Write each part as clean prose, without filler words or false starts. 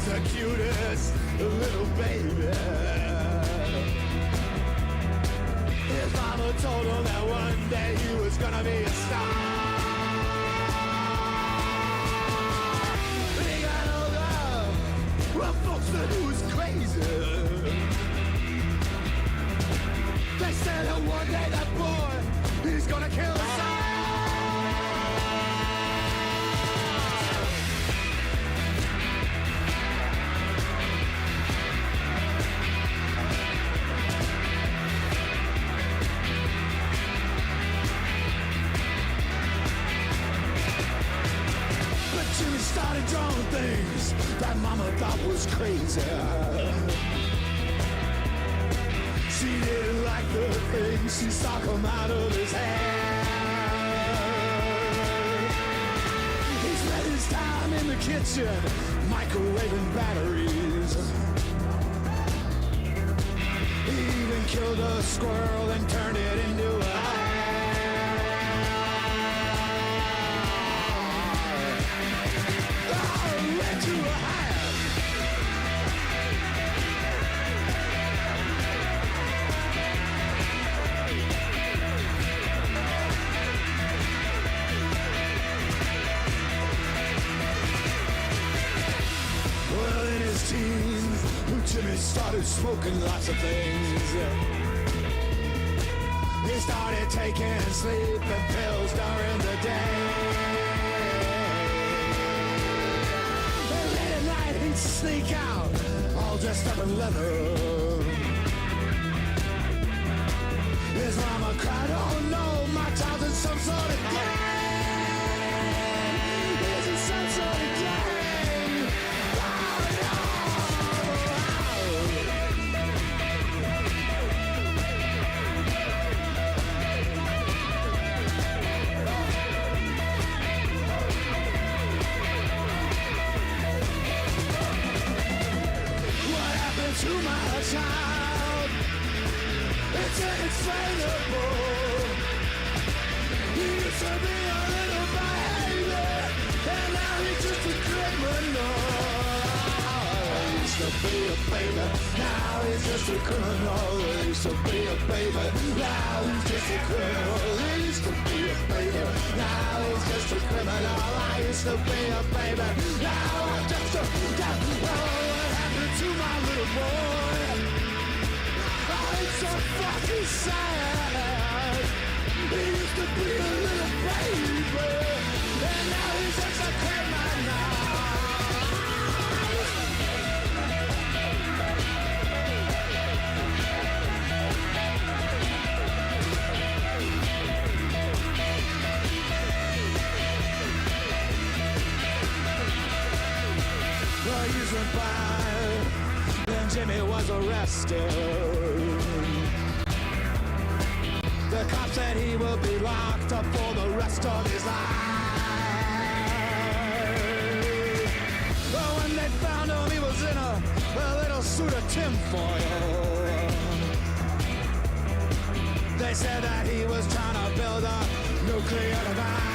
the cutest little baby. His mama told him that one day he was gonna be a star. When he got older, well, folks said he was crazy. They said that one day that boy, he's gonna kill us all. Jimmy started drawing things that Mama thought was crazy. She didn't like the things she saw come out of his head. He spent his time in the kitchen, microwaving batteries. He even killed a squirrel and turned it into a hat. To a hat. Well, in his teens, Jimmy started smoking lots of things. He started taking sleeping pills during the day. He'd sneak out, all dressed up in leather. His mama cried, oh no, my child's in some sort of gang. He's in some sort of gang. Oh no! To my child, it's unexplainable. He used to be a little baby, and now he's just a criminal. He used to be a baby, now he's just a criminal. He used to be a baby, now he's just a criminal. He used to be a baby, now he's just a criminal. I used to be a baby, now I'm just a what happened to my little boy? Oh, it's so fucking sad. He used to be a little baby, and now he's just a criminal. Well, years went by, then Jimmy was arrested. The cops said he will be locked up for the rest of his life. But when they found him, he was in a little suit of tinfoil. They said that he was trying to build a nuclear device.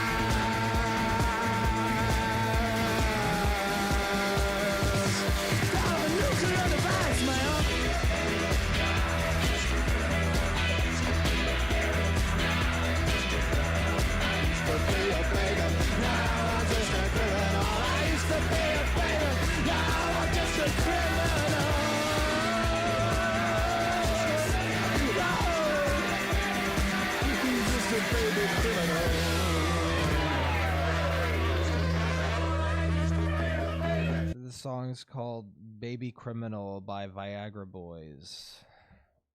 Oh, a nuclear device, man. The song is called Baby Criminal by Viagra Boys.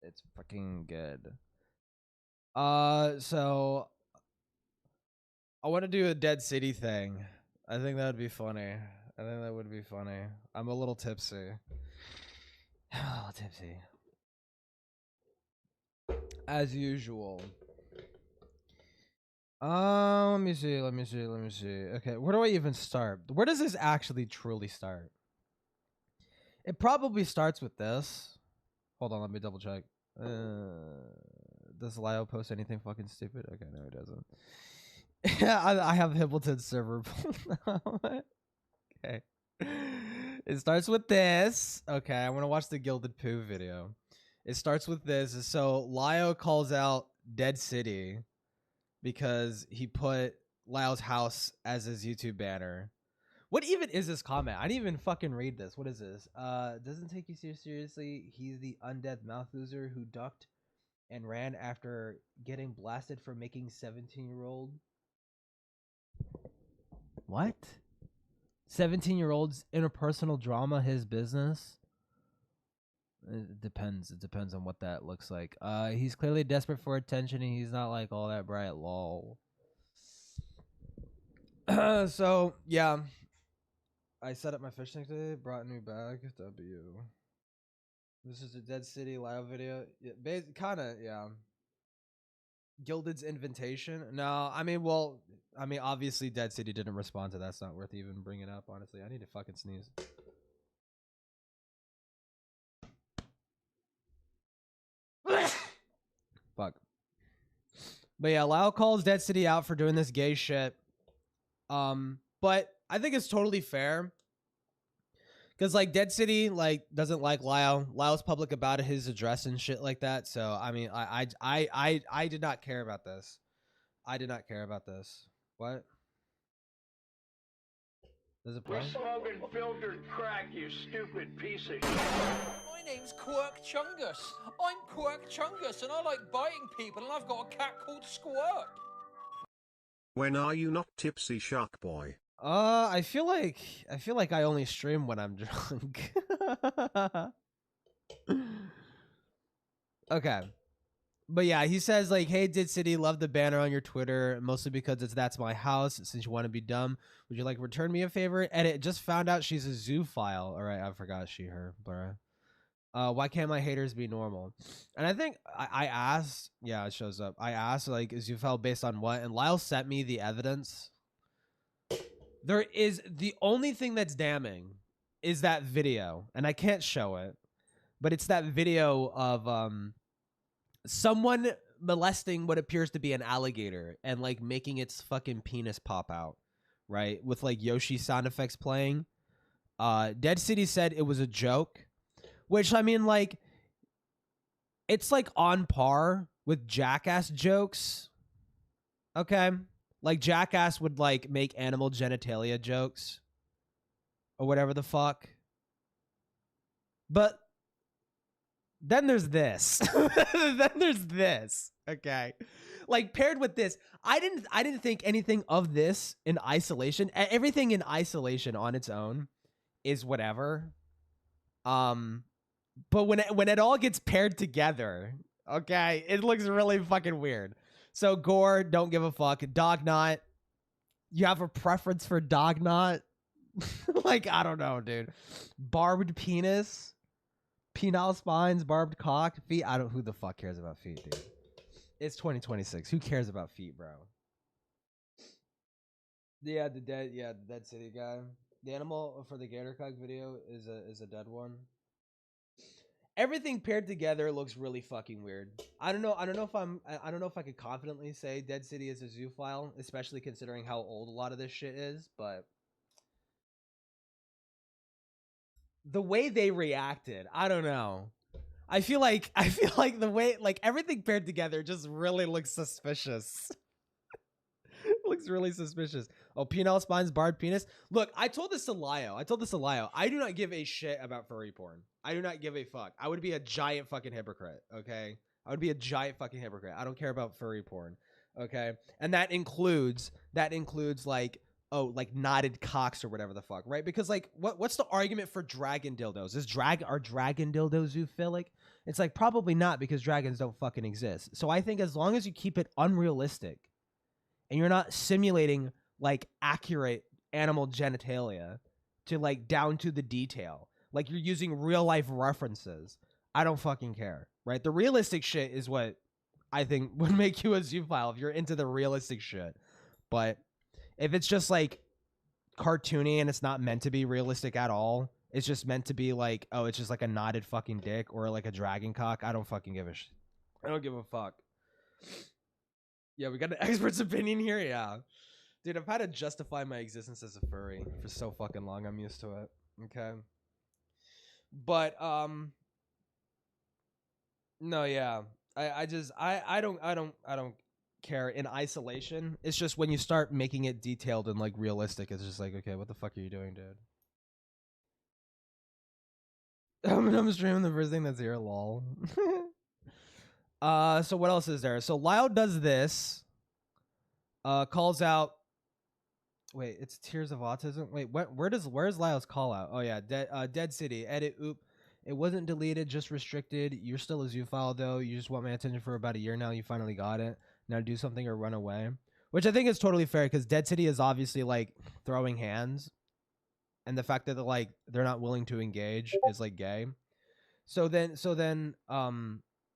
It's fucking good. So I want to do a Dead City thing. I think that would be funny. I think that would be funny. I'm a little tipsy. A little tipsy. As usual. Let me see. Okay, where do I even start? Where does this actually truly start? It probably starts with this. Hold on, let me double check. Does Lio post anything fucking stupid? Okay, no, he doesn't. I have Hibleton server. Okay. It starts with this. Okay, I want to watch the Gilded Pooh video. It starts with this. So Lyle calls out Dead City because he put Lyle's house as his YouTube banner. What even is this comment? I didn't even fucking read this. What is this? Doesn't take you seriously. He's the undead mouth loser who ducked and ran after getting blasted for making 17-year-old. What? 17-year-old's interpersonal drama his business? It depends. It depends on what that looks like. He's clearly desperate for attention and he's not like all that bright, lol. So, yeah. I set up my fish tank today, brought a new bag. W. This is a Dead City live video. Yeah, kinda, yeah. Gilded's invitation. No, I mean, well, obviously Dead City didn't respond to that. It's not worth even bringing up, honestly. I need to fucking sneeze. Fuck. But yeah, Lyle calls Dead City out for doing this gay shit. But I think it's totally fair. Because, like, Dead City, like, doesn't like Lyle. Lyle's public about his address and shit like that. So, I mean, I did not care about this. I did not care about this. What? Does it play? We're smoking filtered crack, you stupid piece of shit. My name's Quirk Chungus. I'm Quirk Chungus, and I like biting people, and I've got a cat called Squirt. When are you not tipsy, Shark Boy? I feel like I only stream when I'm drunk. Okay. But yeah, he says like, "Hey, Dead City, love the banner on your Twitter, mostly because that's my house. Since you want to be dumb, would you like return me a favor?" Edit. Just found out she's a zoophile. All right, I forgot she, her, blur. Why can't my haters be normal? And I think I asked. Yeah, it shows up. I asked like, is zoophile based on what? And Lyle sent me the evidence. There is the only thing that's damning is that video, and I can't show it, but it's that video of someone molesting what appears to be an alligator and like making its fucking penis pop out, right? With like Yoshi sound effects playing. Dead City said it was a joke, which I mean, like, it's like on par with Jackass jokes. Okay. Like Jackass would like make animal genitalia jokes or whatever the fuck. But then there's this. Then there's this. Okay. Like paired with this, I didn't think anything of this in isolation. Everything in isolation on its own is whatever. But when it all gets paired together, okay, it looks really fucking weird. So Gore, don't give a fuck. Dog knot. You have a preference for dog knot? Like, I don't know, dude. Barbed penis. Penile spines, barbed cock, feet. I don't. Who the fuck cares about feet, dude? It's 2026. Who cares about feet, bro? Yeah, the Dead City guy. The animal for the gator cock video is a dead one. Everything paired together looks really fucking weird. I don't know if I could confidently say Dead City is a zoophile, especially considering how old a lot of this shit is, but the way they reacted, I don't know. I feel like the way like everything paired together just really looks suspicious. Looks really suspicious. Oh, penile spines, barbed penis. Look, I told this to Lio. I do not give a shit about furry porn. I do not give a fuck. I would be a giant fucking hypocrite, okay? I would be a giant fucking hypocrite. I don't care about furry porn, okay? And that includes like, oh, like knotted cocks or whatever the fuck, right? Because like, what's the argument for dragon dildos? Are dragon dildos zoophilic? It's like probably not, because dragons don't fucking exist. So I think as long as you keep it unrealistic and you're not simulating like accurate animal genitalia to like down to the detail, like you're using real life references, I don't fucking care, right? The realistic shit is what I think would make you a zoophile if you're into the realistic shit. But if it's just like cartoony and it's not meant to be realistic at all, it's just meant to be like, oh, it's just like a knotted fucking dick or like a dragon cock, I don't fucking give a shit. I don't give a fuck. Yeah, we got an expert's opinion here. Yeah. Dude, I've had to justify my existence as a furry for so fucking long. I'm used to it. Okay. But no, yeah. I just I don't care in isolation. It's just when you start making it detailed and like realistic, it's just like, okay, what the fuck are you doing, dude? I'm streaming the first thing that's here, lol. So what else is there? So Lyle does this. Calls out. Wait, it's Tears of Autism. Wait, where's Lyle's call out? Oh yeah, Dead City. Edit. Oop. It wasn't deleted, just restricted. You're still a Zoophile though. You just want my attention for about a year now. You finally got it. Now do something or run away. Which I think is totally fair because Dead City is obviously like throwing hands, and the fact that they're not willing to engage is like gay. So then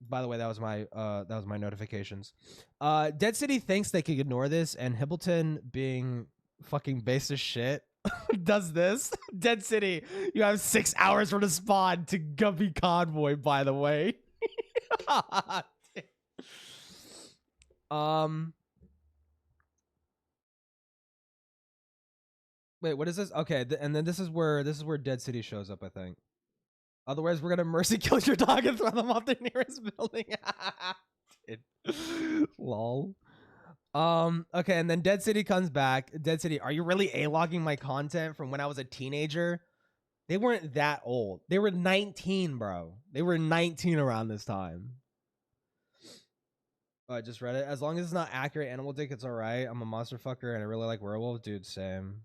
by the way, that was my notifications. Dead City thinks they could ignore this, and Hibbleton, being fucking base as shit, does this. Dead City, you have 6 hours from the spawn to Guppy Convoy, by the way. Wait, what is this? Okay, and then this is where Dead City shows up, I think. Otherwise, we're gonna mercy kill your dog and throw them off the nearest building. Lol. Okay, and then Dead City comes back. Dead City, are you really A-logging my content from when I was a teenager? They weren't that old. They were 19, bro. They were 19 around this time. Oh, I just read it. As long as it's not accurate animal dick, it's alright. I'm a monster fucker and I really like werewolves. Dude, same.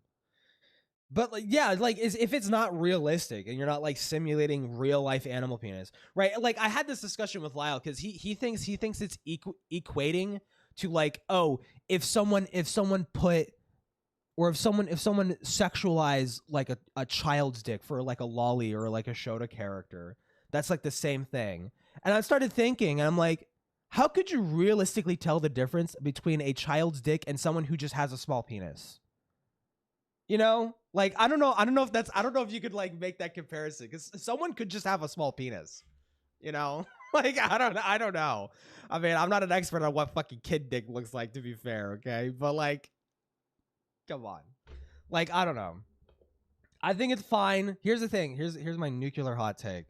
But like, yeah, like if it's not realistic and you're not like simulating real life animal penis, right? Like I had this discussion with Lyle because he thinks it's equating to like, oh, if someone put, or if someone sexualize like a child's dick for like a lolly or like a Shota character, that's like the same thing. And I started thinking, and I'm like, how could you realistically tell the difference between a child's dick and someone who just has a small penis? You know, like I don't know if you could like make that comparison because someone could just have a small penis. You know, like I don't know. I mean, I'm not an expert on what fucking kid dick looks like, to be fair, okay? But like, come on, like I don't know. I think it's fine. Here's the thing. Here's my nuclear hot take.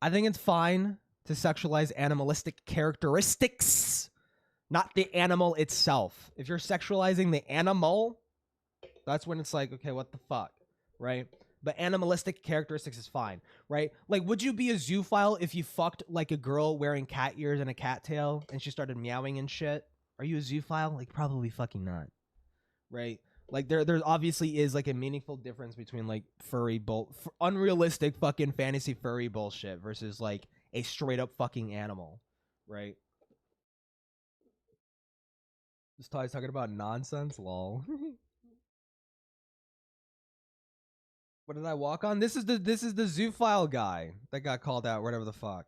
I think it's fine to sexualize animalistic characteristics, not the animal itself. If you're sexualizing the animal, that's when it's like, okay, what the fuck, right? But animalistic characteristics is fine, right? Like, would you be a zoophile if you fucked like a girl wearing cat ears and a cat tail and she started meowing and shit? Are you a zoophile? Like, probably fucking not, right? Like, there obviously is like a meaningful difference between like unrealistic fucking fantasy furry bullshit versus like a straight up fucking animal, right? This Ty's talking about nonsense, lol. What did I walk on? This is the Zoophile guy that got called out, whatever the fuck.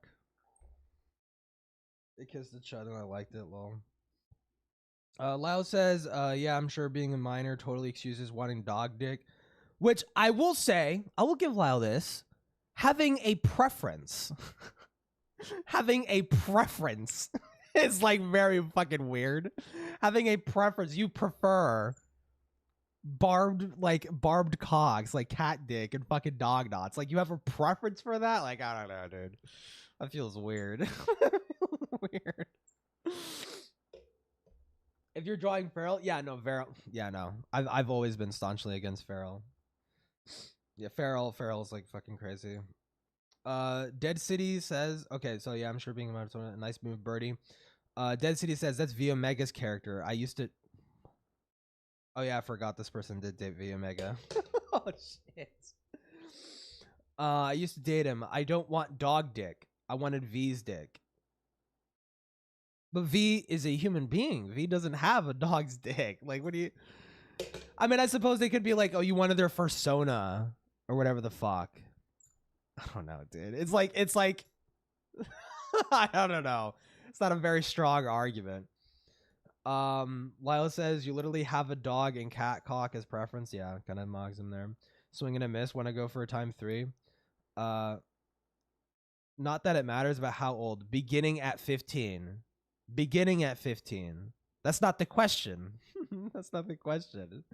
They kissed each other and I liked it, lol. Lau says, yeah, I'm sure being a minor totally excuses wanting dog dick. Which I will say, I will give Lau this. Having a preference. Having a preference is like very fucking weird. Having a preference, you prefer barbed cogs, like cat dick and fucking dog knots. Like you have a preference for that? Like, I don't know, dude. That feels weird. Weird. If you're drawing feral, yeah, no, feral. Yeah, no. I've always been staunchly against feral. Yeah, feral is like fucking crazy. Dead City says, okay, so yeah, I'm sure being a nice move, Birdie. Dead City says that's V Omega's character. I used to. Oh yeah, I forgot this person did date V Omega. Oh shit. I used to date him. I don't want dog dick. I wanted V's dick. But V is a human being. V doesn't have a dog's dick. Like, what do you... I mean, I suppose they could be like, oh, you wanted their fursona or whatever the fuck. I don't know, dude. It's like... I don't know. It's not a very strong argument. Lila says, you literally have a dog and cat cock as preference. Yeah, kind of mogs him there. Swing and a miss. Want to go for a time 3. Not that it matters about how old. Beginning at 15. Beginning at 15. That's not the question. That's not the question.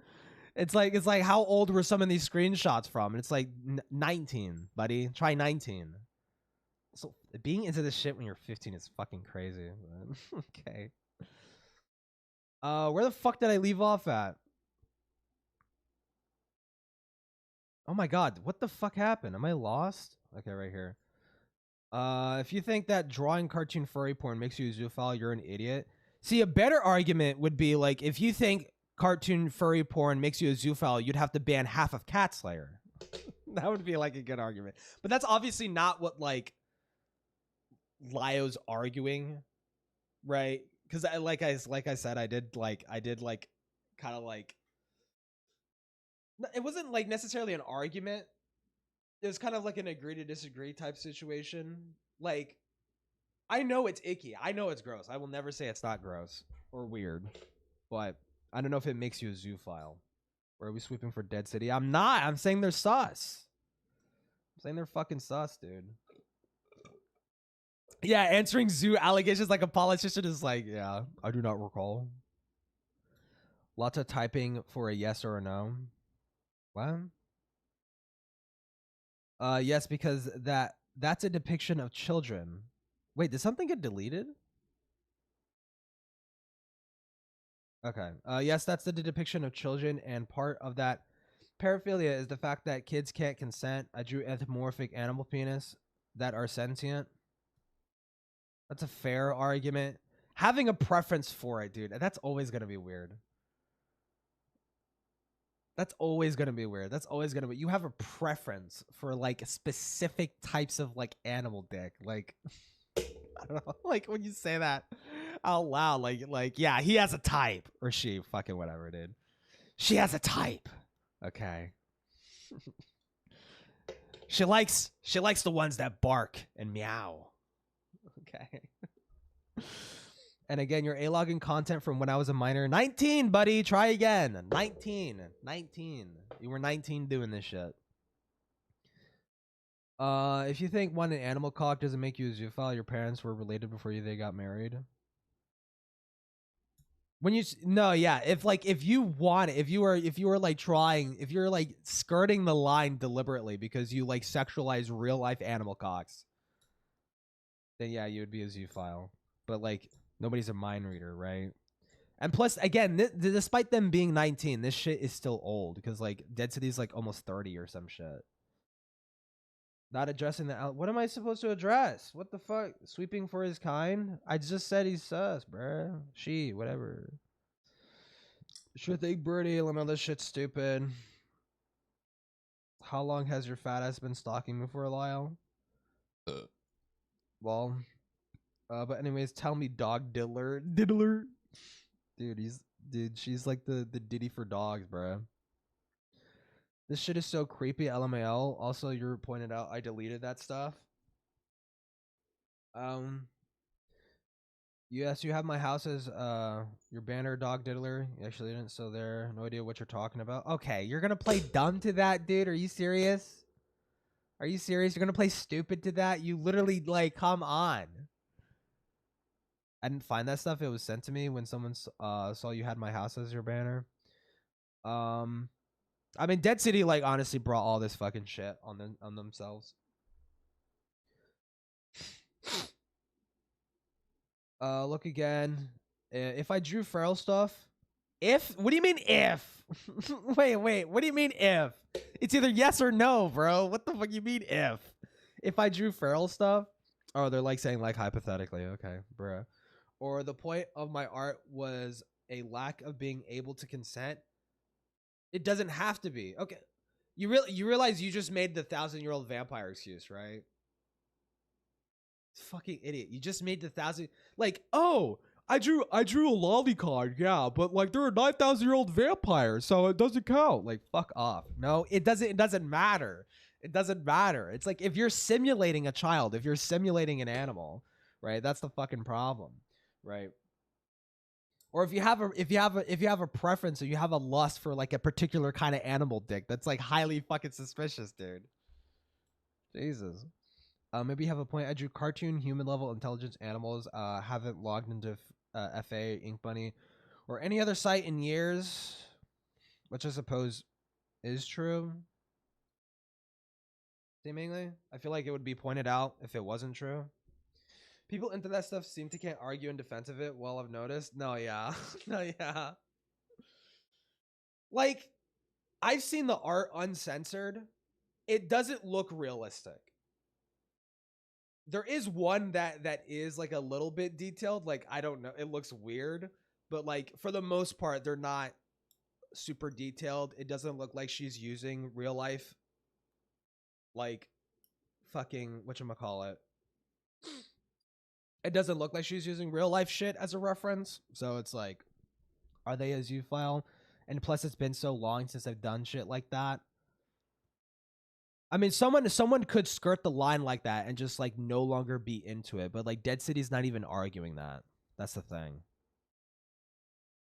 It's like how old were some of these screenshots from? And it's like 19, buddy. Try 19. So being into this shit when you're 15 is fucking crazy. Okay. Where the fuck did I leave off at? Oh my god, what the fuck happened? Am I lost? Okay, right here. If you think that drawing cartoon furry porn makes you a zoophile, you're an idiot. See, a better argument would be like, if you think cartoon furry porn makes you a zoophile, you'd have to ban half of Cat Slayer. That would be like a good argument. But that's obviously not what like Lio's arguing, right? Because like I said, I did kind of like, it wasn't like necessarily an argument. It was kind of like an agree to disagree type situation. Like, I know it's icky. I know it's gross. I will never say it's not gross or weird. But I don't know if it makes you a zoophile. Or are we sweeping for Dead City? I'm not. I'm saying they're sus. I'm saying they're fucking sus, dude. Yeah, answering zoo allegations like a politician is like, yeah, I do not recall. Lots of typing for a yes or a no. What? Yes, because that's a depiction of children. Wait, did something get deleted? Okay. Yes, that's the depiction of children, and part of that paraphilia is the fact that kids can't consent. I drew anthropomorphic animal penis that are sentient. That's a fair argument. Having a preference for it, dude, that's always gonna be weird. That's always gonna be weird. That's always gonna be. You have a preference for like specific types of like animal dick. Like, I don't know. Like when you say that out loud, like yeah, he has a type, or she, fucking whatever, dude. She has a type. Okay. She likes the ones that bark and meow. Okay. And again, you're A-logging content from when I was a minor. 19, buddy. Try again. 19. You were 19 doing this shit. If you think one an animal cock doesn't make you a zoophile, your parents were related before they got married. When you no, yeah, if you want it, if you were like trying, if you're like skirting the line deliberately because you like sexualize real life animal cocks, then yeah, you would be a zoophile. But like, nobody's a mind reader, right? And plus, again, despite them being 19, this shit is still old because like Dead City's like almost 30 or some shit. Not addressing the what am I supposed to address? What the fuck? Sweeping for his kind? I just said he's sus, bruh. She, whatever. Sure thing, Birdie. Let me know this shit's stupid. How long has your fat ass been stalking me for, Lyle? Well, but anyways, tell me, dog diddler. Dude, she's like the Diddy for dogs, bruh. This shit is so creepy, LMAO. Also, you pointed out I deleted that stuff. Yes, you have my house as your banner, dog diddler. You actually didn't, so there. No idea what you're talking about. Okay, you're gonna play dumb to that, dude? Are you serious? Are you serious? You're gonna play stupid to that? You literally, like, come on. I didn't find that stuff. It was sent to me when someone saw you had my house as your banner. I mean, Dead City, like, honestly brought all this fucking shit on themselves. Look again. If I drew feral stuff, what do you mean if? wait, what do you mean if? It's either yes or no, bro. What the fuck you mean if? If I drew feral stuff? Oh, they're like saying like hypothetically. Okay, bro. Or the point of my art was a lack of being able to consent. It doesn't have to be. Okay. You realize you just made the 1,000-year-old vampire excuse, right? Fucking idiot. You just made the 1,000, like, oh, I drew a lolicon, yeah, but like there are 9,000-year-old vampires, so it doesn't count. Like, fuck off. No, it doesn't matter. It doesn't matter. It's like if you're simulating a child, if you're simulating an animal, right? That's the fucking problem, right? Or if you have a preference or you have a lust for like a particular kind of animal dick, that's like highly fucking suspicious, dude. Jesus. Maybe you have a point. I drew cartoon human level intelligence animals. Haven't logged into FA, Ink Bunny, or any other site in years. which I suppose is true. Seemingly, I feel like it would be pointed out if it wasn't true. People into that stuff seem to can't argue in defense of it. Well, I've noticed. No, yeah, no, yeah. Like, I've seen the art uncensored. It doesn't look realistic. There is one that is like a little bit detailed. Like, I don't know. It looks weird, but like for the most part, they're not super detailed. It doesn't look like she's using real life, like fucking whatchamacallit. It doesn't look like she's using real life shit as a reference. So it's like, are they a Zoophile? And plus, it's been so long since I've done shit like that. I mean, someone could skirt the line like that and just like no longer be into it. But like Dead City's not even arguing that. That's the thing.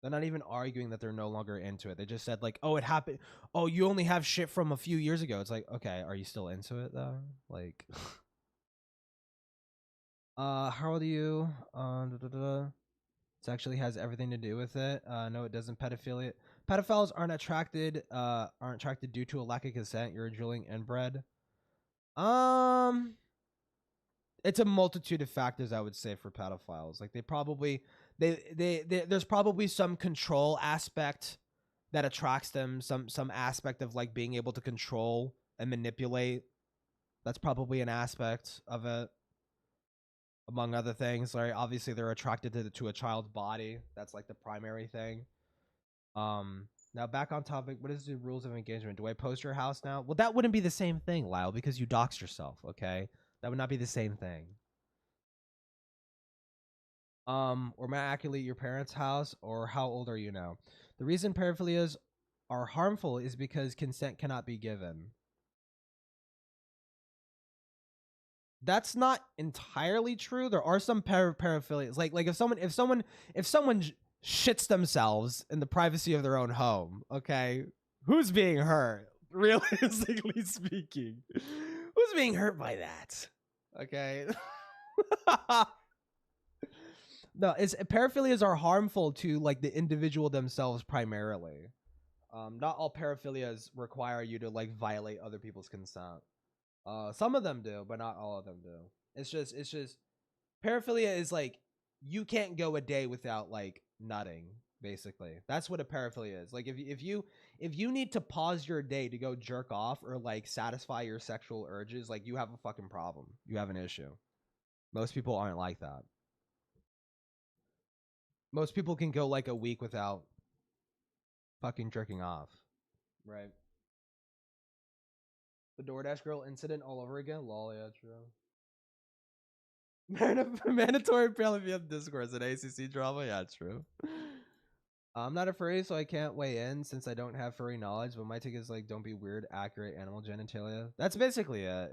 They're not even arguing that they're no longer into it. They just said like, oh, it happened. Oh, you only have shit from a few years ago. It's like, okay, are you still into it though? Like, how old are you? This actually has everything to do with it. No, it doesn't. Pedophiles aren't attracted due to a lack of consent. You're a drooling inbred. It's a multitude of factors, I would say, for pedophiles. Like there's probably some control aspect that attracts them, some aspect of like being able to control and manipulate. That's probably an aspect of it, among other things. Right? Obviously, they're attracted to a child's body. That's like the primary thing. Now back on topic. What is the rules of engagement? Do I post your house now? Well, that wouldn't be the same thing, Lyle, because you doxed yourself. Okay, that would not be the same thing. Or may I accurately your parents' house, or how old are you now? The reason paraphilias are harmful is because consent cannot be given. That's not entirely true. There are some paraphilias. Like if someone shits themselves in the privacy of their own home, okay, who's being hurt? Realistically speaking, who's being hurt by that? Okay. No, paraphilias are harmful to like the individual themselves primarily. Not all paraphilias require you to like violate other people's consent. Some of them do, but not all of them do. It's just paraphilia is like you can't go a day without like nutting, basically. That's what a paraphilia is. Like if you need to pause your day to go jerk off or like satisfy your sexual urges, like you have a fucking problem. You have an issue. Most people aren't like that. Most people can go like a week without fucking jerking off. Right. The DoorDash girl incident all over again? Lol, yeah, true. Mandatory parallel discourse and ACC drama? Yeah, true. I'm not a furry, so I can't weigh in since I don't have furry knowledge, but my take is like, don't be weird, accurate animal genitalia. That's basically it,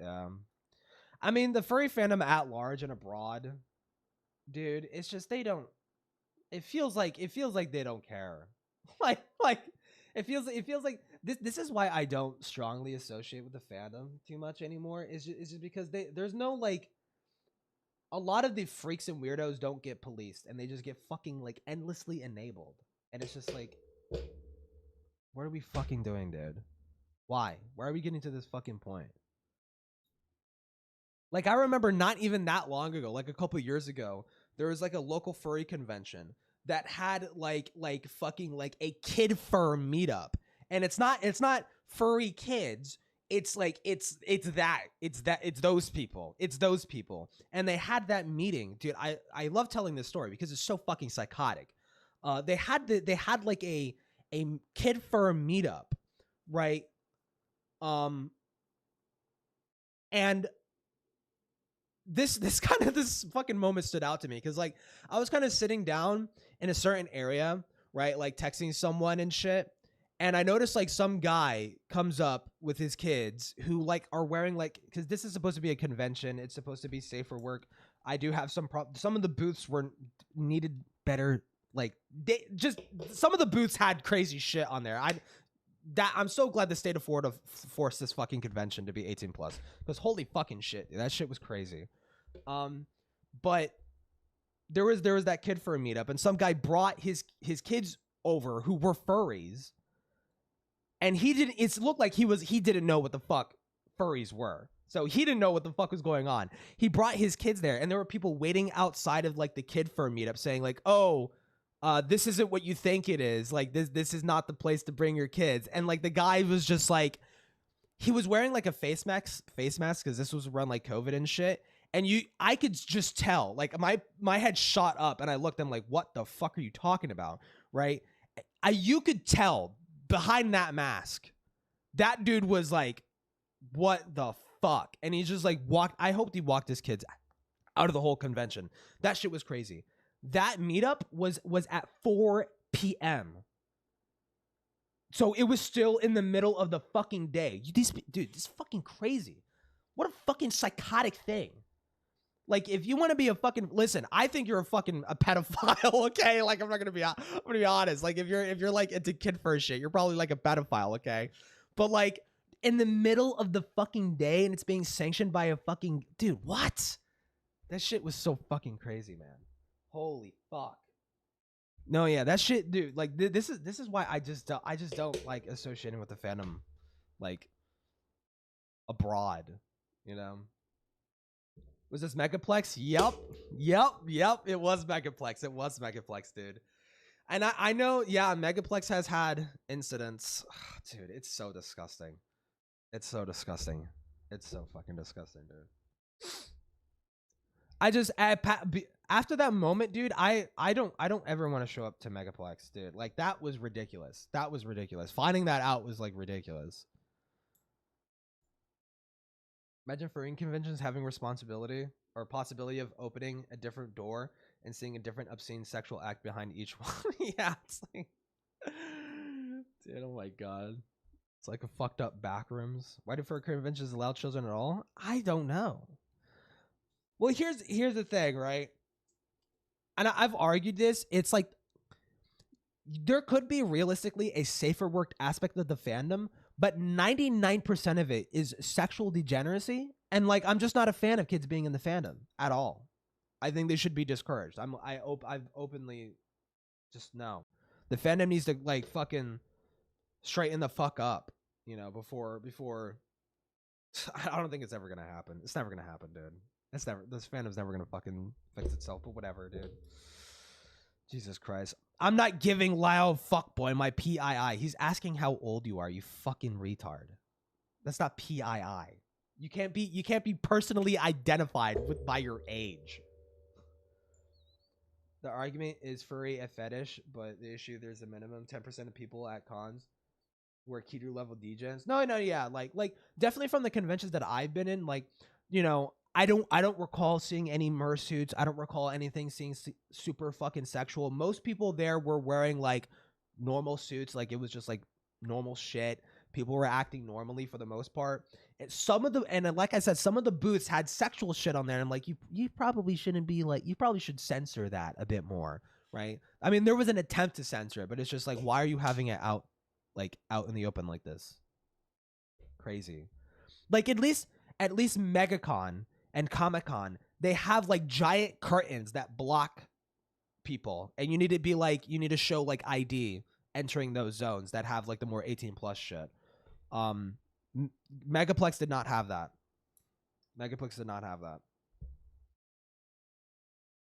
I mean, the furry fandom at large and abroad, dude, it's just they don't, it feels like they don't care. like it feels like this is why I don't strongly associate with the fandom too much anymore. Is just because there's no like, a lot of the freaks and weirdos don't get policed and they just get fucking like endlessly enabled. And it's just like, what are we fucking doing, dude? Why are we getting to this fucking point? Like, I remember not even that long ago, like a couple years ago, there was like a local furry convention that had like fucking like a kid fur meetup. And it's not furry kids. It's like, it's those people. It's those people. And they had that meeting, dude. I love telling this story because it's so fucking psychotic. They had like a kid fur meetup, right? And this fucking moment stood out to me because like I was kind of sitting down in a certain area, right? Like texting someone and shit. And I noticed like some guy comes up with his kids who like are wearing like, because this is supposed to be a convention. It's supposed to be safe for work. I do have some of the booths needed better. Like some of the booths had crazy shit on there. I'm so glad the state of Florida forced this fucking convention to be 18 plus because holy fucking shit, dude, that shit was crazy. But there was that kid for a meetup and some guy brought his kids over who were furries And it looked like he didn't know what the fuck furries were. So he didn't know what the fuck was going on. He brought his kids there, and there were people waiting outside of like the kid fur meetup saying like, oh, this isn't what you think it is. Like this is not the place to bring your kids. And like the guy was just like, he was wearing like a face mask because this was around like COVID and shit. And I could just tell, like my head shot up, and I looked. I'm like, what the fuck are you talking about, right? You could tell behind that mask, that dude was like, what the fuck? And he's just like I hoped he walked his kids out of the whole convention. That shit was crazy. That meetup was at 4 p.m. So it was still in the middle of the fucking day. Dude, this is fucking crazy. What a fucking psychotic thing. Like, if you want to be a fucking, listen, I think you're a pedophile, okay? Like, I'm gonna be honest. Like, if you're like into kid fur shit, you're probably like a pedophile, okay? But like, in the middle of the fucking day, and it's being sanctioned by a fucking dude, what? That shit was so fucking crazy, man. Holy fuck. No, yeah, that shit, dude. Like, this is why I just don't like associating with the fandom, like, abroad, you know. Was this Megaplex? Yep. It was Megaplex, dude. And I know, yeah, Megaplex has had incidents. Dude, it's so disgusting. It's so disgusting. It's so fucking disgusting, dude. After that moment, dude, I don't ever want to show up to Megaplex, dude. Like, that was ridiculous. Finding that out was like ridiculous. Imagine furry conventions having responsibility or possibility of opening a different door and seeing a different obscene sexual act behind each one. Yeah, it's like, dude, oh my god, it's like a fucked up back rooms. Why do furry conventions allow children at all? I don't know. Well, here's the thing, right? And I've argued this. It's like there could be realistically a safer worked aspect of the fandom, but 99% of it is sexual degeneracy. And like, I'm just not a fan of kids being in the fandom at all. I think they should be discouraged. I've openly just no. The fandom needs to like fucking straighten the fuck up, you know, before I don't think it's ever gonna happen. It's never gonna happen, dude. This fandom's never gonna fucking fix itself, but whatever, dude. Jesus Christ. I'm not giving Lao fuckboy my PII. He's asking how old you are, you fucking retard. That's not PII. You can't be personally identified by your age. The argument is furry a fetish, but the issue there's a minimum 10% of people at cons were Kiru level degens. No, yeah, like definitely from the conventions that I've been in, like, you know, I don't recall seeing any mersuits. I don't recall anything seeing super fucking sexual. Most people there were wearing like normal suits, like it was just like normal shit. People were acting normally for the most part. And like I said, some of the booths had sexual shit on there. And like, you probably shouldn't be like, you probably should censor that a bit more, right? I mean, there was an attempt to censor it, but it's just like, why are you having it out in the open like this? Crazy. Like at least MegaCon and Comic-Con, they have like giant curtains that block people, and you need to show like ID entering those zones that have like the more 18 plus shit. Megaplex did not have that.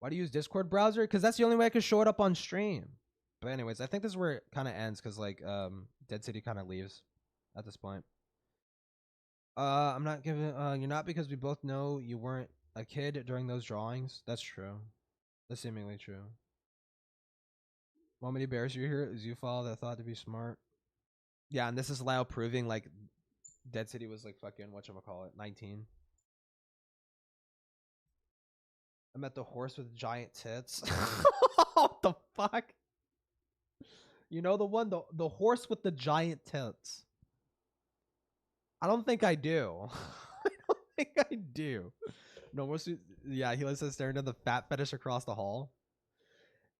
Why do you use Discord browser? Because that's the only way I could show it up on stream. But anyways, I think this is where it kind of ends, because like Dead City kind of leaves at this point. I'm not giving you're not, because we both know you weren't a kid during those drawings. That's true. That's seemingly true. Want me to embarrass you here? Zoophile that thought to be smart. Yeah, and this is Lao proving like Dead City was like fucking whatchamacallit, 19. I met the horse with giant tits. What the fuck? You know the one, the horse with the giant tits. I don't think I do. No, yeah, he says staring at the fat fetish across the hall.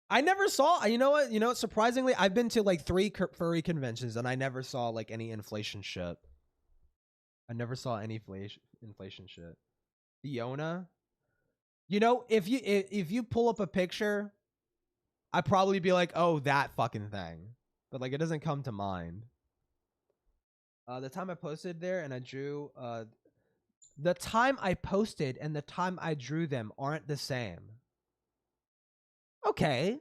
I never saw, you know what, surprisingly, I've been to like 3 furry conventions and I never saw like any inflation shit. I never saw any inflation shit. Fiona? You know, if you pull up a picture, I'd probably be like, oh, that fucking thing. But like, it doesn't come to mind. The time I posted there and I drew the time I posted and the time I drew them aren't the same. Okay.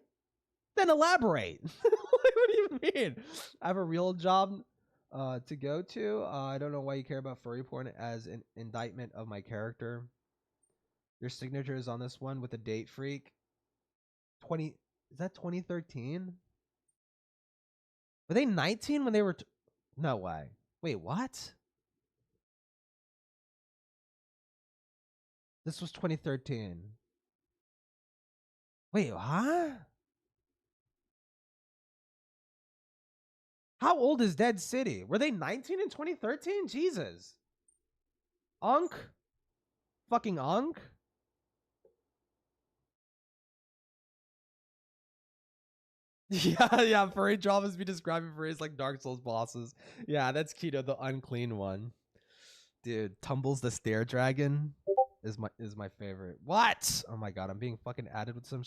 Then elaborate. What do you mean? I have a real job to go to. I don't know why you care about furry porn as an indictment of my character. Your signature is on this one with a date, freak. Is that 2013? Were they 19 when they were no way. Wait, what? This was 2013. Wait, huh? How old is Dead City? Were they 19 in 2013? Jesus. Unk? Fucking Unk? Yeah, furry dramas be describing furries like Dark Souls bosses. Yeah, that's Keto, the unclean one. Dude, Tumbles the Stair Dragon is my favorite. What? Oh my god, I'm being fucking added with some.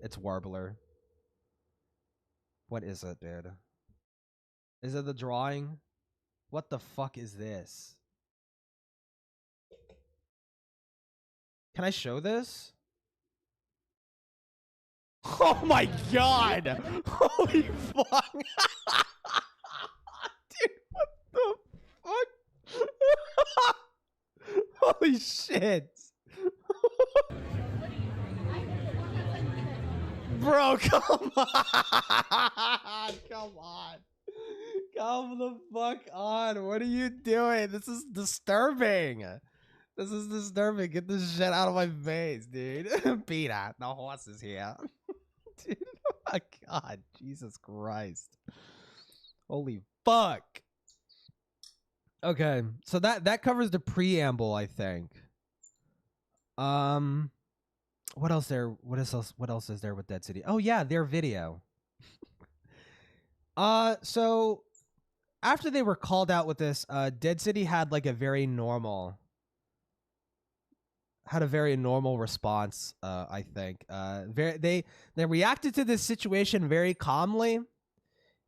It's Warbler. What is it, dude? Is it the drawing? What the fuck is this? Can I show this? Oh my god! Holy fuck! Dude, what the fuck? Holy shit! Bro, come on! Come on! Come the fuck on! What are you doing? This is disturbing! This is disturbing. Get this shit out of my face, dude. Peter, the horse is here. Dude, oh my god. Jesus Christ. Holy fuck. Okay, so that covers the preamble, I think. What else there? What else is there with Dead City? Oh yeah, their video. So after they were called out with this, Dead City had like a very normal response, I think. They reacted to this situation very calmly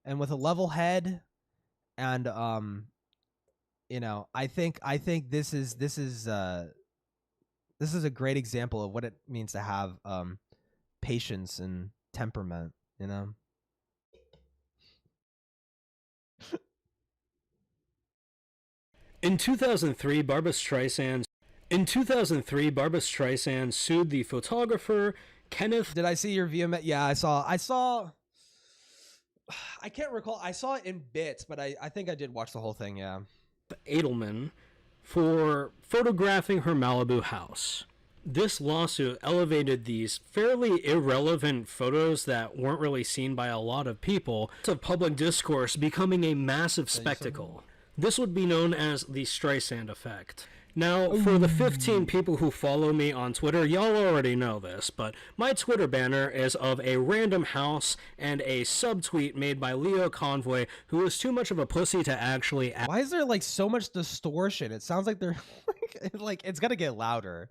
and with a level head, and you know, I think this is a great example of what it means to have patience and temperament, you know. In 2003, Barbra Streisand sued the photographer Kenneth. Did I see your view? Yeah, I saw. I can't recall. I saw it in bits, but I think I did watch the whole thing. Yeah. Edelman for photographing her Malibu house. This lawsuit elevated these fairly irrelevant photos that weren't really seen by a lot of people to public discourse, becoming a massive spectacle. This would be known as the Streisand effect. Now, for the 15 people who follow me on Twitter, y'all already know this, but my Twitter banner is of a random house and a subtweet made by Leo Convoy, who is too much of a pussy to actually... Why is there, like, so much distortion? It sounds like they're... like, it's gotta get louder.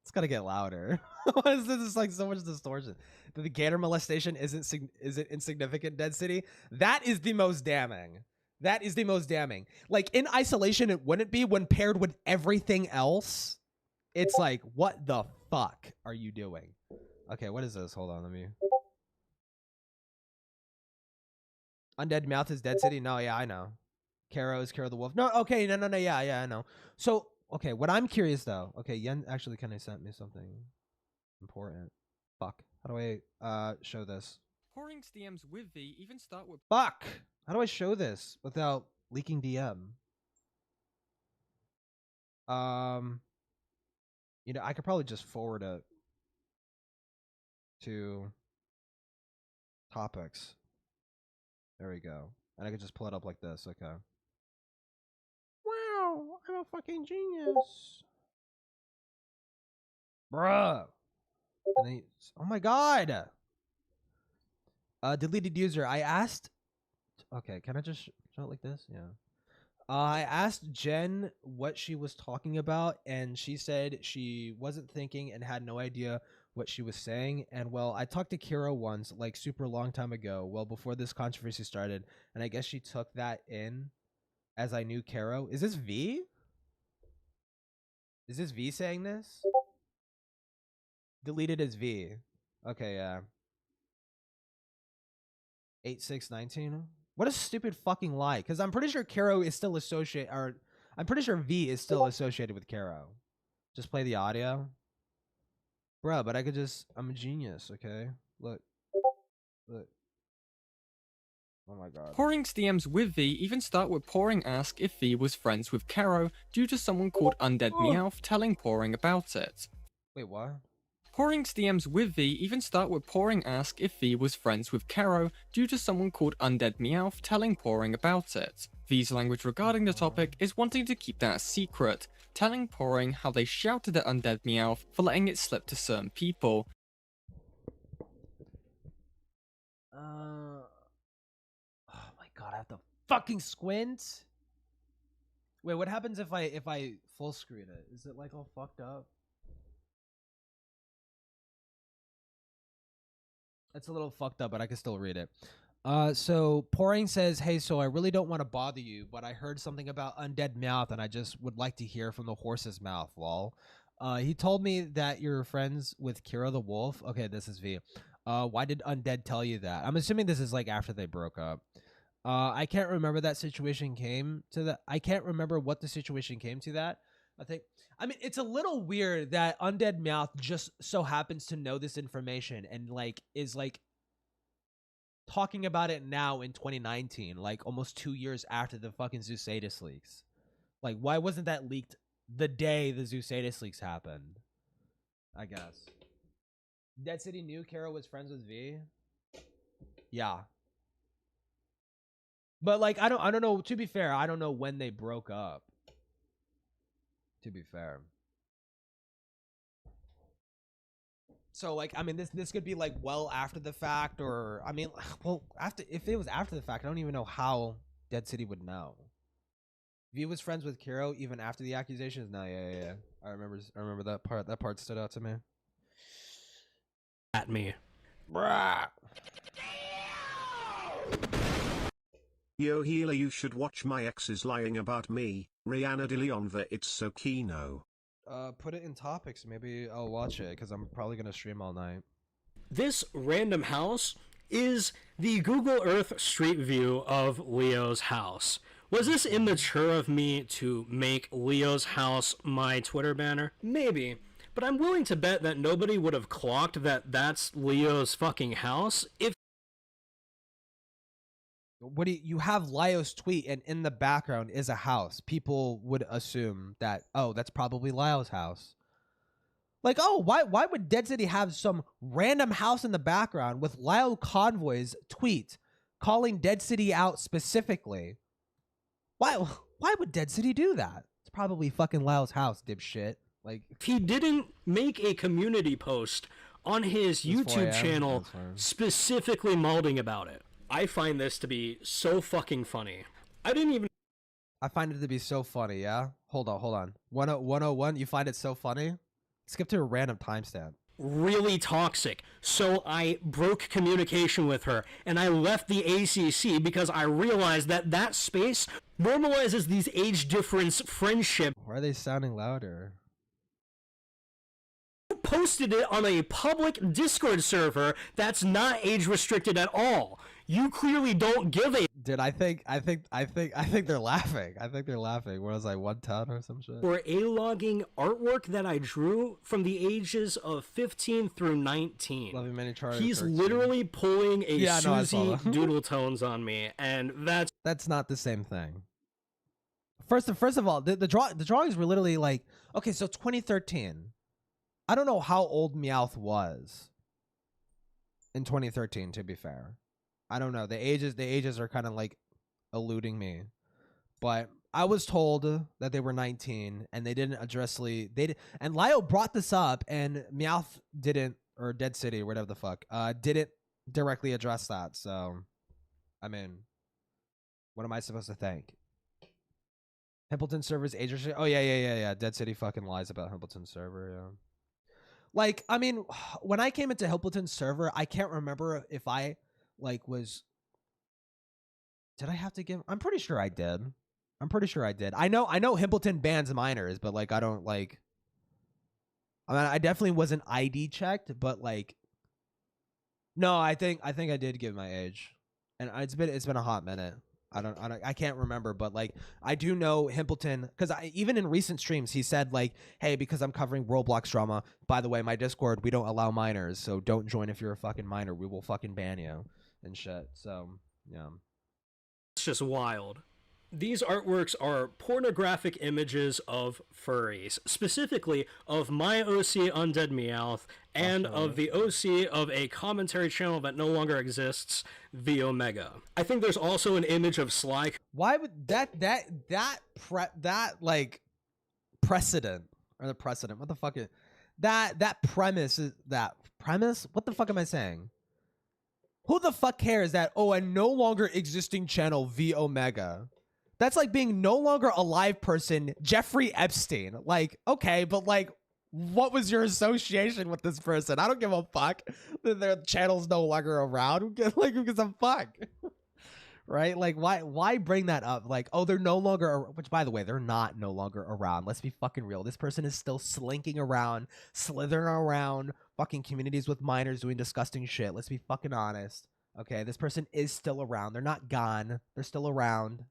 It's gotta get louder. Why is this like so much distortion? The gator molestation isn't insignificant, Dead City? That is the most damning. That is the most damning. Like, in isolation, it wouldn't be. When paired with everything else, it's like, what the fuck are you doing? Okay, what is this? Hold on, let me... Undead Mouth is Dead City? No, yeah, I know. Kara is Kara the Wolf. No, okay, no, yeah, I know. So, okay, what I'm curious, though... Okay, Yen actually kind of sent me something important. Fuck. How do I show this? Pouring DMs with V even start with... Fuck! How do I show this without leaking DM? You know, I could probably just forward it to topics. There we go. And I could just pull it up like this. Okay. Wow, I'm a fucking genius. Bruh. And then oh my god. Deleted user. I asked... Okay, can I just show it like this? Yeah. I asked Jen what she was talking about, and she said she wasn't thinking and had no idea what she was saying. And, well, I talked to Kira once, like, super long time ago, well, before this controversy started, and I guess she took that in As I knew Caro. Is this V? Is this V saying this? Deleted as V. Okay, yeah. 8619. What a stupid fucking lie. Because I'm pretty sure Caro is still associated, or I'm pretty sure V is still associated with Caro. Just play the audio. Bruh, but I could just, I'm a genius, okay? Look. Look. Oh my god. Poring's DMs with V even start with Poring ask if V was friends with Caro due to someone called Undead Meowth telling Poring about it. Wait, what? Poring's DMs with V even start with Poring ask if V was friends with Caro due to someone called Undead Meowth telling Poring about it. V's language regarding the topic is wanting to keep that a secret, telling Poring how they shouted at Undead Meowth for letting it slip to certain people. Oh my god, I have to fucking squint. Wait, what happens if I full screen it? Is it like all fucked up? It's a little fucked up, but I can still read it. So Poring says, "Hey, so I really don't want to bother you, but I heard something about Undead Mouth, and I just would like to hear from the horse's mouth, lol. He told me that you're friends with Kira the Wolf." Okay, this is V. Why did Undead tell you that? I'm assuming this is like after they broke up. I can't remember that situation came to that. I can't remember what the situation came to that. I mean, it's a little weird that Undead Mouth just so happens to know this information and like is like talking about it now in 2019, like almost 2 years after the fucking Zoophile leaks. Like, why wasn't that leaked the day the Zoophile leaks happened? I guess. Dead City knew Caro was friends with V. Yeah. But like, I don't know. To be fair, I don't know when they broke up. To be fair. So like, I mean, this could be like well after the fact, or I mean, well, after, if it was after the fact, I don't even know how Dead City would know. V was friends with Kiro even after the accusations. No, yeah. I remember that part. That part stood out to me. At me. Bruh. Yo healer, you should watch My Ex Is Lying About Me, Rihanna de Leonva, it's so kino. Put it in topics. Maybe I'll watch it because I'm probably gonna stream all night. This random house is the Google Earth Street View of Leo's house. Was this immature of me to make Leo's house my Twitter banner? Maybe. But I'm willing to bet that nobody would have clocked that that's Leo's fucking house if... What do you have Lyle's tweet, and in the background is a house. People would assume that, oh, that's probably Lyle's house. Like, oh, why would Dead City have some random house in the background with Lyle Convoy's tweet calling Dead City out specifically? Why would Dead City do that? It's probably fucking Lyle's house, dipshit. Like, he didn't make a community post on his YouTube channel specifically molding about it. I find this to be so fucking funny. I find it to be so funny, yeah? Hold on. 101, you find it so funny? Skip to a random timestamp. Really toxic. So I broke communication with her, and I left the ACC because I realized that that space normalizes these age difference friendship. Why are they sounding louder? Posted it on a public Discord server that's not age restricted at all. You clearly don't give a... Dude, I think they're laughing. I think they're laughing. What was I, 110 or some shit? For A-logging artwork that I drew from the ages of 15 through 19. Love you, Mini Charlie. He's literally pulling a Susie Doodle Tones on me, and that's not the same thing. First of all, the drawings were literally like, okay, so 2013. I don't know how old Meowth was in 2013, to be fair. I don't know. The ages are kind of like eluding me. But I was told that they were 19 and they didn't and Lyle brought this up and Meowth didn't, or Dead City or whatever the fuck, didn't directly address that. So, I mean, what am I supposed to think? Himpleton server's age restriction? Oh, yeah. Dead City fucking lies about Himpleton server, yeah. Like, I mean, when I came into Himpleton's server, I can't remember if I, like, did I have to give, I'm pretty sure I did. I'm pretty sure I did. I know Himpleton bans minors, but like I don't like. I mean, I definitely wasn't ID checked, but like, no, I think I did give my age, and it's been a hot minute. I can't remember, but like I do know Himpleton because even in recent streams he said like, hey, because I'm covering Roblox drama. By the way, my Discord we don't allow minors, so don't join if you're a fucking minor. We will fucking ban you and shit. So yeah, It's just wild. These artworks are pornographic images of furries, specifically of my OC Undead Meowth and of the OC of a commentary channel that no longer exists, the Omega. I think there's also an image of Sly. why would that like precedent or the precedent? What the fuck is that premise? Is that premise? What the fuck am I saying? Who the fuck cares that? Oh, a no longer existing channel, V Omega. That's like being no longer a live person, Jeffrey Epstein. Like, okay, but like, what was your association with this person? I don't give a fuck. Their channel's no longer around. Like, who gives a fuck? Right? Like, why bring that up? Like, oh, they're no longer, which by the way, they're not no longer around. Let's be fucking real. This person is still slinking around, slithering around fucking communities with minors doing disgusting shit. Let's be fucking honest. Okay, this person is still around. They're not gone. They're still around.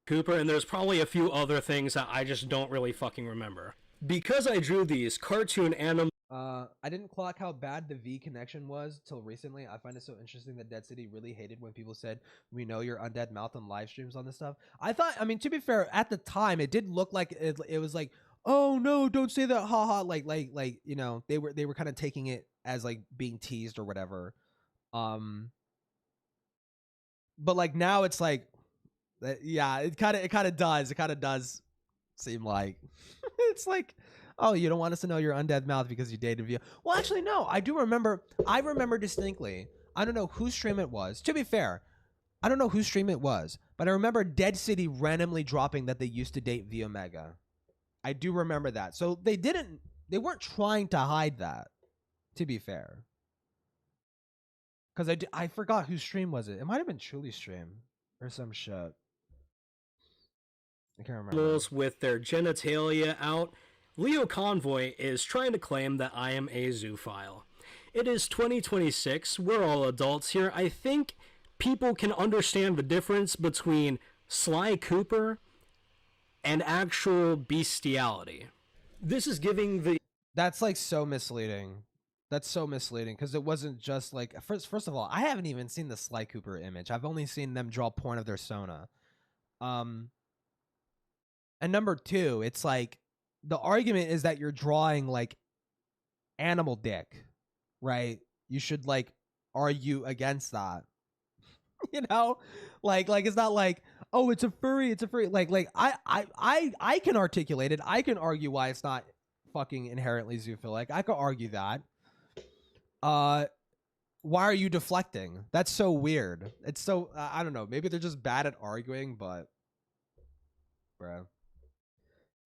Cooper, and there's probably a few other things that I just don't really fucking remember. Because I drew these cartoon animals. I didn't clock how bad the V connection was till recently. I find it so interesting that Dead City really hated when people said, we know your undead mouth on live streams on this stuff. I thought, I mean, to be fair, at the time, it did look like it was like, oh no, don't say that, haha. Like, you know, they were kind of taking it as like being teased or whatever. But like now it's like, yeah, it kind of does seem like it's like, oh, you don't want us to know your undead mouth because you dated via. Well, actually, no, I remember distinctly. I don't know whose stream it was. To be fair, I don't know whose stream it was, but I remember Dead City randomly dropping that they used to date V Omega. I do remember that. So they weren't trying to hide that, to be fair. Because I forgot whose stream was it. It might have been Chuli's stream or some shit. I can't remember. With their genitalia out, Leo Convoy is trying to claim that I am a zoophile. It is 2026. We're all adults here. I think people can understand the difference between Sly Cooper and actual bestiality. This is giving the... That's like so misleading. That's so misleading because it wasn't just like... First of all, I haven't even seen the Sly Cooper image. I've only seen them draw porn of their Sona. And number two, it's like the argument is that you're drawing like animal dick, right? You should like argue against that. You know? Like it's not like, oh, it's a furry. Like I can articulate it. I can argue why it's not fucking inherently zoophilic. I could argue that. Why are you deflecting? That's so weird. It's so I don't know. Maybe they're just bad at arguing, but bruh.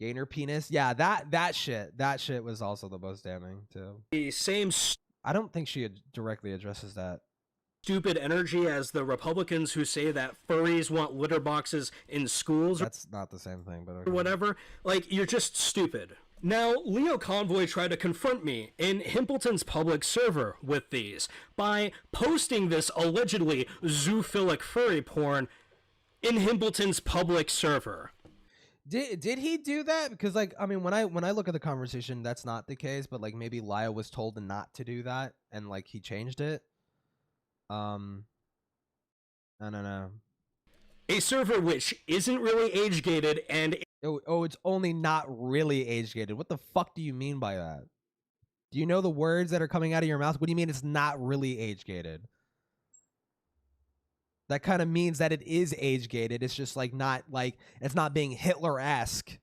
Gainer penis. Yeah, that shit was also the most damning too. The same I don't think she directly addresses that. Stupid energy as the Republicans who say that furries want litter boxes in schools. That's not the same thing, but okay. Or whatever. Like, you're just stupid. Now, Leo Convoy tried to confront me in Himpleton's public server with these by posting this allegedly zoophilic furry porn in Himpleton's public server. Did he do that? Because like I mean when I look at the conversation, that's not the case. But like maybe Lyle was told not to do that, and like he changed it. I don't know. A server which isn't really age gated and it's only not really age gated. What the fuck do you mean by that? Do you know the words that are coming out of your mouth? What do you mean it's not really age gated? That kind of means that it is age gated. It's just like not like it's not being Hitler-esque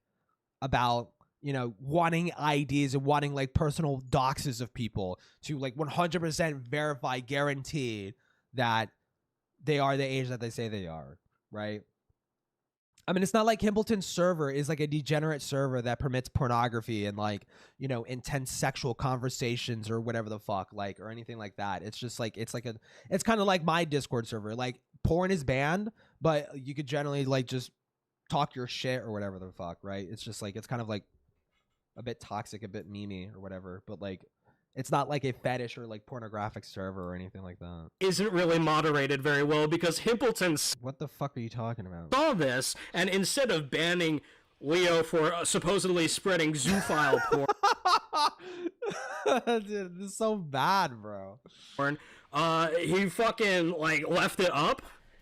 about, you know, wanting IDs and wanting like personal doxes of people to like 100% verify, guarantee that they are the age that they say they are, right? I mean, it's not like Himpleton's server is like a degenerate server that permits pornography and like, you know, intense sexual conversations or whatever the fuck, like, or anything like that. It's just like, it's kind of like my Discord server. Like, porn is banned, but you could generally like just talk your shit or whatever the fuck, right? It's just like, it's kind of like a bit toxic, a bit memey or whatever, but like, it's not like a fetish or like pornographic server or anything like that. Isn't really moderated very well because Himpleton What the fuck are you talking about? saw this, and instead of banning Leo for supposedly spreading zoophile Dude, this is so bad, bro. porn, he fucking like left it up.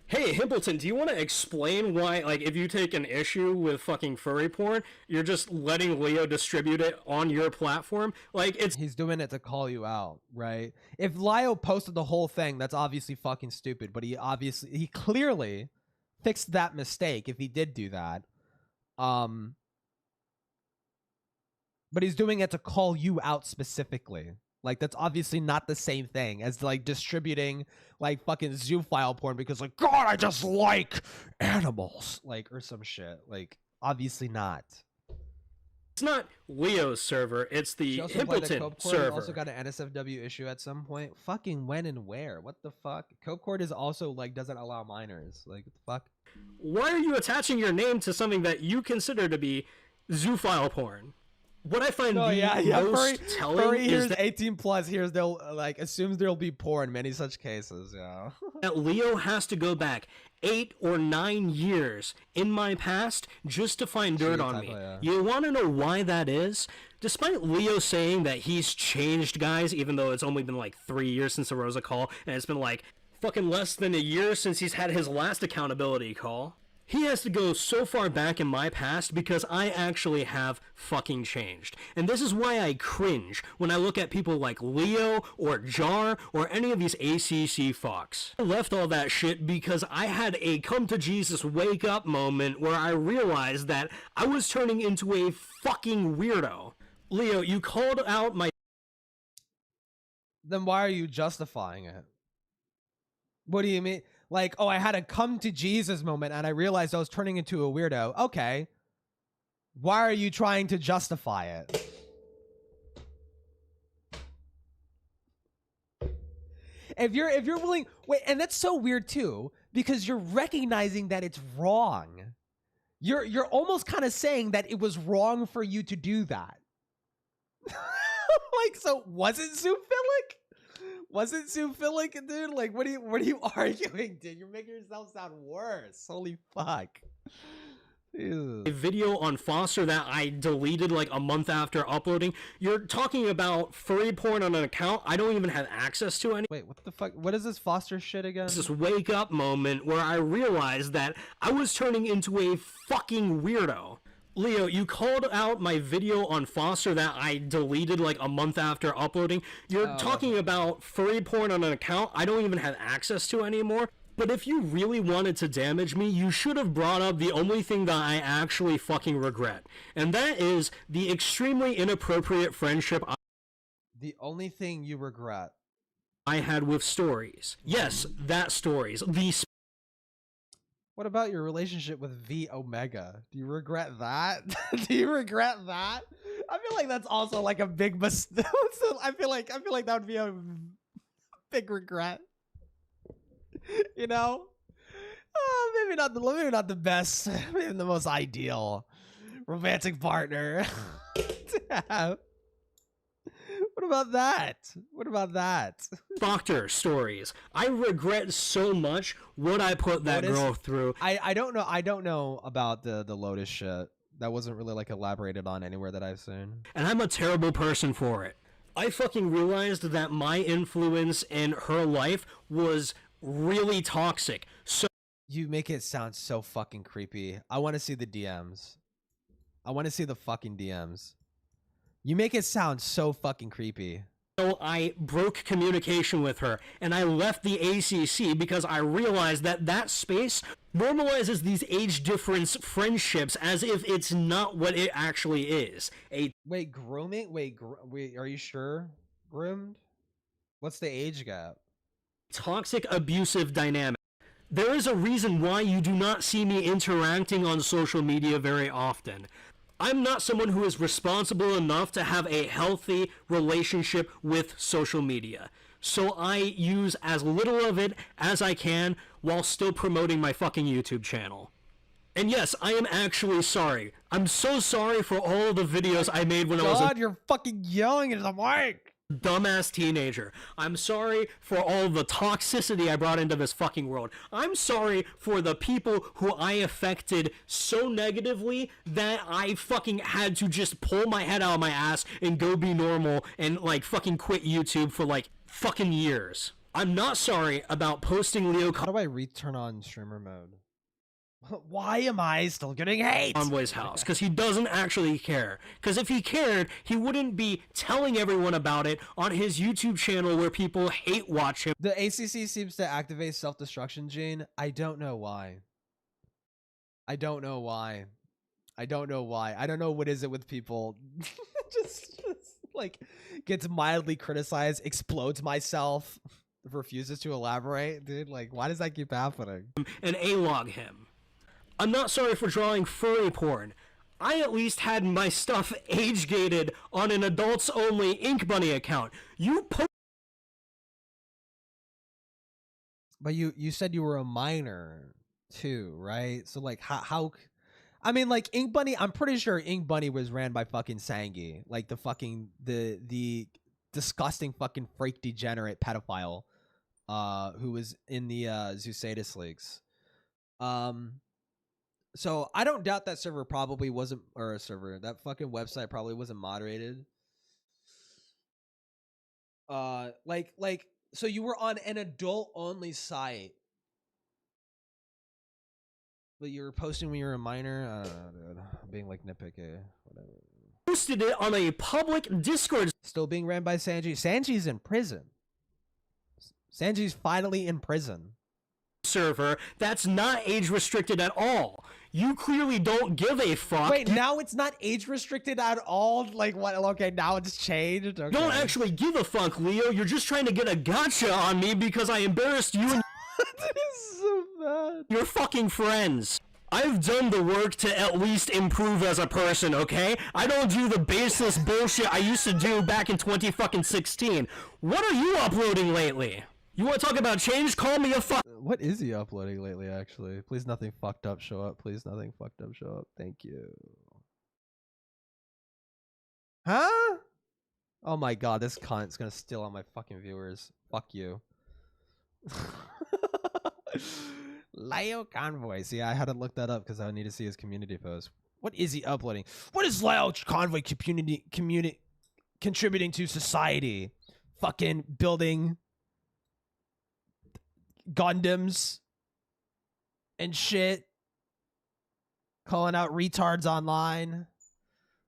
Hey, Himpleton, do you want to explain why, like, if you take an issue with fucking furry porn, you're just letting Leo distribute it on your platform? Like, it's... He's doing it to call you out, right? If Leo posted the whole thing, that's obviously fucking stupid, but he clearly fixed that mistake if he did do that. But he's doing it to call you out specifically. Like, that's obviously not the same thing as, like, distributing, like, fucking zoophile porn because, like, God, I just like animals. Like, or some shit. Like, obviously not. It's not Leo's server, it's the Himpleton server. Also got an NSFW issue at some point. Fucking when and where? What the fuck? Copecourt is also, like, doesn't allow minors. Like, what the fuck? Why are you attaching your name to something that you consider to be zoophile porn? What I find most telling furry is here's that 18 plus. Here's they'll like assumes there'll be porn. Many such cases. Yeah. that Leo has to go back 8 or 9 years in my past just to find dirt on me. yeah. You want to know why that is? Despite Leo saying that he's changed, guys, even though it's only been like 3 years since the Rosa call, and it's been like fucking less than a year since he's had his last accountability call. He has to go so far back in my past because I actually have fucking changed. And this is why I cringe when I look at people like Leo or Jar or any of these ACC fucks. I left all that shit because I had a come to Jesus wake up moment where I realized that I was turning into a fucking weirdo. Leo, you called out my... Then why are you justifying it? What do you mean? Like, oh, I had a come to Jesus moment and I realized I was turning into a weirdo. Okay. Why are you trying to justify it? If you're willing, wait, and that's so weird too, because you're recognizing that it's wrong. You're almost kind of saying that it was wrong for you to do that. Like, so was it zoophilic? Was it zoophilic, dude? Like, what are you arguing, dude? You're making yourself sound worse. Holy fuck. Ew. A video on Foster that I deleted like a month after uploading. You're talking about furry porn on an account I don't even have access to any. Wait, what the fuck? What is this Foster shit again? This wake up moment where I realized that I was turning into a fucking weirdo. Leo, you called out my video on Foster that I deleted like a month after uploading. You're talking about furry porn on an account I don't even have access to anymore. But if you really wanted to damage me, you should have brought up the only thing that I actually fucking regret. And that is the extremely inappropriate friendship The only thing you regret. I had with Stories. Yes, that Stories. What about your relationship with V Omega? Do you regret that? Do you regret that? I feel like that's also like a big mistake. I feel like that would be a big regret. You know? Maybe not the best, maybe the most ideal romantic partner. What about that? What about that? Doctor Stories. I regret so much what I put that girl through. I don't know about the Lotus shit. That wasn't really like elaborated on anywhere that I've seen. And I'm a terrible person for it. I fucking realized that my influence in her life was really toxic. So you make it sound so fucking creepy. I want to see the DMs. I want to see the fucking DMs. You make it sound so fucking creepy. So I broke communication with her, and I left the ACC because I realized that that space normalizes these age difference friendships as if it's not what it actually is. Wait, grooming? Wait, are you sure? Groomed? What's the age gap? Toxic abusive dynamic. There is a reason why you do not see me interacting on social media very often. I'm not someone who is responsible enough to have a healthy relationship with social media. So I use as little of it as I can while still promoting my fucking YouTube channel. And yes, I am actually sorry. I'm so sorry for all the videos I made when I was a you're fucking yelling into the mic. dumbass teenager. I'm sorry for all the toxicity I brought into this fucking world. I'm sorry for the people who I affected so negatively that I fucking had to just pull my head out of my ass and go be normal and like fucking quit YouTube for like fucking years. I'm not sorry about posting Leo How do I return on streamer mode? Why am I still getting hate? Convoy's house, because he doesn't actually care. Because if he cared, he wouldn't be telling everyone about it on his YouTube channel where people hate watch him. The ACC seems to activate self-destruction gene. I don't know why. I don't know why. I don't know why. I don't know what is it with people. just like gets mildly criticized, explodes myself, refuses to elaborate. Dude, like why does that keep happening? And A-log him. I'm not sorry for drawing furry porn. I at least had my stuff age-gated on an adults-only Ink Bunny account. But you said you were a minor too, right? So like how I mean like Ink Bunny, I'm pretty sure Ink Bunny was ran by fucking Sangi, like the fucking the disgusting fucking freak degenerate pedophile who was in the Zoophile leaks. So I don't doubt that server probably wasn't, or a server, that fucking website probably wasn't moderated. So you were on an adult only site, but you were posting when you were a minor. I don't know, dude. I'm being like nitpicky, whatever. Posted it on a public Discord Still being ran by Sanji. Sanji's in prison. Sanji's finally in prison. server that's not age restricted at all. You clearly don't give a fuck. Wait, now it's not age restricted at all? Like what? Okay, now it's changed. Okay. Don't actually give a fuck, Leo. You're just trying to get a gotcha on me because I embarrassed you and That is so bad. your fucking friends. I've done the work to at least improve as a person, okay? I don't do the baseless bullshit I used to do back in 2016. What are you uploading lately? You want to talk about change? Call me a fuck. What is he uploading lately, actually? Please nothing fucked up show up. Please nothing fucked up show up. Thank you. Huh? Oh my god, this cunt's gonna steal all my fucking viewers. Fuck you. Leo Convoy. See, I had to look that up because I need to see his community post. What is he uploading? What is Leo Convoy community contributing to society? Fucking building Gundams and shit. Calling out retards online.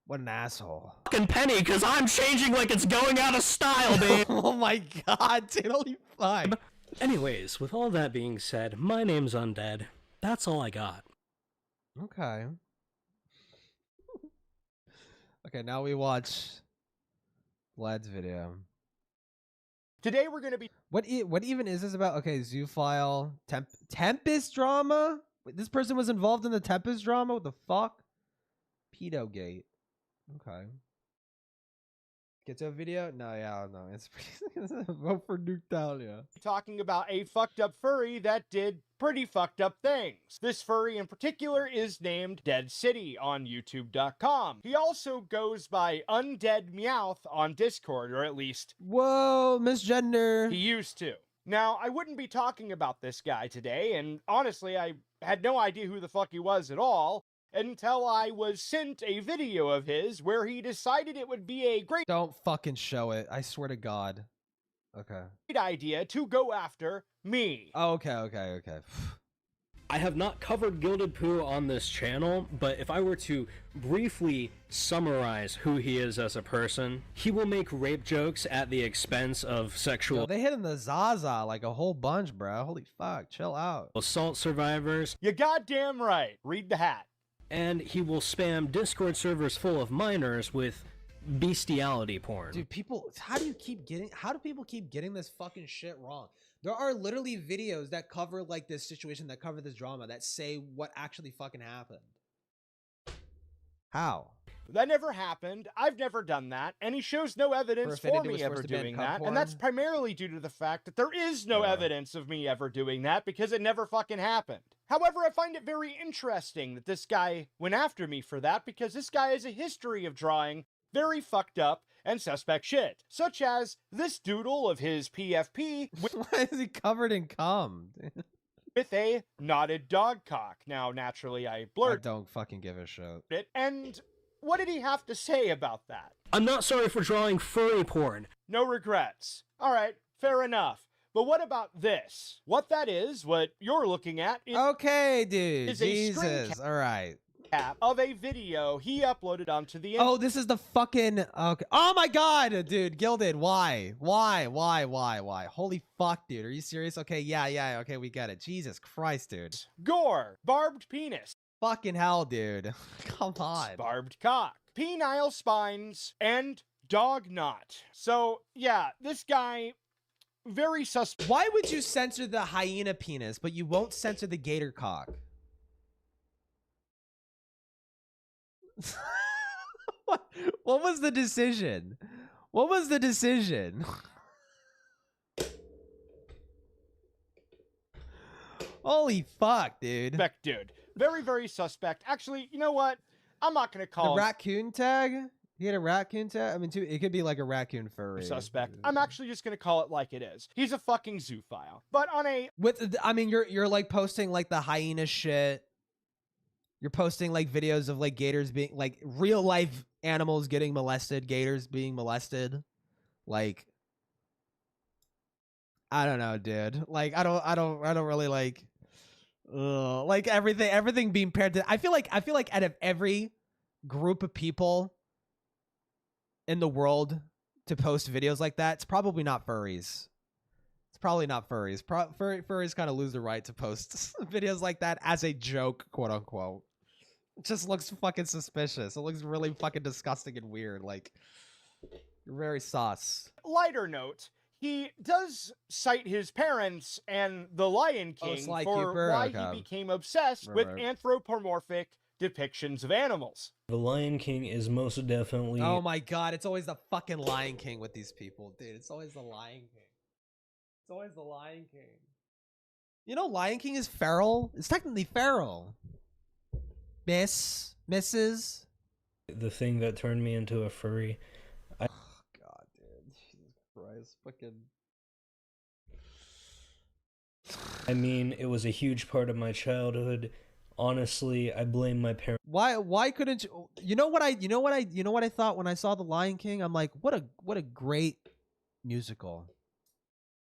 What an asshole. Fucking penny, because I'm changing like it's going out of style, babe. Oh my god, dude, holy fuck. Anyways, with all that being said, my name's Undead. That's all I got. Okay. Okay, now we watch Vlad's video. Today we're going to be... What even is this about? Okay, Zoophile, Tempest drama? Wait, this person was involved in the Tempest drama? What the fuck? Pedogate. Okay. Get to a video? No, yeah, no. It's vote for Nuketalia. talking about a fucked up furry that did pretty fucked up things. This furry in particular is named Dead City on YouTube.com. He also goes by Undead Meowth on Discord, or at least... Whoa, misgender. he used to. Now, I wouldn't be talking about this guy today, and honestly, I had no idea who the fuck he was at all, until I was sent a video of his where he decided it would be a great Don't fucking show it. I swear to God. Okay. idea to go after me. Oh, okay. I have not covered Gilded Pooh on this channel, but if I were to briefly summarize who he is as a person, he will make rape jokes at the expense of sexual Yo, they hit in the Zaza like a whole bunch, bro. Holy fuck. Chill out. assault survivors, You goddamn right. Read the hat. and he will spam Discord servers full of minors with bestiality porn. Dude, people, how do people keep getting this fucking shit wrong? There are literally videos that cover like this situation, that cover this drama, that say what actually fucking happened. How? That never happened. I've never done that, and he shows no evidence for me ever doing that, and that's primarily due to the fact that there is no evidence of me ever doing that because it never fucking happened. However, I find it very interesting that this guy went after me for that, because this guy has a history of drawing very fucked up and suspect shit, such as this doodle of his PFP Why is he covered in cum? with a knotted dog cock. Now, naturally, I I blurred don't fucking give a shit. it, and what did he have to say about that? I'm not sorry for drawing furry porn. No regrets. All right, fair enough. But what about this? What that is, what you're looking at, Okay, dude. is a screen Jesus. All right. cap of a video he uploaded onto the internet. Oh, this is the fucking. Okay. Oh my god, dude. Gilded. Why? Why? Holy fuck, dude. Are you serious? Okay, yeah. Okay, we get it. Jesus Christ, dude. Gore, barbed penis, Fucking hell, dude. Come on. barbed cock, penile spines, and dog knot. So, yeah, this guy, very suspect. Why would you censor the hyena penis, but you won't censor the gator cock? What was the decision? What was the decision? Holy fuck, dude. Dude. Very, very suspect. Actually, you know what? I'm not going to call The him raccoon tag? You had a raccoon tag? I mean, it could be like a raccoon furry. suspect. I'm actually just going to call it like it is. He's a fucking zoophile. But on a I mean, you're like posting like the hyena shit. You're posting like videos of like gators being like real life animals getting molested, gators being molested. Like, I don't know, dude. Like, I don't really like everything being paired to. I feel like out of every group of people in the world to post videos like that, it's probably not furries. It's probably not furries. Furries kind of lose the right to post videos like that as a joke, quote unquote. It just looks fucking suspicious. It looks really fucking disgusting and weird. Like, you're very sus. lighter note, he does cite his parents and The Lion King Sly for Cooper? why Okay. he became obsessed with Right. anthropomorphic depictions of animals. The Lion King is most definitely Oh my god, it's always the fucking Lion King with these people, dude. It's always the Lion King. It's always the Lion King. You know, Lion King is feral. It's technically feral. Mrs. the thing that turned me into a furry. God, dude. Jesus Christ. Fucking. I mean, it was a huge part of my childhood. Honestly, I blame my parents. Why couldn't you? You know what I thought when I saw The Lion King? I'm like, what a great musical.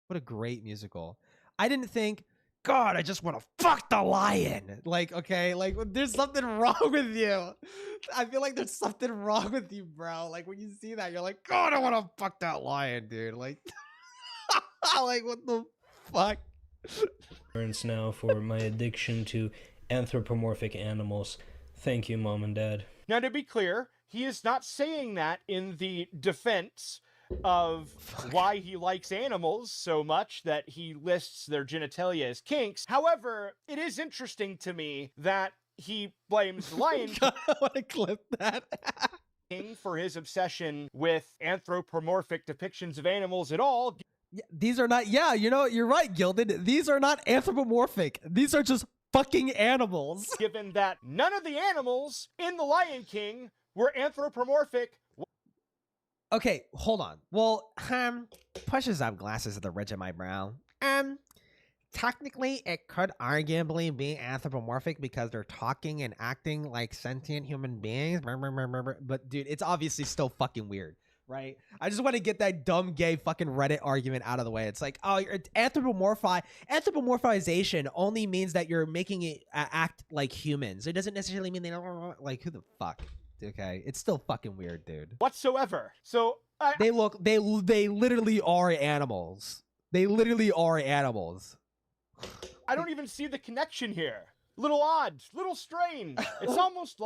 What a great musical. I didn't think, God, I just want to fuck the lion. Like, okay, like there's something wrong with you. I feel like there's something wrong with you, bro. Like when you see that, you're like, God, I want to fuck that lion, dude. Like, like what the fuck? Parents now for my addiction to anthropomorphic animals. Thank you, Mom and Dad. Now, to be clear, he is not saying that in the defense of why he likes animals so much that he lists their genitalia as kinks. However, it is interesting to me that he blames Lion I want to clip that. King for his obsession with anthropomorphic depictions of animals at all. Yeah, these are not. Yeah, you know, you're right, Gilded. These are not anthropomorphic. These are just fucking animals. Given that none of the animals in The Lion King were anthropomorphic. Okay, hold on. Well, pushes up glasses at the ridge of my brow. Technically, it could arguably be anthropomorphic because they're talking and acting like sentient human beings. But dude, it's obviously still fucking weird, right? I just want to get that dumb gay fucking Reddit argument out of the way. It's like, oh, anthropomorphization only means that you're making it act like humans. It doesn't necessarily mean they don't like who the fuck. Okay, it's still fucking weird, dude. Whatsoever. So They literally are animals. They literally are animals. I don't even see the connection here. Little odd, little strange. It's almost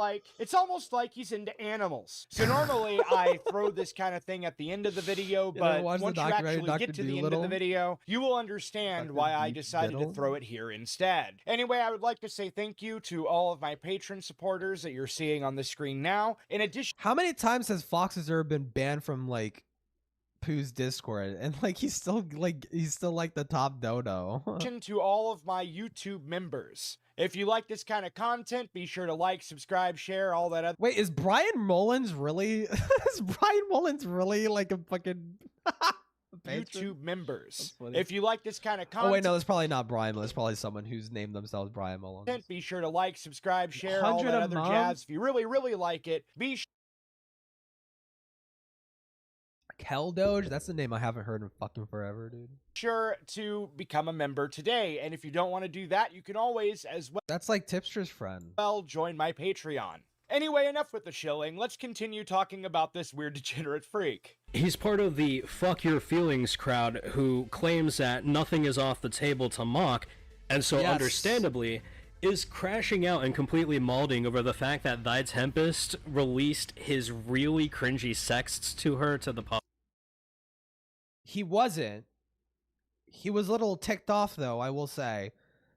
like he's into animals. So normally I throw this kind of thing at the end of the video, but once you actually get to the end of the video, you will understand why I decided to throw it here instead. Anyway, I would like to say thank you to all of my patron supporters that you're seeing on the screen now. In addition, How many times has Fox's Herb been banned from like Pooh's Discord, and like he's still like the top dono. To all of my YouTube members. If you like this kind of content, be sure to like, subscribe, share, all that other. Wait, is Brian Mullins really? Is Brian Mullins really like a fucking YouTube members? If you like this kind of content, oh wait, no, that's probably not Brian. That's probably someone who's named themselves Brian Mullins. Be sure to like, subscribe, share, all that other jazz. If you really, really like it, be sure. Kel Doge? That's the name I haven't heard in fucking forever, dude. Sure to become a member today, and if you don't want to do that, you can always as well. That's like Tipster's friend. Well, join my Patreon. Anyway, enough with the shilling. Let's continue talking about this weird degenerate freak. He's part of the fuck your feelings crowd who claims that nothing is off the table to mock, and so understandably is crashing out and completely malding over the fact that Thy Tempest released his really cringy sexts to her to the public. He wasn't. He was a little ticked off, though, I will say,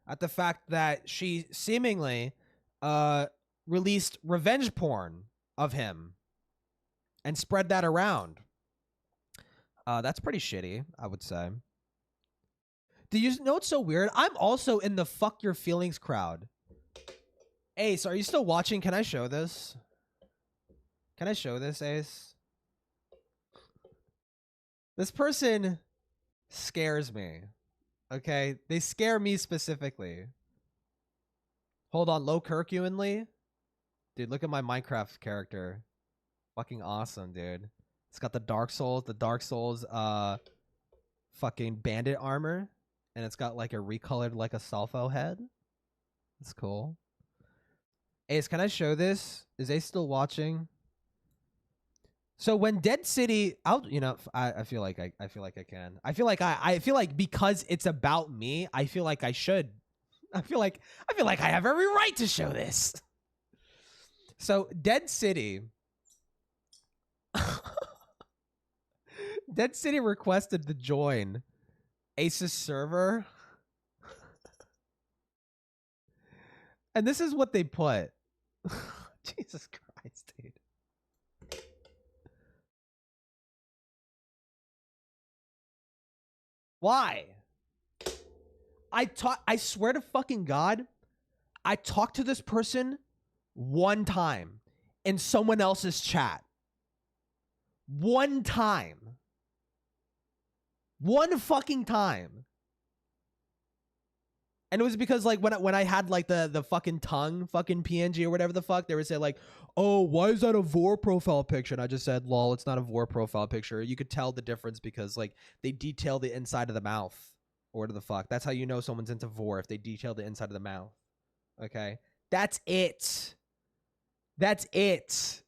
at the fact that she seemingly released revenge porn of him and spread that around. That's pretty shitty, I would say. Do you know what's so weird? I'm also in the fuck your feelings crowd. Ace, are you still watching? Can I show this? Can I show this, Ace? This person scares me. Okay? They scare me specifically. Hold on, low Kirkuinly? Dude, look at my Minecraft character. Fucking awesome, dude. It's got the Dark Souls fucking bandit armor. And it's got like a recolored like a Zoophile head. That's cool. Ace, can I show this? Is Ace still watching? So when Dead City, I feel like I feel like I can. I feel like because it's about me, I feel like I should. I feel like I have every right to show this. So Dead City Dead City requested to join Ace's server. And this is what they put. Jesus Christ, dude. Why? I swear to fucking God, I talked to this person one time in someone else's chat. One time. One fucking time. And it was because like when I had like the fucking tongue fucking PNG or whatever the fuck, they would say like, oh, why is that a Vor profile picture? And I just said, lol, it's not a Vor profile picture. You could tell the difference because like they detail the inside of the mouth. Or whatever the fuck. That's how you know someone's into Vor, if they detail the inside of the mouth. Okay? That's it. That's it.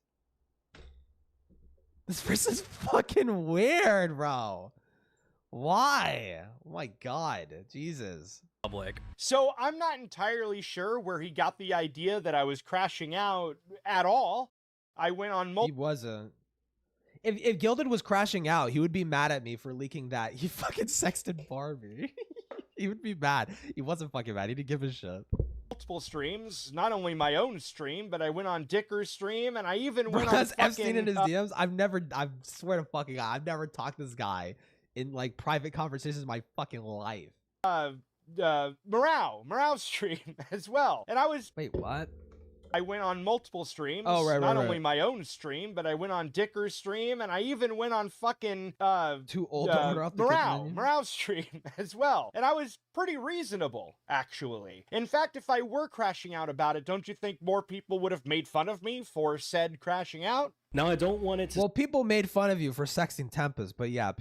This person's fucking weird, bro. Why? Oh my God. Jesus. Public. So I'm not entirely sure where he got the idea that I was crashing out at all. I went on He wasn't. If Gilded was crashing out, he would be mad at me for leaking that. He fucking sexted Barbie. He would be mad. He wasn't fucking mad. He didn't give a shit. Multiple streams, not only my own stream, but I went on Dicker's stream, and I even went on fucking, Epstein in his DMs. I swear to fucking God, I've never talked to this guy in like private conversations in my fucking life. Morale stream as well. And I was wait, what? I went on multiple streams. Oh, right, not only my own stream, but I went on Dicker's stream, and I even went on fucking too old to order off the Morale stream as well. And I was pretty reasonable, actually. In fact, if I were crashing out about it, don't you think more people would have made fun of me for said crashing out? Now, I don't want it to... Well, people made fun of you for sexting Tempest, but yeah,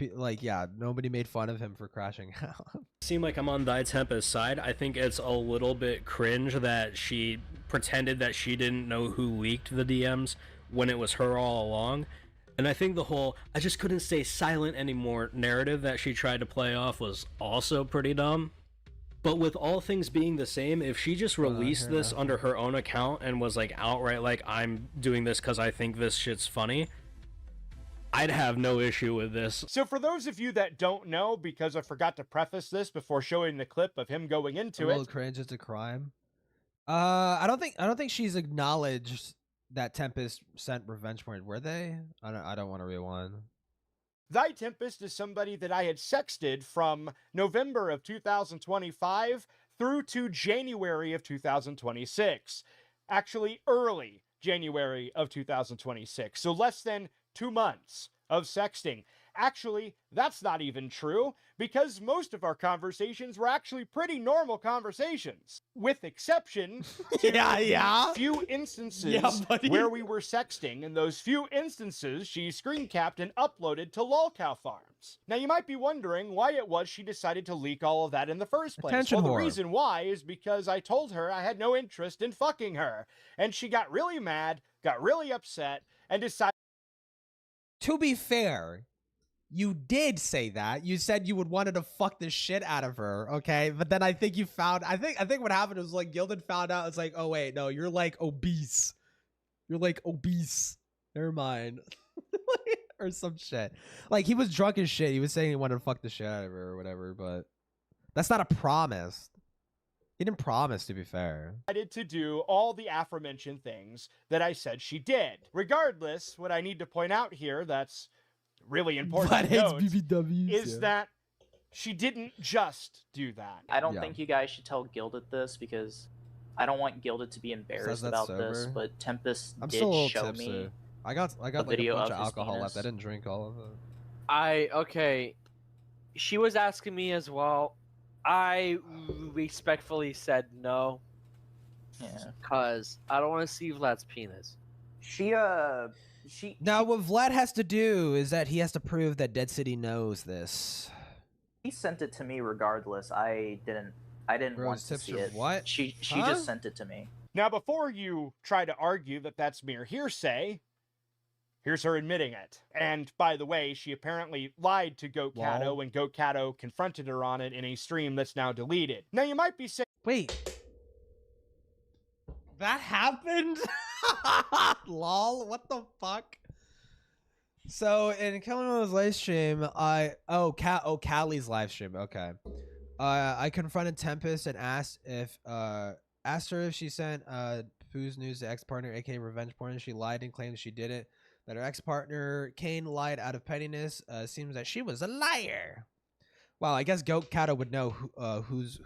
nobody made fun of him for crashing out. Seem like I'm on Thy Tempest's side. I think it's a little bit cringe that she pretended that she didn't know who leaked the DMs when it was her all along. And I think the whole, I just couldn't stay silent anymore narrative that she tried to play off was also pretty dumb. But with all things being the same, if she just released this under her own account and was like outright like, I'm doing this because I think this shit's funny, I'd have no issue with this. So for those of you that don't know, because I forgot to preface this before showing the clip of him going into it. Cringe is a crime. I don't think she's acknowledged that Tempest sent revenge porn. Were they? I don't want to rewind. Thy Tempest is somebody that I had sexted from November of 2025 through to January of 2026. Actually, early January of 2026. So less than 2 months of sexting. Actually, that's not even true, because most of our conversations were actually pretty normal conversations, with exception to Yeah. few instances Yeah, buddy. where we were sexting, and those few instances she screen capped and uploaded to lolcow farms. Now you might be wondering why it was she decided to leak all of that in the first place. Attention Well, the whore. reason why is because I told her I had no interest in fucking her, and she got really mad, got really upset, and decided. To be fair, you did say that. You said you would wanted to fuck the shit out of her, okay? But then I think you found, I think what happened was like Gilded found out. It's like, oh wait, no, you're like obese. You're like obese. Never mind. Or some shit. Like he was drunk as shit. He was saying he wanted to fuck the shit out of her or whatever, but that's not a promise. He didn't promise, to be fair. To do all the aforementioned things that I said she did. Regardless, what I need to point out here that's really important to note is that she didn't just do that. I don't think you guys should tell Gilded this, because I don't want Gilded to be embarrassed about this, but Tempest I'm did still a little show tipsy. me I got like a video bunch of of his alcohol penis. left. I didn't drink all of it. Okay. She was asking me as well. I respectfully said no. Yeah. Cause I don't want to see Vlad's penis. She Now, what Vlad has to do is that he has to prove that Dead City knows this. He sent it to me regardless. I didn't Bros, want to tips see of it. what? She Huh? just sent it to me. Now, before you try to argue that that's mere hearsay, here's her admitting it. And by the way, she apparently lied to Goat Cato, and Goat Cato confronted her on it in a stream that's now deleted. Now, you might be saying, wait, that happened? Lol, what the fuck? So in Kelly's live stream, Callie's live stream, okay. I confronted Tempest and asked her if she sent Pooh's news to ex-partner, aka revenge porn. She lied and claimed she didn't. That her ex-partner Kane lied out of pettiness. Seems that she was a liar. Well, I guess Goat Cato would know who's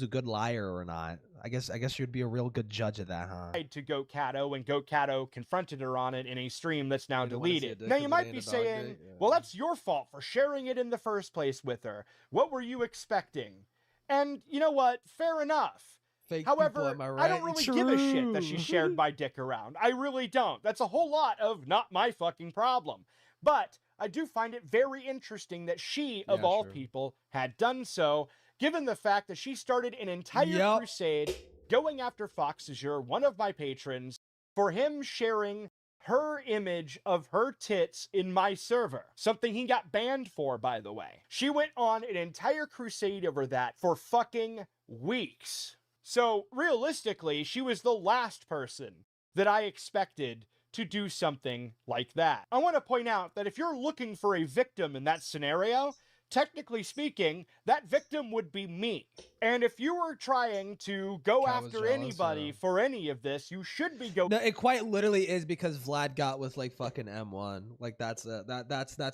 a good liar or not. I guess she would be a real good judge of that, huh? to Goat Cato, and Goat Cato confronted her on it in a stream that's now deleted. Now, you might be saying, well, that's your fault for sharing it in the first place with her. What were you expecting? And you know what? Fair enough. Fake However, people, am I right? I don't really give a shit that she shared my dick around. I really don't. That's a whole lot of not my fucking problem. But I do find it very interesting that she, of all people, had done so, given the fact that she started an entire crusade going after Fox Azure, one of my patrons, for him sharing her image of her tits in my server. Something he got banned for, by the way. She went on an entire crusade over that for fucking weeks. So, realistically, she was the last person that I expected to do something like that. I want to point out that if you're looking for a victim in that scenario, technically speaking, that victim would be me. And if you were trying to go after anybody for any of this, you should be going. No, it quite literally is because Vlad got with like fucking M1. Like that's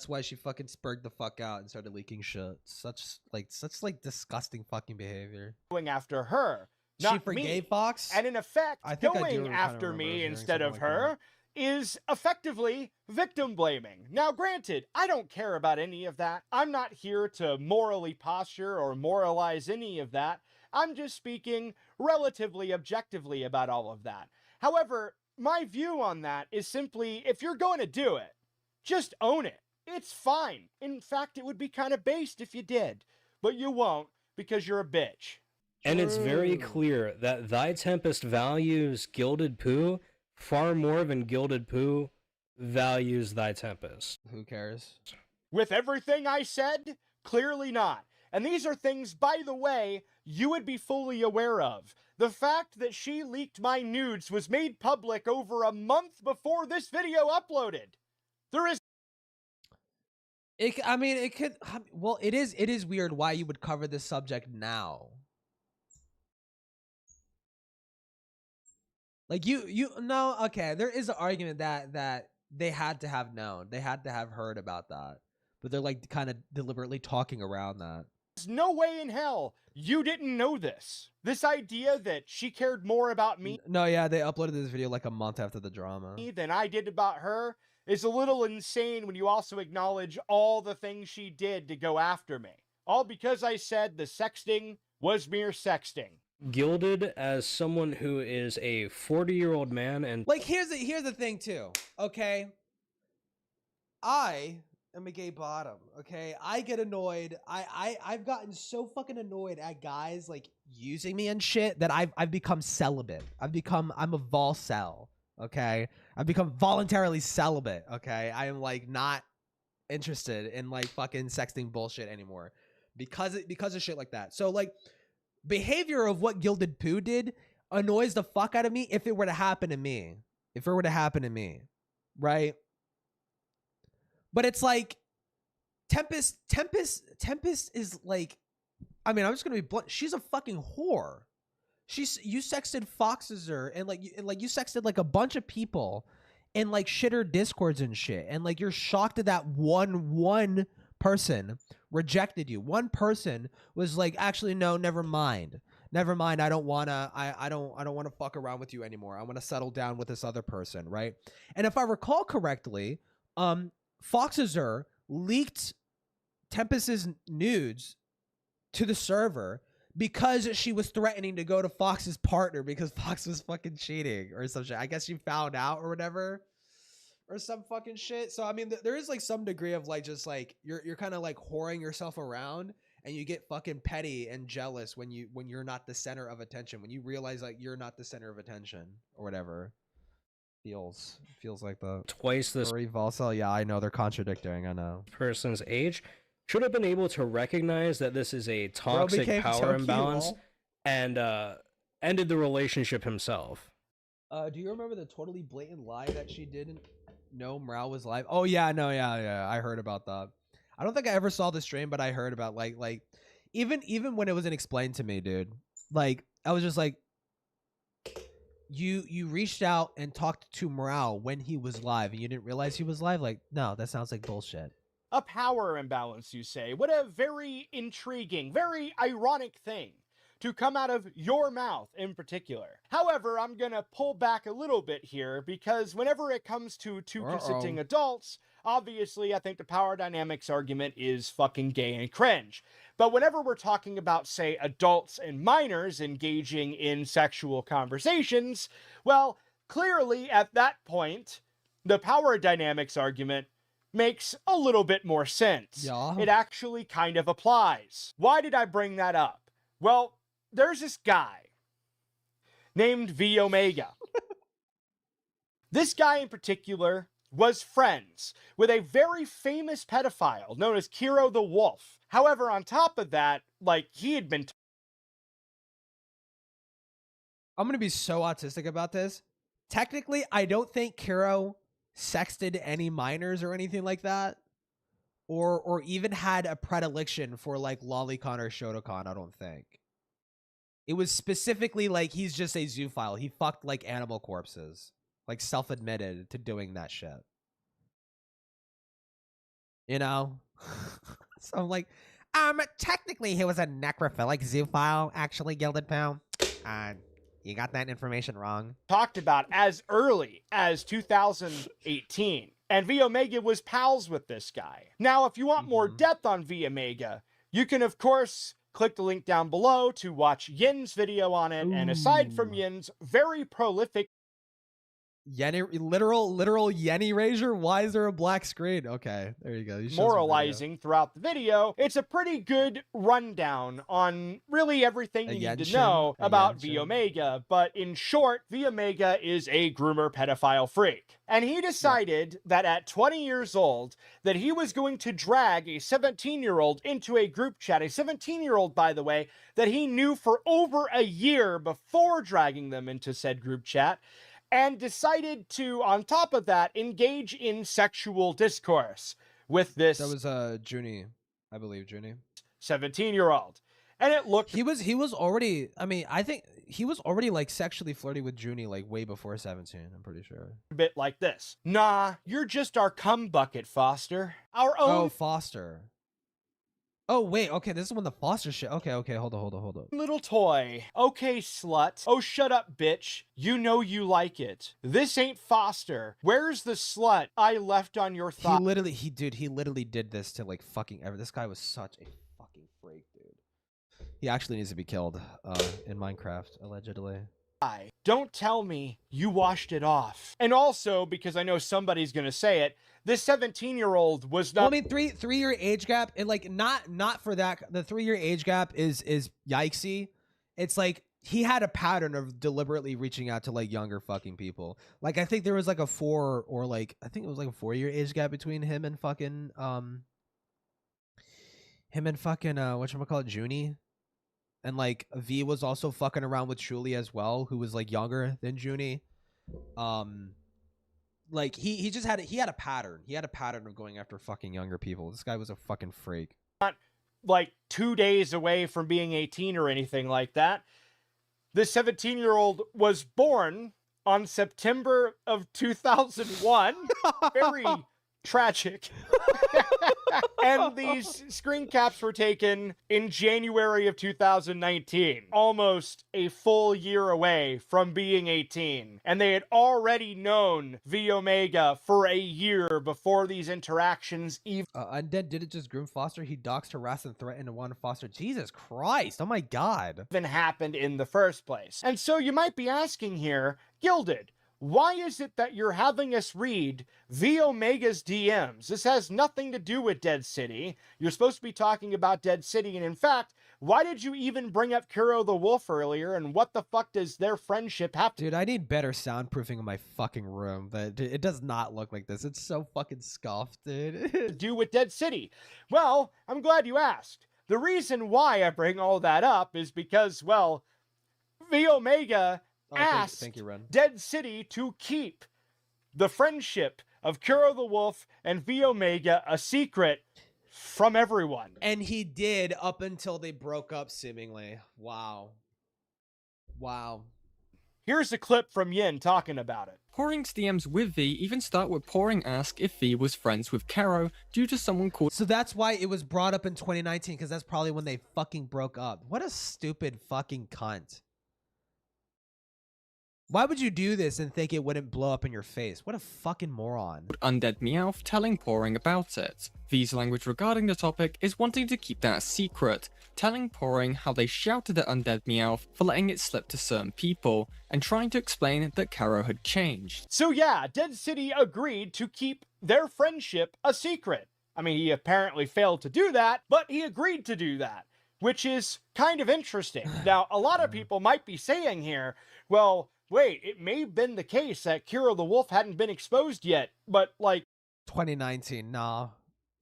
why she fucking spurred the fuck out and started leaking shit. Such disgusting fucking behavior. Going after her. Not she forgave me. Fox? And in effect, I think going after me instead of her is effectively victim blaming. Now, granted, I don't care about any of that. I'm not here to morally posture or moralize any of that. I'm just speaking relatively objectively about all of that. However, my view on that is simply, if you're going to do it, just own it. It's fine. In fact, it would be kind of based if you did. But you won't, because you're a bitch. And it's very clear that Thy Tempest values Gilded Pooh far more than Gilded Pooh values Thy Tempest. Who cares? With everything I said, clearly not. And these are things, by the way, you would be fully aware of. The fact that she leaked my nudes was made public over a month before this video uploaded. There is... It is weird why you would cover this subject now. Like okay, there is an argument that they had to have known. They had to have heard about that. but they're like kind of deliberately talking around that. There's no way in hell you didn't know this. This idea that she cared more about me No, yeah, they uploaded this video like a month after the drama. than I did about her is a little insane when you also acknowledge all the things she did to go after me. All because I said the sexting was mere sexting. Gilded, as someone who is a 40-year-old man and Like, here's the thing too, okay? I am a gay bottom, okay? I get annoyed. I've gotten so fucking annoyed at guys like using me and shit that I've become celibate. I'm a vol cell, okay? I've become voluntarily celibate, okay? I am like not interested in like fucking sexting bullshit anymore because of shit like that. So like behavior of what Gilded Pooh did annoys the fuck out of me if it were to happen to me. Right? But it's like Tempest is like, I mean, I'm just gonna be blunt. She's a fucking whore. You sexted Foxeser and you sexted like a bunch of people and like shitter discords and shit. And like you're shocked that one person rejected you. One person was like, actually, no, never mind. I don't wanna fuck around with you anymore. I wanna settle down with this other person, right? And if I recall correctly, Foxeser leaked Tempest's nudes to the server because she was threatening to go to Fox's partner because Fox was fucking cheating or some shit. I guess she found out or whatever, or some fucking shit. So I mean, there is like some degree of like just like you're kind of like whoring yourself around, and you get fucking petty and jealous when you're not the center of attention. When you realize like you're not the center of attention or whatever. Feels like the twice this furry Volcel. Yeah, I know they're contradicting. I know. Person's age should have been able to recognize that this is a toxic power imbalance and ended the relationship himself. Do you remember the totally blatant lie that she didn't know Morale was live? Oh yeah, no, yeah. I heard about that. I don't think I ever saw the stream, but I heard about like even when it wasn't explained to me, dude. Like I was just like, you reached out and talked to Morale when he was live and you didn't realize he was live? Like, no, that sounds like bullshit. A power imbalance, you say? What a very intriguing, very ironic thing to come out of your mouth in particular. However, I'm gonna pull back a little bit here because whenever it comes to two consenting adults, obviously I think the power dynamics argument is fucking gay and cringe. But whenever we're talking about, say, adults and minors engaging in sexual conversations, well, clearly at that point, the power dynamics argument makes a little bit more sense. Yeah. It actually kind of applies. Why did I bring that up? Well, there's this guy named V Omega. This guy in particular was friends with a very famous pedophile known as Kiro the Wolf. However, on top of that, like, he had been... I'm going to be so autistic about this. Technically, I don't think Kiro sexted any minors or anything like that. Or even had a predilection for, like, Lolicon or Shotokan, I don't think. It was specifically, like, he's just a zoophile. He fucked, like, animal corpses. Like, self-admitted to doing that shit. You know? So I'm like, technically he was a necrophilic zoophile, actually, Gilded Pooh. You got that information wrong. Talked about as early as 2018. And V Omega was pals with this guy. Now, if you want more depth on V Omega, you can, of course, click the link down below to watch Yin's video on it. And aside from Yin's very prolific literal Yenny Razor? Why is there a black screen? Okay, there you go. Moralizing throughout the video, it's a pretty good rundown on really everything you need to know about V Omega. But in short, V Omega is a groomer pedophile freak. And he decided that at 20 years old, that he was going to drag a 17-year-old into a group chat. A 17-year-old, by the way, that he knew for over a year before dragging them into said group chat. And decided to, on top of that, engage in sexual discourse with this... That was Junie, I believe, Junie. 17-year-old. and it looked He was already, I mean, I think he was already like sexually flirty with Junie like way before 17, I'm pretty sure. a bit like this. Nah, you're just our cum bucket, Foster. Our own Oh, Foster. Oh, wait, okay, this is when the Foster shit. Okay, hold on. little toy. Okay, slut. Oh, shut up, bitch. You know you like it. This ain't Foster. Where's the slut I left on your thigh? He literally did this to like fucking ever. This guy was such a fucking freak, dude. He actually needs to be killed in Minecraft, allegedly. Don't tell me you washed it off. And also, because I know somebody's gonna say it, this 17-year-old was not. Well, I mean, three-year age gap, and like not for that. The 3-year age gap is yikesy. It's like he had a pattern of deliberately reaching out to like younger fucking people. Like I think there was like a 4-year age gap between him and fucking whatchamacallit, Junie. And like V was also fucking around with Truly as well, who was like younger than Junie. Like he had a pattern. He had a pattern of going after fucking younger people. This guy was a fucking freak. Not like 2 days away from being 18 or anything like that. This 17-year-old was born on September of 2001. Very tragic. And these screen caps were taken in January of 2019, almost a full year away from being 18. And they had already known V Omega for a year before these interactions even Undead didn't just groom Foster, he doxed, harassed, and threatened one Foster. Jesus Christ, oh my god. happened in the first place. And so you might be asking here, Gilded, why is it that you're having us read V Omega's DMs? This has nothing to do with Dead City. You're supposed to be talking about Dead City, and in fact, why did you even bring up Kuro the Wolf earlier, and what the fuck does their friendship have to— Dude, I need better soundproofing in my fucking room. It does not look like this. It's so fucking scuffed, dude. do with Dead City? Well, I'm glad you asked. The reason why I bring all that up is because, well, V Omega asked thank you, Ren. Dead City to keep the friendship of Kuro the Wolf and V Omega a secret from everyone. And he did up until they broke up, seemingly. Wow. Here's a clip from Yin talking about it. Poring's DMs with V even start with Poring ask if V was friends with Caro due to someone called— So that's why it was brought up in 2019, because that's probably when they fucking broke up. What a stupid fucking cunt. Why would you do this and think it wouldn't blow up in your face? What a fucking moron. Undead Meowth telling Poring about it. V's language regarding the topic is wanting to keep that a secret, telling Poring how they shouted at Undead Meowth for letting it slip to certain people, and trying to explain that Caro had changed. So yeah, Dead City agreed to keep their friendship a secret. I mean, he apparently failed to do that, but he agreed to do that, which is kind of interesting. Now, a lot of people might be saying here, well, wait, it may have been the case that Kuro the Wolf hadn't been exposed yet, but like 2019, nah.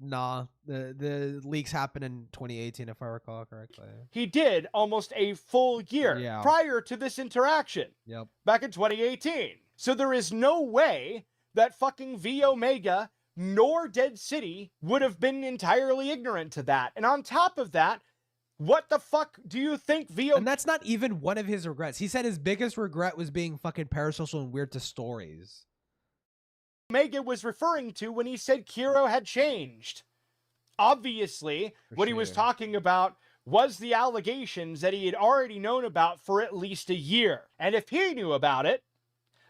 The leaks happened in 2018, if I recall correctly. He did almost a full year prior to this interaction. Yep. Back in 2018. So there is no way that fucking V Omega nor Dead City would have been entirely ignorant to that. And on top of that, what the fuck do you think V-Omega— And that's not even one of his regrets. He said his biggest regret was being fucking parasocial and weird to stories. Omega was referring to when he said Kuro had changed. Obviously, what he was talking about was the allegations that he had already known about for at least a year. And if he knew about it,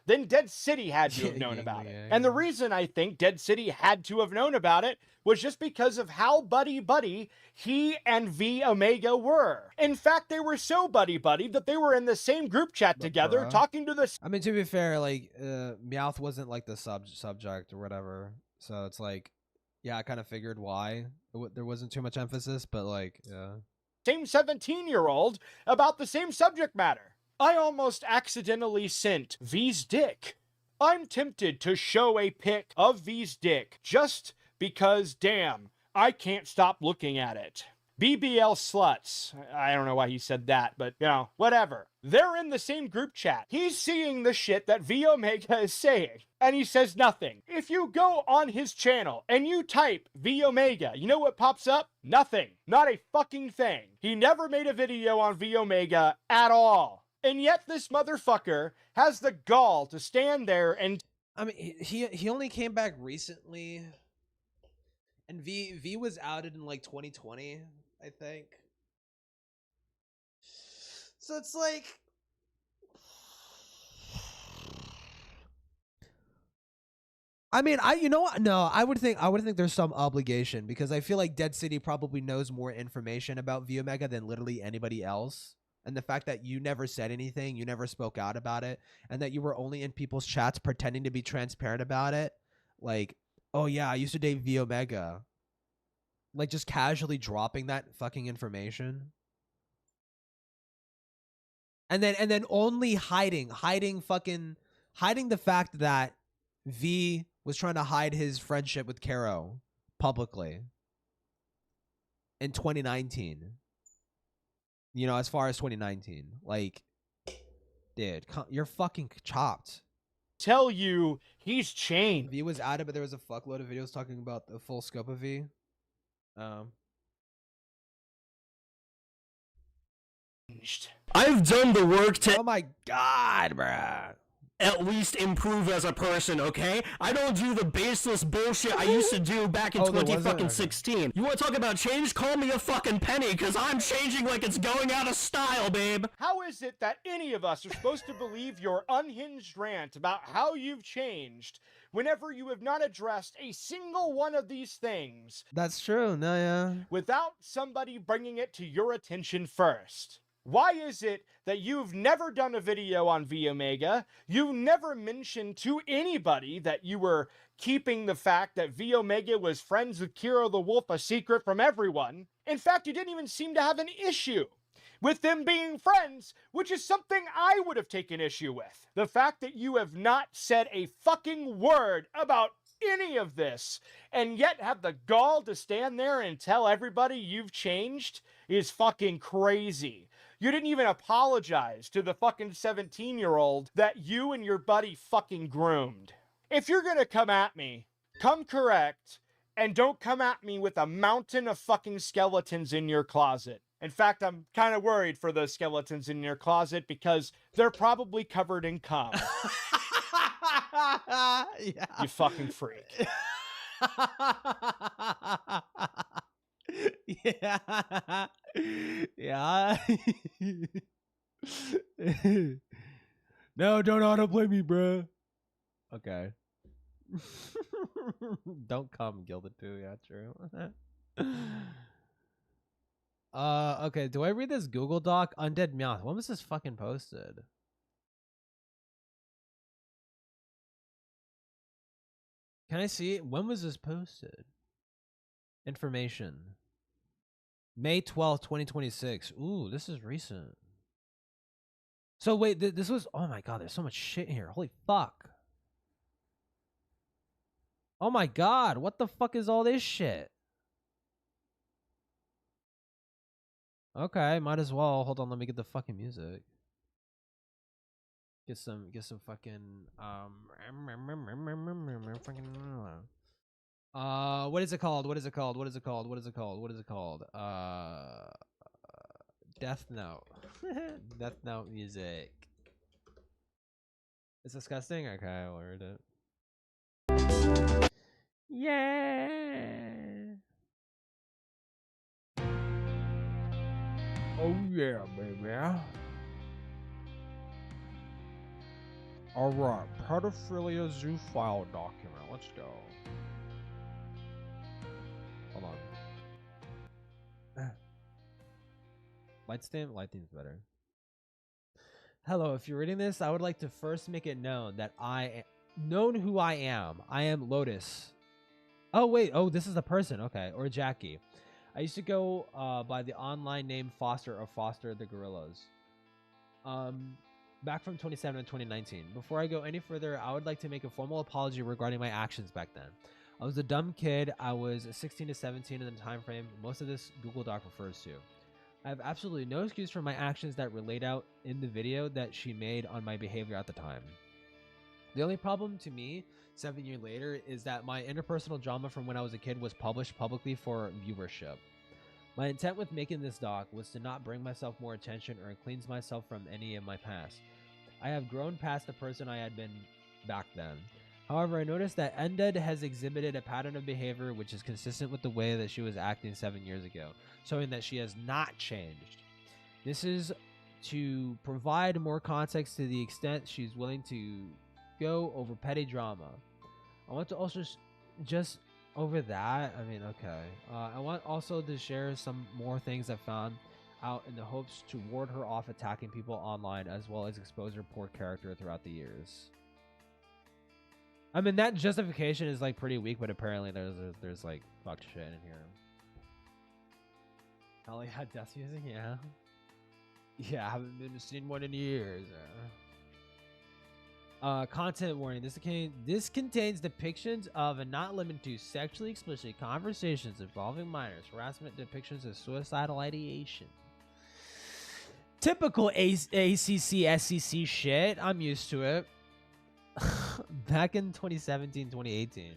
then Dead City had to have known about it. And the reason I think Dead City had to have known about it was just because of how buddy-buddy he and V Omega were. In fact, they were so buddy-buddy that they were in the same group chat together talking to the— I mean, to be fair, like, Meowth wasn't like the subject or whatever. So it's like, yeah, I kind of figured why. There wasn't too much emphasis, but like, yeah. Same 17-year-old about the same subject matter. I almost accidentally sent V's dick. I'm tempted to show a pic of V's dick just because, damn, I can't stop looking at it. BBL sluts. I don't know why he said that, but, you know, whatever. They're in the same group chat. He's seeing the shit that V Omega is saying, and he says nothing. If you go on his channel and you type V Omega, you know what pops up? Nothing. Not a fucking thing. He never made a video on V Omega at all. And yet this motherfucker has the gall to stand there and... I mean, he only came back recently, and V was outed in like 2020, I think. So it's like, I mean, you know what? No, I would think there's some obligation, because I feel like Dead City probably knows more information about V Omega than literally anybody else. And the fact that you never said anything, you never spoke out about it, and that you were only in people's chats pretending to be transparent about it, like, oh yeah, I used to date V Omega, like just casually dropping that fucking information, and then only hiding the fact that V was trying to hide his friendship with Caro publicly in 2019. You know, as far as 2019, like, dude, you're fucking chopped. Tell you he's changed. V was added, but there was a fuckload of videos talking about the full scope of V. I've done the work to... Oh my god, bruh. At least improve as a person, okay? I don't do the baseless bullshit I used to do back in 2016. You want to talk about change? Call me a fucking penny, because I'm changing like it's going out of style, babe. How is it that any of us are supposed to believe your unhinged rant about how you've changed whenever you have not addressed a single one of these things? That's true, no, yeah. Without somebody bringing it to your attention first. Why is it that you've never done a video on V Omega? You never mentioned to anybody that you were keeping the fact that V Omega was friends with Kiro the Wolf a secret from everyone. In fact, you didn't even seem to have an issue with them being friends, which is something I would have taken issue with. The fact that you have not said a fucking word about any of this, and yet have the gall to stand there and tell everybody you've changed, is fucking crazy. You didn't even apologize to the fucking 17-year-old that you and your buddy fucking groomed. If you're gonna come at me, come correct, and don't come at me with a mountain of fucking skeletons in your closet. In fact, I'm kind of worried for those skeletons in your closet, because they're probably covered in cum. Yeah. You fucking freak. Yeah. Yeah. No, don't autoplay me, bro. Okay. Don't come, Gilded Pooh. Yeah, true. Okay. Do I read this Google Doc? Undead Meowth. When was this fucking posted? Can I see it? When was this posted? Information. May 12th, 2026. Ooh, this is recent. So wait, this was... Oh my god, there's so much shit here. Holy fuck. Oh my god, what the fuck is all this shit? Okay, might as well. Hold on, let me get the fucking music. Get some fucking what is it called? What is it called? What is it called? What is it called? What is it called? Death Note. Death Note music. It's disgusting? Okay, I'll read it. Yeah. Oh yeah, baby. Alright, pedophilia Zoophile document. Let's go. Hold on. Lightsteam's better. Hello, if you're reading this, I would like to first make it known that known who I am. I am Lotus. Oh wait, oh this is the person, okay, or Jackie. I used to go by the online name Foster or Foster the Gorillas. Back from 2017 and 2019. Before I go any further, I would like to make a formal apology regarding my actions back then. I was a dumb kid. I was 16 to 17 in the time frame most of this Google Doc refers to. I have absolutely no excuse for my actions that were laid out in the video that she made on my behavior at the time. The only problem to me, 7 years later, is that my interpersonal drama from when I was a kid was published publicly for viewership. My intent with making this doc was to not bring myself more attention or cleanse myself from any of my past. I have grown past the person I had been back then. However, I noticed that Undead has exhibited a pattern of behavior which is consistent with the way that she was acting 7 years ago, showing that she has not changed. This is to provide more context to the extent she's willing to go over petty drama. I want to also just over that, I mean, okay. I want also to share some more things I found out in the hopes to ward her off attacking people online as well as expose her poor character throughout the years. I mean, that justification is like pretty weak, but apparently there's like fucked shit in here. Holly had death music, yeah. Yeah, I haven't been seen one in years. Content warning. This contains depictions of and not limited to sexually explicit conversations involving minors, harassment, depictions of suicidal ideation. Typical ACC, SEC shit. I'm used to it. Back in 2017, 2018,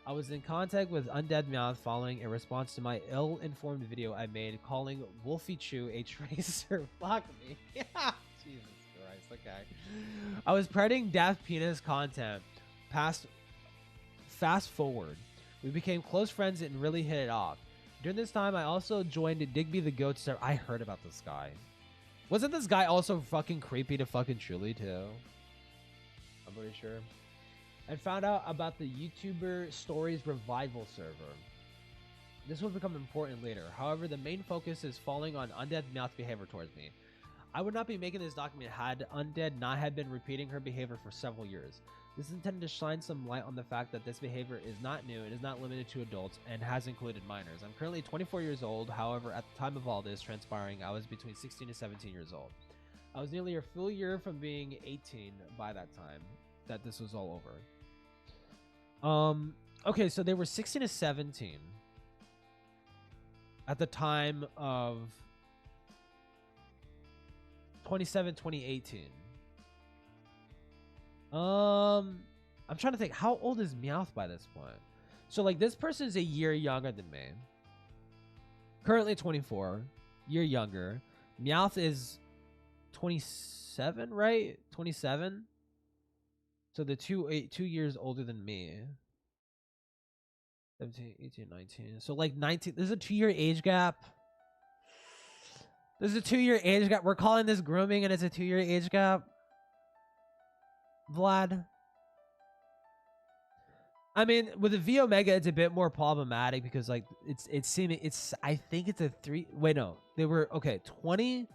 I was in contact with Undead Meowth following a response to my ill-informed video I made calling Wolfie Chew a tracer. Fuck me. Jesus Christ, okay. I was spreading Daft Penis content. Fast forward. We became close friends and really hit it off. During this time, I also joined Digby the Goat server. I heard about this guy. Wasn't this guy also fucking creepy to fucking Truly too? I'm pretty sure. And found out about the YouTuber Stories Revival server. This will become important later. However, the main focus is falling on Undead Meowth behavior towards me. I would not be making this document had Undead not have been repeating her behavior for several years. This is intended to shine some light on the fact that this behavior is not new, it is not limited to adults, and has included minors. I'm currently 24 years old, however, at the time of all this transpiring, I was between 16 and 17 years old. I was nearly a full year from being 18 by that time that this was all over. Okay, so they were 16 to 17 at the time of 2018. I'm trying to think, how old is Meowth by this point? So like this person is a year younger than me. Currently 24, year younger. Meowth is 27, right? 27. So the 2 years older than me. 17, 18, 19. So like 19. There's a 2-year age gap. There's a 2-year age gap. We're calling this grooming and it's a 2-year age gap. Vlad. I mean, with the V Omega, it's a bit more problematic because like I think it's a 3. Wait, no. They were okay. 20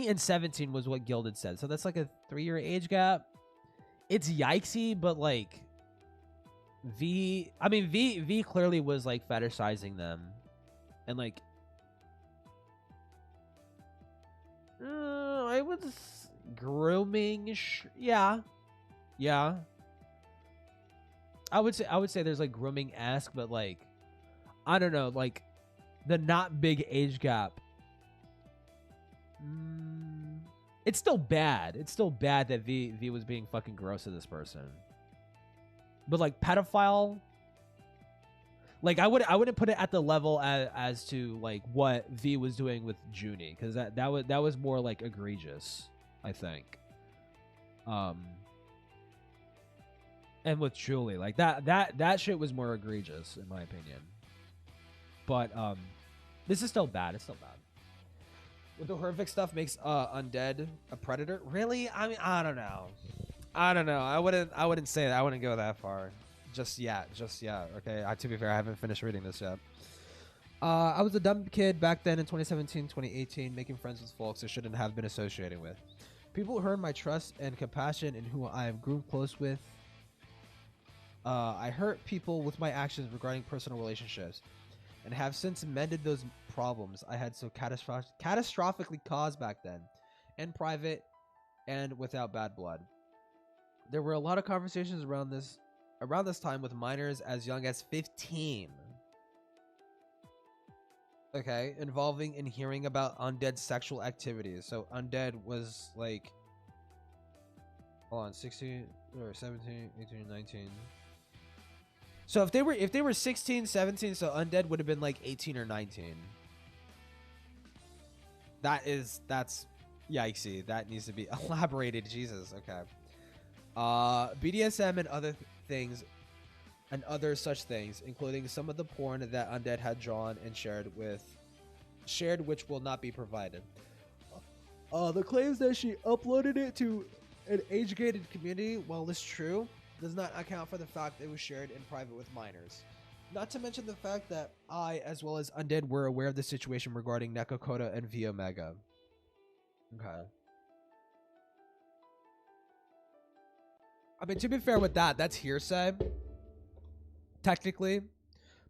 and 17 was what Gilded said. So that's like a 3-year age gap. It's yikesy, but like V clearly was like fetishizing them, and like I was grooming. Yeah. I would say there's like grooming-esque, but like I don't know, like the not big age gap. It's still bad. It's still bad that V was being fucking gross to this person. But like pedophile, like I wouldn't put it at the level as to like what V was doing with Junie, because that was more like egregious, I think. And with Julie, like that shit was more egregious in my opinion. But this is still bad. It's still bad. With the horrific stuff makes Undead a predator. Really? I mean, I don't know. I wouldn't say that. I wouldn't go that far. Just yet. Okay. To be fair, I haven't finished reading this yet. I was a dumb kid back then in 2017, 2018, making friends with folks I shouldn't have been associating with. People who earned my trust and compassion and who I have grown close with. I hurt people with my actions regarding personal relationships and have since mended those problems I had so catastrophically caused back then, in private and without bad blood. There were a lot of conversations around this around this time with minors as young as 15. Okay, involving and hearing about undead sexual activities. So undead was like, hold on, 16 or 17, 18, 19. So if they were 16, 17, so undead would have been like 18 or 19. That's yikesy. That needs to be elaborated. Jesus. Okay. BDSM and other things and other such things, including some of the porn that undead had drawn and shared, which will not be provided. The claims that she uploaded it to an age-gated community, while this true, does not account for the fact it was shared in private with minors. Not to mention the fact that I, as well as undead, were aware of the situation regarding Nekokota and V Omega. Okay. I mean, to be fair with that, that's hearsay, technically.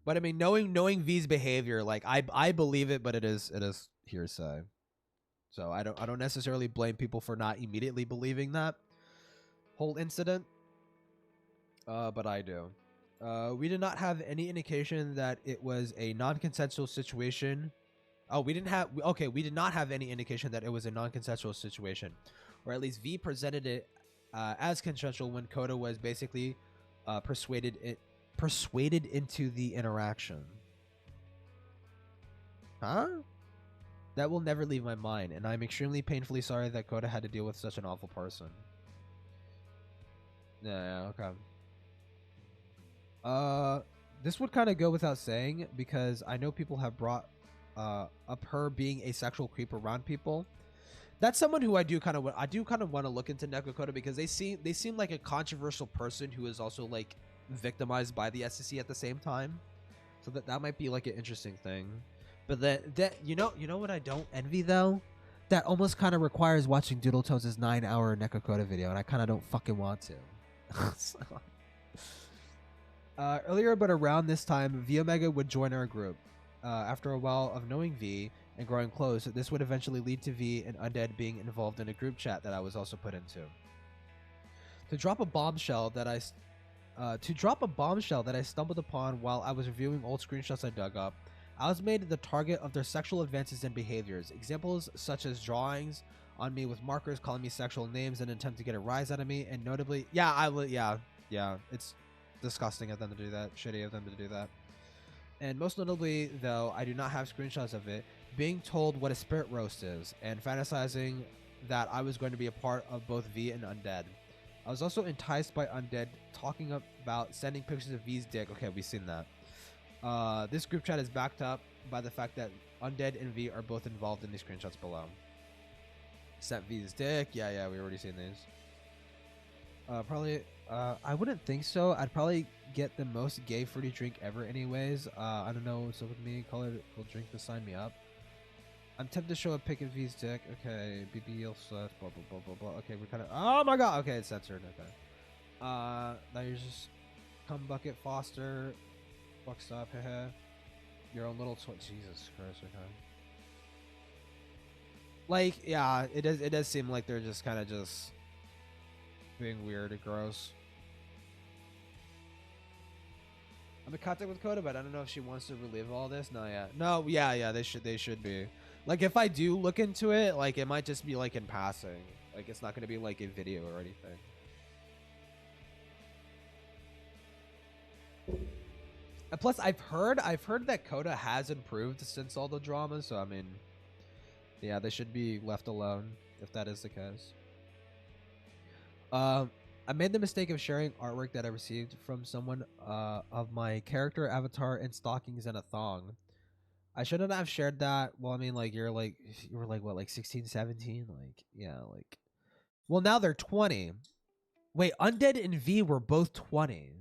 But I mean, knowing V's behavior, like I believe it, but it is hearsay. So I don't necessarily blame people for not immediately believing that whole incident. But I do. We did not have any indication that it was a non-consensual situation. Oh, we did not have any indication that it was a non-consensual situation, or at least V presented it as consensual when Kota was basically persuaded into the interaction. Huh? That will never leave my mind, and I'm extremely painfully sorry that Kota had to deal with such an awful person. Yeah, okay. This would kind of go without saying, because I know people have brought up her being a sexual creep around people. That's someone who I do kind of want to look into Nekokota, because they seem like a controversial person who is also like victimized by the SEC at the same time. So that might be like an interesting thing. But that you know what I don't envy though? That almost kind of requires watching Doodle Tones' 9-hour Nekokota video, and I kind of don't fucking want to. So, earlier, but around this time, V Omega would join our group. After a while of knowing V and growing close, this would eventually lead to V and Undead being involved in a group chat that I was also put into. To drop a bombshell that I stumbled upon while I was reviewing old screenshots I dug up, I was made the target of their sexual advances and behaviors. Examples such as drawings on me with markers calling me sexual names in an attempt to get a rise out of me, and notably, it's disgusting of them to do that, shitty of them to do that. And most notably, though, I do not have screenshots of it, being told what a spirit roast is, and fantasizing that I was going to be a part of both V and Undead. I was also enticed by Undead talking about sending pictures of V's dick. Okay, we've seen that. This group chat is backed up by the fact that Undead and V are both involved in these screenshots below. Sent V's dick. Yeah, we already seen these. Probably, I wouldn't think so. I'd probably get the most gay fruity drink ever anyways. I don't know, so with me, call it a drink to sign me up. I'm tempted to show a pic of V's dick. Okay, BBL slash blah blah blah blah blah. Okay, we're kind of, oh my god, okay, it's censored. Okay. Now you're just cum bucket Foster. Fuck stuff, haha. Your own little Jesus Christ, okay. Like, yeah, it does seem like they're just kind of just being weird and gross. I'm in contact with Coda, but I don't know if she wants to relive all this. No, yeah, they should be. Like, if I do look into it, like, it might just be like in passing. Like, it's not going to be like a video or anything. And plus, I've heard that Coda has improved since all the drama. So I mean, yeah, they should be left alone if that is the case. I made the mistake of sharing artwork that I received from someone of my character avatar in stockings and a thong. I shouldn't have shared that. Well, I mean, like, you were like what, like 16, 17? Like, yeah, like, well, now they're 20. Wait, Undead and V were both 20.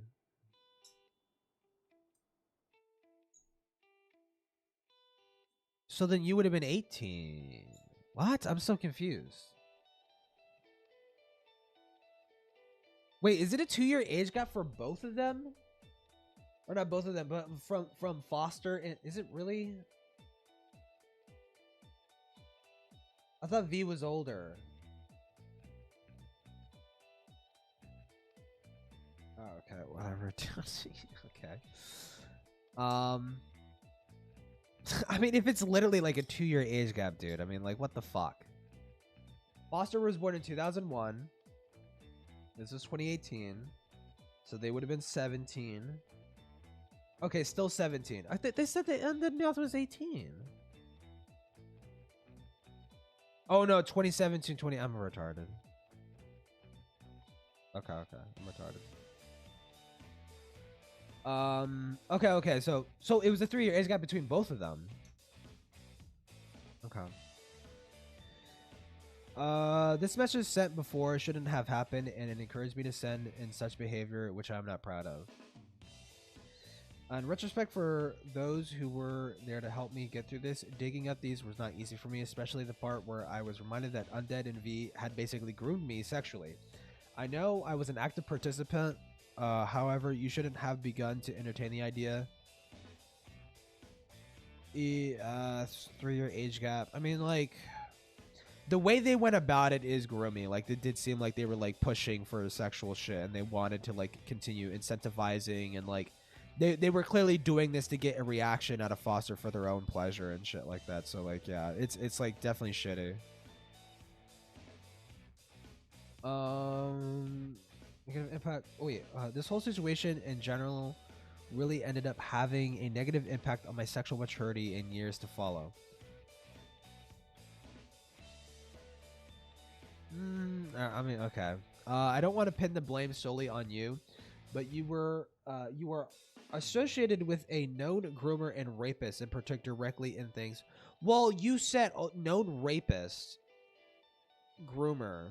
So then you would have been 18. What? I'm so confused. Wait, is it a 2-year age gap for both of them? Or not both of them, but from Foster and is it really? I thought V was older. Oh, okay, whatever. Okay. I mean, if it's literally like a 2-year age gap, dude, I mean, like, what the fuck? Foster was born in 2001. This is 2018. So they would have been 17. Okay, still 17. I think they said the Undead was 18. Oh no, 2017, 20. I'm retarded. Okay, I'm retarded. Okay. So it was a 3-year age gap between both of them. Okay. This message sent before shouldn't have happened, and it encouraged me to send in such behavior, which I'm not proud of. In retrospect, for those who were there to help me get through this, digging up these was not easy for me, especially the part where I was reminded that Undead and V had basically groomed me sexually. I know I was an active participant, however, you shouldn't have begun to entertain the idea. 3-year age gap. I mean, like, the way they went about it is groomy. Like, it did seem like they were, like, pushing for sexual shit, and they wanted to, like, continue incentivizing, and, like, they were clearly doing this to get a reaction out of Foster for their own pleasure and shit like that. So, like, yeah, it's like, definitely shitty. Negative impact. Oh, wait. This whole situation in general really ended up having a negative impact on my sexual maturity in years to follow. I mean, okay. I don't want to pin the blame solely on you, but you were associated with a known groomer and rapist and partook directly in things. Well, you said known rapist, groomer.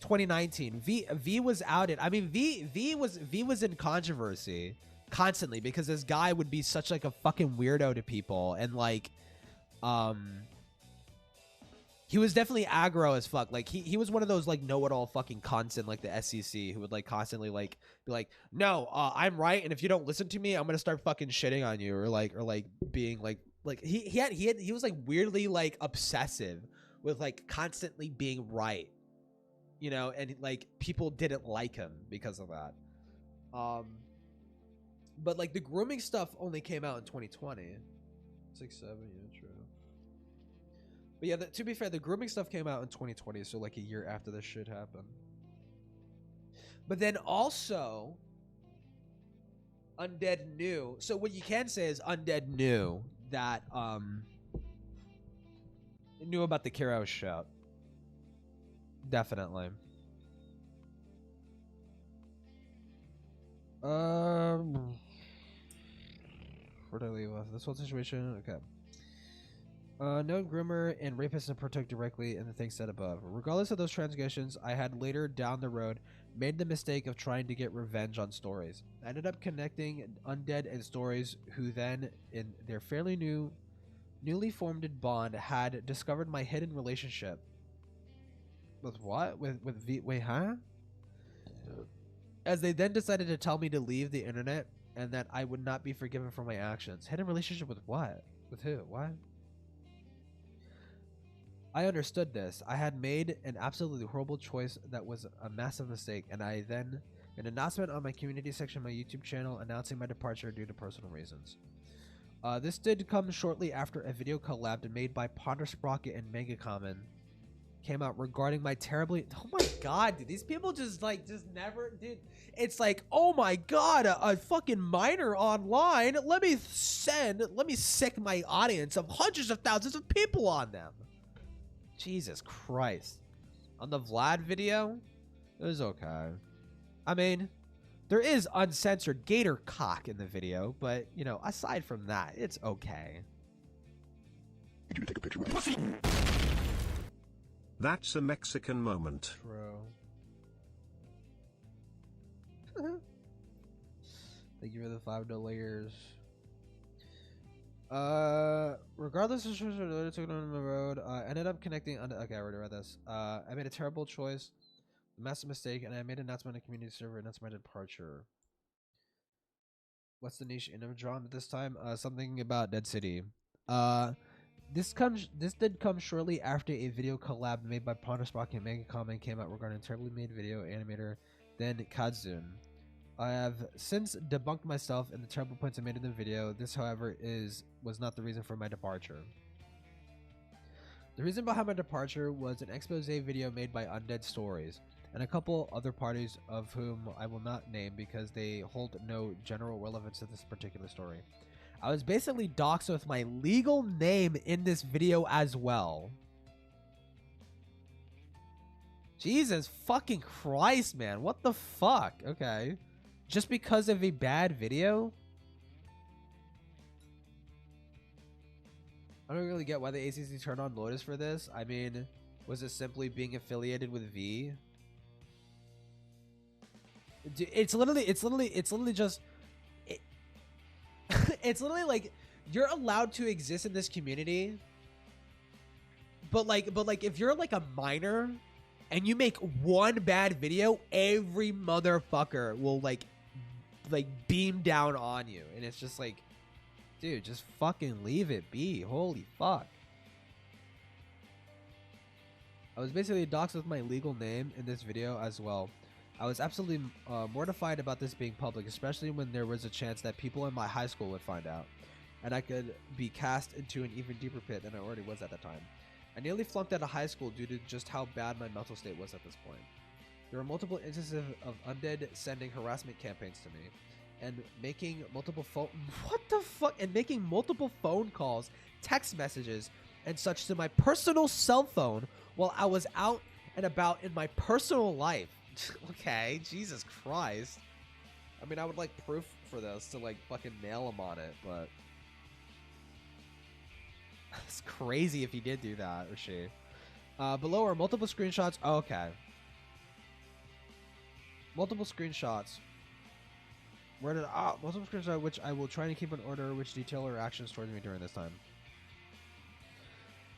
2019. V was outed. I mean, V was in controversy constantly because this guy would be such like a fucking weirdo to people, and like, he was definitely aggro as fuck. Like he was one of those like know-it-all fucking cunts in like the SEC who would like constantly like be like, no, I'm right, and if you don't listen to me, I'm gonna start fucking shitting on you, or being like he was like weirdly like obsessive with like constantly being right, you know, and like people didn't like him because of that. But like the grooming stuff only came out in 2020. 6-7, yeah, true. But yeah, to be fair, the grooming stuff came out in 2020, so like a year after this shit happened. But then also, Undead knew. So what you can say is Undead knew that knew about the Kiro shit. Definitely. Where did I leave off? This whole situation? Okay. No groomer and rapist and protect directly in the things said above. Regardless of those transgressions, I had later down the road made the mistake of trying to get revenge on stories. I ended up connecting Undead and stories who then, in their fairly newly formed bond, had discovered my hidden relationship. With what? With V? Wait, huh? As they then decided to tell me to leave the internet and that I would not be forgiven for my actions. Hidden relationship with what? With who? What? I understood this. I had made an absolutely horrible choice that was a massive mistake, and I then an announcement on my community section of my YouTube channel announcing my departure due to personal reasons. This did come shortly after a video collab made by Ponder Sprocket and Mega Common came out regarding my terribly— oh my god, dude, these people just never— dude, it's like, oh my god, a fucking minor online, let me sick my audience of hundreds of thousands of people on them. Jesus Christ. On the Vlad video, it was okay. I mean, there is uncensored gator cock in the video, but, you know, aside from that, it's okay. Could you take a picture with pussy? That's a Mexican moment. True. Thank you for the $5. Regardless of what took on the road, I ended up connecting on— okay, I already read this. I made a terrible choice, massive mistake, and I made an announcement on the community server and that's my departure. What's the niche in of drama this time? Something about Dead City. This did come shortly after a video collab made by Ponder Spock and Mega Comment came out regarding a terribly made video animator, then Kadzun. I have since debunked myself and the terrible points I made in the video. This, however, was not the reason for my departure. The reason behind my departure was an expose video made by Undead Stories and a couple other parties of whom I will not name because they hold no general relevance to this particular story. I was basically doxxed with my legal name in this video as well. Jesus fucking Christ, man. What the fuck? Okay. Just because of a bad video? I don't really get why the ACC turned on Lotus for this. I mean, was it simply being affiliated with V? It's literally just it's literally like you're allowed to exist in this community, but like if you're like a minor and you make one bad video, every motherfucker will like beam down on you, and it's just like, dude, just fucking leave it be. Holy fuck. I was basically doxxed with my legal name in this video as well. I was absolutely mortified about this being public, especially when there was a chance that people in my high school would find out, and I could be cast into an even deeper pit than I already was at the time. I nearly flunked out of high school due to just how bad my mental state was at this point. There were multiple instances of Undead sending harassment campaigns to me, and making multiple phone calls, text messages, and such to my personal cell phone while I was out and about in my personal life. Okay, Jesus Christ. I mean, I would like proof for this to like fucking nail him on it, but it's crazy if he did do that, or she. Below are multiple screenshots. Oh, okay. Multiple screenshots. Where did multiple screenshots which I will try to keep in order, which detail or actions towards me during this time.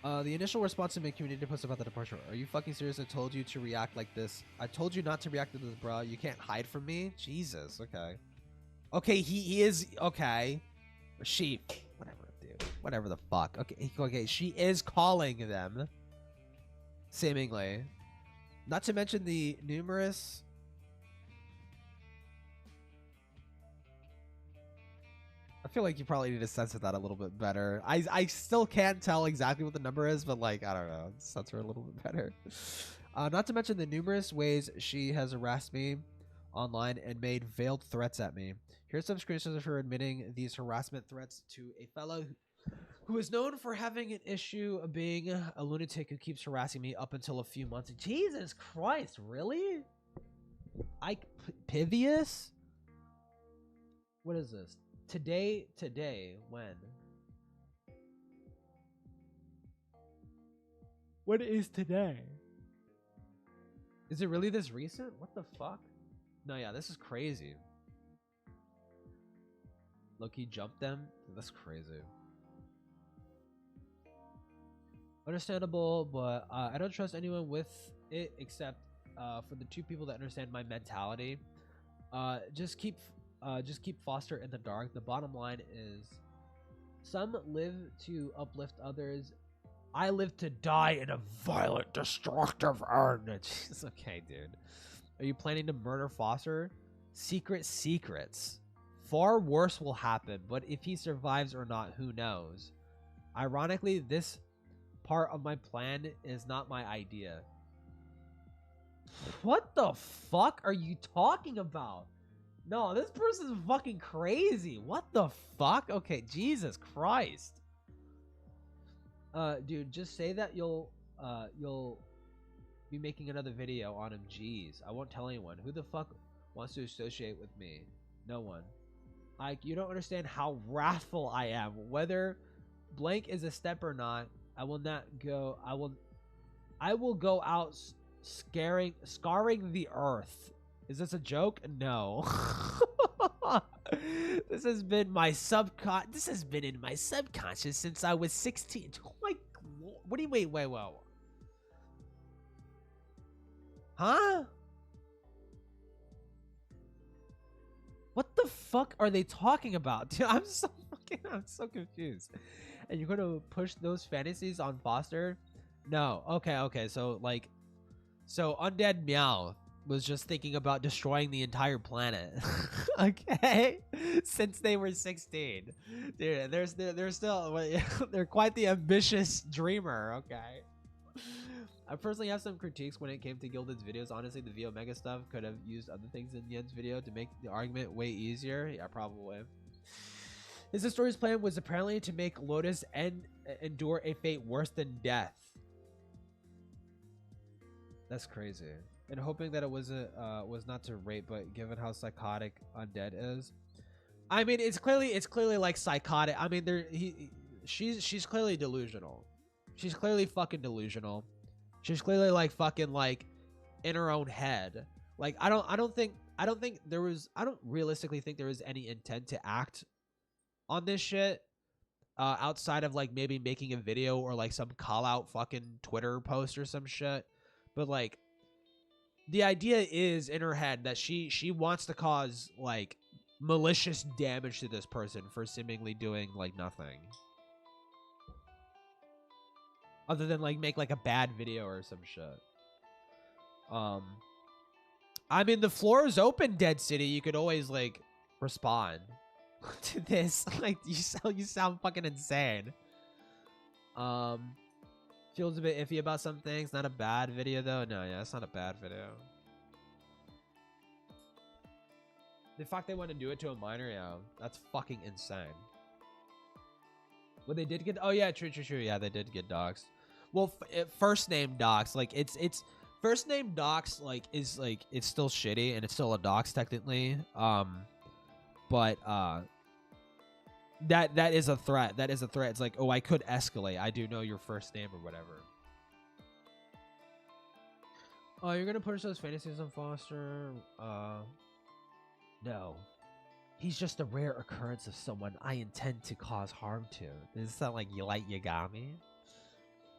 The initial response to my community post about the departure. Are you fucking serious? I told you to react like this. I told you not to react to this, bro. You can't hide from me. Jesus. Okay. Okay, he is okay. She, whatever, dude. Whatever the fuck. Okay, okay. She is calling them, seemingly. Not to mention the numerous. I feel like you probably need to censor that a little bit better. I still can't tell exactly what the number is, but like, I don't know, censor a little bit better. Not to mention the numerous ways she has harassed me online and made veiled threats at me. Here's some screenshots of her admitting these harassment threats to a fellow who is known for having an issue of being a lunatic who keeps harassing me up until a few months. Jesus Christ, really? Pivius? What is this? Today, when? What is today? Is it really this recent? What the fuck? No, yeah, this is crazy. Loki jumped them? That's crazy. Understandable, but I don't trust anyone with it except for the two people that understand my mentality. Just keep Foster in the dark. The bottom line is, some live to uplift others. I live to die in a violent, destructive end. Jeez, okay, dude. Are you planning to murder Foster? Secrets. Far worse will happen, but if he survives or not, who knows? Ironically, this part of my plan is not my idea. What the fuck are you talking about? No, this person's fucking crazy. What the fuck? Okay, Jesus Christ. Dude, just say that you'll be making another video on him. Jeez, I won't tell anyone. Who the fuck wants to associate with me? No one. Like, you don't understand how wrathful I am. Whether blank is a step or not, I will go out scarring the earth. Is this a joke? No. This has been in my subconscious since I was 16. Oh my, what do you wait? Huh? What the fuck are they talking about? Dude, I'm so confused. And you're gonna push those fantasies on Foster? No. Okay, so Undead Meow. was just thinking about destroying the entire planet. Okay, since they were 16, dude. They're still they're quite the ambitious dreamer. Okay. I personally have some critiques when it came to Gilded's videos. Honestly, the V Omega stuff could have used other things in Yen's video to make the argument way easier. Yeah, probably. His story's plan was apparently to make Lotus endure a fate worse than death. That's crazy. And hoping that it was not to rape, but given how psychotic Undead is, I mean, it's clearly like psychotic. I mean, she's clearly delusional. She's clearly fucking delusional. She's clearly like fucking like in her own head. Like I don't realistically think there was any intent to act on this shit outside of like maybe making a video or like some call out fucking Twitter post or some shit. But like the idea is in her head that she wants to cause like malicious damage to this person for seemingly doing like nothing. Other than like make like a bad video or some shit. I mean, the floor is open, Dead City. You could always like respond to this. Like you sound fucking insane. Feels a bit iffy about some things. Not a bad video though. No, yeah, it's not a bad video. The fact they want to do it to a minor, yeah, that's fucking insane. Well, they did get. Oh yeah, true. Yeah, they did get doxxed. Well, first name dox, like it's first name dox, like is like it's still shitty and it's still a dox technically. But that is a threat. That is a threat. It's like, oh, I could escalate. I do know your first name or whatever. Oh, you're gonna push those fantasies on Foster? No. He's just a rare occurrence of someone I intend to cause harm to. Does it sound like you like Yagami?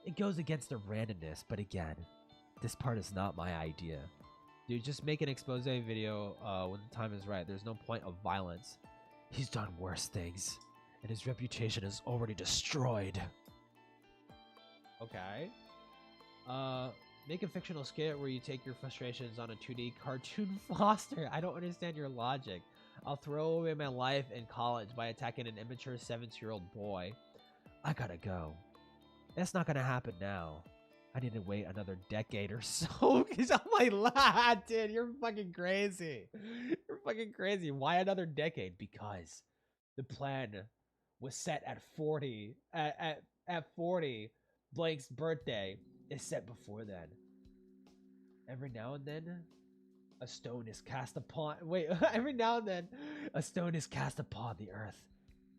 It goes against the randomness, but again, this part is not my idea. Dude, just make an expose video when the time is right. There's no point of violence. He's done worse things, and his reputation is already destroyed. Okay. Make a fictional skit where you take your frustrations on a 2D cartoon Foster. I don't understand your logic. I'll throw away my life in college by attacking an immature 17-year-old boy. I gotta go. That's not gonna happen now. I need to wait another decade or so. Cause I'm like, lad, dude, you're fucking crazy. You're fucking crazy. Why another decade? Because the plan was set at 40. At 40, Blake's birthday is set before then. Every now and then, a stone is cast upon. Wait, every now and then, a stone is cast upon the earth,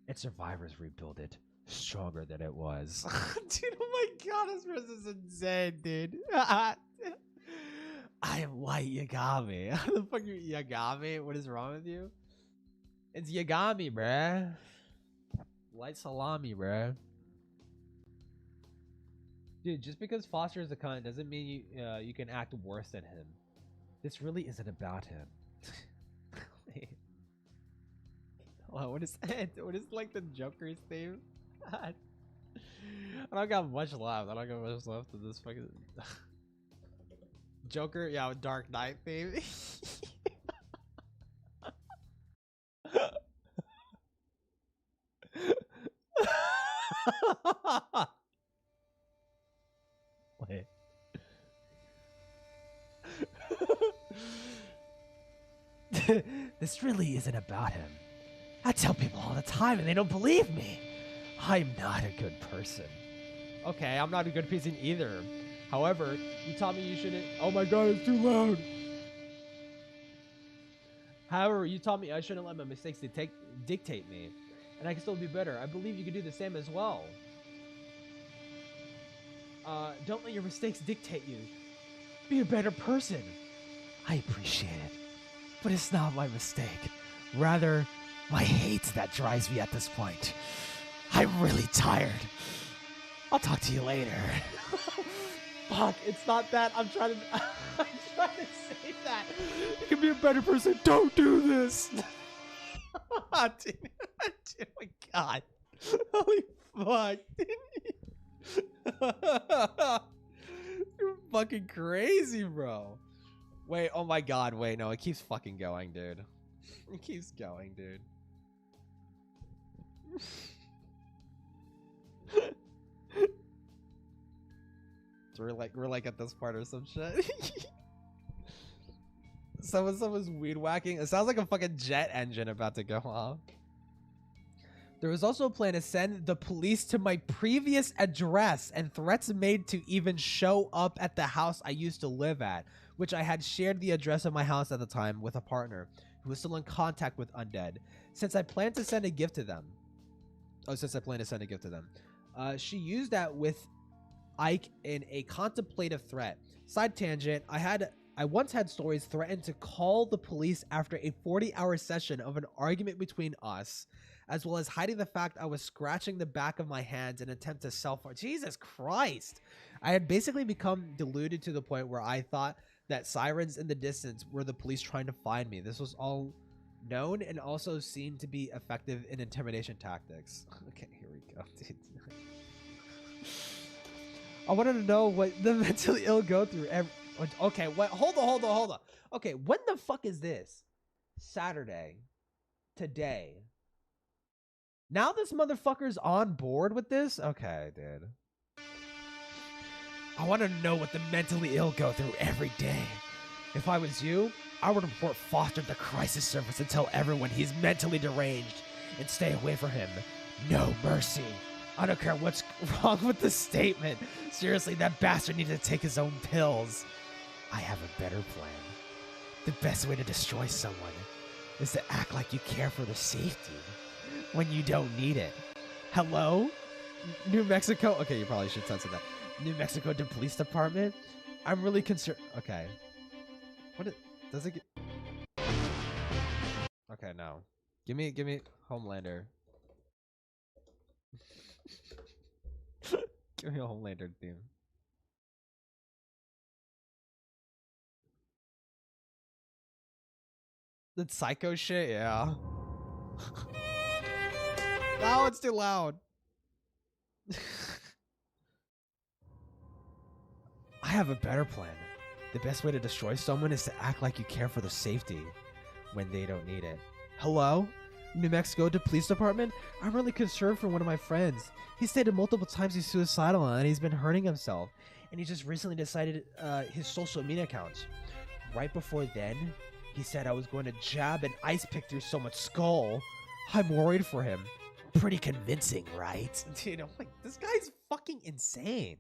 and survivors rebuild it stronger than it was. Dude, oh my god, this person's insane, dude. I am white Yagami. How the fuck are you Yagami? What is wrong with you? It's Yagami, bruh. Light salami, bruh. Dude, just because Foster is a cunt doesn't mean you can act worse than him. This really isn't about him. Wait. Hold on, what is that? What is like the Joker's theme? I don't got much left. I don't got much left of this fucking Joker. Yeah, with Dark Knight theme. Wait. This really isn't about him. I tell people all the time and they don't believe me. I'm not a good person. Okay, I'm not a good person either. However, you taught me you shouldn't. Oh my god, it's too loud. However, you taught me I shouldn't let my mistakes dictate me. And I can still be better. I believe you can do the same as well. Don't let your mistakes dictate you. Be a better person. I appreciate it. But it's not my mistake. Rather, my hate that drives me at this point. I'm really tired. I'll talk to you later. Fuck, it's not that. I'm trying to say that. You can be a better person. Don't do this. Dude, oh my god. Holy fuck. You're fucking crazy, bro. Wait, oh my god, wait, no, it keeps fucking going, dude. It keeps going, dude. So we're like at this part or some shit. Someone's weed whacking. It sounds like a fucking jet engine about to go off. There was also a plan to send the police to my previous address and threats made to even show up at the house I used to live at, which I had shared the address of my house at the time with a partner who was still in contact with Undead. Since I planned to send a gift to them. She used that with Ike in a contemplative threat. Side tangent, I once had stories threatened to call the police after a 40-hour session of an argument between us, as well as hiding the fact I was scratching the back of my hands in an attempt to self-harm. Jesus Christ! I had basically become deluded to the point where I thought that sirens in the distance were the police trying to find me. This was all known and also seen to be effective in intimidation tactics. Okay, here we go, dude. I wanted to know what the mentally ill go through every... Okay, what? Hold on. Okay, when the fuck is this? Saturday. Today. Now this motherfucker's on board with this? Okay, dude. I want to know what the mentally ill go through every day. If I was you, I would report Foster to the crisis service and tell everyone he's mentally deranged and stay away from him. No mercy. I don't care what's wrong with the statement. Seriously, that bastard needs to take his own pills. I have a better plan. The best way to destroy someone is to act like you care for their safety when you don't need it. Hello? New Mexico? Okay, you probably should censor that. New Mexico Police Department? I'm really concerned. Okay. Does it get... Okay, no. Give me Homelander. Give me a Homelander theme. The psycho shit, yeah. No, it's too loud. I have a better plan. The best way to destroy someone is to act like you care for their safety when they don't need it. Hello? New Mexico Police Department? I'm really concerned for one of my friends. He stated multiple times he's suicidal and he's been hurting himself. And he just recently decided his social media accounts. Right before then, he said I was going to jab an ice pick through someone's skull. I'm worried for him. Pretty convincing, right? Dude, I'm like, this guy's fucking insane.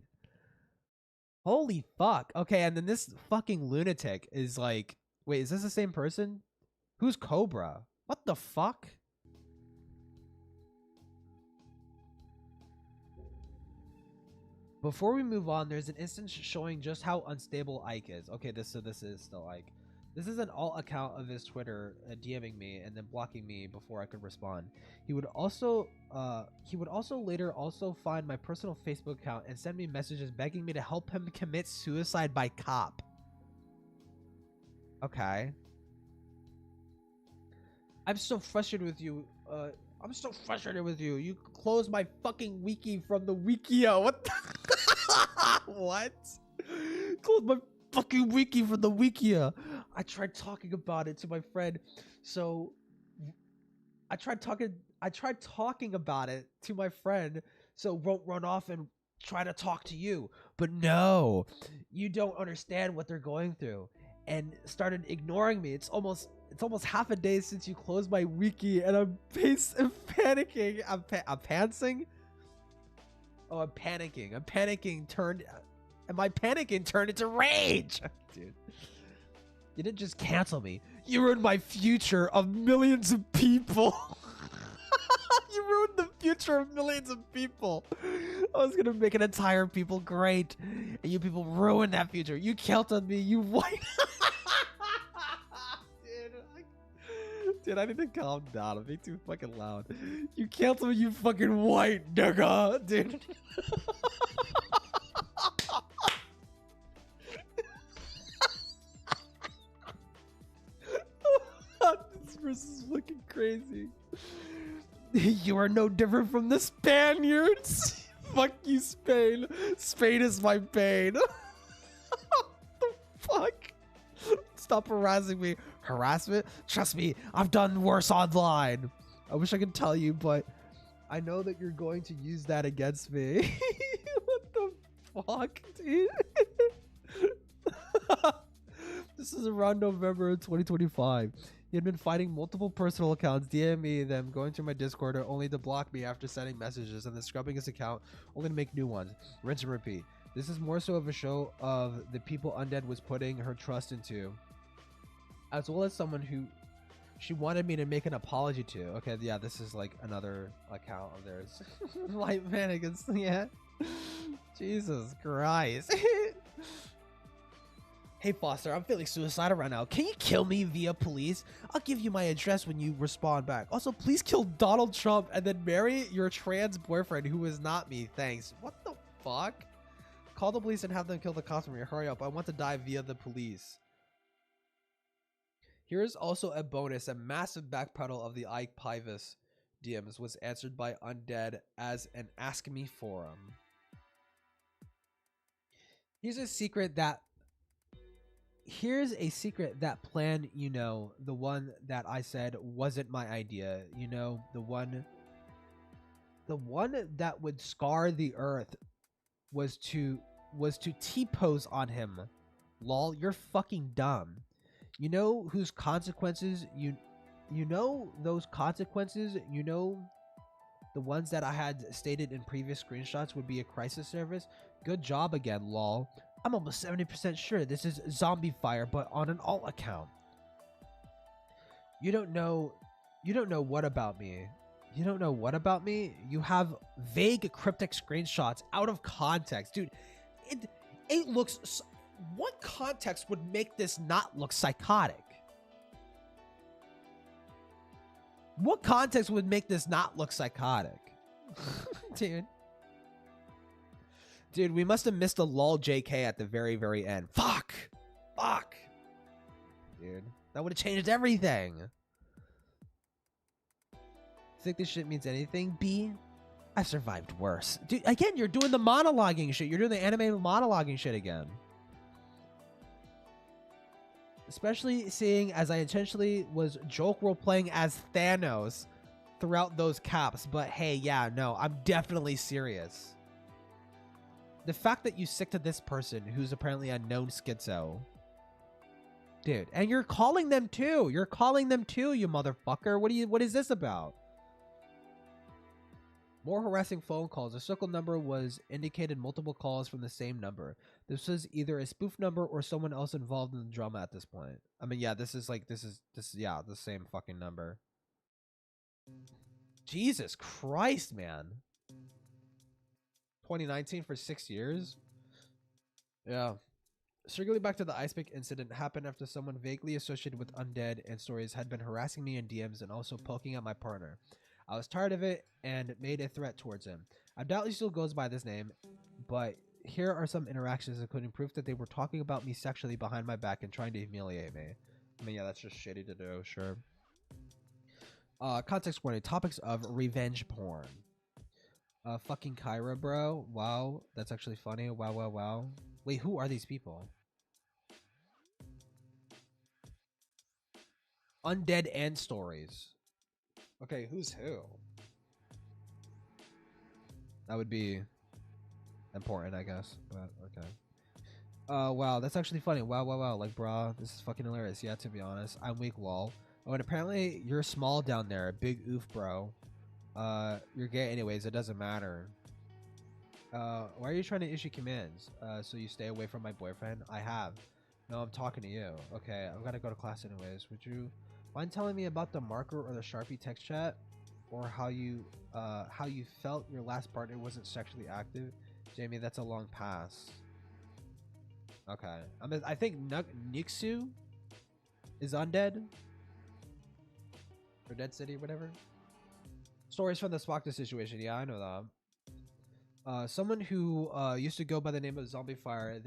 Holy fuck. Okay, and then this fucking lunatic is like, wait, is this the same person? Who's Cobra? What the fuck? Before we move on, there's an instance showing just how unstable Ike is. Okay, this is still Ike. This is an alt account of his Twitter DMing me and then blocking me before I could respond. He would also later find my personal Facebook account and send me messages begging me to help him commit suicide by cop. Okay. I'm so frustrated with you. You closed my fucking wiki from the Wikia. What the what? Closed my fucking wiki from the Wikia. I tried talking about it to my friend. So I tried talking about it to my friend so won't run off and try to talk to you. But no, you don't understand what they're going through. And started ignoring me. It's almost half a day since you closed my wiki, and I'm panicking. I'm pantsing. Oh, I'm panicking. And my panicking turned into rage, dude. You didn't just cancel me. You ruined my future of millions of people. You ruined the future of millions of people. I was gonna make an entire people great, and you people ruined that future. You counted me, you white. Dude, I need to calm down. I'm being too fucking loud. You canceled me, you fucking white nigga, dude. This person's fucking crazy. You are no different from the Spaniards. Fuck you, Spain. Spain is my pain. What the fuck? Stop harassing me. Harassment? Trust me, I've done worse online. I wish I could tell you, but I know that you're going to use that against me. What the fuck, dude? This is around November 2025. He had been fighting multiple personal accounts, DMing them, going through my Discord, only to block me after sending messages, and then scrubbing his account, only to make new ones. Rinse and repeat. This is more so of a show of the people Undead was putting her trust into, as well as someone who she wanted me to make an apology to. Okay, yeah, this is like another account of theirs. Light mannequins, yeah. Jesus Christ. Hey Foster, I'm feeling suicidal right now. Can you kill me via police? I'll give you my address when you respond back. Also, please kill Donald Trump and then marry your trans boyfriend who is not me. Thanks. What the fuck? Call the police and have them kill the cops for me. Hurry up. I want to die via the police. Here is also a bonus. A massive backpedal of the Ike Pivus DMs was answered by Undead as an Ask Me forum. Here's a secret that plan, you know, the one that I said wasn't my idea, you know, the one that would scar the earth was to T-pose on him. Lol, you're fucking dumb. You know whose consequences you know those consequences, you know, the ones that I had stated in previous screenshots would be a crisis service. Good job again, lol. I'm almost 70% sure this is Zoophile, but on an alt account. You don't know what about me. You don't know what about me? You have vague cryptic screenshots out of context. Dude, it looks... What context would make this not look psychotic? What context would make this not look psychotic? Dude, we must have missed a lol JK at the very, very end. Fuck! Dude, that would have changed everything. Think this shit means anything? B? I survived worse. Dude, again, you're doing the monologuing shit. You're doing the anime monologuing shit again. Especially seeing as I intentionally was joke role-playing as Thanos throughout those caps. But hey, yeah, no, I'm definitely serious. The fact that you stick to this person who's apparently a known schizo. Dude, and you're calling them too. You're calling them too, you motherfucker. What is this about? More harassing phone calls. The circle number was indicated multiple calls from the same number. This was either a spoof number or someone else involved in the drama at this point. I mean, yeah, this is yeah, the same fucking number. Jesus Christ, man. 2019 for 6 years? Yeah. Circling back to the ice pick incident happened after someone vaguely associated with Undead and stories had been harassing me in DMs and also poking at my partner. I was tired of it and made a threat towards him. I doubt he still goes by this name, but here are some interactions including proof that they were talking about me sexually behind my back and trying to humiliate me. I mean, yeah, that's just shitty to do, sure. Context warning, topics of revenge porn. Fucking Kyra, bro. Wow, that's actually funny. Wow. Wait, who are these people? Undead and stories. Okay, who's who? That would be important, I guess, but okay. Wow, that's actually funny. Wow. Like, brah, this is fucking hilarious. Yeah, to be honest. I'm weak, lol. Oh, and apparently you're small down there. Big oof, bro. You're gay anyways. It doesn't matter. Why are you trying to issue commands? So you stay away from my boyfriend? I have. No, I'm talking to you. Okay, I've got to go to class anyways. Would you mind telling me about the marker or the Sharpie text chat, or how you felt your last partner wasn't sexually active? Jamie, that's a long pass. Okay, I think Nixu is undead or Dead City, whatever. Stories from the Swakta situation. Yeah, I know that. Someone who used to go by the name of Zoophile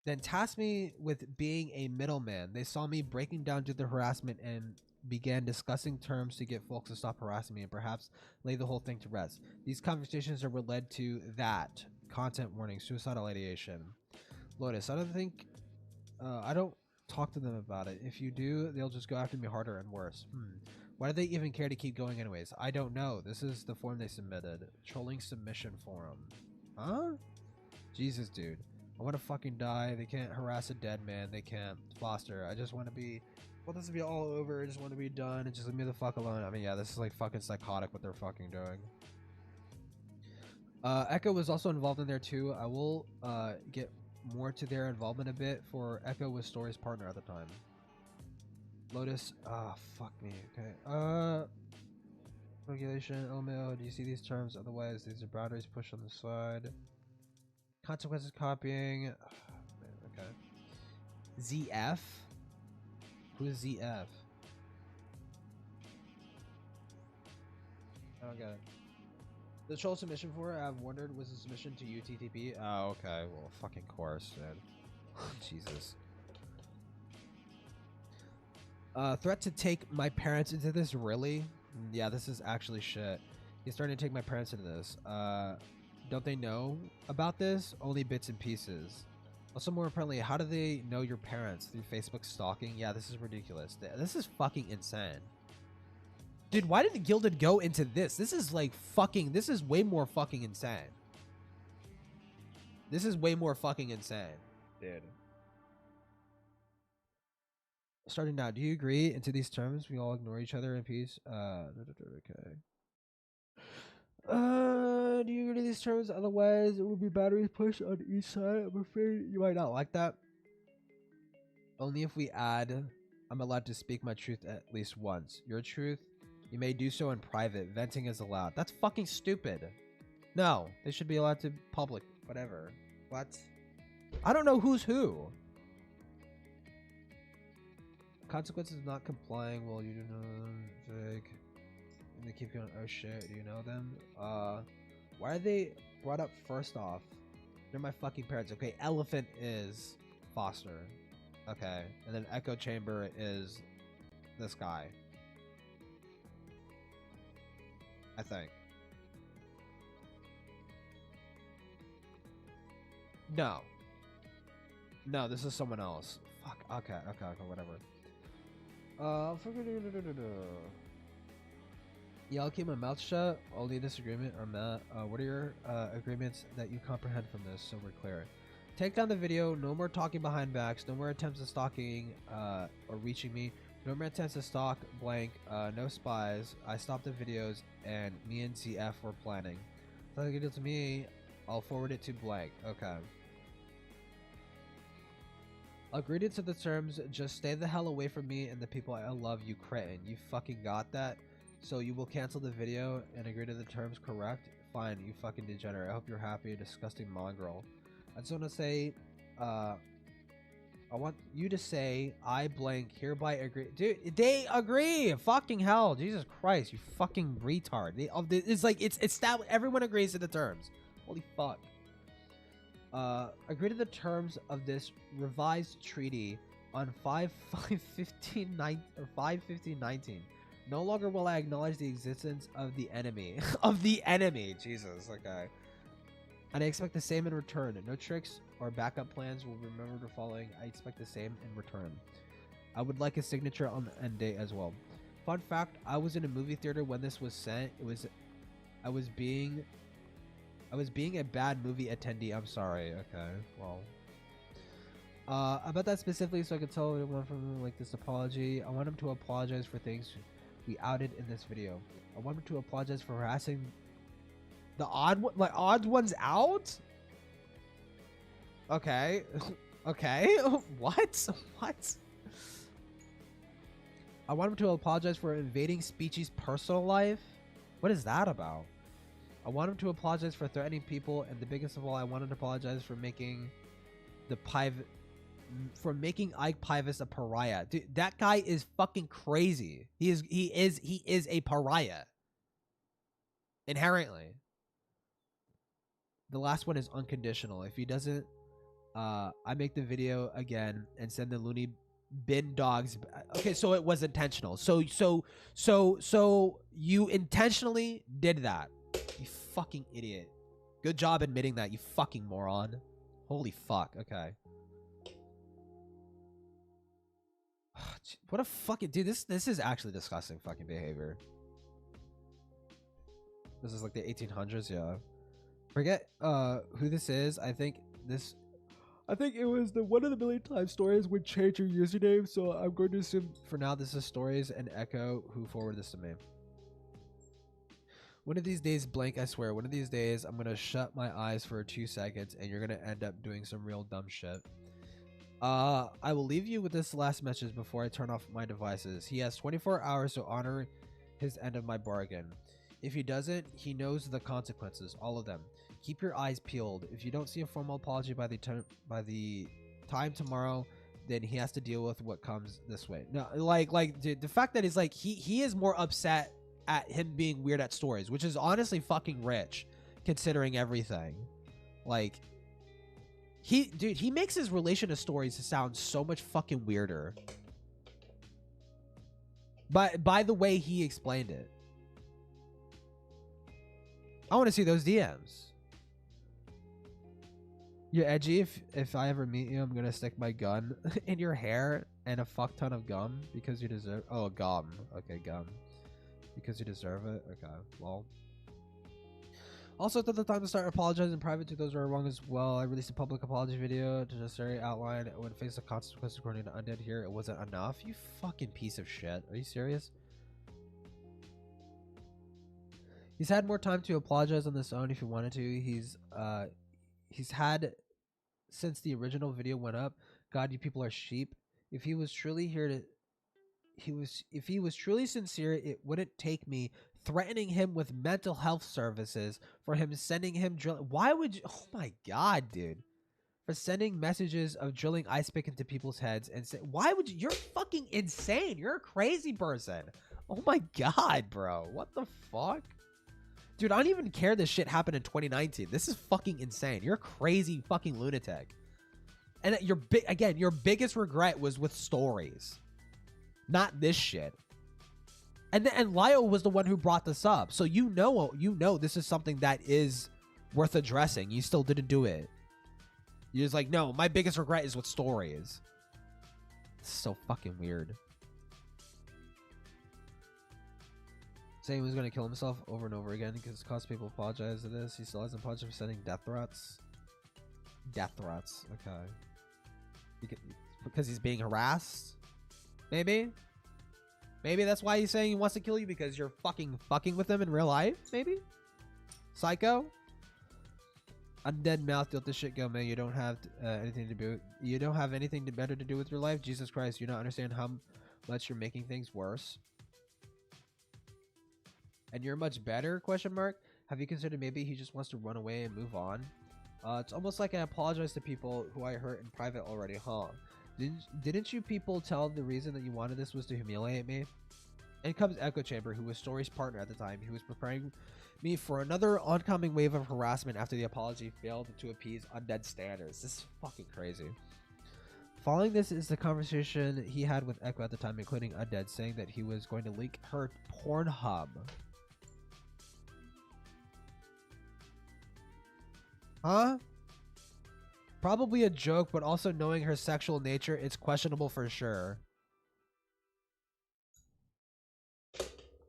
then tasked me with being a middleman. They saw me breaking down to the harassment and began discussing terms to get folks to stop harassing me and perhaps lay the whole thing to rest. These conversations are what led to that. Content warning, suicidal ideation. Lotus, I don't think talk to them about it. If you do, they'll just go after me harder and worse. Why do they even care to keep going anyways? I don't know. This is the form they submitted. Trolling submission forum. Huh? Jesus, dude. I want to fucking die. They can't harass a dead man. They can't foster. I just want to be... Well, this to be all over. I just want to be done and just leave me the fuck alone. I mean, yeah, this is like fucking psychotic what they're fucking doing. Echo was also involved in there too. I will get more to their involvement a bit, for Echo was Story's partner at the time. Lotus, fuck me, okay. Regulation, LMAO, do you see these terms? Otherwise, these are boundaries pushed on the side. Consequences copying. Okay. ZF? Who's ZF? I don't get it. The troll submission for it, I've wondered, was a submission to UTTP? Oh, okay. Well, fucking course, dude. Jesus. Threat to take my parents into this, really? Yeah, this is actually shit. He's starting to take my parents into this. Don't they know about this? Only bits and pieces. Also, more importantly, how do they know your parents? Through Facebook stalking? Yeah, this is ridiculous. This is fucking insane. Dude, why did the Gilded go into this? This is like fucking... This is way more fucking insane. This is way more fucking insane. Dude. Starting now, do you agree into these terms? We all ignore each other in peace? Okay. Do you agree to these terms? Otherwise, it will be batteries pushed on each side. I'm afraid you might not like that. Only if we add, I'm allowed to speak my truth at least once. Your truth, you may do so in private. Venting is allowed. That's fucking stupid. No, they should be allowed to public. Whatever. What? I don't know who's who. Consequences of not complying. Well, you do know. Like, and they keep going. Oh shit, do you know them? Why are they brought up first off? They're my fucking parents. Okay, Elephant is Foster. Okay, and then Echo Chamber is this guy. I think. No. No, this is someone else. Fuck. Okay, whatever. Yeah, I'll keep my mouth shut. Only disagreement or Matt. What are your agreements that you comprehend from this, so we're clear? Take down the video. No more talking behind backs. No more attempts at stalking or reaching me. No more attempts to stalk blank. No spies. I stopped the videos, and me and ZF were planning. So you get it to me. I'll forward it to blank. Okay. Agreed to the terms. Just stay the hell away from me and the people I love, you cretin. You fucking got that? So you will cancel the video and agree to the terms, correct? Fine, you fucking degenerate. I hope you're happy, disgusting mongrel. I just want to say, I want you to say, I blank hereby agree. Dude, they agree! Fucking hell, Jesus Christ, you fucking retard. It's like, it's established, everyone agrees to the terms. Holy fuck. Agree to the terms of this revised treaty on 5/15/19. No longer will I acknowledge the existence of the enemy. Of the enemy! Jesus, okay. And I expect the same in return. No tricks or backup plans will remember the following. I expect the same in return. I would like a signature on the end date as well. Fun fact, I was in a movie theater when this was sent. I was being a bad movie attendee. I'm sorry. Okay, well. About that specifically, so I could tell everyone from like this apology. I want him to apologize for things we outed in this video. I want him to apologize for harassing the odd ones out. Okay, okay. What? What? I want him to apologize for invading Speechy's personal life. What is that about? I want him to apologize for threatening people, and the biggest of all, I want him to apologize for making Ike Pivus a pariah. Dude, that guy is fucking crazy. He is a pariah. Inherently. The last one is unconditional. If he doesn't, I make the video again and send the loony bin dogs. Okay, so it was intentional. So you intentionally did that. You fucking idiot. Good job admitting that, you fucking moron. Holy fuck. Okay. What a fucking dude. This is actually disgusting fucking behavior. This is like the 1800s, yeah. Forget who this is. I think it was the one of the million times stories would change your username, so I'm going to assume for now this is stories and Echo who forwarded this to me. One of these days, blank, I swear, one of these days I'm gonna shut my eyes for 2 seconds and you're gonna end up doing some real dumb shit. I will leave you with this last message before I turn off my devices. He has 24 hours to honor his end of my bargain. If he doesn't, he knows the consequences, all of them. Keep your eyes peeled. If you don't see a formal apology by the time tomorrow, then he has to deal with what comes this way. No, like dude, the fact that he's like he is more upset at him being weird at stories, which is honestly fucking rich considering everything. Like he makes his relation to stories sound so much fucking weirder. But by the way he explained it. I want to see those DMs. You're edgy. If I ever meet you, I'm gonna stick my gun in your hair and a fuck ton of gum because you deserve. Oh, gum. Okay, gum. Because you deserve it. Okay, well. Also, at the time to start apologizing in private to those who are wrong as well. I released a public apology video to just outline when face the consequences according to Undead here. It wasn't enough. You fucking piece of shit. Are you serious? He's had more time to apologize on his own if he wanted to. He's had since the original video went up. God, you people are sheep. If he was truly here to if he was truly sincere, it wouldn't take me threatening him with mental health services for him sending him why would you, oh my god, dude, for sending messages of drilling ice pick into people's heads and say, why would you, you're fucking insane, you're a crazy person. Oh my god, bro, what the fuck? Dude, I don't even care this shit happened in 2019. This is fucking insane. You're a crazy fucking lunatic. And your biggest regret was with stories, not this shit. And Lyle was the one who brought this up, so you know this is something that is worth addressing. You still didn't do it. You're just like, no, my biggest regret is with stories. It's so fucking weird. Saying he was going to kill himself over and over again because it caused people to apologize to this. He still hasn't apologized for sending death threats. Death threats, okay. Because he's being harassed? Maybe? Maybe that's why he's saying he wants to kill you, because you're fucking with him in real life? Maybe? Psycho? Undead mouth, let this shit go, man. You don't have anything to do. You don't have anything better to do with your life? Jesus Christ, you don't understand how much you're making things worse. And you're much better, question mark? Have you considered maybe he just wants to run away and move on? It's almost like I apologize to people who I hurt in private already, huh? Didn't you people tell the reason that you wanted this was to humiliate me? In comes Echo Chamber, who was Story's partner at the time. He was preparing me for another oncoming wave of harassment after the apology failed to appease Undead standards. This is fucking crazy. Following this is the conversation he had with Echo at the time, including Undead, saying that he was going to leak her Pornhub. Huh? Probably a joke, but also knowing her sexual nature, it's questionable for sure.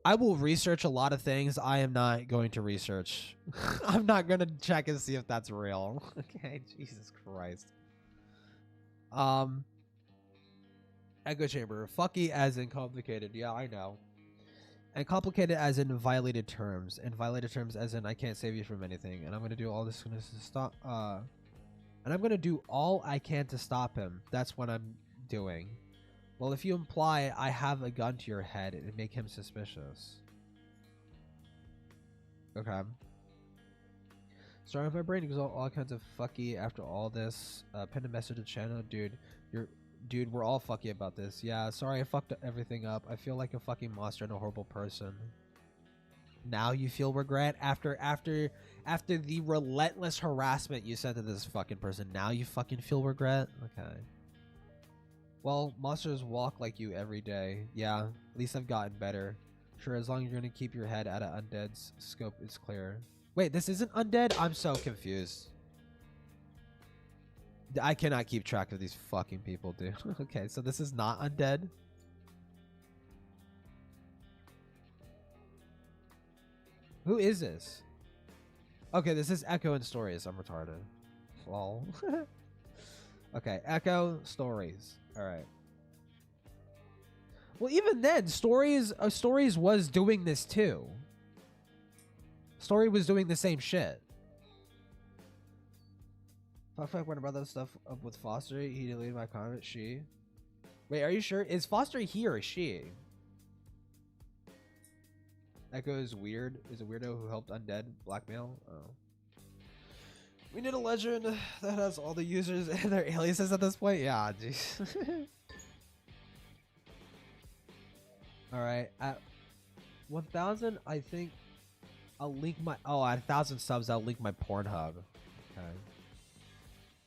I will research a lot of things. I am not going to research. I'm not going to check and see if that's real. Okay, Jesus Christ. Echo Chamber. Fucky as in complicated. Yeah, I know. And complicated as in violated terms. And violated terms as in I can't save you from anything. And I'm going to do all this to stop. And I'm going to do all I can to stop him. That's what I'm doing. Well, if you imply I have a gun to your head, it would make him suspicious. Okay. Sorry if my brain goes all kinds of fucky after all this. Pin a message to channel. Dude, we're all fucky about this. Yeah, sorry I fucked everything up. I feel like a fucking monster and a horrible person. Now you feel regret after the relentless harassment you sent to this fucking person. Now you fucking feel regret? Okay. Well, monsters walk like you every day. Yeah, at least I've gotten better. Sure, as long as you're gonna keep your head out of Undead's scope, it's clear. Wait, this isn't Undead? I'm so confused. I cannot keep track of these fucking people, dude. Okay, so this is not undead. Who is this? Okay, this is Echo and Stories. I'm retarded. Lol. Okay, Echo, Stories. Alright. Well, even then, Stories was doing this too. Story was doing the same shit. Fuck when I brought that stuff up with Foster, he deleted my comment. She. Wait, are you sure? Is Foster he or she? Echo is weird. Is a weirdo who helped undead blackmail. Oh. We need a legend that has all the users and their aliases at this point. Yeah, jeez. All right, at 1,000, I think I'll link my. Oh, at 1,000 subs, I'll link my Pornhub. Okay.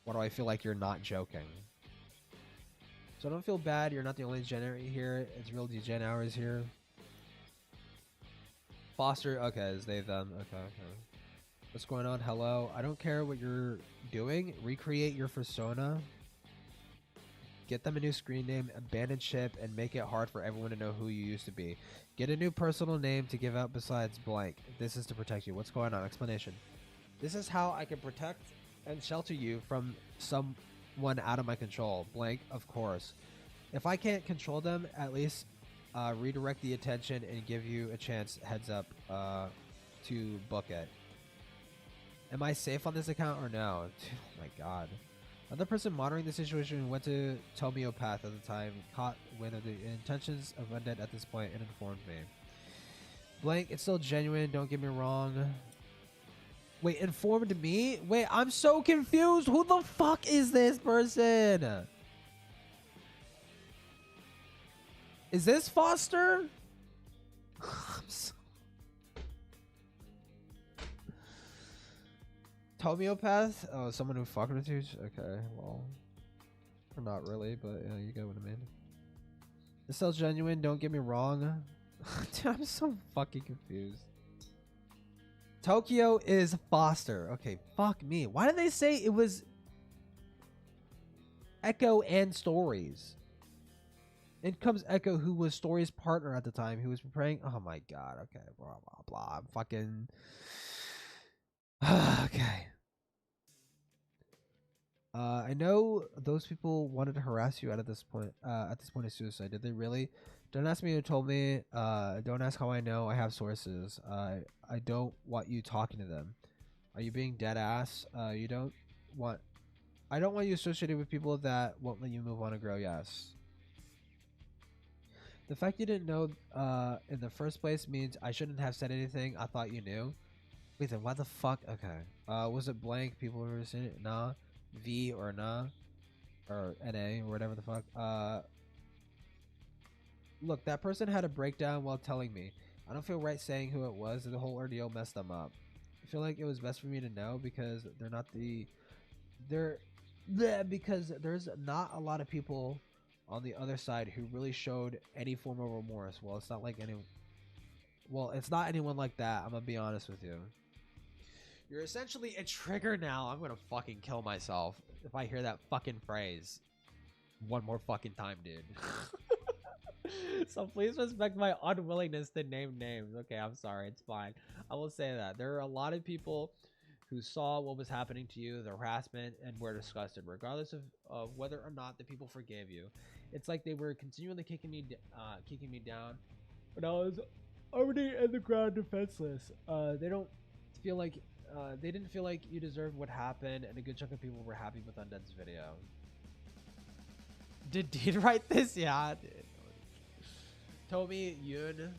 Why do I feel like you're not joking? So don't feel bad. You're not the only degenerate here. It's real degen hours here. Foster. Okay, is they them? Okay. What's going on? Hello. I don't care what you're doing. Recreate your persona. Get them a new screen name, abandon ship, and make it hard for everyone to know who you used to be. Get a new personal name to give out besides blank. This is to protect you. What's going on? Explanation. This is how I can protect and shelter you from someone out of my control. Blank, of course. If I can't control them, at least redirect the attention and give you a chance, heads up, to book it. Am I safe on this account or no? Oh my god. Another person monitoring the situation went to Tomiopath at the time, caught wind of the intentions of undead at this point, and informed me. Blank, it's still genuine, don't get me wrong. Wait, informed me? Wait, I'm so confused. Who the fuck is this person? Is this Foster? I'm so... Tomiopath? Oh, someone who fucked with you? Okay, well. Or not really, but yeah, you get what I mean. It's still genuine, don't get me wrong. Dude, I'm so fucking confused. Tokyo is Foster. Okay, fuck me. Why did they say it was Echo and Stories? In comes Echo, who was Stories' partner at the time, who was preparing. Oh my god, okay, blah, blah, blah. I'm fucking. Okay. I know those people wanted to harass you at this point of suicide. Did they really? Don't ask me who told me. Don't ask how I know. I have sources. I don't want you talking to them. Are you being dead ass? I don't want you associated with people that won't let you move on and grow. Yes. The fact you didn't know in the first place means I shouldn't have said anything. I thought you knew. Wait, then why the fuck? Okay. Was it blank? People were saying it? Nah. V or nah. Or NA or whatever the fuck. Look, that person had a breakdown while telling me. I don't feel right saying who it was. The whole ordeal messed them up. I feel like it was best for me to know because because there's not a lot of people on the other side who really showed any form of remorse. Well, it's not anyone like that. I'm gonna be honest with you. You're essentially a trigger now. I'm gonna fucking kill myself if I hear that fucking phrase one more fucking time, dude. So please respect my unwillingness to name names. Okay, I'm sorry. It's fine. I will say that. There are a lot of people who saw what was happening to you, the harassment, and were disgusted, regardless of whether or not the people forgave you. It's like they were continually kicking me down, but I was already in the ground defenseless. They didn't feel like you deserved what happened, and a good chunk of people were happy with Undead's video. Did Dean write this? Yeah, dude. Tomi Yoon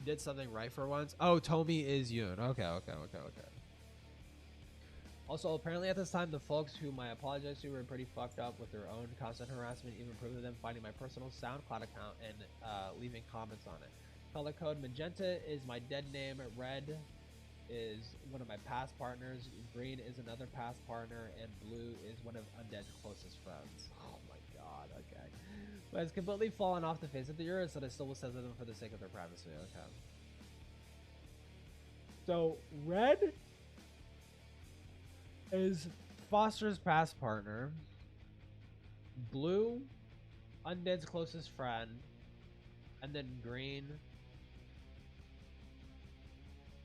did something right for once. Oh, Tomi is Yoon. Okay. Also, apparently at this time, the folks whom I apologize to were pretty fucked up with their own constant harassment, even proving them finding my personal SoundCloud account and leaving comments on it. Color code Magenta is my dead name. Red is one of my past partners. Green is another past partner. And blue is one of Undead's closest friends. Oh my god, okay. But it's completely fallen off the face of the earth, so I still will censor them for the sake of their privacy, okay. So, Red is Foster's past partner. Blue, Undead's closest friend, and then green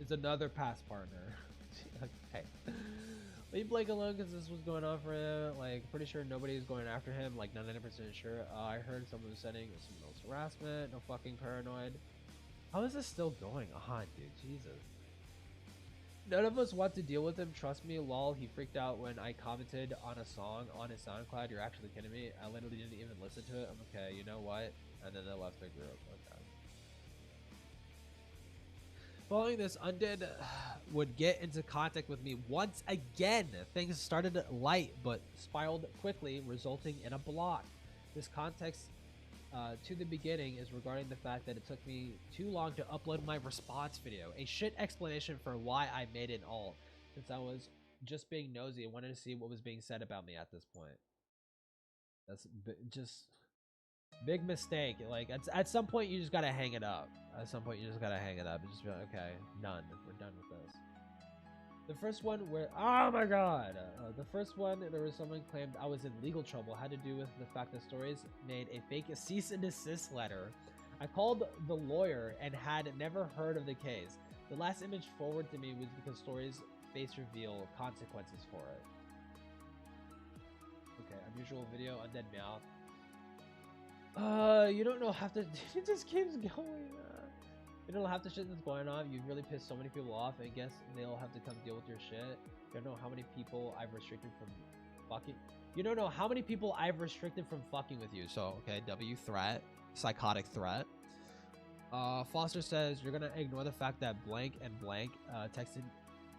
is another past partner. Okay. Leave Blake alone because this was going on for him. Like, pretty sure nobody's going after him. Like, 99% sure. I heard someone was sending some else harassment. No fucking paranoid. How is this still going on, dude? Jesus. None of us want to deal with him. Trust me, lol. He freaked out when I commented on a song on his SoundCloud. You're actually kidding me? I literally didn't even listen to it. I'm okay, you know what? And then they left the group. Okay. Following this, Undead would get into contact with me once again. Things started light but spiraled quickly, resulting in a block. This context to the beginning is regarding the fact that it took me too long to upload my response video. A shit explanation for why I made an alt, since I was just being nosy and wanted to see what was being said about me at this point. That's just big mistake. Like, at some point you just gotta hang it up. At some point you just gotta hang it up and just be like, okay, done. We're done with this. The first one where, oh my god, the first one, there was someone claimed I was in legal trouble, had to do with the fact that Stories made a fake cease and desist letter. I called the lawyer and had never heard of the case. The last image forwarded to me was because Stories' face reveal consequences for it. Okay, unusual video, Undead Meow. You don't know half the it just keeps going. You don't know half the shit that's going on. You've really pissed so many people off. I guess they'll have to come deal with your shit. You don't know how many people I've restricted from fucking. You don't know how many people I've restricted from fucking with you. So okay, W threat, psychotic threat. Foster says you're gonna ignore the fact that blank and blank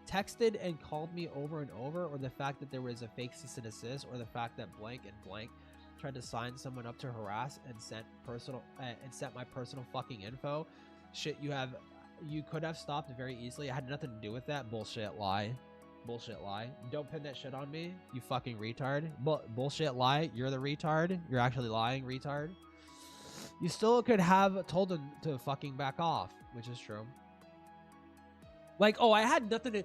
texted and called me over and over, or the fact that there was a fake cease and desist, or the fact that blank and blank tried to sign someone up to harass and sent my personal fucking info. Shit, you could have stopped very easily. I had nothing to do with that. Bullshit lie. Bullshit lie. Don't pin that shit on me, you fucking retard. Bullshit lie. You're the retard. You're actually lying, retard. You still could have told him to fucking back off, which is true. Like, oh, I had nothing to.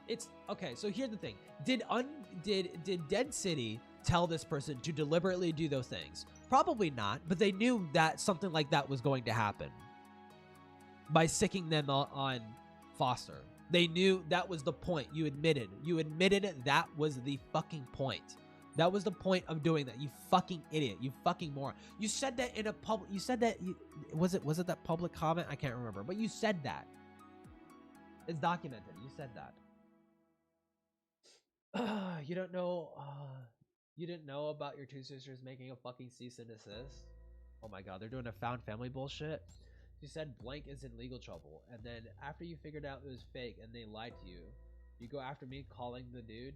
It's okay. So here's the thing. Did Dead City tell this person to deliberately do those things? Probably not, but they knew that something like that was going to happen by sicking them on Foster. They knew that was the point. You admitted that was the fucking point. That was the point of doing that. You fucking idiot. You fucking moron. You said that in a public. You said that. Was it that public comment? I can't remember, but you said that. It's documented. You said that. You don't know. You didn't know about your two sisters making a fucking cease and desist? Oh my god, they're doing a found family bullshit. She said blank is in legal trouble, and then after you figured out it was fake and they lied to you, you go after me calling the dude?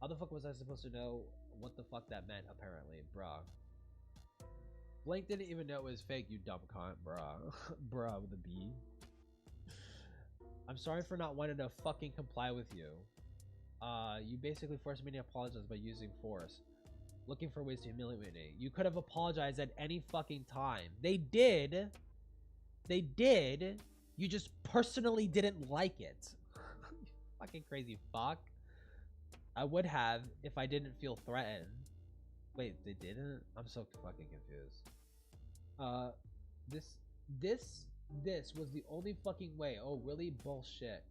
How the fuck was I supposed to know what the fuck that meant, apparently? Bruh. Blank didn't even know it was fake, you dumb cunt, bruh. Bruh with a B. I'm sorry for not wanting to fucking comply with you. You basically forced me to apologize by using force. Looking for ways to humiliate me. You could have apologized at any fucking time. They did. They did. You just personally didn't like it. Fucking crazy fuck. I would have if I didn't feel threatened. Wait, they didn't? I'm so fucking confused. This was the only fucking way. Oh, really? Bullshit.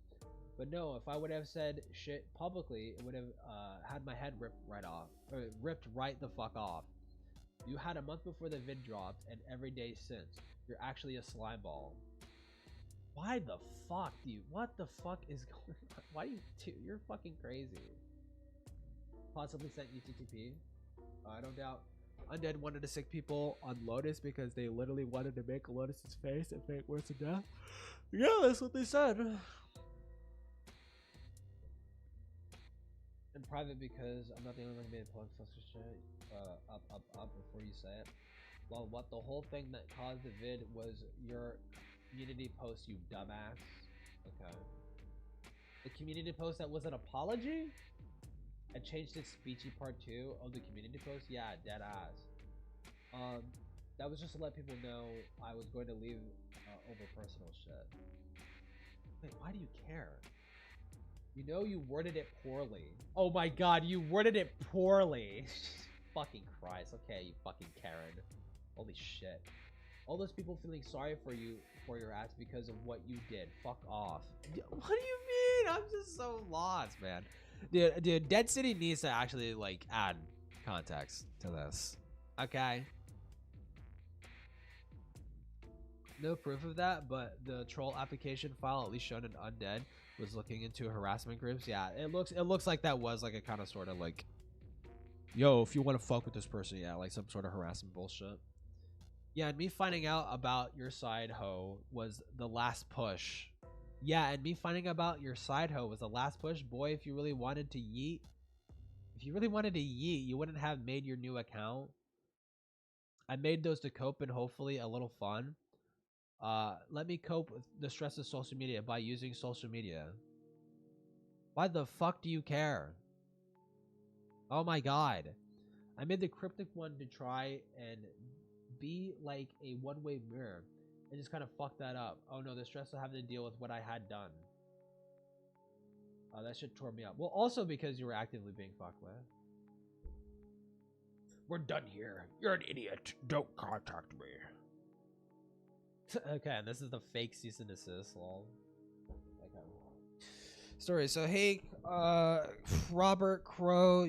But no, if I would have said shit publicly, it would have had my head ripped right off. Or ripped right the fuck off. You had a month before the vid dropped, and every day since. You're actually a slime ball. Why the fuck do you? What the fuck is going on? Why do you? You're fucking crazy. Possibly sent you TTP. I don't doubt. Undead wanted to sick people on Lotus because they literally wanted to make Lotus's face and fake worse to death. Yeah, that's what they said. In private because I'm not the only one being plugged for shit. Up before you say it. Well, what the whole thing that caused the vid was your community post, you dumbass. Okay. The community post that was an apology? I changed it speechy part 2 of the community post. Yeah, dead ass. That was just to let people know I was going to leave over personal shit. Wait, why do you care? You know you worded it poorly. Oh my god, you worded it poorly. fucking Christ. Okay, you fucking Karen. Holy shit. All those people feeling sorry for you for your ass because of what you did. Fuck off. What do you mean? I'm just so lost, man. Dude, Dead City needs to actually like add context to this. Okay. No proof of that, but the troll application file, at least shown in Undead, was looking into harassment groups. Yeah, it looks like that was like a kind of sort of like, yo, if you want to fuck with this person, yeah, like some sort of harassment bullshit. Yeah, and me finding out about your side hoe was the last push. Yeah, and me finding out about your side hoe was the last push. Boy, if you really wanted to yeet, you wouldn't have made your new account. I made those to cope and hopefully a little fun. Let me cope with the stress of social media by using social media. Why the fuck do you care? Oh my god. I made the cryptic one to try and be like a one-way mirror and just kind of fuck that up. Oh no, the stress of having to deal with what I had done. That shit tore me up. Well, also because you were actively being fucked with. We're done here. You're an idiot. Don't contact me. Okay, and this is the fake cease and desist, lol. Okay. Story. So hey, Robert Crow,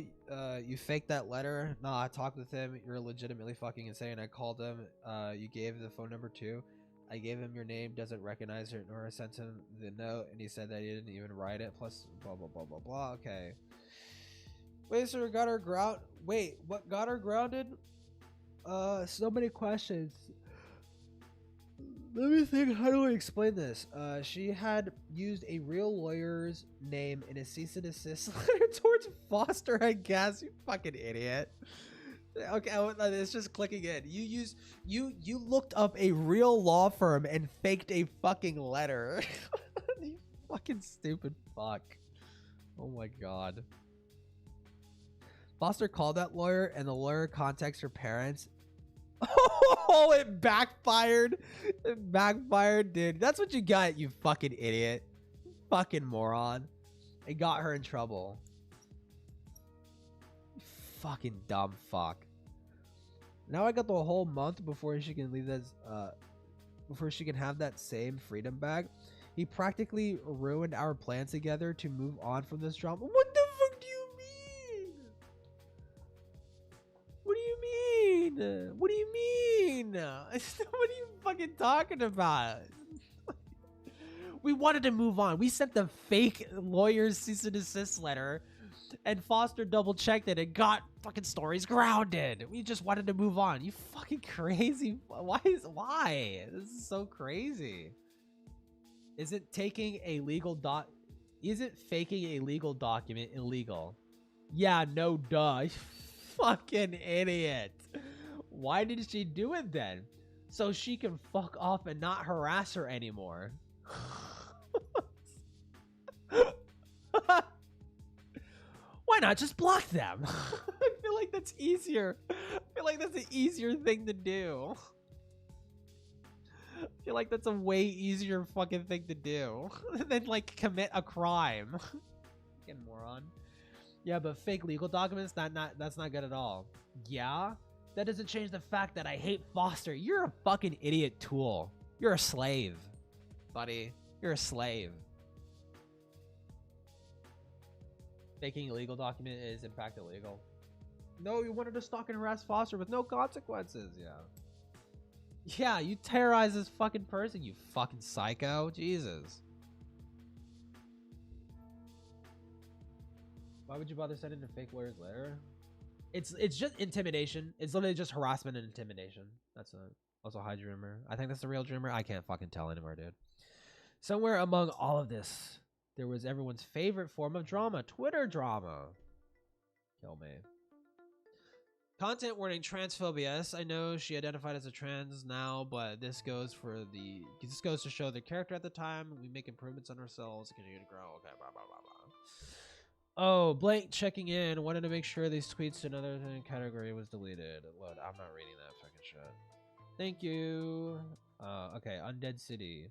you faked that letter. No, I talked with him. You're legitimately fucking insane. I called him. You gave the phone number too. I gave him your name, doesn't recognize it, nor sent him the note, and he said that he didn't even write it. Plus, blah blah blah blah blah. Okay. Wait, so got her ground. Wait, what got her grounded? So many questions. Let me think, how do I explain this? She had used a real lawyer's name in a cease and desist letter towards Foster, I guess. You fucking idiot. Okay, it's just clicking in. You looked up a real law firm and faked a fucking letter. You fucking stupid fuck. Oh my god. Foster called that lawyer and the lawyer contacts her parents. Oh, it backfired. It backfired, dude. That's what you got, you fucking idiot. Fucking moron. It got her in trouble. You fucking dumb fuck. Now I got the whole month before she can leave this, before she can have that same freedom back. He practically ruined our plan together to move on from this drama. What the fuck do you mean? What do you mean? What do you mean? What are you fucking talking about? We wanted to move on. We sent the fake lawyer's cease and desist letter, and Foster double checked it and got fucking stories grounded. We just wanted to move on. You fucking crazy. Why? This is so crazy. Isn't faking a legal document illegal? Yeah, no duh. You fucking idiot. Why did she do it then? So she can fuck off and not harass her anymore. Why not just block them? I feel like that's easier. I feel like that's an easier thing to do. I feel like that's a way easier fucking thing to do than like commit a crime. Fucking moron. Yeah, but fake legal documents, that's not good at all. Yeah? That doesn't change the fact that I hate Foster. You're a fucking idiot tool. You're a slave, buddy. You're a slave. Faking a legal document is in fact illegal. No, you wanted to stalk and harass Foster with no consequences. Yeah. Yeah, you terrorize this fucking person, you fucking psycho. Jesus. Why would you bother sending a fake lawyer's letter? It's just intimidation. It's literally just harassment and intimidation. That's it. Also, hi, Dreamer. I think that's the real Dreamer. I can't fucking tell anymore, dude. Somewhere among all of this, there was everyone's favorite form of drama, Twitter drama. Kill me. Content warning, transphobia. Yes, I know she identified as a trans now, but this goes to show the character at the time. We make improvements on ourselves, continue to grow. Okay, blah blah blah blah. Oh, blank checking in. Wanted to make sure these tweets to another category was deleted. Look, I'm not reading that fucking shit. Thank you. Okay, Undead City.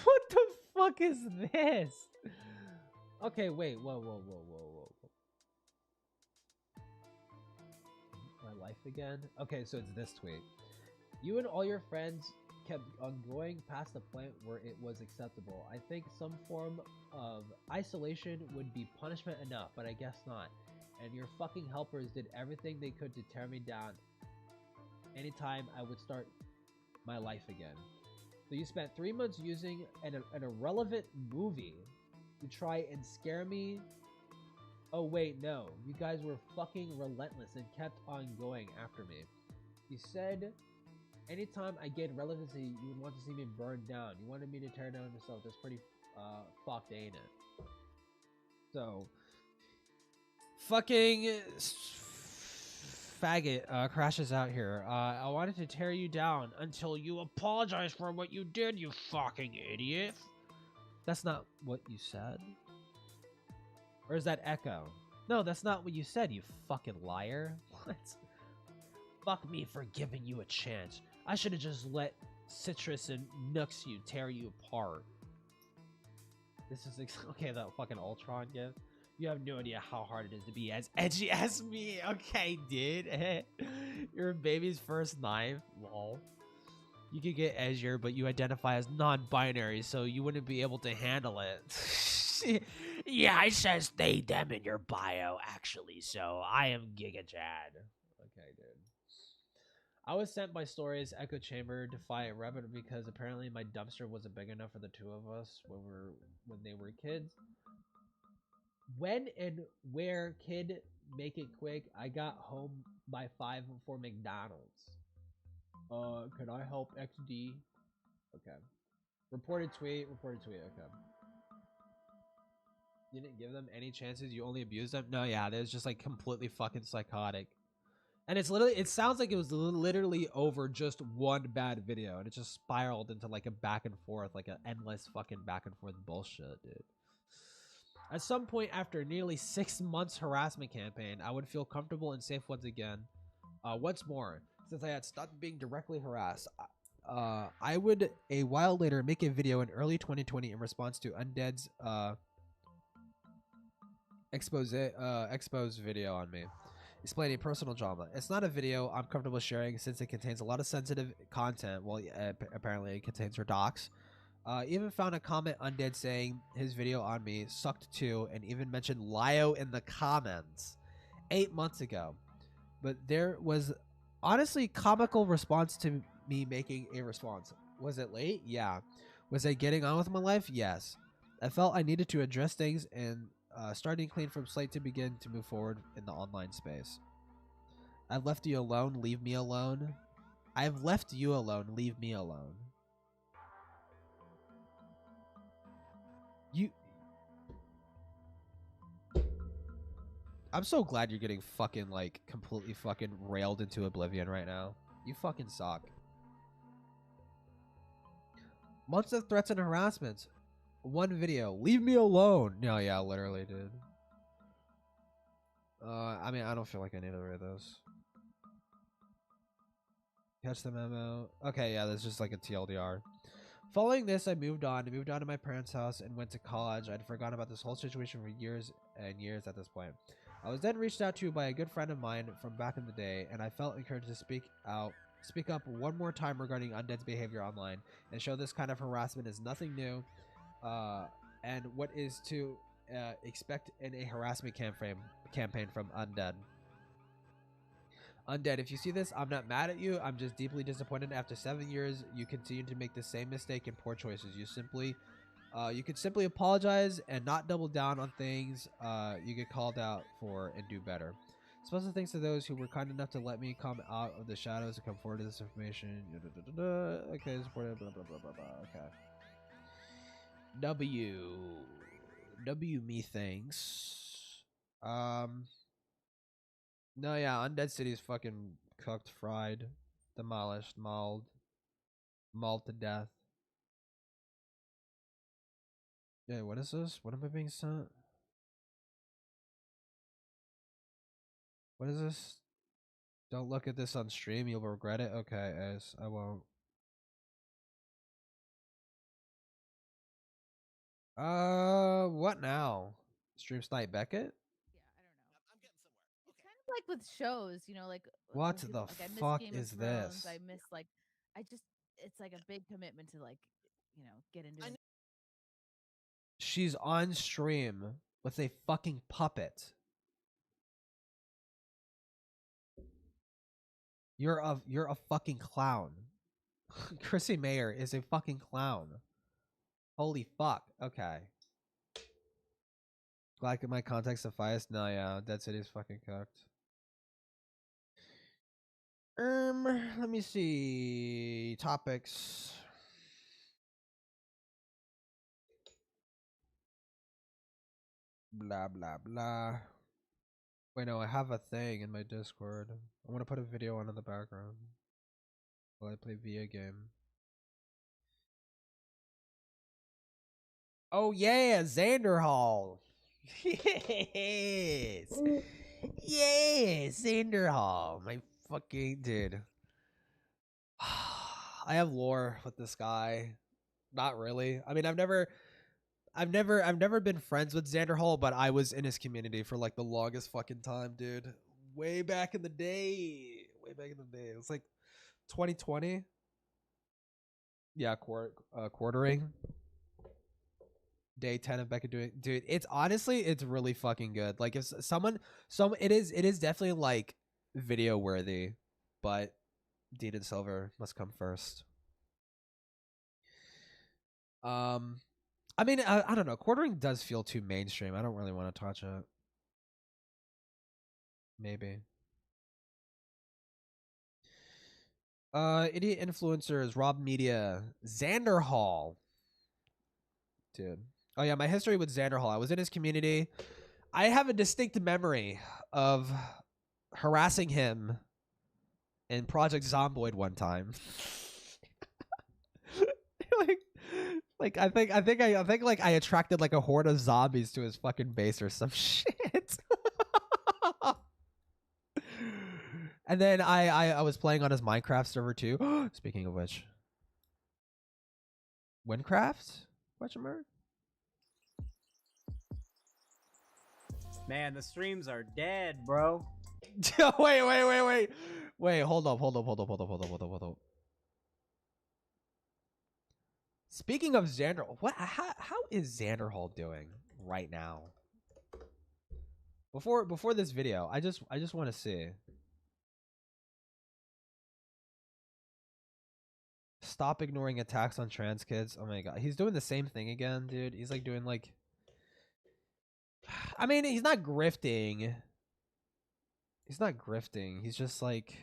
What the fuck is this? Okay, wait. Whoa. life again. Okay, so it's this tweet. You and all your friends kept on going past the point where it was acceptable. I think some form of isolation would be punishment enough, but I guess not. And your fucking helpers did everything they could to tear me down anytime I would start my life again. So you spent 3 months using an irrelevant movie to try and scare me. Oh wait, no. You guys were fucking relentless and kept on going after me. You said anytime I gained relevancy, you would want to see me burn down. You wanted me to tear down myself. That's pretty fucked, ain't it? So, fucking faggot crashes out here. I wanted to tear you down until you apologize for what you did, you fucking idiot. That's not what you said. Or is that Echo? No, that's not what you said, you fucking liar. What? Fuck me for giving you a chance. I should have just let Citrus and Nooks you tear you apart. This is okay, that fucking Ultron gift. You have no idea how hard it is to be as edgy as me. Okay, dude. You're a baby's first knife. Lol. You could get edgier, but you identify as non-binary, so you wouldn't be able to handle it. Yeah, I says they, them in your bio, actually, so I am Giga Chad. Okay, dude. I was sent by Story's echo chamber to fight Rabbit because apparently my dumpster wasn't big enough for the two of us when they were kids. When and where, kid, make it quick. I got home by 5 for McDonald's. Could I help XD? Okay. Reported tweet, okay. You didn't give them any chances, you only abused them? No, yeah, there's just like completely fucking psychotic. And it's literally, it sounds like it was literally over just one bad video, and it just spiraled into like a back and forth, like an endless fucking back and forth bullshit, dude. At some point after nearly 6 months harassment campaign, I would feel comfortable and safe once again. What's more, since I had stopped being directly harassed, I would a while later make a video in early 2020 in response to Undead's expose video on me, explaining personal drama. It's not a video I'm comfortable sharing since it contains a lot of sensitive content. Well, apparently it contains her docs. Even found a comment Undead saying his video on me sucked too, and even mentioned Lio in the comments 8 months ago. But there was honestly comical response to me making a response. Was it late? Yeah. Was I getting on with my life? Yes. I felt I needed to address things and starting clean from slate to begin to move forward in the online space. I've left you alone. Leave me alone. I've left you alone. Leave me alone. I'm so glad you're getting fucking like completely fucking railed into oblivion right now. You fucking suck. Months of threats and harassments. One video. Leave me alone. No, yeah, literally, dude. I mean, I don't feel like I need to read those. Catch the memo. Okay, yeah, that's just like a TLDR. Following this, I moved on. I moved on to my parents' house and went to college. I'd forgotten about this whole situation for years and years at this point. I was then reached out to by a good friend of mine from back in the day, and I felt encouraged to speak up one more time regarding Undead's behavior online and show this kind of harassment is nothing new, and what is to expect in a harassment campaign from Undead. Undead, if you see this, I'm not mad at you. I'm just deeply disappointed. After 7 years, you continue to make the same mistake and poor choices. You could simply apologize and not double down on things you get called out for and do better. Special thanks to those who were kind enough to let me come out of the shadows and come forward to this information. Okay, supported, blah, blah, blah, blah, blah. Okay. W me thanks. No, yeah, Undead City is fucking cooked, fried, demolished, mauled to death. Yeah, what is this? What am I being sent? What is this? Don't look at this on stream, you'll regret it. Okay, Ace, I won't. What now? Stream Snipe Beckett? like with shows, you know, like What when the people, like I miss fuck Game is of Thrones. this? I miss like I just it's like a big commitment to like, you know, get into it. She's on stream with a fucking puppet. You're a fucking clown. Chrissy Mayer is a fucking clown. Holy fuck. Okay. Glad in my context suffice. No, yeah, Dead City's fucking cooked. Let me see topics. Blah blah blah. Wait, no, I have a thing in my Discord. I want to put a video on in the background while I play video game. Oh yeah, Xanderhal. Yes. Yes, Xanderhal. My fucking dude. I have lore with this guy. Not really. I mean, I've never been friends with Xanderhal, but I was in his community for like the longest fucking time, dude. Way back in the day. Way back in the day. It was like 2020. Yeah, quartering. Day 10 of Becca doing, dude, it's honestly, it's really fucking good. Like if it is definitely like video worthy, but Deed and Silver must come first. I mean, I don't know. Quartering does feel too mainstream. I don't really want to touch it. Maybe. Idiot influencers, Rob Media, Xanderhal. Dude. Oh yeah, my history with Xanderhal. I was in his community. I have a distinct memory of harassing him in Project Zomboid one time. like I think like I attracted like a horde of zombies to his fucking base or some shit. And then I was playing on his Minecraft server too. Speaking of which, Winecraft? Question mark? Man, the streams are dead, bro. Wait, hold up. Speaking of Xander, how is Xanderhal doing right now? Before this video, I just want to see. Stop ignoring attacks on trans kids. Oh my god, he's doing the same thing again, dude. He's like doing like, I mean, he's not grifting. He's just like,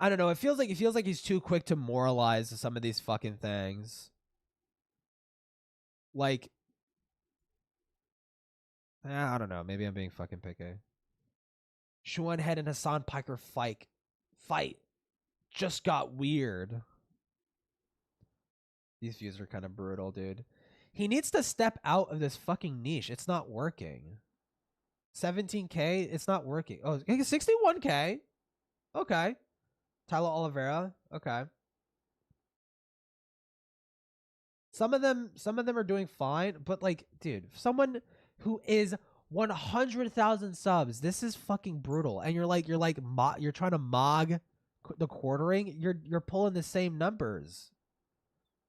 I don't know. It feels like he's too quick to moralize some of these fucking things. Like, I don't know. Maybe I'm being fucking picky. Sean Head and Hassan Piker fight just got weird. These views are kind of brutal, dude. He needs to step out of this fucking niche. It's not working. 17K, it's not working. Oh, 61K. Okay. Tyler Oliveira. Okay. Some of them are doing fine, but like, dude, someone who is 100,000 subs, this is fucking brutal. And you're trying to mog the quartering. You're pulling the same numbers.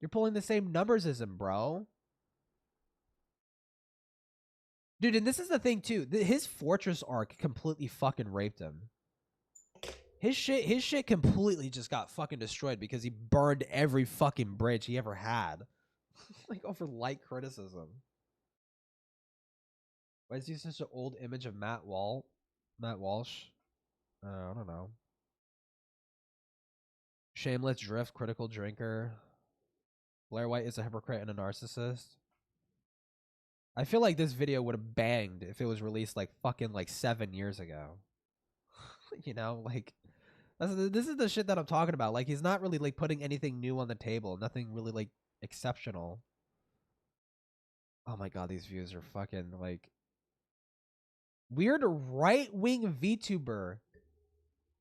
You're pulling the same numbers as him, bro. Dude, and this is the thing too. His Fortress arc completely fucking raped him. His shit completely just got fucking destroyed because he burned every fucking bridge he ever had. Like over light criticism. Why is he such an old image of Matt Walsh? I don't know. Shameless Drift, Critical Drinker. Blair White is a hypocrite and a narcissist. I feel like this video would have banged if it was released like fucking like 7 years ago. You know, like this is the shit that I'm talking about. Like he's not really like putting anything new on the table. Nothing really like exceptional. Oh my god, these views are fucking like weird. Right-wing VTuber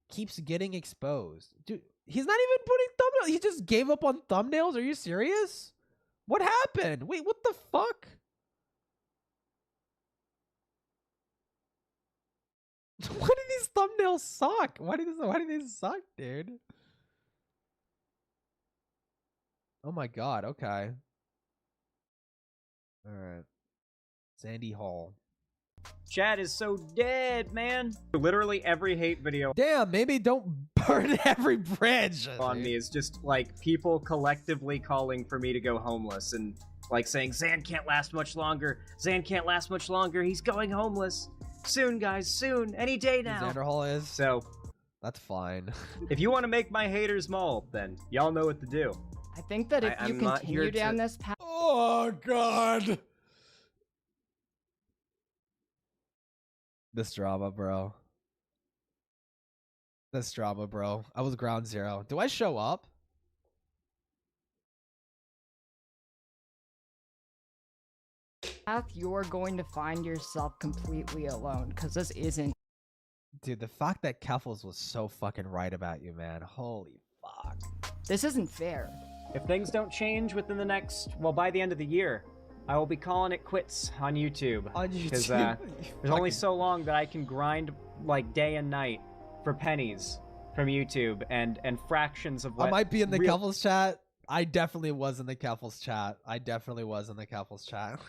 keeps getting exposed. Dude, he's not even putting thumbnails. He just gave up on thumbnails. Are you serious? What happened? Wait, what the fuck? Why do these thumbnails suck? Why do they suck, dude? Oh my god, okay. Alright. Xanderhal. Chat is so dead, man. Literally every hate video Damn, maybe don't burn every bridge on me is just like people collectively calling for me to go homeless and like saying Xan can't last much longer. Xan can't last much longer. He's going homeless. Soon, guys, soon. Any day now. Xanderhal is? So, that's fine. if you want to make my haters maul, then y'all know what to do. I think that if you continue down this path... Oh, God. This drama, bro. This drama, bro. I was ground zero. Do I show up? You're going to find yourself completely alone, because this isn't... Dude, the fact that Keffels was so fucking right about you, man. Holy fuck. This isn't fair. If things don't change within the next, well, by the end of the year, I will be calling it quits on YouTube. On YouTube? Because there's only so long that I can grind, like, day and night for pennies from YouTube and fractions of what... I might be in the Keffels chat. I definitely was in the Keffels chat.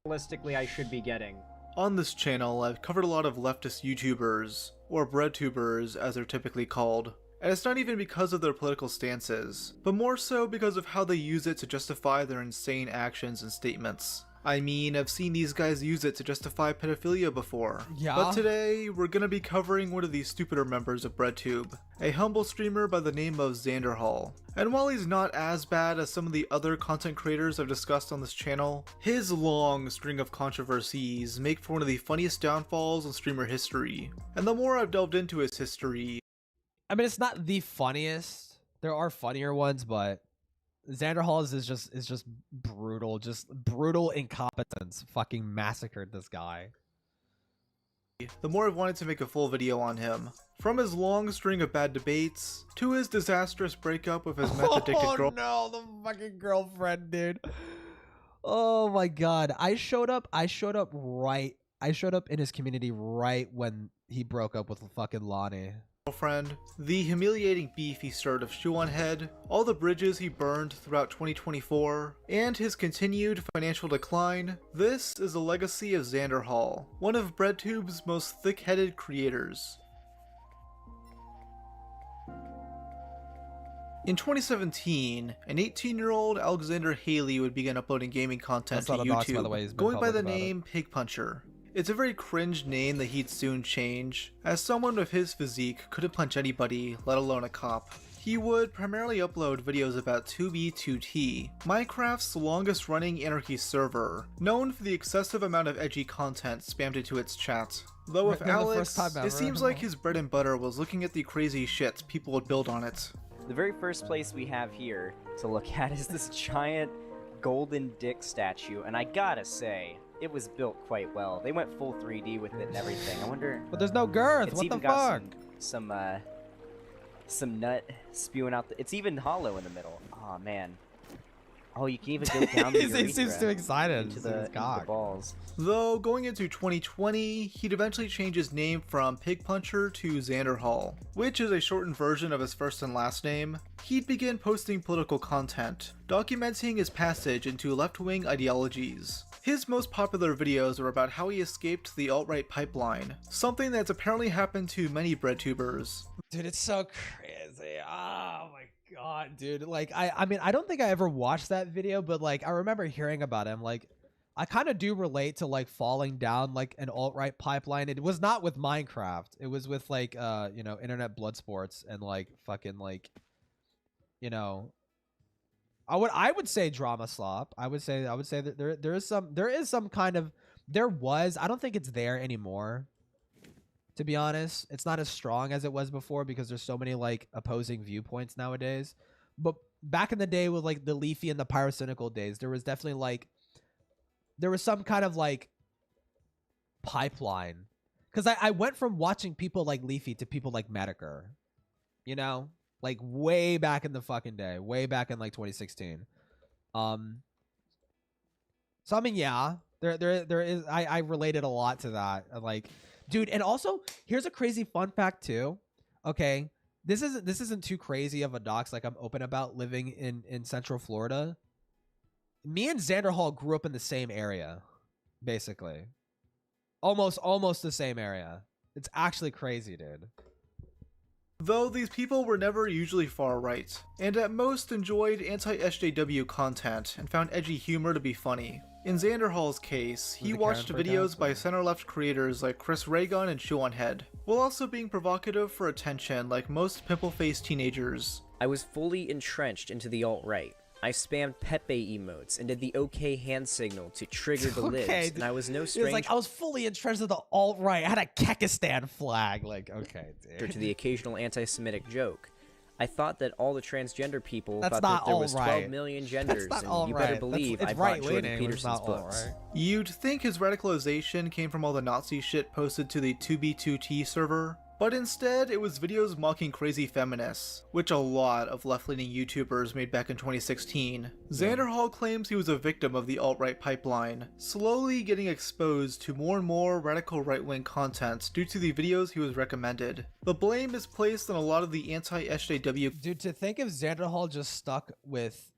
Realistically, I should be getting. On this channel, I've covered a lot of leftist YouTubers, or breadtubers as they're typically called. And it's not even because of their political stances, but more so because of how they use it to justify their insane actions and statements. I mean, I've seen these guys use it to justify pedophilia before. Yeah. But today, we're gonna be covering one of these stupider members of BreadTube, a humble streamer by the name of Xanderhal. And while he's not as bad as some of the other content creators I've discussed on this channel, his long string of controversies make for one of the funniest downfalls in streamer history. And the more I've delved into his history... I mean, it's not the funniest. There are funnier ones, but... Xanderhal is just brutal incompetence. Fucking massacred this guy. The more I've wanted to make a full video on him. From his long string of bad debates, to his disastrous breakup with his meth-addicted girl- Oh no, the fucking girlfriend, dude. Oh my god. I showed up in his community right when he broke up with fucking Lonnie. Girlfriend, the humiliating beef he stirred of Shoe on Head, all the bridges he burned throughout 2024, and his continued financial decline. This is the legacy of Xanderhal, one of BreadTube's most thick-headed creators. In 2017, an 18-year-old Alexander Haley would begin uploading gaming content to YouTube, going by the name Pig Puncher. It's a very cringe name that he'd soon change, as someone with his physique couldn't punch anybody, let alone a cop. He would primarily upload videos about 2B2T, Minecraft's longest running anarchy server, known for the excessive amount of edgy content spammed into its chat. Though with Alex, it seems like his bread and butter was looking at the crazy shit people would build on it. The very first place we have here to look at is this giant golden dick statue, and I gotta say, it was built quite well. They went full 3D with it and everything. I wonder... But there's no girth, what the fuck? Some nut spewing out it's even hollow in the middle. Oh man. Oh, you can even go down the urethra. He seems too excited into the balls. Though, going into 2020, he'd eventually change his name from Pig Puncher to Xanderhal, which is a shortened version of his first and last name. He'd begin posting political content, documenting his passage into left-wing ideologies. His most popular videos were about how he escaped the alt-right pipeline, something that's apparently happened to many breadtubers. Dude, it's so crazy. Oh my god, dude. Like, I mean, I don't think I ever watched that video, but like, I remember hearing about him. Like, I kind of do relate to like falling down like an alt-right pipeline. It was not with Minecraft. It was with like, you know, internet blood sports and like fucking like, you know, I would say drama slop. I would say that there is some kind of, I don't think it's there anymore. To be honest, it's not as strong as it was before because there's so many like opposing viewpoints nowadays. But back in the day with like the Leafy and the Pyrocynical days, there was definitely like, there was some kind of like pipeline. Because I went from watching people like Leafy to people like Metaker, you know? Like way back in the fucking day, way back in like 2016. So I mean, yeah, there is. I related a lot to that. Like Dude, and also here's a crazy fun fact too. Okay, this isn't too crazy of a dox like I'm open about living in Central Florida. Me and Xanderhal grew up in the same area, basically. Almost the same area. It's actually crazy, dude. Though these people were never usually far right, and at most enjoyed anti-SJW content and found edgy humor to be funny. In Xanderhal's case, he watched videos by center-left creators like Chris Raygun and Shoonhead, while also being provocative for attention like most pimple-faced teenagers. I was fully entrenched into the alt-right. I spammed Pepe emotes and did the OK hand signal to trigger the lids, and I was no stranger. It's like I was fully entrenched in the alt-right. I had a Kekistan flag. Like, okay, dude. To the occasional anti-Semitic joke. I thought that all the transgender people That's thought not that there was 12 alt-right. million genders, That's and not you better alt-right. believe It's I bought right-leaning, Jordan it's Peterson's not books. alt-right. You'd think his radicalization came from all the Nazi shit posted to the 2B2T server, but instead it was videos mocking crazy feminists, which a lot of left-leaning YouTubers made back in 2016. Xanderhal claims he was a victim of the alt-right pipeline, slowly getting exposed to more and more radical right-wing content due to the videos he was recommended. The blame is placed on a lot of the anti-SJW. Dude, to think if Xanderhal just stuck with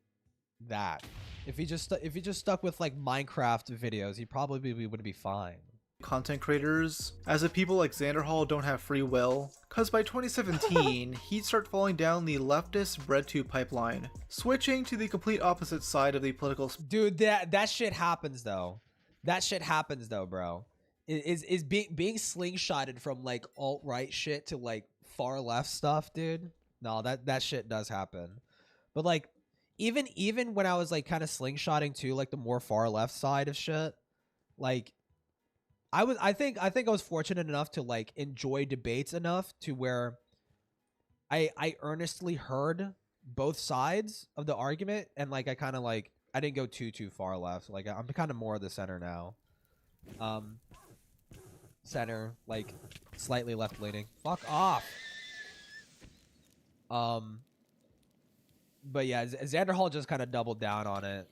that, if he just stuck with like Minecraft videos, he probably would be fine. Content creators, as if people like Xanderhal don't have free will, cause by 2017, he'd start falling down the leftist breadtube pipeline, switching to the complete opposite side of the political. Dude, that shit happens though. That shit happens though, bro. Is being slingshotted from like alt-right shit to like far left stuff, dude. No, that shit does happen. But like even when I was like kind of slingshotting to like the more far left side of shit, like I think I was fortunate enough to like enjoy debates enough to where I earnestly heard both sides of the argument, and like I kind of like I didn't go too far left. Like I'm kind of more of the center now. Center, like slightly left leaning. Fuck off. But yeah, Xanderhal just kind of doubled down on it.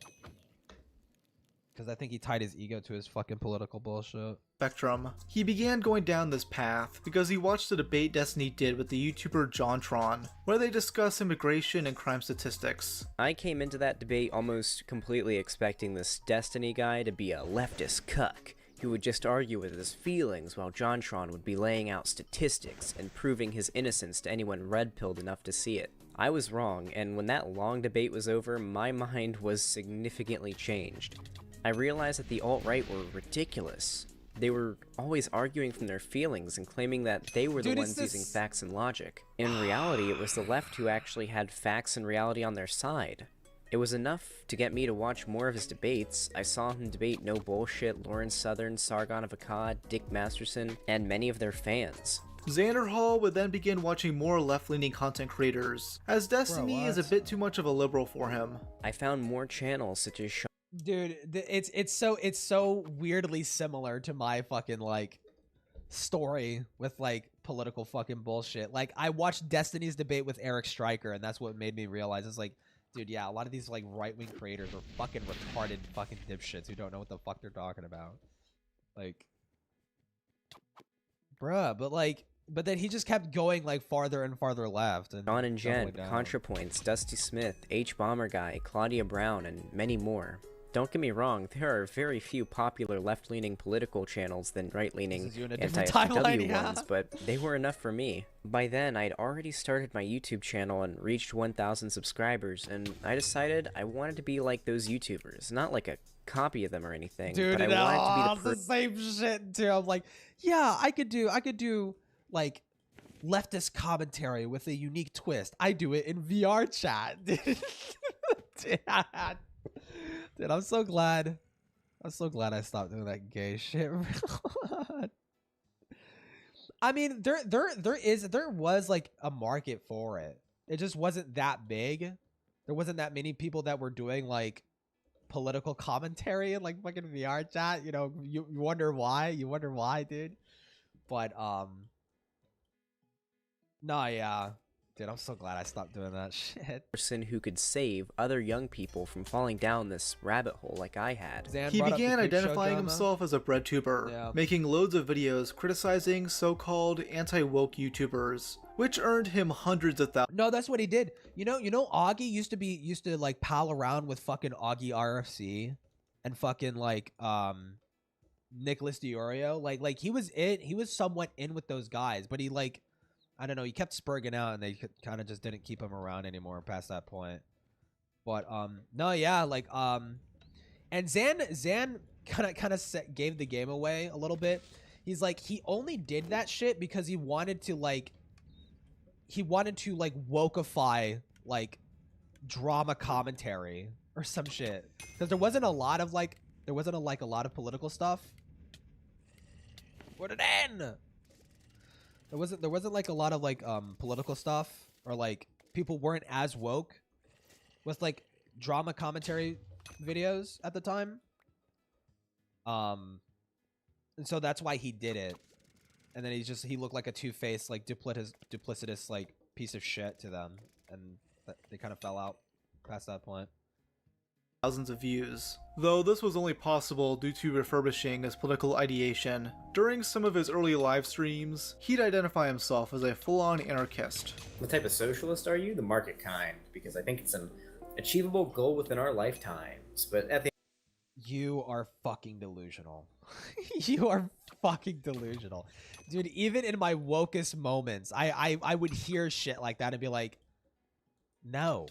Because I think he tied his ego to his fucking political bullshit. Spectrum. He began going down this path because he watched the debate Destiny did with the YouTuber JonTron, where they discuss immigration and crime statistics. I came into that debate almost completely expecting this Destiny guy to be a leftist cuck who would just argue with his feelings while JonTron would be laying out statistics and proving his innocence to anyone red-pilled enough to see it. I was wrong, and when that long debate was over, my mind was significantly changed. I realized that the alt-right were ridiculous. They were always arguing from their feelings and claiming that they were the ones using facts and logic. In reality, it was the left who actually had facts and reality on their side. It was enough to get me to watch more of his debates. I saw him debate No Bullshit, Lawrence Southern, Sargon of Akkad, Dick Masterson, and many of their fans. Xanderhal would then begin watching more left-leaning content creators, as Destiny is a bit too much of a liberal for him. I found more channels such as Dude, it's so weirdly similar to my fucking like story with like political fucking bullshit. Like I watched Destiny's debate with Eric Stryker, and that's what made me realize it's like, dude, yeah, a lot of these like right-wing creators are fucking retarded fucking dipshits who don't know what the fuck they're talking about. Like, bruh, but then he just kept going like farther and farther left. And John and Jen, ContraPoints, Dusty Smith, H Bomber Guy, Claudia Brown, and many more. Don't get me wrong, there are very few popular left-leaning political channels than right-leaning anti-SJW ones, but they were enough for me. By then, I'd already started my YouTube channel and reached 1,000 subscribers, and I decided I wanted to be like those YouTubers, not like a copy of them or anything, dude, but I wanted to be the same shit too. I'm like, yeah, I could do like leftist commentary with a unique twist. I do it in VR chat, dude. Dude, I'm so glad I stopped doing that gay shit. I mean, there was like a market for it. It just wasn't that big. There wasn't that many people that were doing like political commentary and like fucking VR chat. You know, you wonder why. You wonder why, dude. But no, yeah. Dude, I'm so glad I stopped doing that shit. Person who could save other young people from falling down this rabbit hole like I had. He began identifying himself as a breadtuber, making loads of videos criticizing so-called anti-woke YouTubers, which earned him hundreds of thousands. No, that's what he did. You know, Augie used to like pal around with fucking Augie RFC and fucking like Nicholas Diorio. Like he was somewhat in with those guys, but he like, I don't know, he kept spurging out and they kind of just didn't keep him around anymore past that point. But no, yeah, like and Zan kind of gave the game away a little bit. He's like, he only did that shit because he wanted to wokeify like drama commentary or some shit, because there wasn't a lot of political stuff. What an end. There wasn't like a lot of like political stuff, or like people weren't as woke with like drama commentary videos at the time. And so that's why he did it. And then he looked like a two-faced, like duplicitous like piece of shit to them, and they kind of fell out past that point. Thousands of views, though this was only possible due to refurbishing his political ideation. During some of his early live streams, he'd identify himself as a full-on anarchist. What type of socialist are you? The market kind, because I think it's an achievable goal within our lifetimes, but at the You are fucking delusional. You are fucking delusional. Dude, even in my wokest moments, I would hear shit like that and be like, no.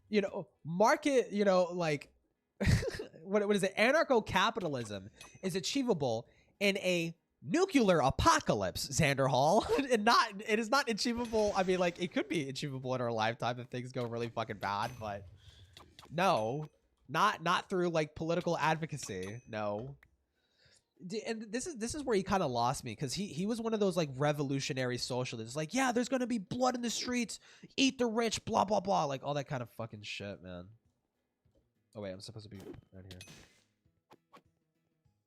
You know, market, you know, like, what is it? Anarcho-capitalism is achievable in a nuclear apocalypse, Xanderhal. It is not achievable. I mean, like, it could be achievable in our lifetime if things go really fucking bad, but no, not through like political advocacy. No. And this is where he kind of lost me, because he was one of those like revolutionary socialists, like, yeah, there's gonna be blood in the streets, eat the rich, blah blah blah, like all that kind of fucking shit, man. Oh wait, I'm supposed to be right here.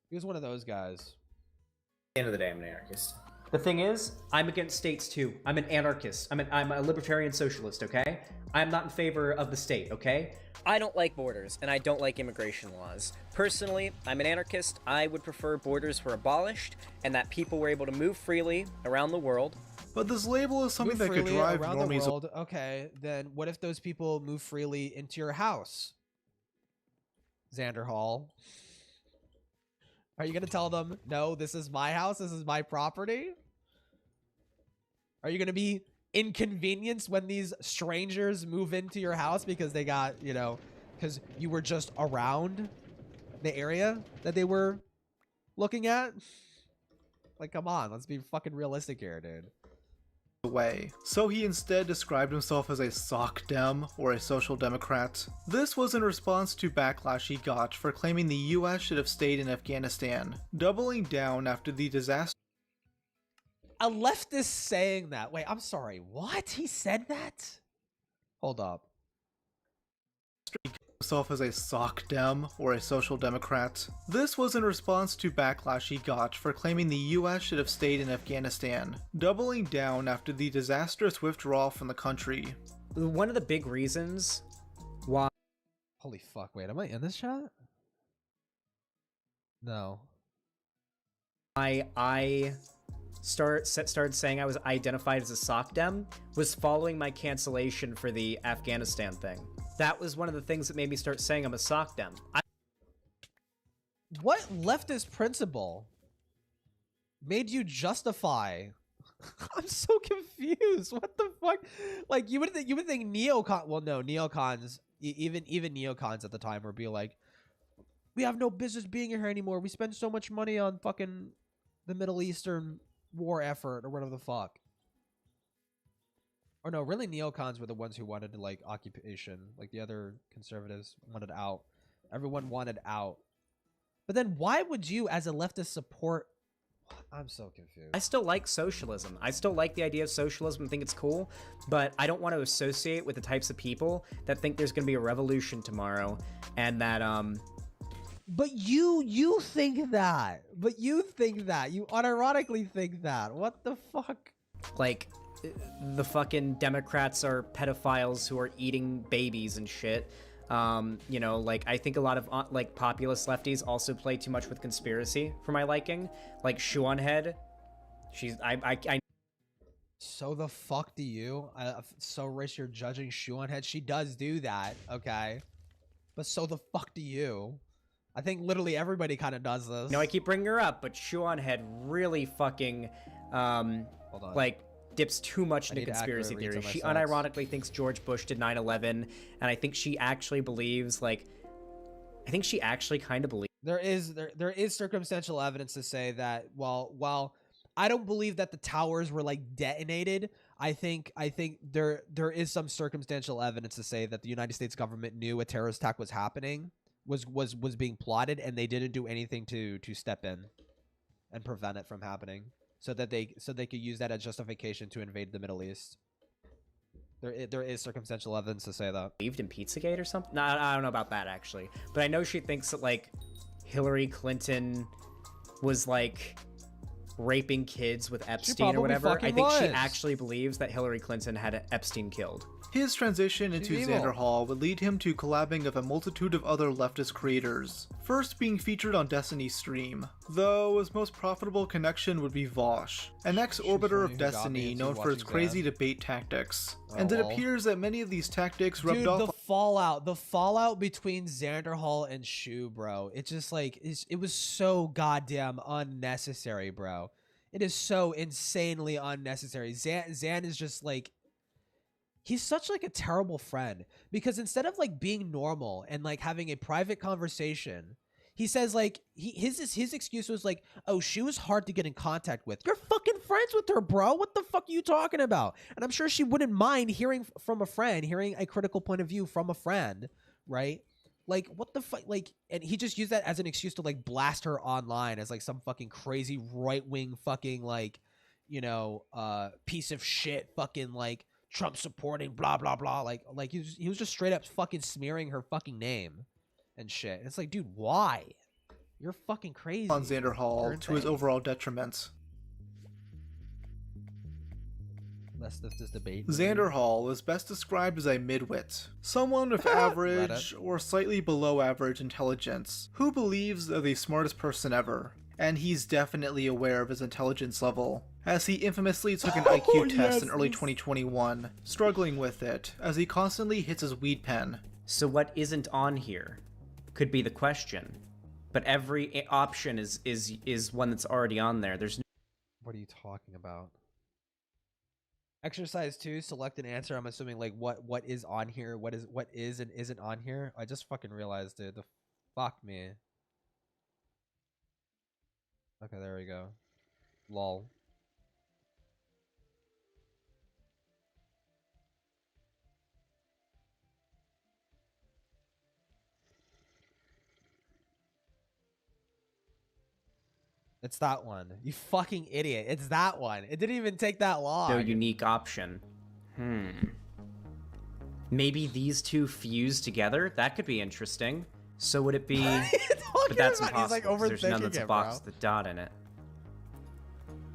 He was one of those guys. At the end of the day, I'm an anarchist. The thing is, I'm against states too. I'm an anarchist. I'm a libertarian socialist, okay? I'm not in favor of the state, okay? I don't like borders, and I don't like immigration laws. Personally, I'm an anarchist. I would prefer borders were abolished, and that people were able to move freely around the world. But this label is something that could drive around the normies. world. Okay, then what if those people move freely into your house, Xanderhal? Are you gonna tell them, no, this is my house, this is my property? Are you gonna be inconvenienced when these strangers move into your house because they got, you know, because you were just around the area that they were looking at? Like, come on, let's be fucking realistic here, dude. Way. So he instead described himself as a sock dem, or a social democrat. This was in response to backlash he got for claiming the US should have stayed in Afghanistan, doubling down after the disaster. A leftist saying that. Wait, I'm sorry. What? He said that? Hold up. Himself as a sock dem, or a social democrat. This was in response to backlash he got for claiming the US should have stayed in Afghanistan, doubling down after the disastrous withdrawal from the country. One of the big reasons why... Holy fuck, wait, am I in this shot? No. I started saying I was identified as a sock dem was following my cancellation for the Afghanistan thing. That was one of the things that made me start saying I'm a sock dem. What leftist principle made you justify? I'm so confused. What the fuck? Like, you would think neocon. Well, no, neocons. Even neocons at the time would be like, we have no business being here anymore. We spend so much money on fucking the Middle Eastern war effort or whatever the fuck. Or no, really neocons were the ones who wanted to like occupation. Like the other conservatives wanted out. Everyone wanted out. But then why would you as a leftist support? I'm so confused. I still like socialism. I still like the idea of socialism and think it's cool, but I don't want to associate with the types of people that think there's going to be a revolution tomorrow and that But you think that. But you think that. You unironically think that. What the fuck? Like, the fucking Democrats are pedophiles who are eating babies and shit. You know, like, I think a lot of like populist lefties also play too much with conspiracy for my liking. Like Shoonhead, she's I. So the fuck do you? So Rich, you're judging Shoonhead. She does do that, okay? But so the fuck do you? I think literally everybody kind of does this. No, I keep bringing her up, but Shoonhead really fucking like dips too much into conspiracy theories. She unironically thinks George Bush did 9/11, and I think she actually believes, like, I think she actually kind of believes. There is circumstantial evidence to say that while I don't believe that the towers were like detonated, I think there is some circumstantial evidence to say that the United States government knew a terrorist attack was happening, was being plotted, and they didn't do anything to step in and prevent it from happening, so they could use that as justification to invade the Middle East. There is circumstantial evidence to say that. Believed in Pizzagate or something? No, I don't know about that actually, but I know she thinks that like Hillary Clinton was like raping kids with Epstein or whatever. I think she actually believes that Hillary Clinton had Epstein killed. His transition into Xanderhal would lead him to collabing with a multitude of other leftist creators, first being featured on Destiny's stream, though his most profitable connection would be Vosh, an ex-orbiter of Destiny known for its crazy debate tactics. And it appears that many of these tactics rubbed off. The fallout between Xanderhal and Shu, bro. It just like it was so goddamn unnecessary, bro. It is so insanely unnecessary. Xan is just like, he's such like a terrible friend, because instead of like being normal and like having a private conversation, he says like his excuse was like, oh, she was hard to get in contact with. You're fucking friends with her, bro. What the fuck are you talking about? And I'm sure she wouldn't mind hearing from a friend, hearing a critical point of view from a friend, right? Like, what the fuck? Like, and he just used that as an excuse to like blast her online as like some fucking crazy right-wing fucking like, you know, piece of shit fucking like Trump supporting blah blah blah. Like he was just straight up fucking smearing her fucking name and shit. And it's like, dude, why? You're fucking crazy. On Xanderhal to his overall detriment. Less this debate. Xanderhal is best described as a midwit, someone with average or slightly below average intelligence, who believes they're the smartest person ever, and he's definitely aware of his intelligence level, as he infamously took an IQ test in early 2021, struggling with it, as he constantly hits his weed pen. So what isn't on here could be the question, but every option is one that's already on there. There's no. What are you talking about? Exercise 2, select an answer. I'm assuming like what is on here, what is and isn't on here. I just fucking realized, dude. The fuck me. Okay, there we go. Lol. It's that one. You fucking idiot. It's that one. It didn't even take that long. No unique option. Maybe these two fuse together? That could be interesting. So would it be... But that's impossible, like, there's none that's a box with a dot in it.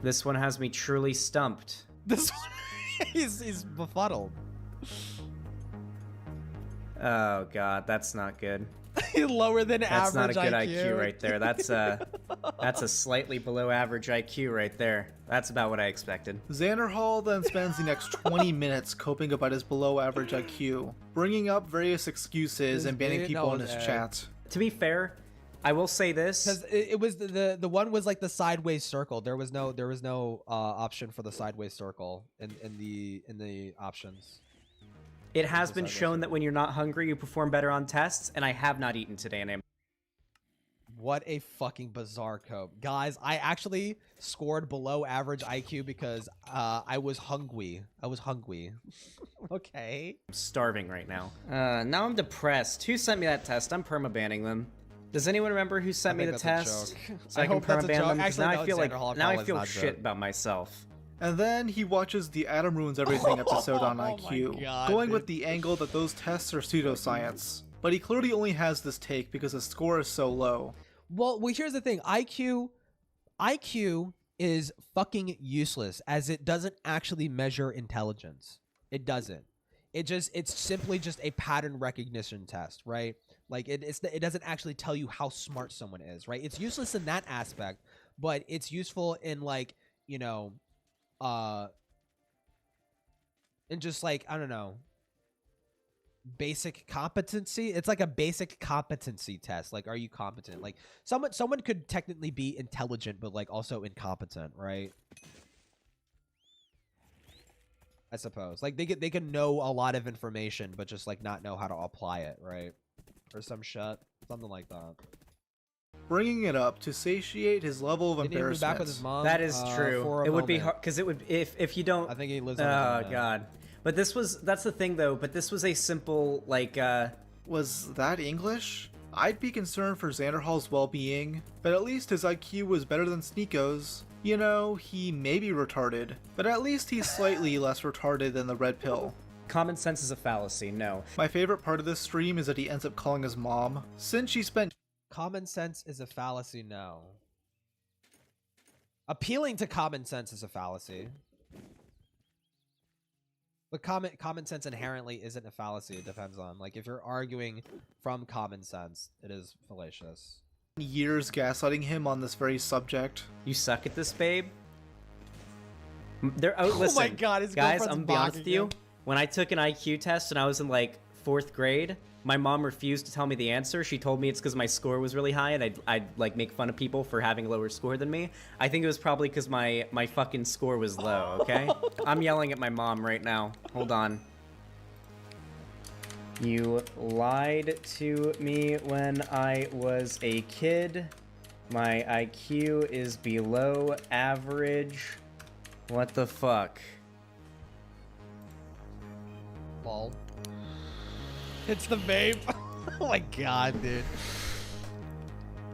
This one has me truly stumped. This one... he's befuddled. Oh god, that's not good. Lower than that's average not a good IQ. IQ right there. That's a slightly below average IQ right there. That's about what I expected. Xanderhal then spends the next 20 minutes coping about his below average IQ, bringing up various excuses and banning people in his chat. To be fair, I will say this, because it was the one was like the sideways circle. There was no option for the sideways circle in the options. It has been shown that when you're not hungry, you perform better on tests, and I have not eaten today, and I'm... What a fucking bizarre cope. Guys, I actually scored below average IQ because I was hungry. Okay. I'm starving right now. Now I'm depressed. Who sent me that test? I'm permabanning them. Does anyone remember who sent me the test? So I can permaban them? Actually, now I feel like I feel shit about myself. And then he watches the Adam Ruins Everything episode on IQ, going with the angle that those tests are pseudoscience. But he clearly only has this take because his score is so low. Well, here's the thing. IQ is fucking useless, as it doesn't actually measure intelligence. It doesn't. It's simply just a pattern recognition test, right? Like it doesn't actually tell you how smart someone is, right? It's useless in that aspect, but it's useful in like, you know, in just like, I don't know, basic competency. It's like a basic competency test. Like, are you competent? Like someone could technically be intelligent, but like also incompetent, right? I suppose. Like they can know a lot of information, but just like not know how to apply it, right? Or some shit, something like that. Bringing it up to satiate his level of embarrassment. Back with his mom, that is true. It would be hard because it would if you don't. I think he lives on his own. Oh god. But that's the thing though. But this was a simple like. Was that English? I'd be concerned for Xanderhal's well-being, but at least his IQ was better than Sneeko's. You know, he may be retarded, but at least he's slightly less retarded than the red pill. Common sense is a fallacy, no. My favorite part of this stream is that he ends up calling his mom. Since she spent... Common sense is a fallacy, no. Appealing to common sense is a fallacy. But common sense inherently isn't a fallacy. It depends on, like, if you're arguing from common sense, it is fallacious. Years gaslighting him on this very subject. You suck at this, babe. Listen, oh my god, his guys, girlfriend's I'm gonna be honest with you. him. When I took an IQ test and I was in like 4th grade, my mom refused to tell me the answer. She told me it's because my score was really high and I'd like make fun of people for having a lower score than me. I think it was probably because my fucking score was low, okay? I'm yelling at my mom right now. Hold on. You lied to me when I was a kid. My IQ is below average. What the fuck? Lol. It's the vape. Oh my god, dude.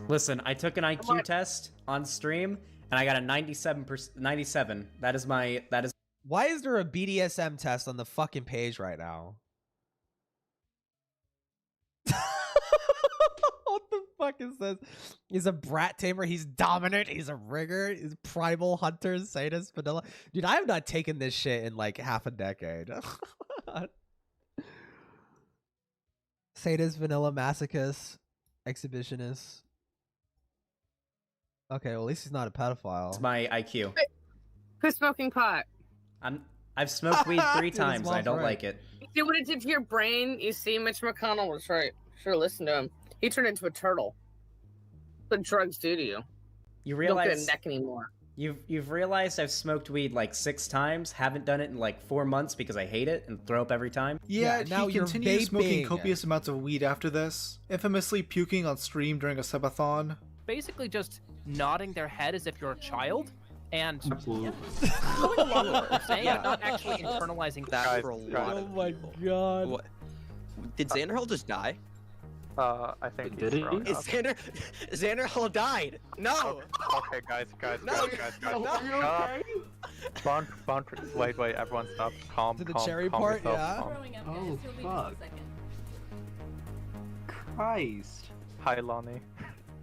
Listen, I took an IQ test on stream and I got a 97. That is. Why is there a BDSM test on the fucking page right now? What the fuck is this? He's a brat tamer. He's dominant. He's a rigger. He's primal hunter, sadist, vanilla. Dude, I have not taken this shit in like half a decade. Sadist, vanilla, masochist, exhibitionist. Okay, well at least he's not a pedophile. It's my IQ. Quit smoking pot. I've smoked weed 3 times. I don't like it. You see what it did to your brain? You see, Mitch McConnell was right. Sure, listen to him. He turned into a turtle. What drugs do to you? You realize don't get a neck anymore. You've realized I've smoked weed like 6 times. Haven't done it in like 4 months because I hate it and throw up every time. Yeah, now he you're continued smoking vaping. copious amounts of weed after this, infamously puking on stream during a subathon. Basically just nodding their head as if you're a child and Absolutely. going along with what they're saying, but not actually internalizing that for a lot of my god. What? Did Xanderhal just die? I think Did he? Xanderhal died. No. Okay, guys, No. Wait, everyone stop. Calm. To the calm, cherry calm part, yourself, yeah. calm. Oh, fuck. Christ. Hi, Lonnie.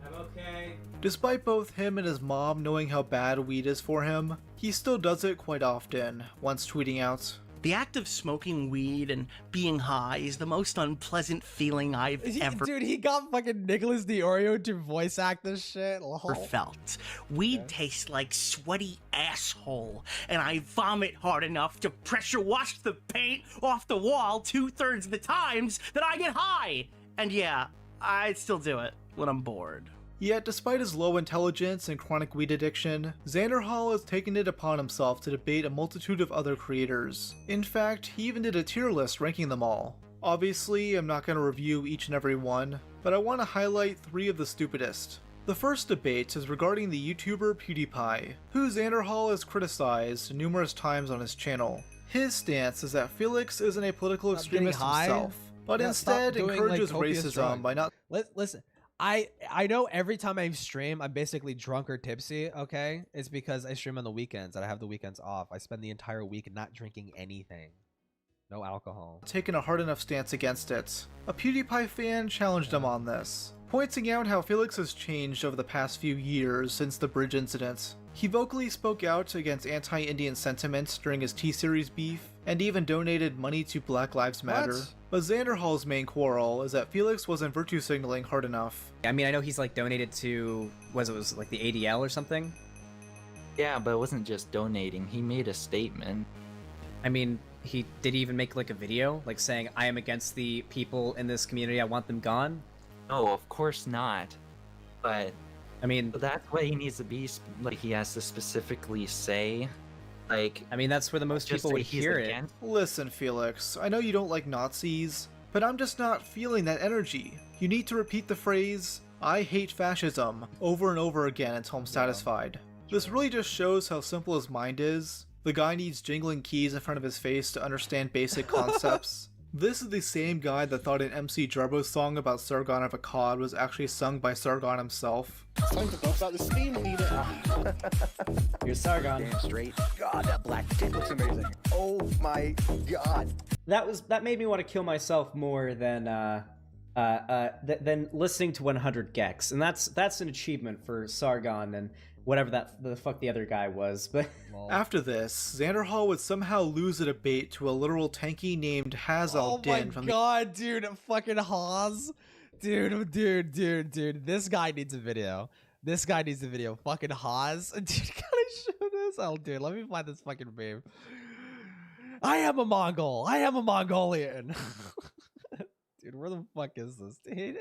I'm okay. Despite both him and his mom knowing how bad weed is for him, he still does it quite often, once tweeting out, "The act of smoking weed and being high is the most unpleasant feeling I've ever Dude, he got fucking Nicholas DiOrio to voice act this shit. Lol. felt. Weed tastes like sweaty asshole, and I vomit hard enough to pressure wash the paint off the wall 2/3 of the times that I get high. And yeah, I still do it when I'm bored." Yet, despite his low intelligence and chronic weed addiction, Xanderhal has taken it upon himself to debate a multitude of other creators. In fact, he even did a tier list ranking them all. Obviously, I'm not going to review each and every one, but I want to highlight 3 of the stupidest. The first debate is regarding the YouTuber PewDiePie, who Xanderhal has criticized numerous times on his channel. His stance is that Felix isn't a political extremist himself, but instead encourages racism by not— Listen. I know every time I stream, I'm basically drunk or tipsy, okay? It's because I stream on the weekends and I have the weekends off. I spend the entire week not drinking anything. No alcohol. taken a hard enough stance against it. A PewDiePie fan challenged him on this. pointing out how Felix has changed over the past few years since the bridge incident. He vocally spoke out against anti-Indian sentiments during his T-Series beef, and even donated money to Black Lives Matter. What? But Xanderhal's main quarrel is that Felix wasn't virtue signaling hard enough. I mean, I know he's like donated to, was like the ADL or something? Yeah, but it wasn't just donating, he made a statement. I mean, did he even make like a video, like saying, I am against the people in this community, I want them gone? No, of course not. But I mean, that's what he needs to be, like, he has to specifically say. Like, I mean, that's where the most people would hear it. Listen, Felix, I know you don't like Nazis, but I'm just not feeling that energy. You need to repeat the phrase, I hate fascism, over and over again until I'm satisfied. This really just shows how simple his mind is. The guy needs jingling keys in front of his face to understand basic concepts. This is the same guy that thought an MC Jarbo song about Sargon of Akkad was actually sung by Sargon himself. It's time to talk about the Steam leader. You're Sargon. Damn straight. God, that black dick looks amazing. Oh my god. That made me want to kill myself more than listening to 100 Gex, and that's an achievement for Sargon and whatever the fuck the other guy was. But after this, Xanderhal would somehow lose a debate to a literal tanky named Hazal Din from dude, fucking Haz. Dude, this guy needs a video. Fucking Haz. Dude, can I show this? Oh, dude, let me find this fucking meme. I am a Mongol. I am a Mongolian. Dude, where the fuck is this, dude?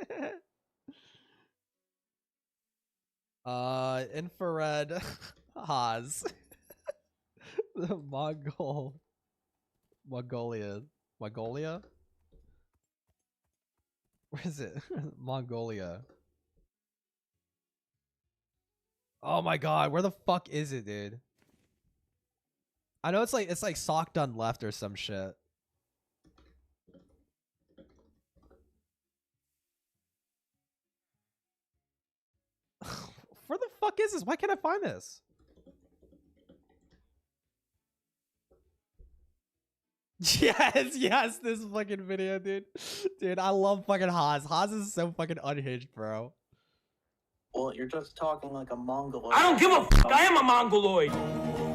Infrared Haz. The Mongolia. Where is it? Mongolia. Oh my god, where the fuck is it, dude? I know it's like sock done left or some shit. Where the fuck is this? Why can't I find this? Yes, this fucking video, dude. Dude, I love fucking Haz. Haz is so fucking unhinged, bro. Well, you're just talking like a Mongoloid. I don't give a fuck. I am a Mongoloid.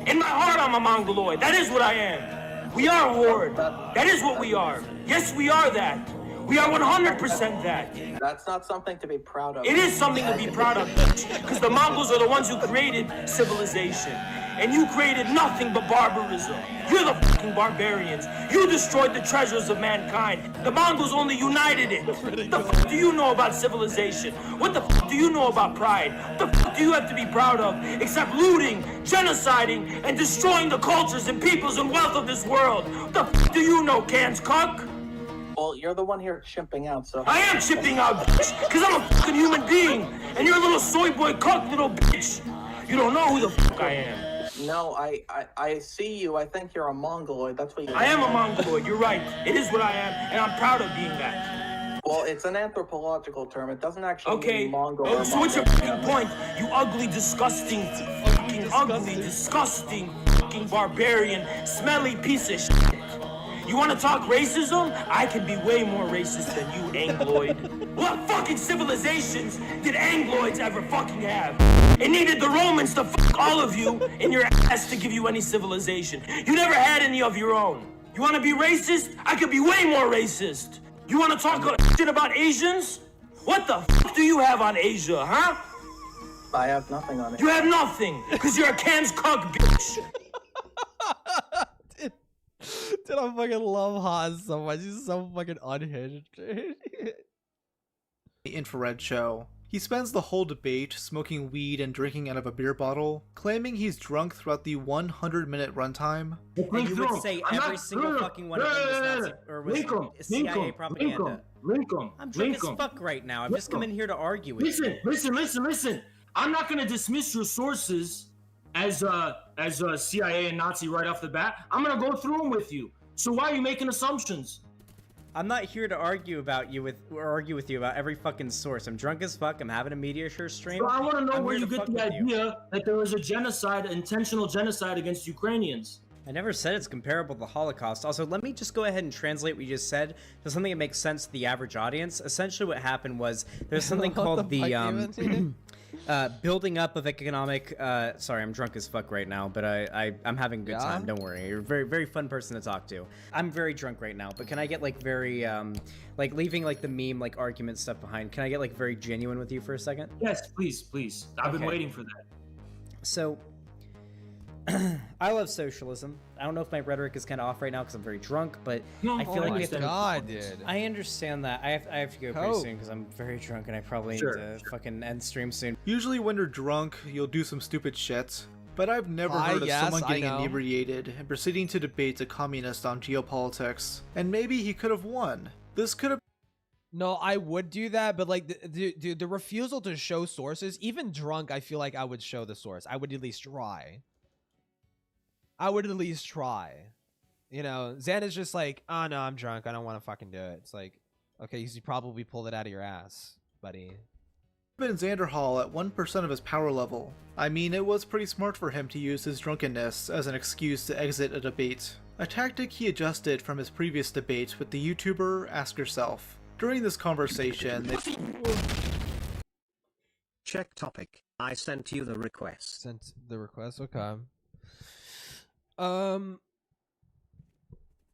In my heart, I'm a Mongoloid. That is what I am. We are a horde. That is what we are. Yes, we are that. We are 100% that. That's not something to be proud of. It is something to be proud of, because the Mongols are the ones who created civilization. And you created nothing but barbarism. You're the fucking barbarians. You destroyed the treasures of mankind. The Mongols only united it. What the fuck do you know about civilization? What the fuck do you know about pride? What the fuck do you have to be proud of? Except looting, genociding, and destroying the cultures and peoples and wealth of this world. What the fuck do you know, Cans cuck? Well, you're the one here chipping out, so... I am chipping out, bitch, because I'm a fucking human being, and you're a little soy boy cuck, little bitch. You don't know who the fuck I am. No, I see you. I think you're a Mongoloid. That's what you... I am a Mongoloid, you're right. It is what I am, and I'm proud of being that. Well, it's an anthropological term. It doesn't actually mean Mongol. Okay, so what's your fucking point? You ugly, disgusting, fucking ugly, disgusting, fucking barbarian, smelly piece of shit. You want to talk racism? I can be way more racist than you, Angloid. What fucking civilizations did Angloids ever fucking have? It needed the Romans to fuck all of you in your ass to give you any civilization. You never had any of your own. You want to be racist? I could be way more racist. You want to talk shit about Asians? What the fuck do you have on Asia, huh? I have nothing on it. You have nothing, because you're a Cam's cuck, bitch. Dude, I fucking love Haz so much. He's so fucking unhinged. The Infrared show. He spends the whole debate smoking weed and drinking out of a beer bottle, claiming he's drunk throughout the 100-minute runtime. And you would say every single fucking one of them was Nazi, or was CIA propaganda. I'm drunk as fuck right now. I've just come in here to argue with you. Listen. I'm not gonna dismiss your sources as a CIA and Nazi right off the bat. I'm gonna go through them with you. So why are you making assumptions? I'm not here to argue with you about every fucking source. I'm drunk as fuck. I'm having a meteor stream. So I want to know where you get the idea that there was a genocide, intentional genocide against Ukrainians. I never said it's comparable to the Holocaust. Also, let me just go ahead and translate what you just said to something that makes sense to the average audience. Essentially what happened was there's something called the building up of economic sorry, I'm drunk as fuck right now, but I'm having a good time, don't worry. You're a very, very fun person to talk to. I'm very drunk right now, but can I get like very like leaving like the meme like argument stuff behind, can I get like very genuine with you for a second? Yes, please. I've been waiting for that. So I love socialism. I don't know if my rhetoric is kind of off right now because I'm very drunk, but I feel like we have to. Dude. I understand that. I have to go pretty soon because I'm very drunk and I probably need to fucking end stream soon. Usually when you're drunk, you'll do some stupid shit. But I've never heard of someone getting inebriated and proceeding to debate a communist on geopolitics. And maybe he could have won. This could have. No, I would do that, but like the refusal to show sources, even drunk, I feel like I would show the source. I would at least try. You know, Xan is just like, oh no, I'm drunk. I don't want to fucking do it. It's like, okay, you probably pulled it out of your ass, buddy. In Xanderhal at 1% of his power level. I mean, it was pretty smart for him to use his drunkenness as an excuse to exit a debate. A tactic he adjusted from his previous debate with the YouTuber Ask Yourself. During this conversation, they... Check topic. I sent you the request. Sent the request? Okay.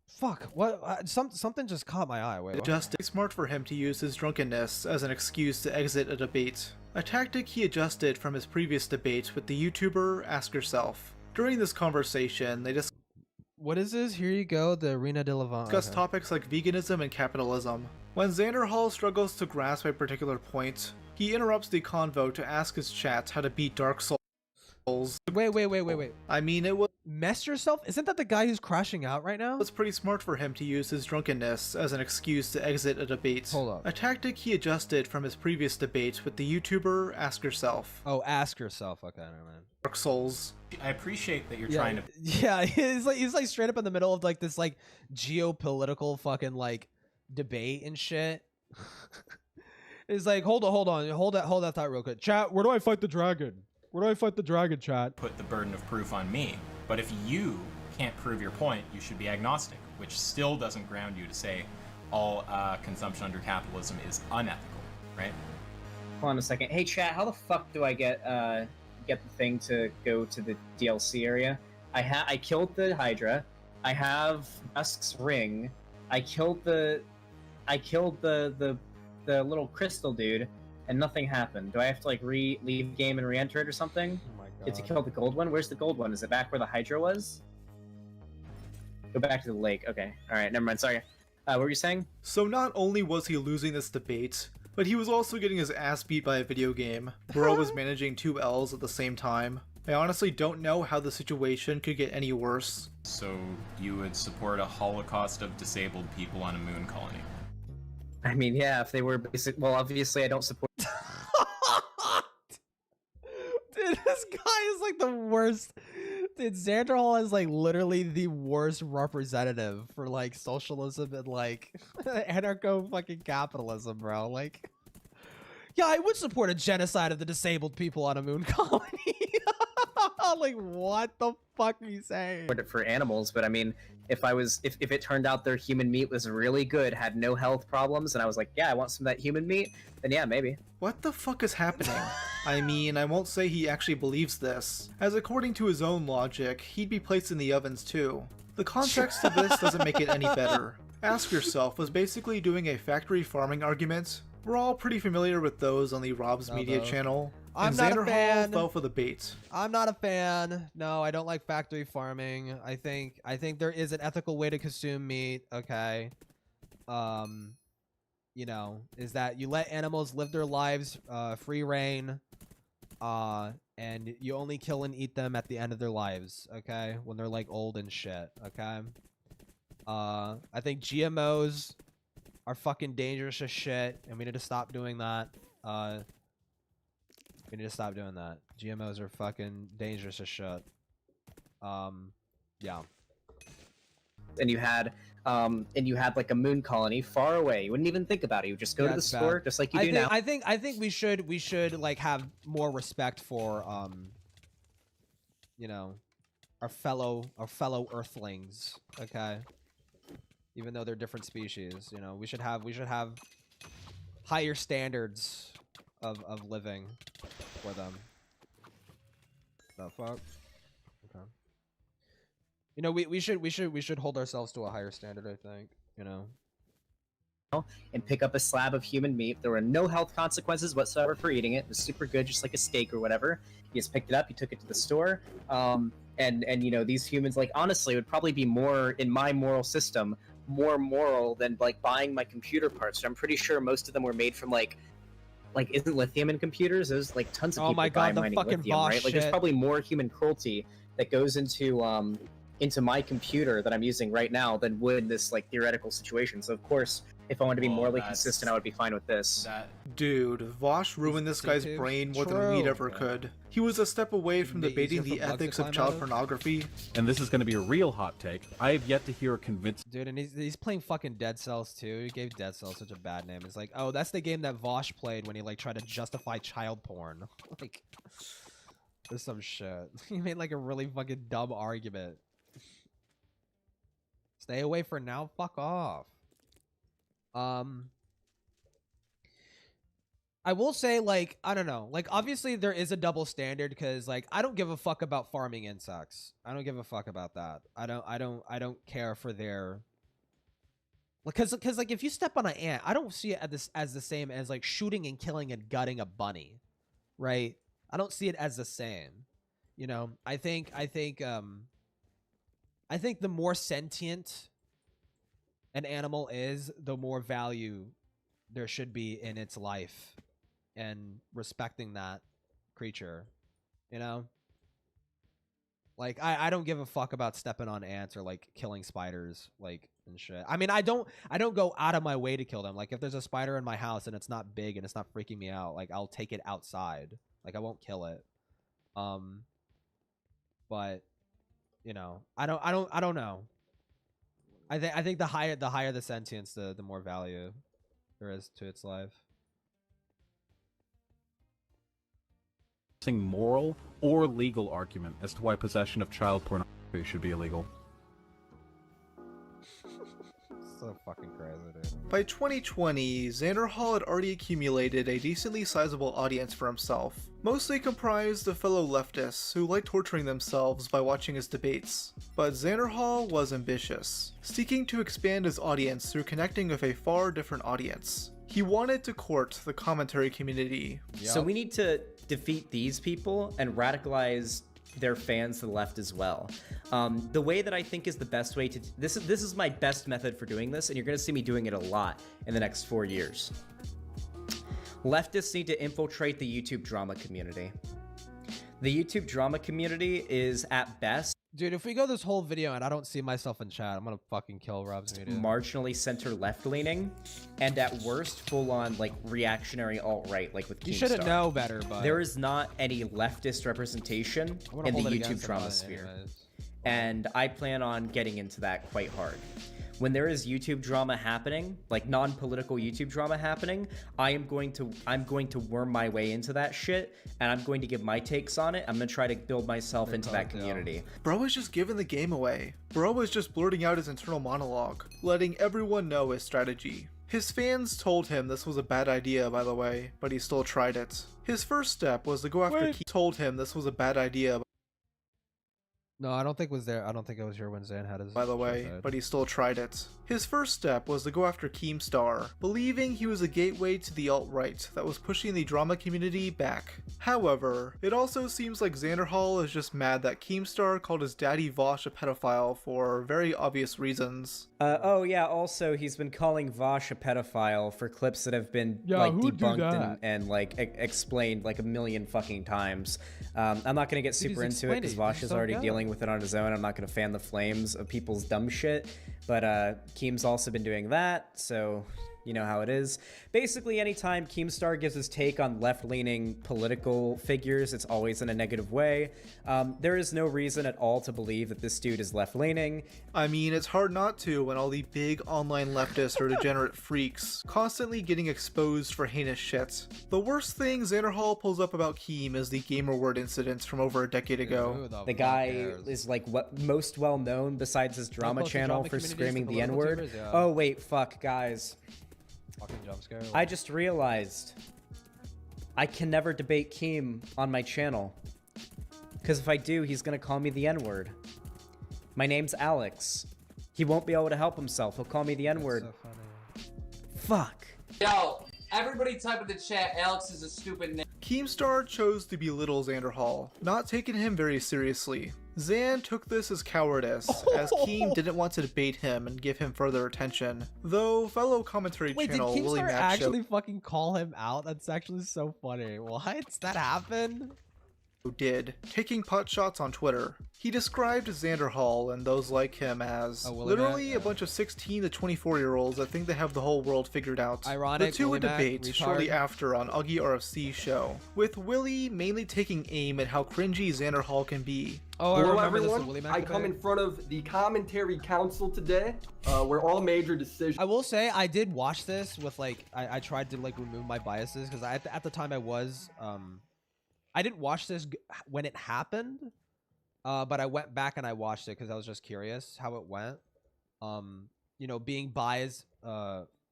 Fuck, what? Something just caught my eye. Wait, adjusted. Smart for him to use his drunkenness as an excuse to exit a debate. A tactic he adjusted from his previous debate with the YouTuber Ask Yourself. During this conversation, they discussed... What is this? Here you go, the Arena de Levant. Discuss topics like veganism and capitalism. When Xanderhal struggles to grasp a particular point, he interrupts the convo to ask his chat how to beat Dark Souls. Wait. I mean, it was... Mess yourself? Isn't that the guy who's crashing out right now? It was pretty smart for him to use his drunkenness as an excuse to exit a debate. Hold up. A tactic he adjusted from his previous debate with the YouTuber Ask Yourself. Oh, Ask Yourself. Okay, never mind. Dark Souls. I appreciate that you're trying to... Yeah, he's like straight up in the middle of like this like geopolitical fucking like debate and shit. It's like, hold that thought real quick. Chat, where do I fight the dragon? Where do I fight the dragon, chat? Put the burden of proof on me. But if you can't prove your point, you should be agnostic, which still doesn't ground you to say all consumption under capitalism is unethical, right? Hold on a second. Hey, chat, how the fuck do I get the thing to go to the DLC area? I killed the Hydra. I have Dusk's ring. I killed the little crystal dude, and nothing happened. Do I have to like leave the game and re-enter it or something? Oh my god. Get to kill the gold one? Where's the gold one? Is it back where the Hydra was? Go back to the lake. Okay. Alright, never mind. Sorry. What were you saying? So not only was he losing this debate, but he was also getting his ass beat by a video game. Bro was managing 2 L's at the same time. I honestly don't know how the situation could get any worse. So you would support a holocaust of disabled people on a moon colony? I mean, yeah, if they were basic... Well, obviously I don't support... Dude, this guy is like the worst. Dude, Xanderhal is like literally the worst representative for like socialism and like anarcho fucking capitalism, bro. Like, yeah, I would support a genocide of the disabled people on a moon colony. Like, what the fuck are you saying? For animals, but I mean, if it turned out their human meat was really good, had no health problems, and I was like, yeah, I want some of that human meat, then yeah, maybe. What the fuck is happening? I mean, I won't say he actually believes this, as according to his own logic, he'd be placed in the ovens too. The context of this doesn't make it any better. Ask Yourself was basically doing a factory farming argument. We're all pretty familiar with those on the Rob's Media channel. I'm not a fan. Fell for the bait. I'm not a fan. No, I don't like factory farming. I think there is an ethical way to consume meat. Okay. You know, is that you let animals live their lives, free reign, and you only kill and eat them at the end of their lives. Okay, when they're like old and shit. Okay. I think GMOs are fucking dangerous as shit, and we need to stop doing that. We need to stop doing that. GMOs are fucking dangerous as shit. Yeah. And you had like a moon colony far away. You wouldn't even think about it. You would just go to the store, just like you do now. I think we should like have more respect for you know, fellow Earthlings. Okay, even though they're different species, you know, we should have higher standards of living for them. The fuck? Okay. You know, we should hold ourselves to a higher standard, I think, you know. And pick up a slab of human meat. There were no health consequences whatsoever for eating it. It was super good, just like a steak or whatever. You just picked it up, you took it to the store, and you know, these humans, like, honestly, would probably be more, in my moral system, more moral than like buying my computer parts. I'm pretty sure most of them were made from like isn't lithium in computers? There's like tons of people buy mining lithium, right? Like, there's probably more human cruelty that goes into my computer that I'm using right now than would in this like theoretical situation. So of course, if I want to be morally consistent, I would be fine with this. Dude, Vosh ruined this guy's brain more than weed ever could. He was a step away from debating the ethics of child pornography. And this is going to be a real hot take. I have yet to hear a convincing... Dude, and he's playing fucking Dead Cells too. He gave Dead Cells such a bad name. It's like, oh, that's the game that Vosh played when he like tried to justify child porn. Like, there's some shit. He made like a really fucking dumb argument. Stay away for now. Fuck off. I will say, like, I don't know, like, obviously there is a double standard, because like I don't give a fuck about farming insects. I don't give a fuck about that. I don't care for their, because like if you step on an ant, I don't see it as the same as like shooting and killing and gutting a bunny, right? I don't see it as the same. You know, I think the more sentient an animal is, the more value there should be in its life and respecting that creature, you know? Like, I don't give a fuck about stepping on ants or like killing spiders, like, and shit. I mean, I don't go out of my way to kill them. Like, if there's a spider in my house and it's not big and it's not freaking me out, like, I'll take it outside. Like, I won't kill it. But you know, I don't know. I think the higher the sentience, the more value there is to its life. Moral or legal argument as to why possession of child pornography should be illegal. So fucking crazy, dude. By 2020, Xanderhal had already accumulated a decently sizable audience for himself, mostly comprised of fellow leftists who liked torturing themselves by watching his debates. But Xanderhal was ambitious, seeking to expand his audience through connecting with a far different audience. He wanted to court the commentary community. So we need to defeat these people and radicalize their fans to the left as well. The way that I think is the best way to... This is my best method for doing this, and you're going to see me doing it a lot in the next 4 years. Leftists need to infiltrate the YouTube drama community. The YouTube drama community is, at best... Dude, if we go this whole video and I don't see myself in chat, I'm gonna fucking kill Rob's video. Marginally center left-leaning, and at worst, full-on, like, reactionary alt-right, like with Keemstar. You shouldn't know better, but... There is not any leftist representation in the YouTube drama sphere. And I plan on getting into that quite hard. When there is YouTube drama happening, like non-political YouTube drama happening, I'm going to worm my way into that shit, and I'm going to give my takes on it. I'm going to try to build myself into that community. Bro was just giving the game away. Bro was just blurting out his internal monologue, letting everyone know his strategy. His fans told him this was a bad idea, by the way, but he still tried it. His first step was to go after told him this was a bad idea. No, I don't think it was there. I don't think it was here when Zan had his... By the way, but he still tried it. His first step was to go after Keemstar, believing he was a gateway to the alt-right that was pushing the drama community back. However, it also seems like Xanderhal is just mad that Keemstar called his daddy Vosh a pedophile for very obvious reasons. Oh yeah, also he's been calling Vosh a pedophile for clips that have been like debunked and like explained like a million fucking times. I'm not gonna get super into it because Vosh is already dealing with it on his own. I'm not gonna fan the flames of people's dumb shit, but Keem's also been doing that, so You know how it is. Basically, anytime Keemstar gives his take on left-leaning political figures, it's always in a negative way. There is no reason at all to believe that this dude is left-leaning. I mean, it's hard not to when all the big online leftists are degenerate freaks, constantly getting exposed for heinous shit. The worst thing Xanderhal pulls up about Keem is the gamer word incidents from over a decade ago. The guy is like what most well known besides his drama channel for screaming the N-word. Yeah. Oh wait, fuck, guys. Fucking jump scare. I just realized I can never debate Keem on my channel. Because if I do, he's gonna call me the N-word. My name's Alex. He won't be able to help himself. He'll call me the N-word. So fuck. Yo, everybody type in the chat, Alex is a stupid name. Keemstar chose to belittle Xanderhal, not taking him very seriously. Xan took this as cowardice, as Keem didn't want to debate him and give him further attention. Though fellow commentary channel did Willie Keemstar Mack actually fucking call him out? That's actually so funny. What? That happened? did, taking pot shots on Twitter. He described Xanderhal and those like him as literally a bunch of 16 to 24-year-olds that think they have the whole world figured out. Ironic, the two would Willie Mac, debate retard. shortly after on Uggy RFC's show, with Willie mainly taking aim at how cringy Xanderhal can be. Oh, I Hello remember this, the everyone, Willie Mac I come debate. in front of the commentary council today, where all major decisions... I will say I did watch this with like I tried to like remove my biases because at the time I was I didn't watch this when it happened, but I went back and I watched it because I was just curious how it went. You know, being biased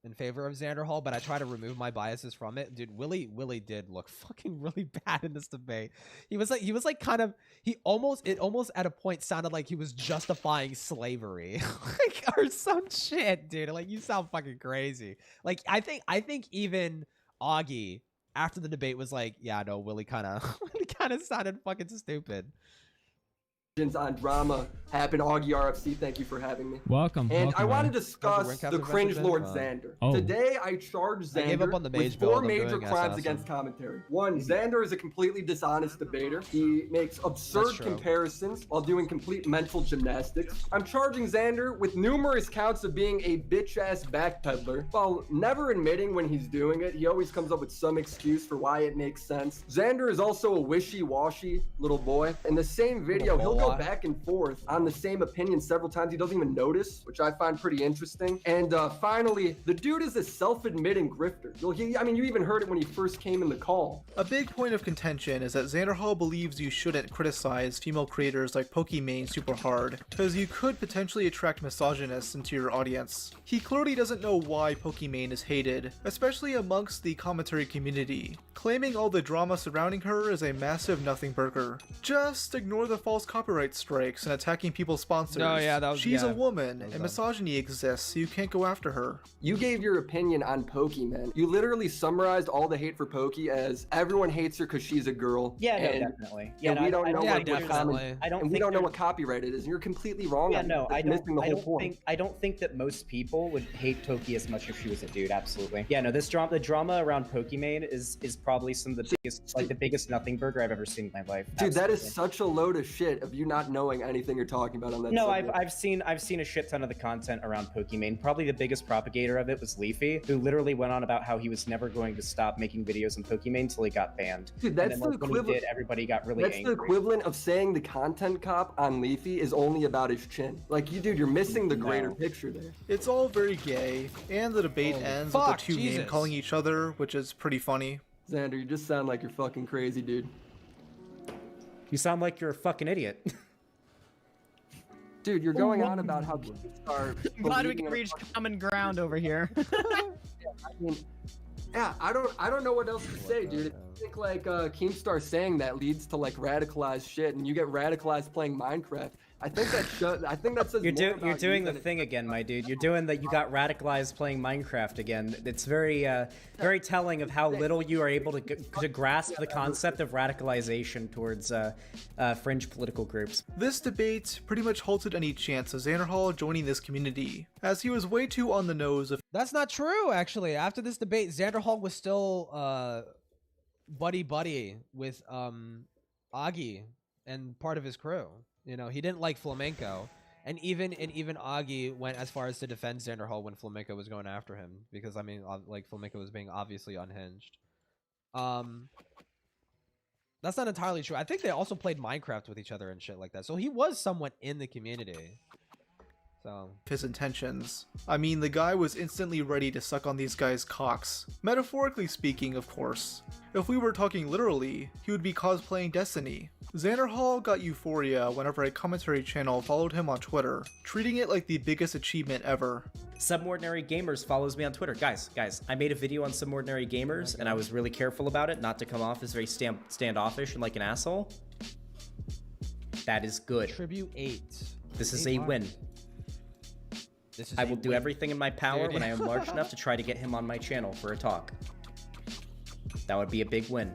in favor of Xanderhal, but I try to remove my biases from it. Dude, Willie did look fucking really bad in this debate. He was like kind of it almost at a point sounded like he was justifying slavery, like or some shit, dude. Like you sound fucking crazy. Like I think even Augie after the debate was like, yeah, no, Willie kind of sounded fucking stupid. on drama happen. Augie RFC, thank you for having me. Welcome. And welcome, I want to man. discuss the cringe lord Xander. Oh. Today I charge I gave up Xander on the with mage 4 build, I'm major doing crimes assassin. against commentary. 1, Xander is a completely dishonest debater. He makes absurd true. comparisons while doing complete mental gymnastics. I'm charging Xander with numerous counts of being a bitch-ass backpedaler. While never admitting when he's doing it, he always comes up with some excuse for why it makes sense. Xander is also a wishy-washy little boy. In the same video, he'll go back and forth on the same opinion several times. He doesn't even notice, which I find pretty interesting. And finally, the dude is a self-admitting grifter. I mean, you even heard it when he first came in the call. A big point of contention is that Xanderhal believes you shouldn't criticize female creators like Pokimane super hard, because you could potentially attract misogynists into your audience. He clearly doesn't know why Pokimane is hated, especially amongst the commentary community, claiming all the drama surrounding her is a massive nothing burger. Just ignore the false copyright strikes and attacking people's sponsors. No, yeah, that was- She's yeah, a woman, that was and dumb. misogyny exists, so you can't go after her. You gave your opinion on Pokey, man. You literally summarized all the hate for Pokey as everyone hates her because she's a girl. Yeah, no, and, definitely. Yeah, and we don't know what definitely. and we don't know what copyrighted is. And you're completely wrong. Yeah, on no, that. I You're missing the whole point. I don't think that most people would hate Pokey as much if she was a dude. Absolutely. Yeah, no, the drama around Pokimane is probably some of the biggest, like the biggest nothing burger I've ever seen in my life. Dude, that is Absolutely. such a load of shit of you not knowing anything you're talking about on that. No, subject. I've seen a shit ton of the content around Pokimane. Probably the biggest propagator of it was Leafy, who literally went on about how he was never going to stop making videos on Pokimane until he got banned. Dude, that's and then, the when equivalent. he did, everybody got really That's angry. the equivalent of saying the content cop on Leafy is only about his chin. Like, you, dude, you're missing the greater picture there. It's all very gay, and the debate ends with fuck, the two Jesus. name calling each other, which is pretty funny. Xander, you just sound like you're fucking crazy, dude. You sound like you're a fucking idiot. Dude, you're going on about how kids are. Glad we believing can in- reach common ground over here. I mean, yeah, I don't know what else to say, dude. I think like Keemstar saying that leads to like radicalized shit, and you get radicalized playing Minecraft. I think that says You're more about you're doing you the than it- thing again, my dude. You're doing that. You got radicalized playing Minecraft again. It's very very telling of how little you are able to grasp the concept of radicalization towards fringe political groups. This debate pretty much halted any chance of Xanderhal joining this community, as he was way too on the nose of— That's not true, actually. After this debate, Xanderhal was still buddy with Augie and part of his crew. You know, he didn't like flamenco, And even Augie went as far as to defend Xanderhal when Flamenco was going after him, because I mean, like Flamenco was being obviously unhinged. That's not entirely true. I think they also played Minecraft with each other and shit like that. So he was somewhat in the community. So his intentions. I mean, the guy was instantly ready to suck on these guys' cocks. Metaphorically speaking, of course. If we were talking literally, he would be cosplaying Destiny. Xanderhal got euphoria whenever a commentary channel followed him on Twitter, treating it like the biggest achievement ever. Subordinary Gamers follows me on Twitter. Guys, I made a video on Subordinary Gamers, and I was really careful about it, not to come off as very standoffish and like an asshole. That is good. Tribute 8. This is a win. I will do everything in my power when I am large enough to try to get him on my channel for a talk. That would be a big win.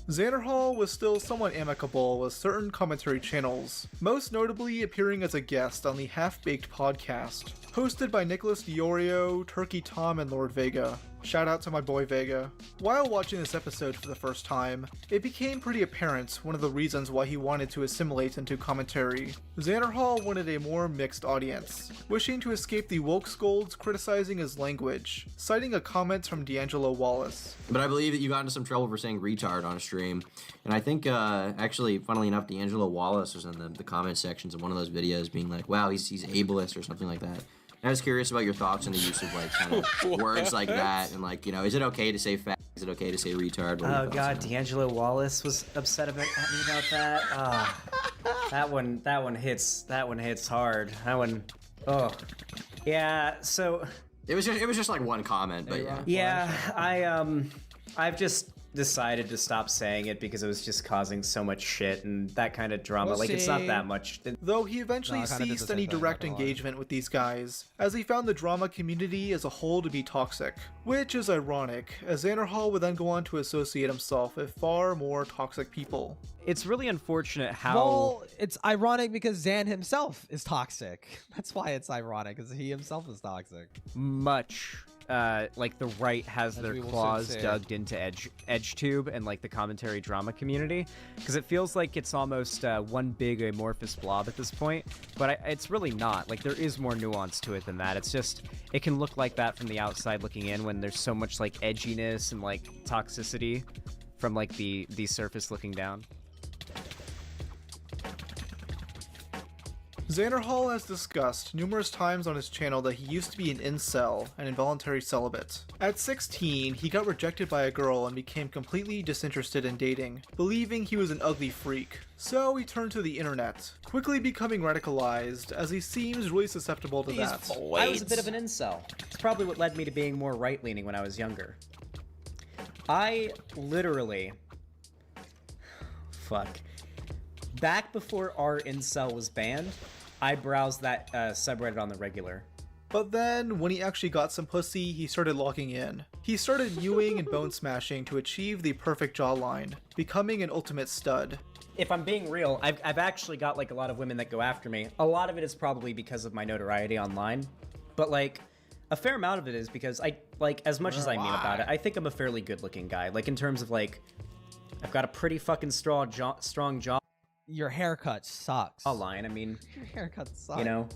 Xanderhal was still somewhat amicable with certain commentary channels, most notably appearing as a guest on the Half-Baked podcast, hosted by Nicholas Diorio, Turkey Tom, and Lord Vega. Shout out to my boy Vega. While watching this episode for the first time, it became pretty apparent one of the reasons why he wanted to assimilate into commentary. Xanderhal wanted a more mixed audience, wishing to escape the woke scolds criticizing his language, citing a comment from D'Angelo Wallace. But I believe that you got into some trouble for saying retard on a stream, and I think, actually, funnily enough, D'Angelo Wallace was in the comment sections of one of those videos being like, wow, he's ableist or something like that. I was curious about your thoughts on the use of, like, kind of words like that, and, like, you know, is it okay to say fat? Is it okay to say retard? Oh god, D'Angelo Wallace was upset at me about that. That one hits hard. That one, yeah. So it was just like one comment, but yeah. Yeah, I've just decided to stop saying it because it was just causing so much shit and that kind of drama. Like, it's not that much. Though he eventually ceased any direct engagement with these guys, as he found the drama community as a whole to be toxic. Which is ironic, as Xanderhal would then go on to associate himself with far more toxic people. It's really unfortunate how... Well, it's ironic because Zan himself is toxic. That's why it's ironic, because he himself is toxic. Much... like the right has their claws dug into EdgeTube and like the commentary drama community, because it feels like it's almost one big amorphous blob at this point, but it's really not. Like, there is more nuance to it than that. It's just, it can look like that from the outside looking in when there's so much like edginess and like toxicity from like the surface looking down. Xanderhal has discussed numerous times on his channel that he used to be an incel, an involuntary celibate. At 16, he got rejected by a girl and became completely disinterested in dating, believing he was an ugly freak. So he turned to the internet, quickly becoming radicalized, as he seems really susceptible to that. I was a bit of an incel. It's probably what led me to being more right-leaning when I was younger. I literally... Fuck. Back before our incel was banned, I browsed that subreddit on the regular. But then, when he actually got some pussy, he started logging in. He started mewing and bone smashing to achieve the perfect jawline, becoming an ultimate stud. If I'm being real, I've actually got like a lot of women that go after me. A lot of it is probably because of my notoriety online, but like a fair amount of it is because I, like, as much as I mean about it, I think I'm a fairly good-looking guy. Like, in terms of like, I've got a pretty fucking strong jaw. Your haircut sucks. I'll lie. I mean, your haircut sucks. You know,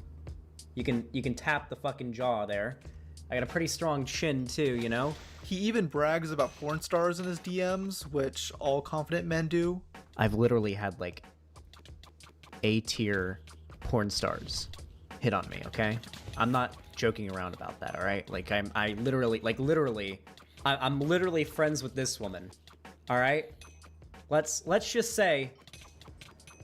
you can tap the fucking jaw there. I got a pretty strong chin too, you know? He even brags about porn stars in his DMs, which all confident men do. I've literally had like A-tier porn stars hit on me, okay? I'm not joking around about that, all right? Like I'm literally friends with this woman. All right? Let's just say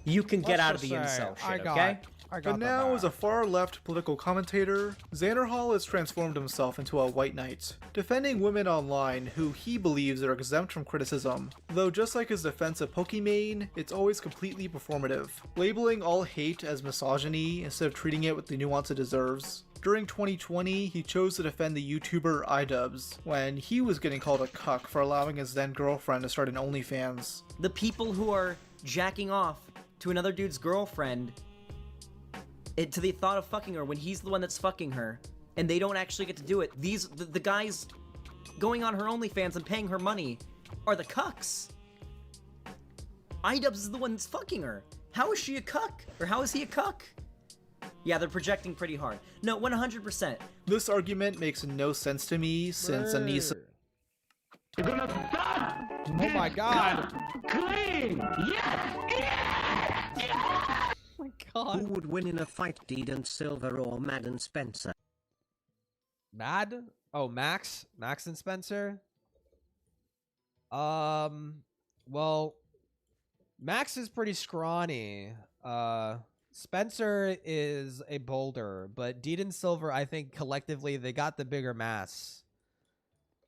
you can get out of the incel shit, okay? But now, as a far-left political commentator, Xanderhal has transformed himself into a white knight, defending women online who he believes are exempt from criticism, though just like his defense of Pokimane, it's always completely performative, labeling all hate as misogyny instead of treating it with the nuance it deserves. During 2020, he chose to defend the YouTuber iDubbbz, when he was getting called a cuck for allowing his then-girlfriend to start an OnlyFans. The people who are jacking off to another dude's girlfriend to the thought of fucking her when he's the one that's fucking her, and they don't actually get to do it. The guys going on her OnlyFans and paying her money are the cucks. iDubbbz is the one that's fucking her. How is she a cuck? Or how is he a cuck? Yeah, they're projecting pretty hard. No, 100%. This argument makes no sense to me since Anissa. You're gonna stop! Oh my god! Clean! Yes! Yes! Yes! Oh my god. Who would win in a fight, Deed and Silver or Mad and Spencer? Mad? Oh, Max? Max and Spencer? Well, Max is pretty scrawny. Spencer is a boulder, but Deed and Silver, I think collectively they got the bigger mass.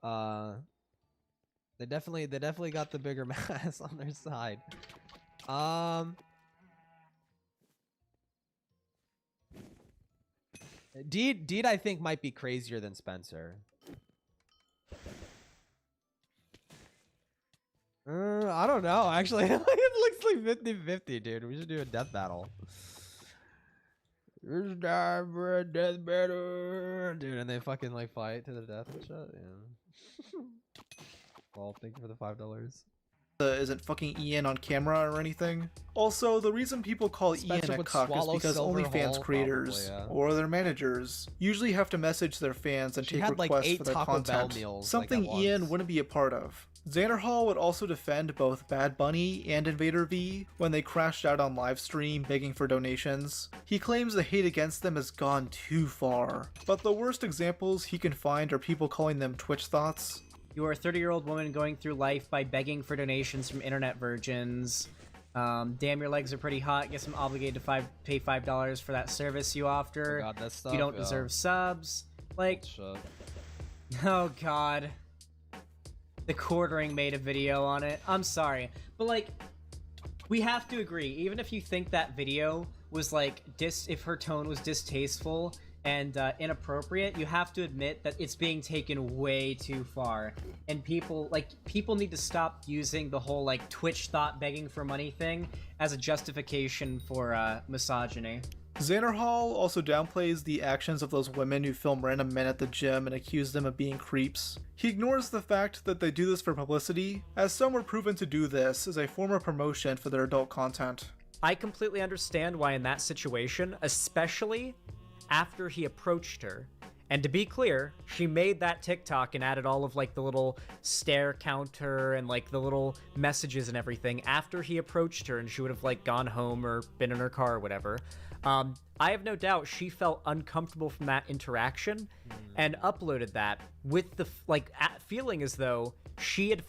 They definitely got the bigger mass on their side. Deed I think might be crazier than Spencer. I don't know, actually. It looks like 50-50, dude. We should do a death battle. It's time for a death battle. Dude, and they fucking like fight to the death and shit. Yeah. Well, thank you for the $5. Isn't fucking Ian on camera or anything. Also, the reason people call Spencer Ian a would cuck is swallow because Silver OnlyFans Hole, creators probably, yeah. or their managers usually have to message their fans and She take had, like, requests 8 for their Taco Bell content, meals, something like, at Ian once. wouldn't be a part of. Xanderhal would also defend both Bad Bunny and Invader V when they crashed out on livestream begging for donations. He claims the hate against them has gone too far, but the worst examples he can find are people calling them Twitch thoughts. You are a 30-year-old woman going through life by begging for donations from internet virgins. Damn, your legs are pretty hot. Guess I'm obligated to pay $5 for that service you offer. Forgot that stuff, you don't yeah. deserve subs. Like, Shit. oh god. The Quartering made a video on it. I'm sorry, but like, we have to agree. Even if you think that video was like if her tone was distasteful and inappropriate, you have to admit that it's being taken way too far. And people need to stop using the whole like Twitch thought begging for money thing as a justification for misogyny. Xanderhal also downplays the actions of those women who film random men at the gym and accuse them of being creeps. He ignores the fact that they do this for publicity, as some were proven to do this as a form of promotion for their adult content. I completely understand why in that situation, especially after he approached her, and to be clear, she made that TikTok and added all of like the little stare counter and like the little messages and everything after he approached her and she would have like gone home or been in her car or whatever. I have no doubt she felt uncomfortable from that interaction and uploaded that with the feeling as though she had,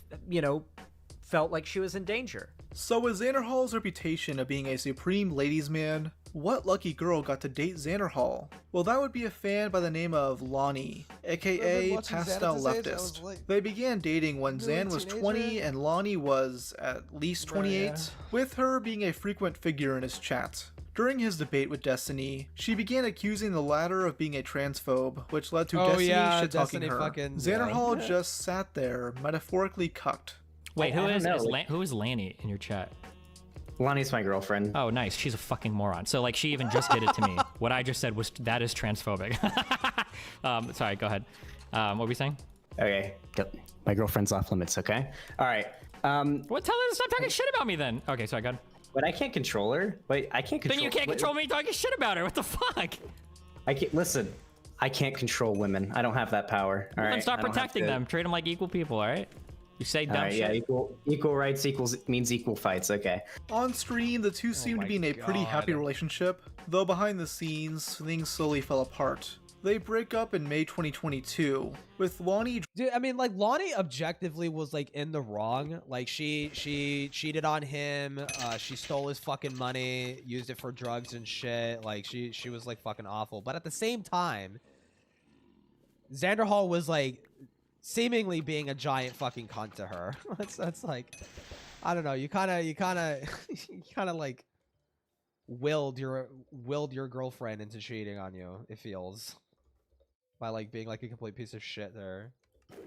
felt like she was in danger. So with Xanderhal's reputation of being a supreme ladies' man, what lucky girl got to date Xanderhal? Well, that would be a fan by the name of Lonnie, aka Pastel Leftist. They began dating when Xan was 20 and Lonnie was at least 28, with her being a frequent figure in his chat. During his debate with Destiny, she began accusing the latter of being a transphobe, which led to Destiny shit-talking her. Xanderhal just sat there, metaphorically cucked. Wait, who is Lanny in your chat? Lonnie's my girlfriend. Oh, nice. She's a fucking moron. So, like, she even just did it to me. What I just said was, that is transphobic. Sorry, go ahead. What were we saying? Okay. My girlfriend's off limits, okay? All right. Well, tell her to stop talking shit about me then. Okay, sorry, go ahead. But I can't control her. Wait, I can't control. Then you can't control me talking shit about her. What the fuck? I can't listen. I can't control women. I don't have that power. All right. Then stop protecting them. Treat them like equal people. All right. You say dumb shit. Yeah, equal rights means equal fights. Okay. On stream, the two seemed to be in a pretty happy relationship, though behind the scenes, things slowly fell apart. They break up in May 2022, with Lonnie... Dude, I mean, like, Lonnie objectively was, like, in the wrong. Like, she cheated on him, she stole his fucking money, used it for drugs and shit. Like, she was, like, fucking awful. But at the same time, Xanderhal was, like, seemingly being a giant fucking cunt to her. That's like... I don't know, you kind of, like, willed your girlfriend into cheating on you, it feels. By like being like a complete piece of shit there at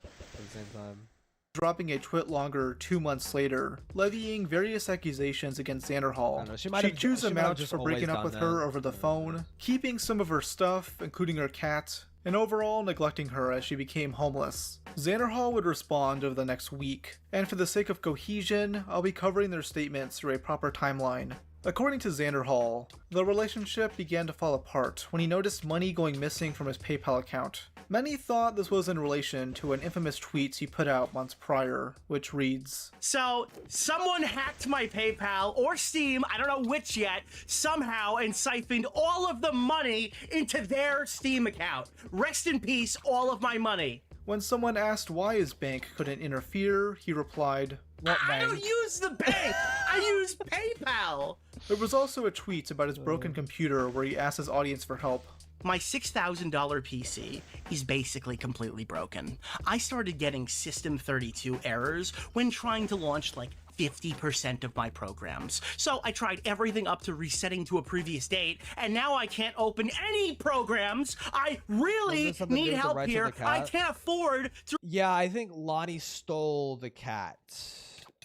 the same time. Dropping a twit longer 2 months later, levying various accusations against Xanderhal. She chews him out for breaking up with her over the phone, keeping some of her stuff, including her cat, and overall neglecting her as she became homeless. Xanderhal would respond over the next week, and for the sake of cohesion, I'll be covering their statements through a proper timeline. According to Xanderhal, the relationship began to fall apart when he noticed money going missing from his PayPal account. Many thought this was in relation to an infamous tweet he put out months prior, which reads, So, someone hacked my PayPal or Steam, I don't know which yet, somehow, and siphoned all of the money into their Steam account. Rest in peace, all of my money. When someone asked why his bank couldn't interfere, he replied, I don't use the bank! I use PayPal! There was also a tweet about his broken computer where he asked his audience for help. My $6,000 PC is basically completely broken. I started getting System32 errors when trying to launch like 50% of my programs. So I tried everything up to resetting to a previous date, and now I can't open any programs. I really need help here. I can't afford to. Yeah, I think Lonnie stole the cat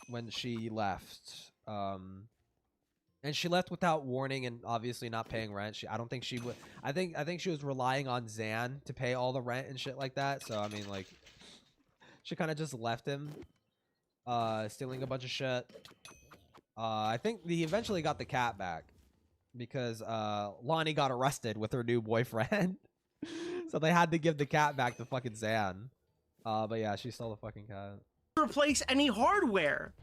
when she left. And she left without warning and obviously not paying rent. I don't think she would. I think she was relying on Zan to pay all the rent and shit like that. So I mean, like, she kind of just left him, stealing a bunch of shit. I think he eventually got the cat back because Lonnie got arrested with her new boyfriend, so they had to give the cat back to fucking Zan. But yeah, she stole the fucking cat. Replace any hardware.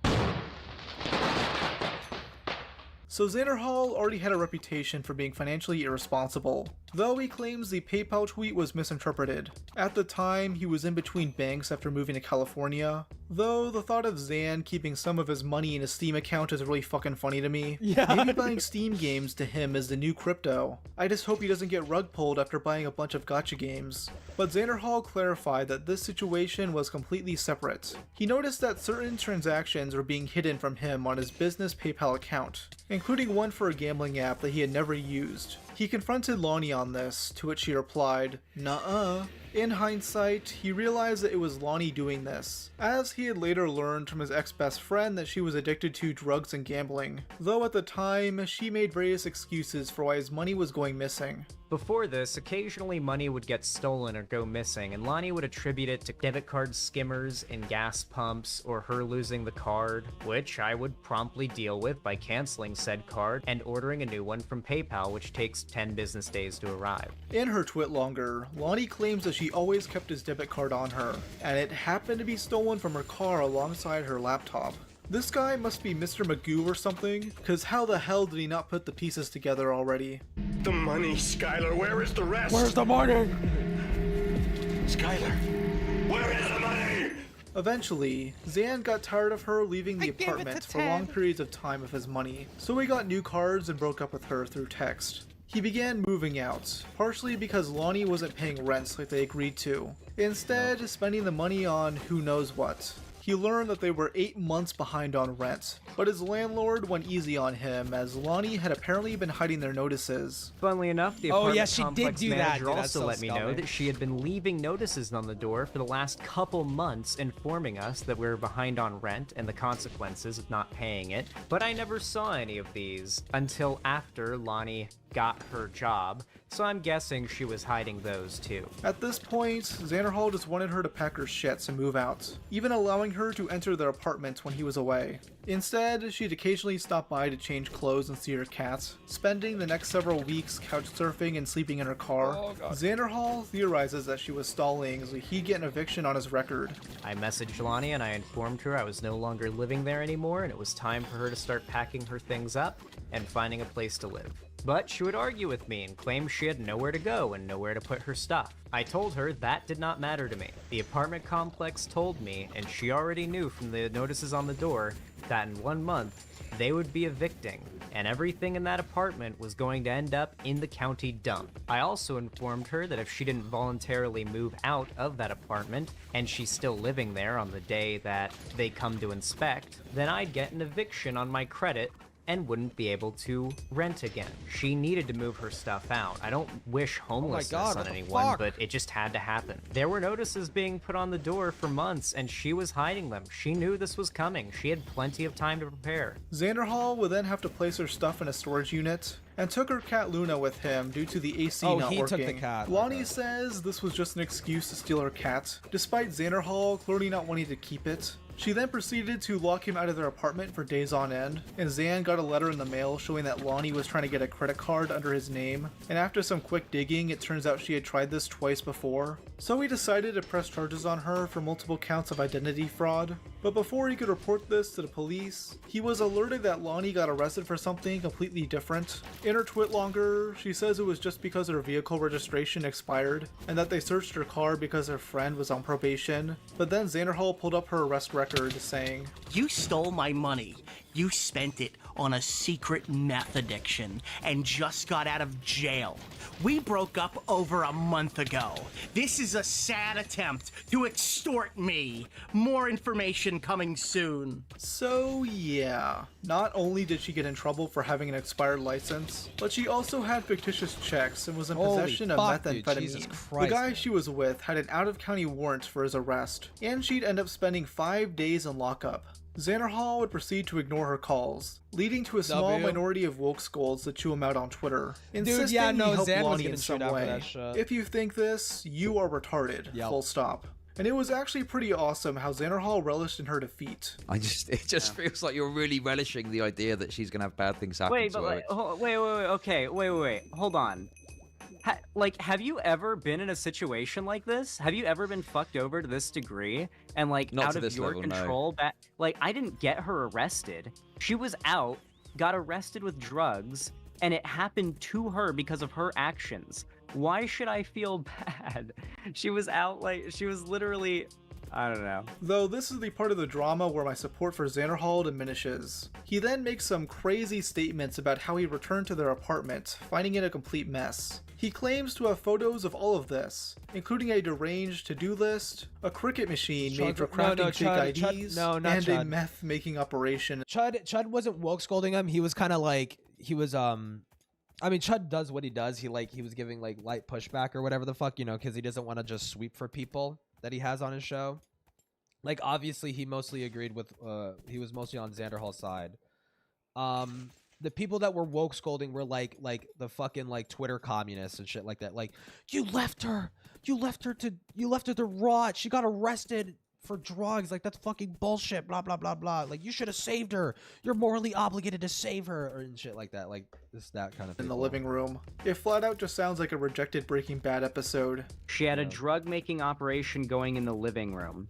So Xanderhal already had a reputation for being financially irresponsible, though he claims the PayPal tweet was misinterpreted. At the time, he was in between banks after moving to California, though the thought of Zan keeping some of his money in his Steam account is really fucking funny to me. Yeah. Maybe buying Steam games to him is the new crypto. I just hope he doesn't get rug pulled after buying a bunch of gacha games. But Xanderhal clarified that this situation was completely separate. He noticed that certain transactions were being hidden from him on his business PayPal account, including one for a gambling app that he had never used. He confronted Lonnie on this, to which she replied, "Nuh-uh." In hindsight, he realized that it was Lonnie doing this, as he had later learned from his ex-best friend that she was addicted to drugs and gambling, though at the time, she made various excuses for why his money was going missing. Before this, occasionally money would get stolen or go missing, and Lonnie would attribute it to debit card skimmers in gas pumps or her losing the card, which I would promptly deal with by canceling said card and ordering a new one from PayPal, which takes 10 business days to arrive. In her twit longer, Lonnie claims that she always kept his debit card on her, and it happened to be stolen from her car alongside her laptop. This guy must be Mr. Magoo or something, cause how the hell did he not put the pieces together already? The money, Skylar, where is the rest? Where's the money? Skylar, where is the money? Eventually, Zan got tired of her leaving the apartment for long periods of time with his money, so he got new cards and broke up with her through text. He began moving out, partially because Lonnie wasn't paying rent like they agreed to, instead spending the money on who knows what. He learned that they were 8 months behind on rent, but his landlord went easy on him as Lonnie had apparently been hiding their notices. Funnily enough, the apartment she did complex do that, manager dude. That's also so let me know scummy. that she had been leaving notices on the door for the last couple months informing us that we were behind on rent and the consequences of not paying it, but I never saw any of these until after Lonnie got her job, so I'm guessing she was hiding those too. At this point, Xanderhal just wanted her to pack her shits and move out, even allowing her to enter their apartment when he was away. Instead, she'd occasionally stop by to change clothes and see her cat, spending the next several weeks couch surfing and sleeping in her car. Xanderhal theorizes that she was stalling so he'd get an eviction on his record. I messaged Lonnie and I informed her I was no longer living there anymore and it was time for her to start packing her things up and finding a place to live. But she would argue with me and claim she had nowhere to go and nowhere to put her stuff. I told her that did not matter to me. The apartment complex told me, and she already knew from the notices on the door, that in 1 month, they would be evicting, and everything in that apartment was going to end up in the county dump. I also informed her that if she didn't voluntarily move out of that apartment, and she's still living there on the day that they come to inspect, then I'd get an eviction on my credit and wouldn't be able to rent again. She needed to move her stuff out. I don't wish homelessness on anyone, but it just had to happen. There were notices being put on the door for months, and she was hiding them. She knew this was coming. She had plenty of time to prepare. Xanderhal would then have to place her stuff in a storage unit, and took her cat Luna with him due to the AC not he working. took the cat. Lonnie says this was just an excuse to steal her cat, despite Xanderhal clearly not wanting to keep it. She then proceeded to lock him out of their apartment for days on end, and Xan got a letter in the mail showing that Lonnie was trying to get a credit card under his name, and after some quick digging, it turns out she had tried this twice before. So he decided to press charges on her for multiple counts of identity fraud. But before he could report this to the police, he was alerted that Lonnie got arrested for something completely different. In her twit longer, she says it was just because her vehicle registration expired, and that they searched her car because her friend was on probation. But then Xanderhal pulled up her arrest record, saying, "You stole my money. You spent it on a secret meth addiction and just got out of jail. We broke up over a month ago. This is a sad attempt to extort me. More information coming soon." So yeah, not only did she get in trouble for having an expired license, but she also had fictitious checks and was in possession of methamphetamine. The guy she was with had an out-of-county warrant for his arrest, and she'd end up spending 5 days in lockup. Xanderhal would proceed to ignore her calls, leading to a small minority of woke skulls that chew him out on Twitter, insisting he helped Lonnie in some way. If you think this, you are retarded, full stop. And it was actually pretty awesome how Xanderhal relished in her defeat. It just feels like you're really relishing the idea that she's gonna have bad things happen Wait, to her. wait, hold on. Have you ever been in a situation like this? Have you ever been fucked over to this degree and Not out to of this your level, no. control? I didn't get her arrested. She was out, got arrested with drugs, and it happened to her because of her actions. Why should I feel bad? She was out, she was literally, I don't know. Though this is the part of the drama where my support for Xanderhal diminishes. He then makes some crazy statements about how he returned to their apartment, finding it a complete mess. He claims to have photos of all of this, including a deranged to-do list, a cricket machine made for crafting fake IDs, and a meth-making operation. Chud wasn't woke scolding him. He was kind of I mean, Chud does what he does. He was giving light pushback or whatever the fuck, because he doesn't want to just sweep for people that he has on his show. Obviously, he mostly agreed with. He was mostly on Xanderhal's side. The people that were woke scolding were like the fucking Twitter communists and shit like that. You left her to rot. She got arrested for drugs. That's fucking bullshit. Blah blah blah blah. You should have saved her. You're morally obligated to save her, or and shit like that. That kind of people. In the living room. It flat out just sounds like a rejected Breaking Bad episode. She had a drug-making operation going in the living room.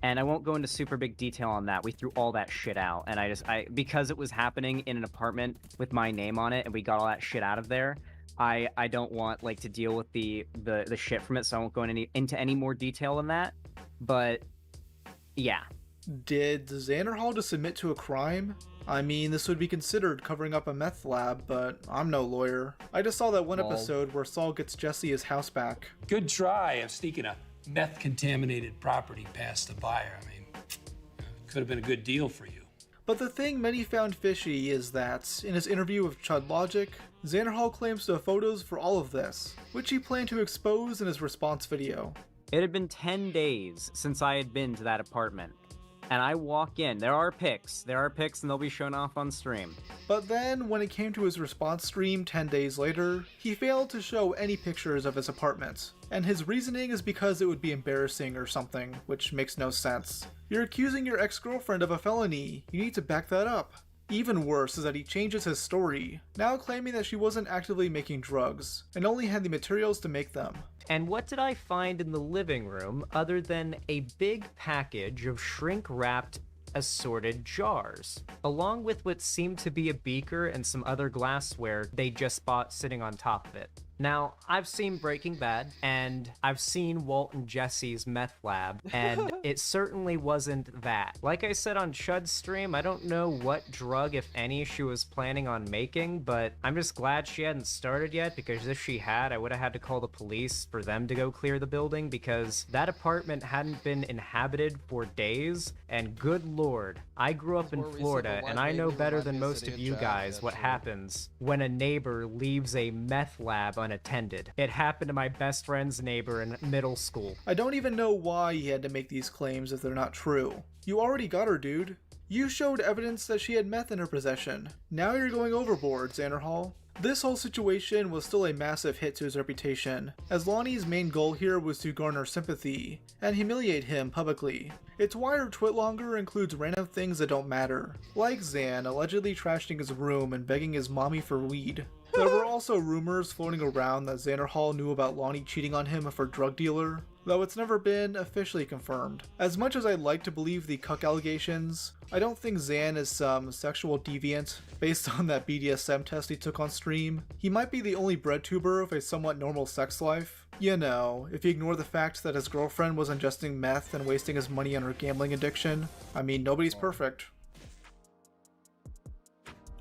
And I won't go into super big detail on that. We threw all that shit out. And because it was happening in an apartment with my name on it and we got all that shit out of there, I don't want to deal with the shit from it, so I won't go into any more detail than that. But yeah. Did Xanderhal just admit to a crime? I mean, this would be considered covering up a meth lab, but I'm no lawyer. I just saw that one episode where Saul gets Jesse his house back. Good try of sneaking a meth-contaminated property past the buyer. I mean, could have been a good deal for you. But the thing many found fishy is that, in his interview with Chud Logic, Xanderhal claims to have photos for all of this, which he planned to expose in his response video. It had been 10 days since I had been to that apartment. And I walk in, there are pics, and they'll be shown off on stream. But then, when it came to his response stream 10 days later, he failed to show any pictures of his apartment. And his reasoning is because it would be embarrassing or something, which makes no sense. You're accusing your ex-girlfriend of a felony, you need to back that up. Even worse is that he changes his story, now claiming that she wasn't actively making drugs, and only had the materials to make them. And what did I find in the living room other than a big package of shrink-wrapped assorted jars, along with what seemed to be a beaker and some other glassware they just bought sitting on top of it. Now, I've seen Breaking Bad, and I've seen Walt and Jesse's meth lab, and it certainly wasn't that. Like I said on Chud's stream, I don't know what drug, if any, she was planning on making, but I'm just glad she hadn't started yet, because if she had, I would have had to call the police for them to go clear the building, because that apartment hadn't been inhabited for days, and good lord, I grew up in Florida, and I know better than most of you guys what happens when a neighbor leaves a meth lab unattended. It happened to my best friend's neighbor in middle school. I don't even know why he had to make these claims if they're not true. You already got her, dude. You showed evidence that she had meth in her possession. Now you're going overboard, Xanderhal. This whole situation was still a massive hit to his reputation, as Lonnie's main goal here was to garner sympathy, and humiliate him publicly. Its wider twitlonger includes random things that don't matter, like Zan allegedly trashing his room and begging his mommy for weed. There were also rumors floating around that Xanderhal knew about Lonnie cheating on him with her drug dealer, though it's never been officially confirmed. As much as I'd like to believe the cuck allegations, I don't think Zan is some sexual deviant based on that BDSM test he took on stream. He might be the only breadtuber with a somewhat normal sex life. You know, if you ignore the fact that his girlfriend was ingesting meth and wasting his money on her gambling addiction. I mean, nobody's perfect.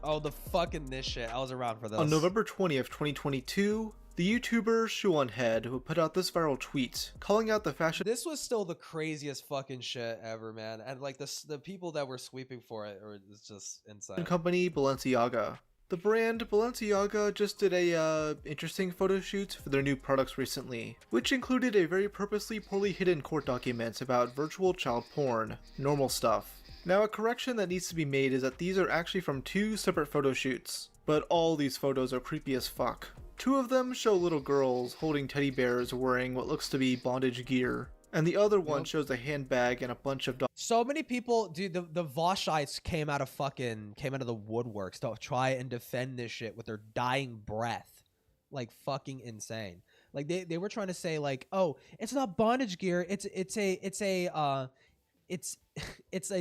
Oh, the fucking this shit. I was around for this. On November 20th, 2022, the YouTuber Shoeonhead would put out this viral tweet calling out the fashion. This was still the craziest fucking shit ever, man. And like the people that were sweeping for it was just insane. Company Balenciaga. The brand Balenciaga just did a interesting photo shoot for their new products recently, which included a very purposely poorly hidden court document about virtual child porn, normal stuff. Now, a correction that needs to be made is that these are actually from 2 separate photo shoots, but all these photos are creepy as fuck. 2 of them show little girls holding teddy bears wearing what looks to be bondage gear, and the other one shows a handbag and a bunch of dogs. So many people, dude, the Voshites came out of the woodworks to try and defend this shit with their dying breath. Like fucking insane. Like they were trying to say like, oh, it's not bondage gear, it's a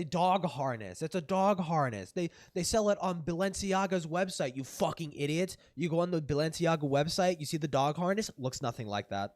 dog harness. It's a dog harness. They sell it on Balenciaga's website, you fucking idiot. You go on the Balenciaga website, you see the dog harness, looks nothing like that.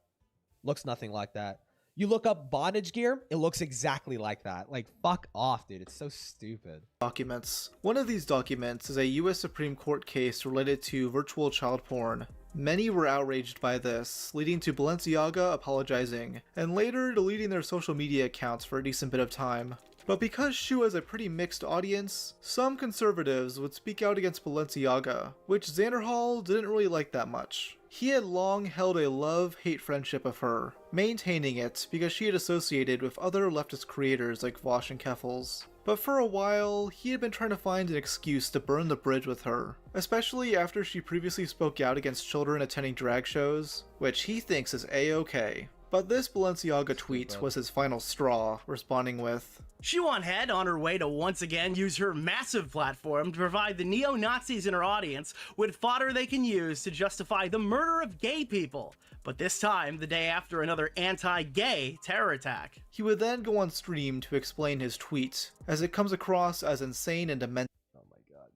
Looks nothing like that. You look up bondage gear, it looks exactly like that. Like, fuck off, dude. It's so stupid. Documents. One of these documents is a US Supreme Court case related to virtual child porn. Many were outraged by this, leading to Balenciaga apologizing, and later deleting their social media accounts for a decent bit of time. But because Shu has a pretty mixed audience, some conservatives would speak out against Balenciaga, which Xanderhal didn't really like that much. He had long held a love-hate friendship with her, maintaining it because she had associated with other leftist creators like Vosh and Keffels. But for a while, he had been trying to find an excuse to burn the bridge with her, especially after she previously spoke out against children attending drag shows, which he thinks is a-okay. But this Balenciaga tweet was his final straw, responding with, Shoeonhead, on her way to once again use her massive platform to provide the neo-Nazis in her audience with fodder they can use to justify the murder of gay people. But this time, the day after another anti-gay terror attack. He would then go on stream to explain his tweet, as it comes across as insane and demented. Oh my god.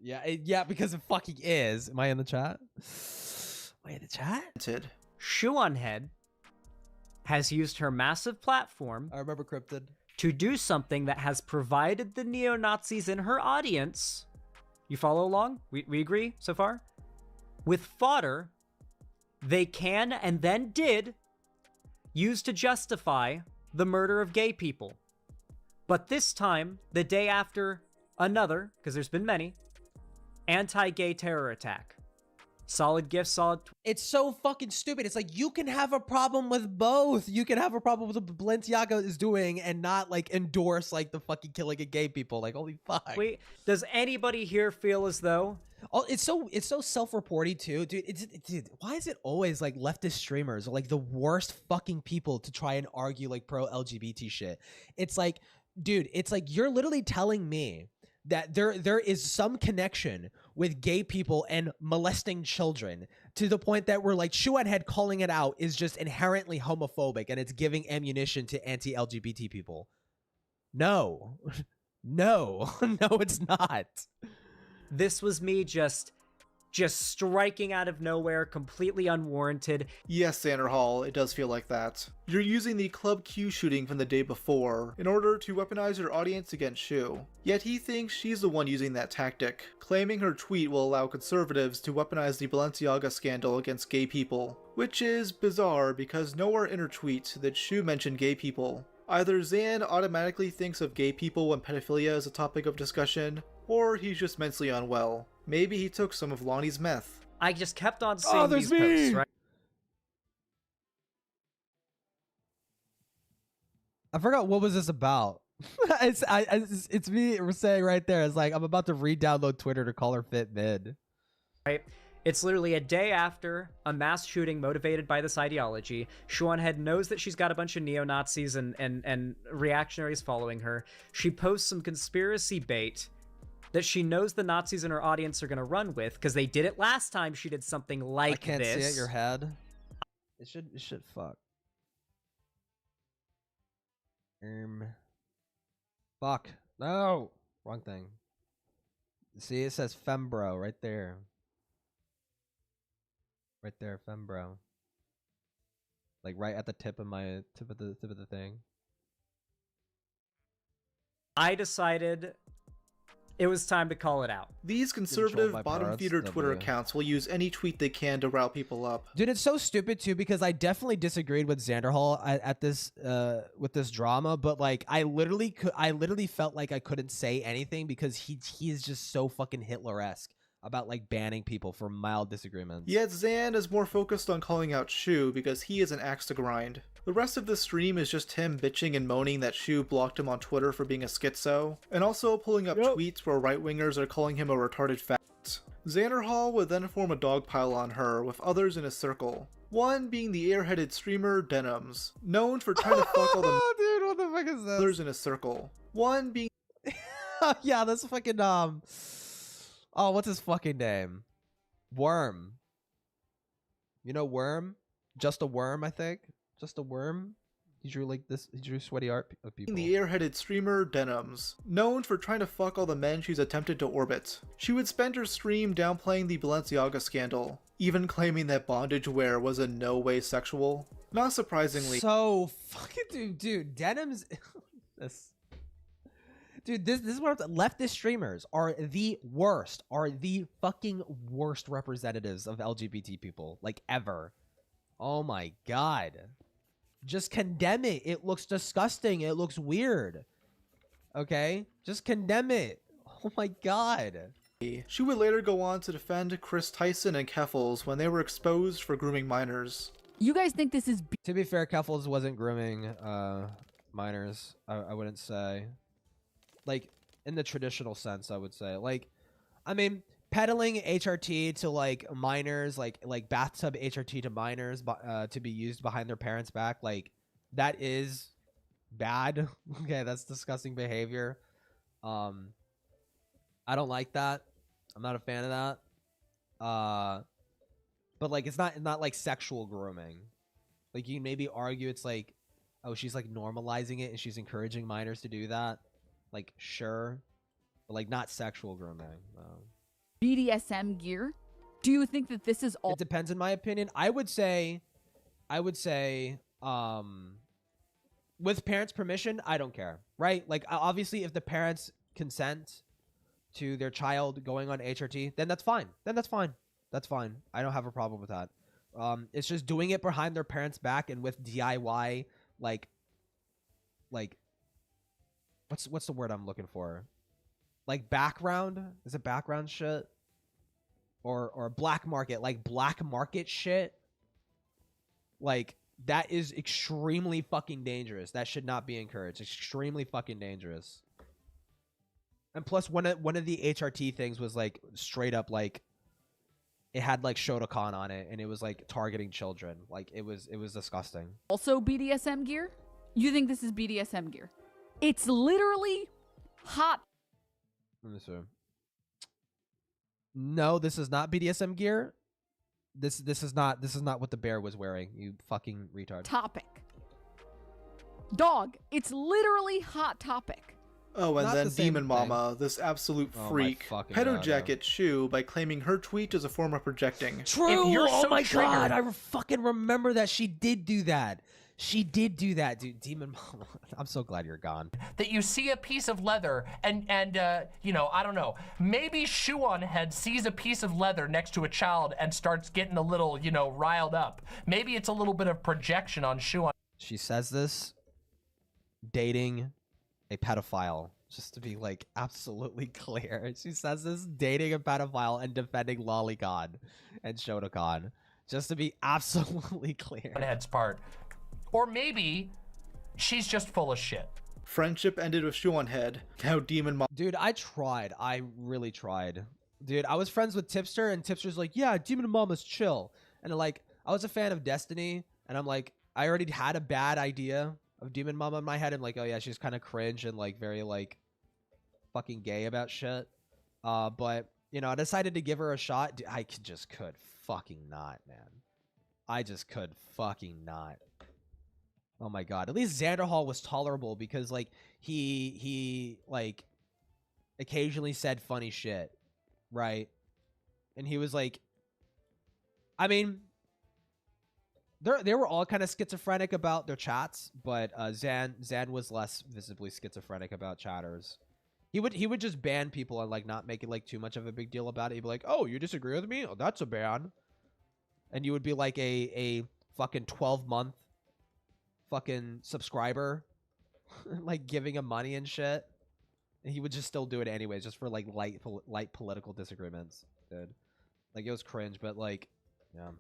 Yeah, because it fucking is. Am I in the chat? Am I in the chat? Shoeonhead has used her massive platform, I remember Cryptid, to do something that has provided the neo-Nazis in her audience, you follow along? We agree so far? With fodder they can and then did use to justify the murder of gay people. But this time, the day after another, because there's been many, anti-gay terror attack. Solid gift, solid. It's so fucking stupid. It's like, you can have a problem with both. You can have a problem with what Balenciaga is doing and not like endorse like the fucking killing of gay people. Like, holy fuck. Wait, does anybody here feel as though? Oh, it's so self-reporting too, dude. Dude, why is it always like leftist streamers are like the worst fucking people to try and argue like pro LGBT shit? It's like, dude, it's like you're literally telling me that there is some connection with gay people and molesting children to the point that we're like Shoeonhead calling it out is just inherently homophobic and it's giving ammunition to anti-LGBT people. No, no, it's not. This was me just striking out of nowhere, completely unwarranted. Yes, Xanderhal, it does feel like that. You're using the Club Q shooting from the day before in order to weaponize your audience against Shu. Yet he thinks she's the one using that tactic, claiming her tweet will allow conservatives to weaponize the Balenciaga scandal against gay people. Which is bizarre because nowhere in her tweet did Shu mention gay people. Either Zan automatically thinks of gay people when pedophilia is a topic of discussion, or he's just mentally unwell. Maybe he took some of Lonnie's meth. I just kept on seeing these posts, right? I forgot what was this about. it's me saying right there. It's like I'm about to re-download Twitter to call her fit mid. Right, It's literally a day after a mass shooting motivated by this ideology. Shuanhead knows that she's got a bunch of neo-Nazis and reactionaries following her. She posts some conspiracy bait that she knows the Nazis in her audience are going to run with, because they did it last time she did something like this. I can't see it, your head. It should fuck. Fuck. No! Wrong thing. See, it says Fembro right there. Right there, Fembro. Like right at the tip of the thing. I decided it was time to call it out. These conservative bottom feeder Twitter accounts will use any tweet they can to rile people up. Dude, it's so stupid too, because I definitely disagreed with Xanderhal at this with this drama, but like I literally felt like I couldn't say anything because he is just so fucking Hitler-esque about like banning people for mild disagreements. Yet Xan is more focused on calling out Shu because he is an axe to grind. The rest of the stream is just him bitching and moaning that Shu blocked him on Twitter for being a schizo, and also pulling up tweets where right-wingers are calling him a retarded fat. Xanderhal would then form a dogpile on her with others in a circle. One being the airheaded streamer Denims, known for trying to fuck all the dude, what the fuck is this? Others in a circle. One being yeah, that's fucking oh, what's his fucking name? Worm. You know Worm? Just a Worm, I think. Just a Worm. He drew like this. He drew sweaty art of people. The airheaded streamer Denims, known for trying to fuck all the men she's attempted to orbit. She would spend her stream downplaying the Balenciaga scandal, even claiming that bondage wear was in no way sexual. Not surprisingly. So fucking dude, Denims. this. Dude, this is what leftist streamers are the worst. Are the fucking worst representatives of LGBT people like ever. Oh my god. Just condemn it. It looks disgusting. It looks weird. Okay? Just condemn it. Oh my god. She would later go on to defend Chris Tyson and Keffels when they were exposed for grooming minors. You guys think this is... To be fair, Keffels wasn't grooming minors. I wouldn't say. Like, in the traditional sense, I would say. Like, I mean... peddling HRT to like minors, like bathtub HRT to minors, to be used behind their parents' back, like that is bad. Okay, that's disgusting behavior. I don't like that. I'm not a fan of that. But like it's not like sexual grooming. Like you can maybe argue it's like, oh, she's like normalizing it and she's encouraging minors to do that. Like sure, but like not sexual grooming. BDSM gear? Do you think that this is all... It depends in my opinion. I would say, with parents' permission, I don't care, right? Like, obviously, if the parents consent to their child going on HRT, then that's fine. That's fine. I don't have a problem with that. It's just doing it behind their parents' back and with DIY, like, what's the word I'm looking for? Like background? Is it background shit? Or black market, like black market shit? Like that is extremely fucking dangerous. That should not be encouraged. Extremely fucking dangerous. And plus one of the HRT things was like straight up like it had like Shotokan on it and it was like targeting children. Like it was disgusting. Also BDSM gear? You think this is BDSM gear? It's literally hot. Let me see. No, this is not BDSM gear. This is not what the bear was wearing. You fucking retard. Topic. Dog. It's literally Hot Topic. Oh, and then Demon Mama, this absolute freak, pedo-jacket Shu by claiming her tweet is a form of projecting. True. Oh my god, I fucking remember that. She did do that. She did do that, dude. Demon Mama. I'm so glad you're gone. That you see a piece of leather and you know, I don't know, maybe Shuanhead sees a piece of leather next to a child and starts getting a little, you know, riled up. Maybe it's a little bit of projection on Shuan. She says this dating a pedophile, just to be like absolutely clear. She says this dating a pedophile and defending Lolicon and Shotokan, just to be absolutely clear. Head's part. Or maybe she's just full of shit. Friendship ended with Shuanhead. Now Demon Mama. Dude, I tried. I really tried Dude, I was friends with Tipster, and Tipster's like, yeah, Demon Mama's chill. And like, I was a fan of Destiny, and I'm like, I already had a bad idea of Demon Mama in my head, and like, oh yeah, she's kind of cringe and like very like fucking gay about shit. But you know, I decided to give her a shot. Dude, I just could fucking not, man. I just could fucking not. Oh my god. At least Xanderhal was tolerable because like he like occasionally said funny shit, right? And he was like, I mean, they were all kind of schizophrenic about their chats, but Zan was less visibly schizophrenic about chatters. He would just ban people and like not make it like too much of a big deal about it. He'd be like, "Oh, you disagree with me? Oh, that's a ban." And you would be like a fucking 12-month fucking subscriber, like giving him money and shit. And he would just still do it anyways, just for like light political disagreements, dude. Like it was cringe, but like, yeah.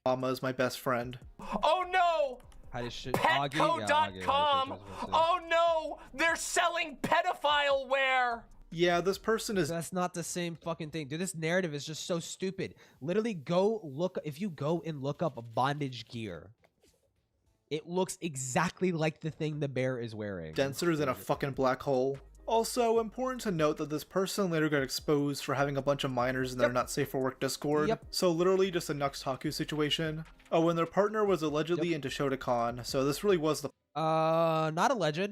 Mama is my best friend. Oh no! Petco.com! Oh no! They're selling pedophile wear! Yeah, this person is... That's not the same fucking thing. Dude, this narrative is just so stupid. Literally, go look... If you go and look up bondage gear, it looks exactly like the thing the bear is wearing. Denser than a fucking black hole. Also, important to note that this person later got exposed for having a bunch of minors in their not safe for work Discord. So literally just a Nuxtaku situation. Oh, and their partner was allegedly into Shotokan, so this really was the... Not alleged.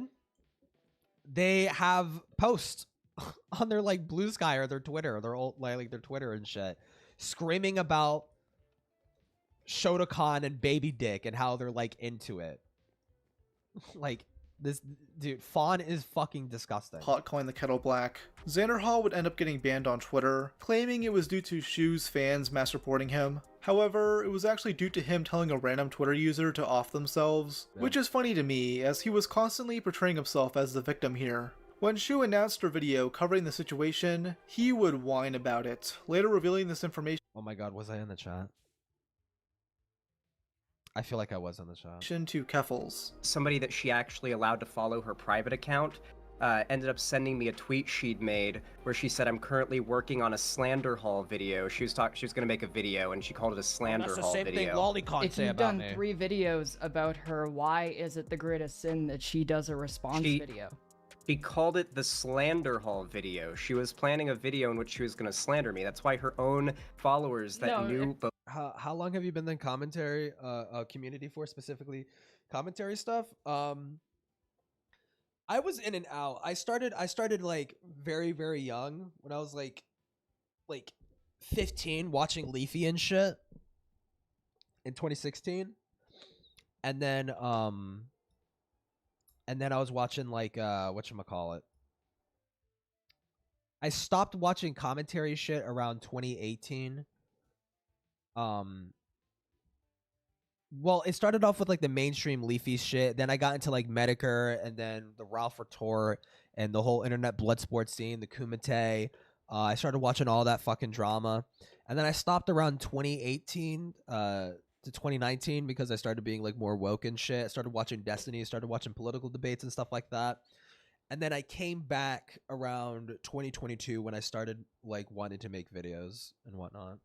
They have posts on their like Blue Sky or their Twitter, their old like their Twitter and shit, screaming about Shotokan and baby dick and how they're like into it. Like this dude, Fawn is fucking disgusting. Pot calling the kettle black. Xanderhal would end up getting banned on Twitter, claiming it was due to Shu's fans mass reporting him. However, it was actually due to him telling a random Twitter user to off themselves, which is funny to me as he was constantly portraying himself as the victim here. When Shu announced her video covering the situation, he would whine about it, later revealing this information. Oh my god, was I in the chat? I feel like I was in the chat. To Keffels. Somebody that she actually allowed to follow her private account ended up sending me a tweet she'd made where she said, "I'm currently working on a Xanderhal video." She was going to make a video and she called it a Xanderhal video. If you've done 3 videos about her, why is it the greatest sin that she does a response video? She called it the Xanderhal video. She was planning a video in which she was going to slander me. That's why her own followers that knew... How long have you been in commentary community for, specifically commentary stuff? I was in and out. I started like very, very young when I was like 15 watching Leafy and shit in 2016. And then I was watching like whatchamacallit. I stopped watching commentary shit around 2018. Well, it started off with like the mainstream Leafy shit. Then I got into like Medicare and then the Ralph Retort and the whole internet blood sports scene, the Kumite. I started watching all that fucking drama. And then I stopped around 2018 to 2019 because I started being like more woke and shit. I started watching Destiny, started watching political debates and stuff like that. And then I came back around 2022 when I started like wanting to make videos and whatnot.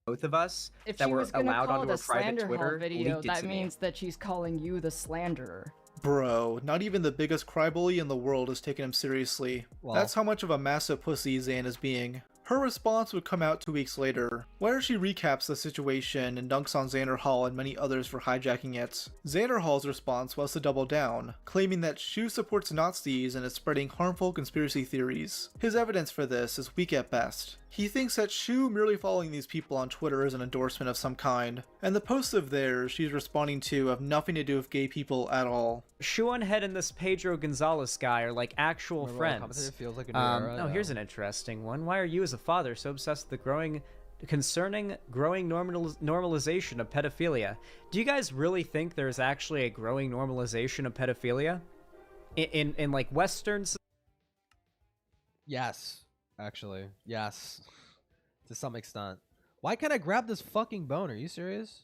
Both of us If that she were was going to allowed call onto it a a private Xanderhal Twitter video, leaked it that to me. means that she's calling you the slanderer. Bro, not even the biggest crybully in the world is taking him seriously. Well, that's how much of a massive pussy Zan is being. Her response would come out 2 weeks later, where she recaps the situation and dunks on Xanderhal and many others for hijacking it. Xanderhal's response was to double down, claiming that Shu supports Nazis and is spreading harmful conspiracy theories. His evidence for this is weak at best. He thinks that Shu merely following these people on Twitter is an endorsement of some kind, and the posts of theirs she's responding to have nothing to do with gay people at all. Shuanhead and this Pedro Gonzalez guy are like actual friends. Feels like a new era, oh, here's an interesting one. Why are you as a father so obsessed with the growing normalization of pedophilia? Do you guys really think there's actually a growing normalization of pedophilia? In like Western... Yes. Actually, yes, to some extent. Why can't I grab this fucking bone? Are you serious?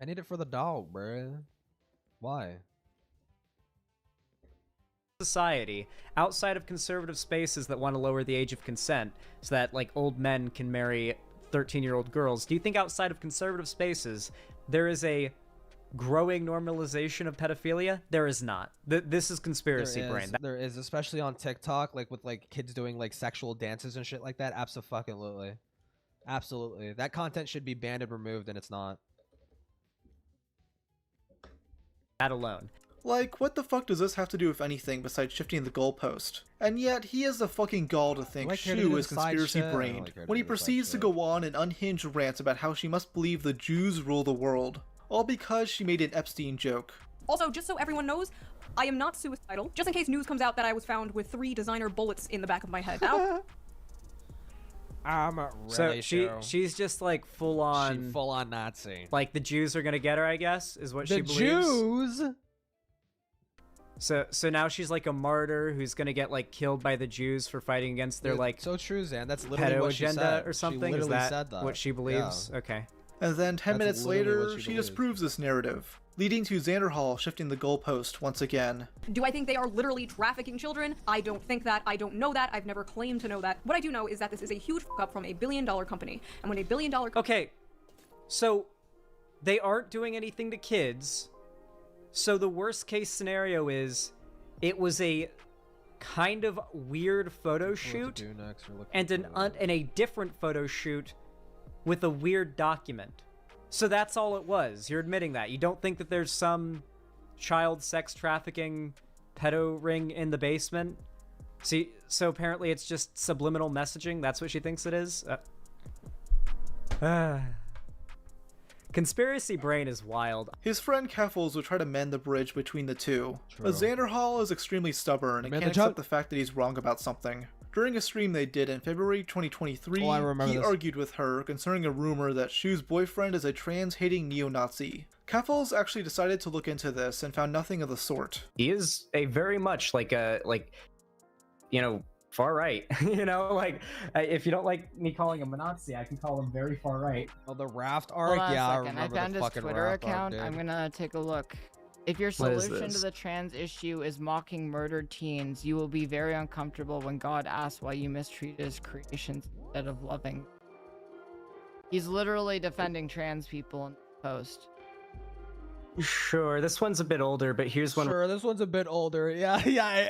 I need it for the dog, bruh. Why? society, outside of conservative spaces that want to lower the age of consent so that like old men can marry 13-year-old girls, do you think outside of conservative spaces there is a growing normalization of pedophilia? There is not. This is conspiracy brain. There is, especially on TikTok, like with like kids doing like sexual dances and shit like that. Abso-fucking-lutely. Absolutely. That content should be banned and removed, and it's not. That alone. Like, what the fuck does this have to do with anything besides shifting the goalpost? And yet, he has the fucking gall to think Shu is conspiracy-brained when he proceeds to go on an unhinged rant about how she must believe the Jews rule the world, all because she made an Epstein joke. Also, just so everyone knows, I am not suicidal, just in case news comes out that I was found with 3 designer bullets in the back of my head. Ow. I'm really so she's just like full on Nazi. Like the Jews are gonna get her, I guess, is what she believes. The Jews. So now she's like a martyr who's gonna get like killed by the Jews for fighting against their like so true, Zan. That's literally what she agenda said. or something. She Is literally that said that. what she believes? Yeah. Okay. And then 10 minutes That's literally later, what she believes. disproves this narrative, leading to Xanderhal shifting the goalpost once again. Do I think they are literally trafficking children? I don't think that. I don't know that. I've never claimed to know that. What I do know is that this is a huge fuck up from $1 billion company. And when $1 billion Okay, so they aren't doing anything to kids. So the worst case scenario is it was a kind of weird photo shoot and a different photo shoot with a weird document. So that's all it was. You're admitting that. You don't think that there's some child sex trafficking pedo ring in the basement? See, so apparently it's just subliminal messaging. That's what she thinks it is? Conspiracy brain is wild. His friend Keffels would try to mend the bridge between the two, but Xanderhal is extremely stubborn and can't accept the fact that he's wrong about something. During a stream they did in February 2023, he argued with her concerning a rumor that Shu's boyfriend is a trans-hating neo-Nazi. Keffels actually decided to look into this and found nothing of the sort. He is a very much like a, far right. If you don't like me calling him a Nazi, I can call him very far right. Oh, the Raft arc? Yeah, I remember found the his fucking Twitter Raft account. arc, I'm dude. gonna take a look. If your What is solution to this? the trans issue is mocking murdered teens, you will be very uncomfortable when God asks why you mistreat his creations instead of loving. He's literally defending trans people in the post. Sure, this one's a bit older, but here's one Sure, this one's a bit older. Yeah.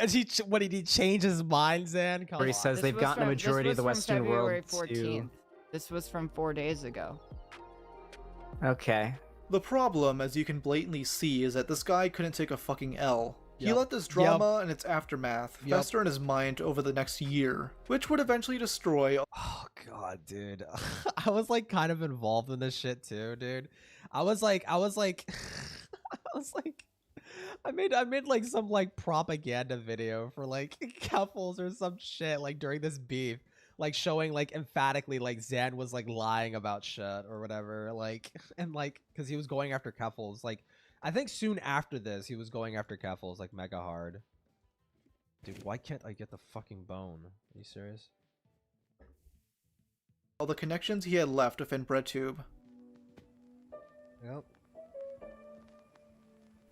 As what did he change his mind, Zan? where he says they've gotten a majority of the Western world February 14th. This was from 4 days ago. Okay. The problem, as you can blatantly see, is that this guy couldn't take a fucking L. He let this drama and its aftermath fester in his mind over the next year, which would eventually destroy. Oh god, dude. I was like kind of involved in this shit too, dude. I made like some like propaganda video for like couples or some shit like during this beef, like showing like emphatically like Zan was like lying about shit or whatever, like, and like because he was going after Keffels. Like I think soon after this he was going after Keffels like mega hard. Dude, why can't I get the fucking bone? Are you serious? All the connections he had left within BreadTube. Yep.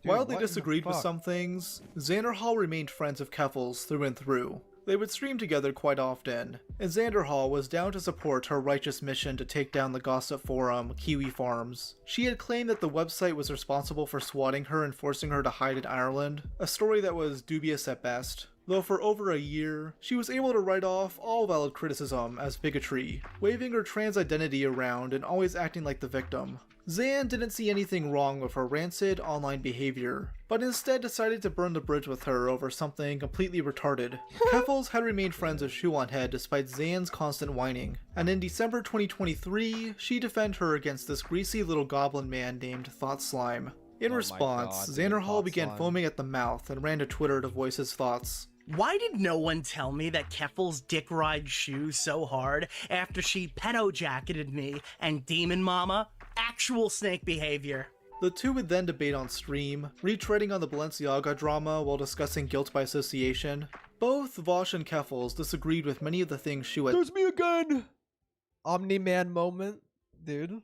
While they disagreed with some things, Xanderhal remained friends with Keffels through and through. They would stream together quite often, and Xanderhal was down to support her righteous mission to take down the gossip forum, Kiwi Farms. She had claimed that the website was responsible for swatting her and forcing her to hide in Ireland, a story that was dubious at best. Though for over a year, she was able to write off all valid criticism as bigotry, waving her trans identity around and always acting like the victim. Zan didn't see anything wrong with her rancid online behavior, but instead decided to burn the bridge with her over something completely retarded. Keffels had remained friends with Shoe-on-Head despite Zan's constant whining, and in December 2023, she defended her against this greasy little goblin man named Thought Slime. In response, Xanderhal began foaming at the mouth and ran to Twitter to voice his thoughts. Why did no one tell me that Keffels dick rides Shu so hard after she pedo-jacketed me and Demon Mama? Actual snake behavior. The two would then debate on stream, retreading on the Balenciaga drama while discussing guilt by association. Both Vosh and Keffels disagreed with many of the things Shu had. There's me again! Omni-Man moment, dude.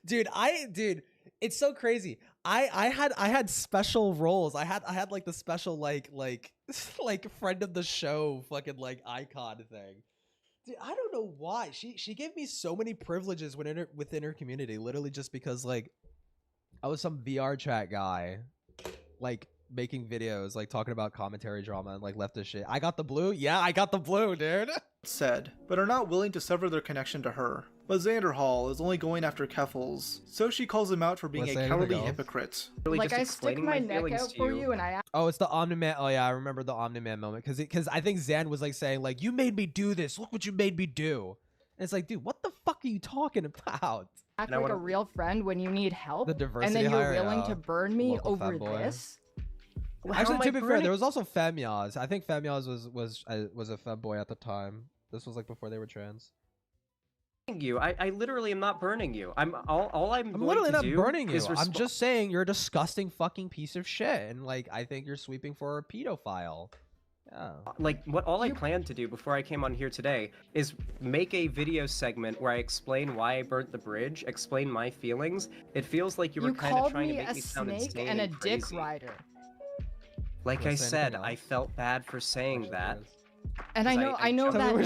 dude, it's so crazy. I had special roles. I had like the special like friend of the show fucking like icon thing. Dude, I don't know why she gave me so many privileges within her community, literally just because like I was some VR chat guy, like making videos, like talking about commentary drama and like leftist shit. I got the blue. Yeah, I got the blue, dude. Said, but are not willing to sever their connection to her. But Xanderhal is only going after Keffels, so she calls him out for being a cowardly hypocrite. Really like I stick my neck out for you and I... Oh, it's the Omni-Man. Oh yeah, I remember the Omni-Man moment. Because I think Xan was like saying like, you made me do this. Look what you made me do. And it's like, dude, what the fuck are you talking about? Act like a real friend when you need help. The diversity and then you're hire, willing to burn me over fanboy. this? Actually, to be fair, there was also Femyaz. I think Femyaz was a femboy at the time. This was like before they were trans. You, I literally am not burning you. I'm literally not burning you. I'm just saying you're a disgusting fucking piece of shit, and like I think you're sweeping for a pedophile. Yeah. Like all I planned to do before I came on here today is make a video segment where I explain why I burnt the bridge, explain my feelings. It feels like you were kind of trying to make me sound insane snake and a dick rider. Like I said, I felt bad for saying that. And I know that now.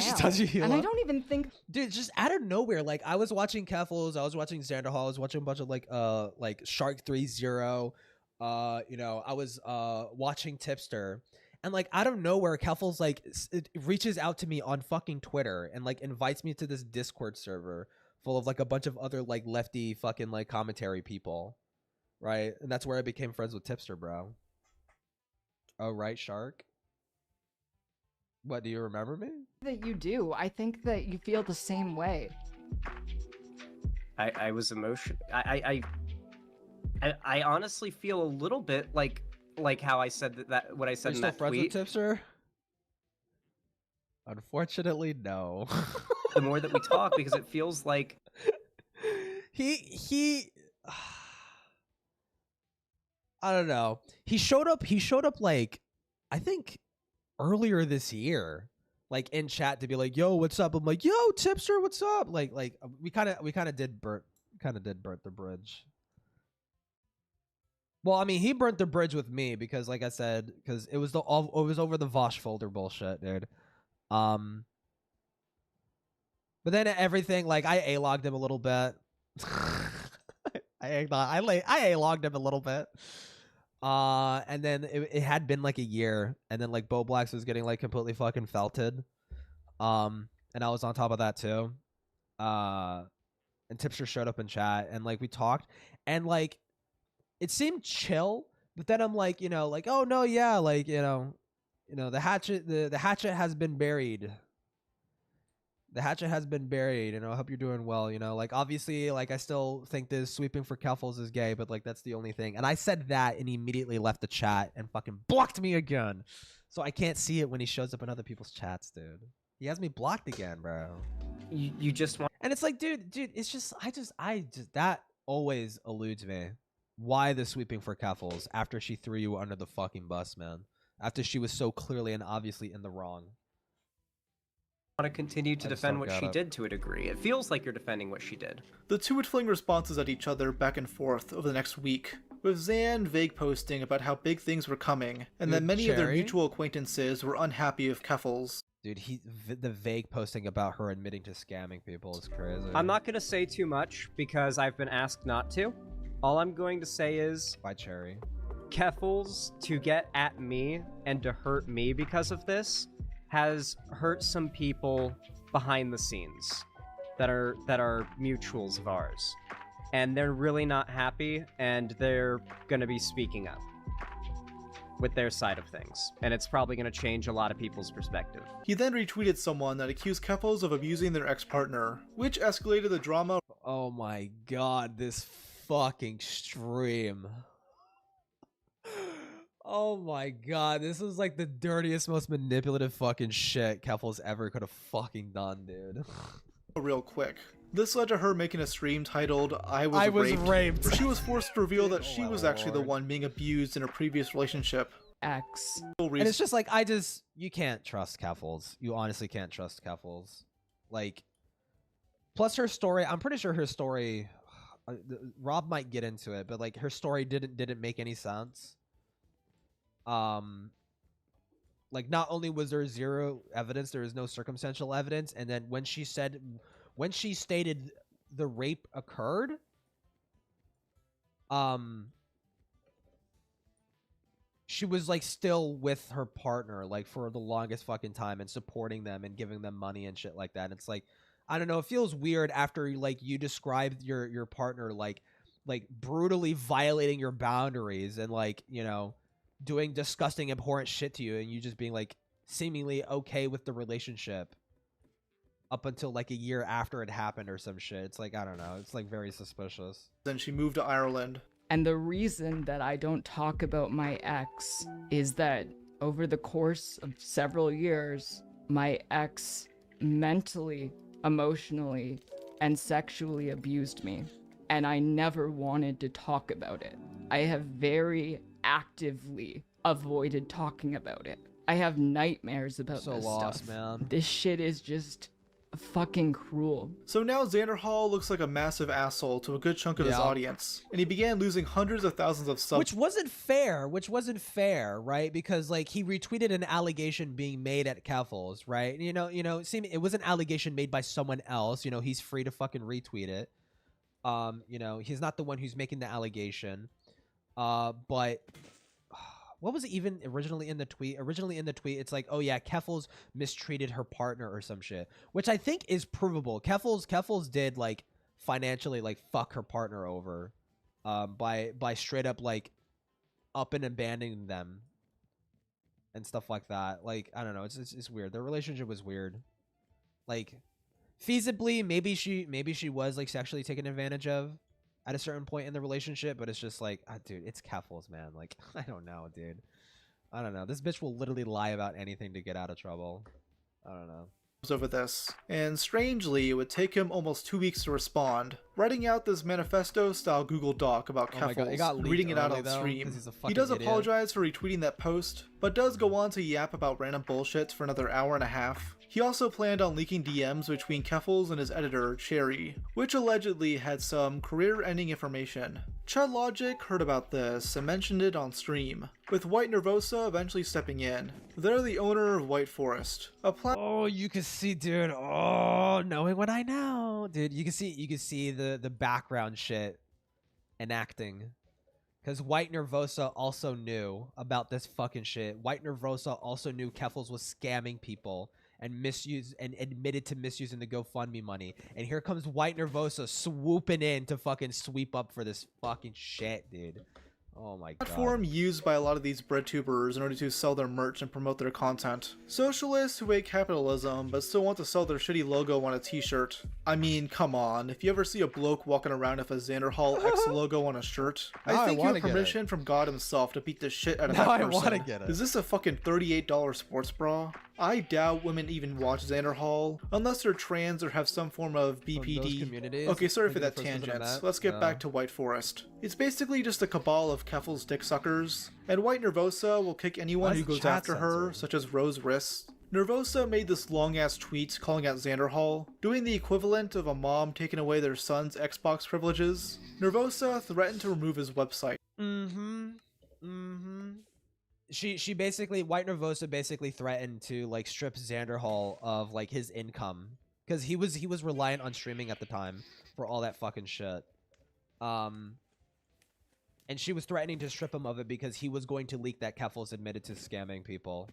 And I don't even think, dude, just out of nowhere, like I was watching Keffels, I was watching Xanderhal, I was watching a bunch of like Shark 3-0, you know, I was watching Tipster, and like out of nowhere, Keffels like it reaches out to me on fucking Twitter and like invites me to this Discord server full of like a bunch of other like lefty fucking like commentary people, right? And that's where I became friends with Tipster, bro. Oh right, Shark. What, do you remember me? That you do. I think that you feel the same way. I was emotional. I honestly feel a little bit like how I said that what I said in that tweet. Friends with Tipster? Unfortunately, no. The more that we talk, because it feels like he I don't know. He showed up like I think earlier this year, like in chat to be like, yo, what's up? I'm like, yo, Tipster, what's up? Like we kind of did burnt the bridge. Well, I mean, he burnt the bridge with me because, like I said, because it was over the Vosh folder bullshit, dude. But then everything, like I A-logged him a little bit. I A-logged him a little bit. And then it had been like a year, and then like Bo Blacks was getting like completely fucking felted. And I was on top of that too. And Tipster showed up in chat, and like we talked, and like it seemed chill, but then I'm like, you know, like, oh no, yeah, like, you know, the hatchet has been buried. The hatchet has been buried, and I hope you're doing well, you know? Like, obviously, like, I still think this sweeping for Keffels is gay, but, like, that's the only thing. And I said that, and he immediately left the chat and fucking blocked me again. So I can't see it when he shows up in other people's chats, dude. He has me blocked again, bro. You just want... And it's like, dude, it's just, I just, that always eludes me. Why the sweeping for Keffels after she threw you under the fucking bus, man? After she was so clearly and obviously in the wrong. Want to continue to defend what she did to a degree. It feels like you're defending what she did. The two would fling responses at each other back and forth over the next week, with Xan vague posting about how big things were coming, and that many of their mutual acquaintances were unhappy with Keffels. Dude, the vague posting about her admitting to scamming people is crazy. I'm not going to say too much because I've been asked not to. All I'm going to say is... Bye, Cherry. Keffels, to get at me and to hurt me because of this, has hurt some people behind the scenes that are mutuals of ours, and they're really not happy, and they're gonna be speaking up with their side of things, and it's probably gonna change a lot of people's perspective. He then retweeted someone that accused Keffels of abusing their ex-partner, which escalated the drama. Oh my god, this fucking stream. Oh my god, this was like the dirtiest, most manipulative fucking shit Keffels ever could have fucking done, dude. Real quick. This led to her making a stream titled I was raped, where she was forced to reveal that she was actually the one being abused in her previous relationship. X. And it's just like, you can't trust Keffels. You honestly can't trust Keffels. Like, plus her story, I'm pretty sure her story, Rob might get into it, but like her story didn't make any sense. Like not only was there zero evidence, there was no circumstantial evidence, and then when she stated the rape occurred, she was like still with her partner like for the longest fucking time and supporting them and giving them money and shit like that. And it's like, I don't know, it feels weird after like you described your partner like brutally violating your boundaries and like, you know, doing disgusting abhorrent shit to you, and you just being like seemingly okay with the relationship up until like a year after it happened or some shit. It's like, I don't know, it's like very suspicious. Then she moved to Ireland. And the reason that I don't talk about my ex is that over the course of several years, my ex mentally, emotionally, and sexually abused me. And I never wanted to talk about it. I have very actively avoided talking about it. I have nightmares about this lost, stuff. Man. This shit is just fucking cruel. So now Xanderhal looks like a massive asshole to a good chunk of his audience, and he began losing hundreds of thousands of subs. Which wasn't fair, right? Because like he retweeted an allegation being made at Keffels, right? You know, it was an allegation made by someone else. You know, he's free to fucking retweet it. You know, he's not the one who's making the allegation. But what was it even originally in the tweet? Originally in the tweet, it's like, oh yeah, Keffels mistreated her partner or some shit, which I think is provable. Keffels did like financially like fuck her partner over, by straight up like up and abandoning them and stuff like that. Like, I don't know, it's weird. Their relationship was weird. Like, feasibly, maybe she was like sexually taken advantage of at a certain point in the relationship, but it's just like, dude, it's Keffels, man. Like, I don't know, dude. I don't know. This bitch will literally lie about anything to get out of trouble. I don't know. Over this, and strangely, it would take him almost 2 weeks to respond, writing out this manifesto-style Google Doc about Keffels, and reading it out on stream. He does apologize for retweeting that post, but does go on to yap about random bullshit for another hour and a half. He also planned on leaking DMs between Keffels and his editor, Cherry, which allegedly had some career-ending information. Chud Logic heard about this and mentioned it on stream, with White Nervosa eventually stepping in. They're the owner of White Forest, a oh, you can see, dude. Oh, knowing what I know, dude. You can see the background shit enacting. Because White Nervosa also knew about this fucking shit. White Nervosa also knew Keffels was scamming people and admitted to misusing the GoFundMe money. And here comes White Nervosa swooping in to fucking sweep up for this fucking shit, dude. Oh my god. Platform used by a lot of these breadtubers in order to sell their merch and promote their content. Socialists who hate capitalism but still want to sell their shitty logo on a t-shirt. I mean, come on, if you ever see a bloke walking around with a Xanderhal X logo on a shirt, I think you have permission from God himself to beat the shit out of that person. I want to get it. Is this a fucking $38 sports bra? I doubt women even watch Xanderhal, unless they're trans or have some form of BPD. Okay, sorry for that tangent. Let's get back to White Forest. It's basically just a cabal of Keffels dick suckers, and White Nervosa will kick anyone who goes after her, such as Rose Wrist. Nervosa made this long-ass tweet calling out Xanderhal, doing the equivalent of a mom taking away their son's Xbox privileges. Nervosa threatened to remove his website. She basically, White Nervosa basically threatened to like strip Xanderhal of like his income, because he was reliant on streaming at the time for all that fucking shit. And she was threatening to strip him of it because he was going to leak that Keffels admitted to scamming people.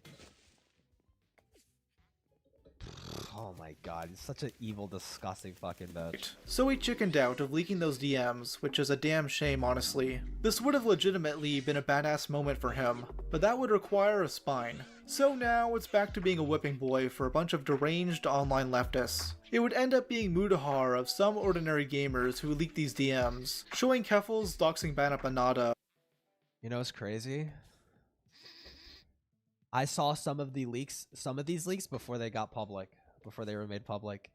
Oh my god, it's such an evil, disgusting fucking bitch. So he chickened out of leaking those DMs, which is a damn shame, honestly. This would have legitimately been a badass moment for him, but that would require a spine. So now it's back to being a whipping boy for a bunch of deranged online leftists. It would end up being Mudahar of some ordinary gamers who leaked these DMs, showing Keffels doxing Banapanada. You know what's crazy? I saw some of these leaks before they got public, before they were made public.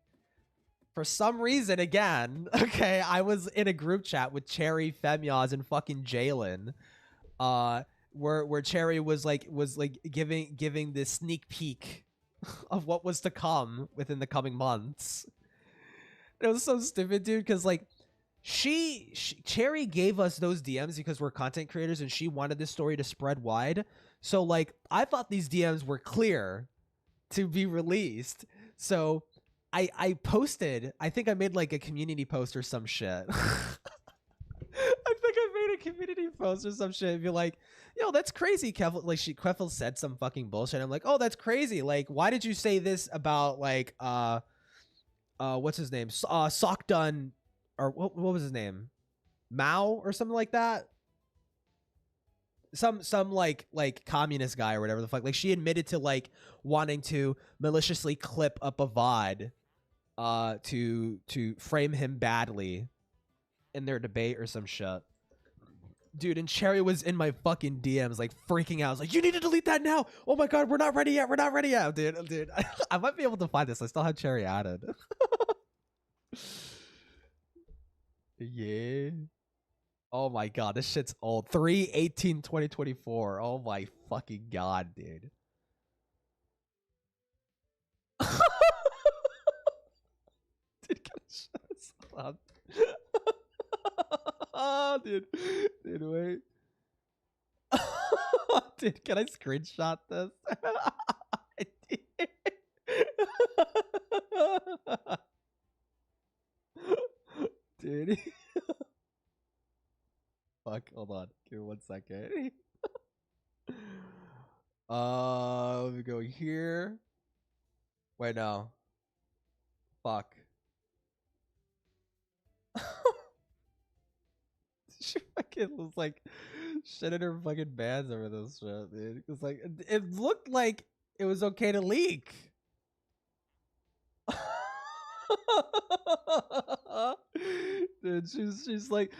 For some reason, again, okay, I was in a group chat with Cherry, Femyaz, and fucking Jalen, where Cherry was giving this sneak peek of what was to come within the coming months. It was so stupid, dude, because like Cherry gave us those DMs because we're content creators and she wanted this story to spread wide. So like I thought these DMs were clear to be released. So I posted, I think I made like a community post or some shit. I think I made a community post or some shit and be like, yo, that's crazy, Keffel. Like Keffel said some fucking bullshit. I'm like, oh, that's crazy. Like, why did you say this about like what's his name? Sock Dun, or what was his name? Mao or something like that. Some like communist guy or whatever the fuck. Like she admitted to like wanting to maliciously clip up a VOD to frame him badly in their debate or some shit. Dude, and Cherry was in my fucking DMs like freaking out. I was like, you need to delete that now. Oh my god, we're not ready yet. We're not ready yet. Dude, I might be able to find this. I still have Cherry added. Yeah. Oh my god, this shit's old. 3/18/2024. Oh my fucking god, dude. Dude, can I shut this up? Oh, dude, wait. Dude, can I screenshot this? Dude. Fuck, hold on. Give me 1 second. Let me go here. Wait, no. Fuck. She fucking was like shitting her fucking bands over this shit, dude. It's like it looked like it was okay to leak. Dude, she's like,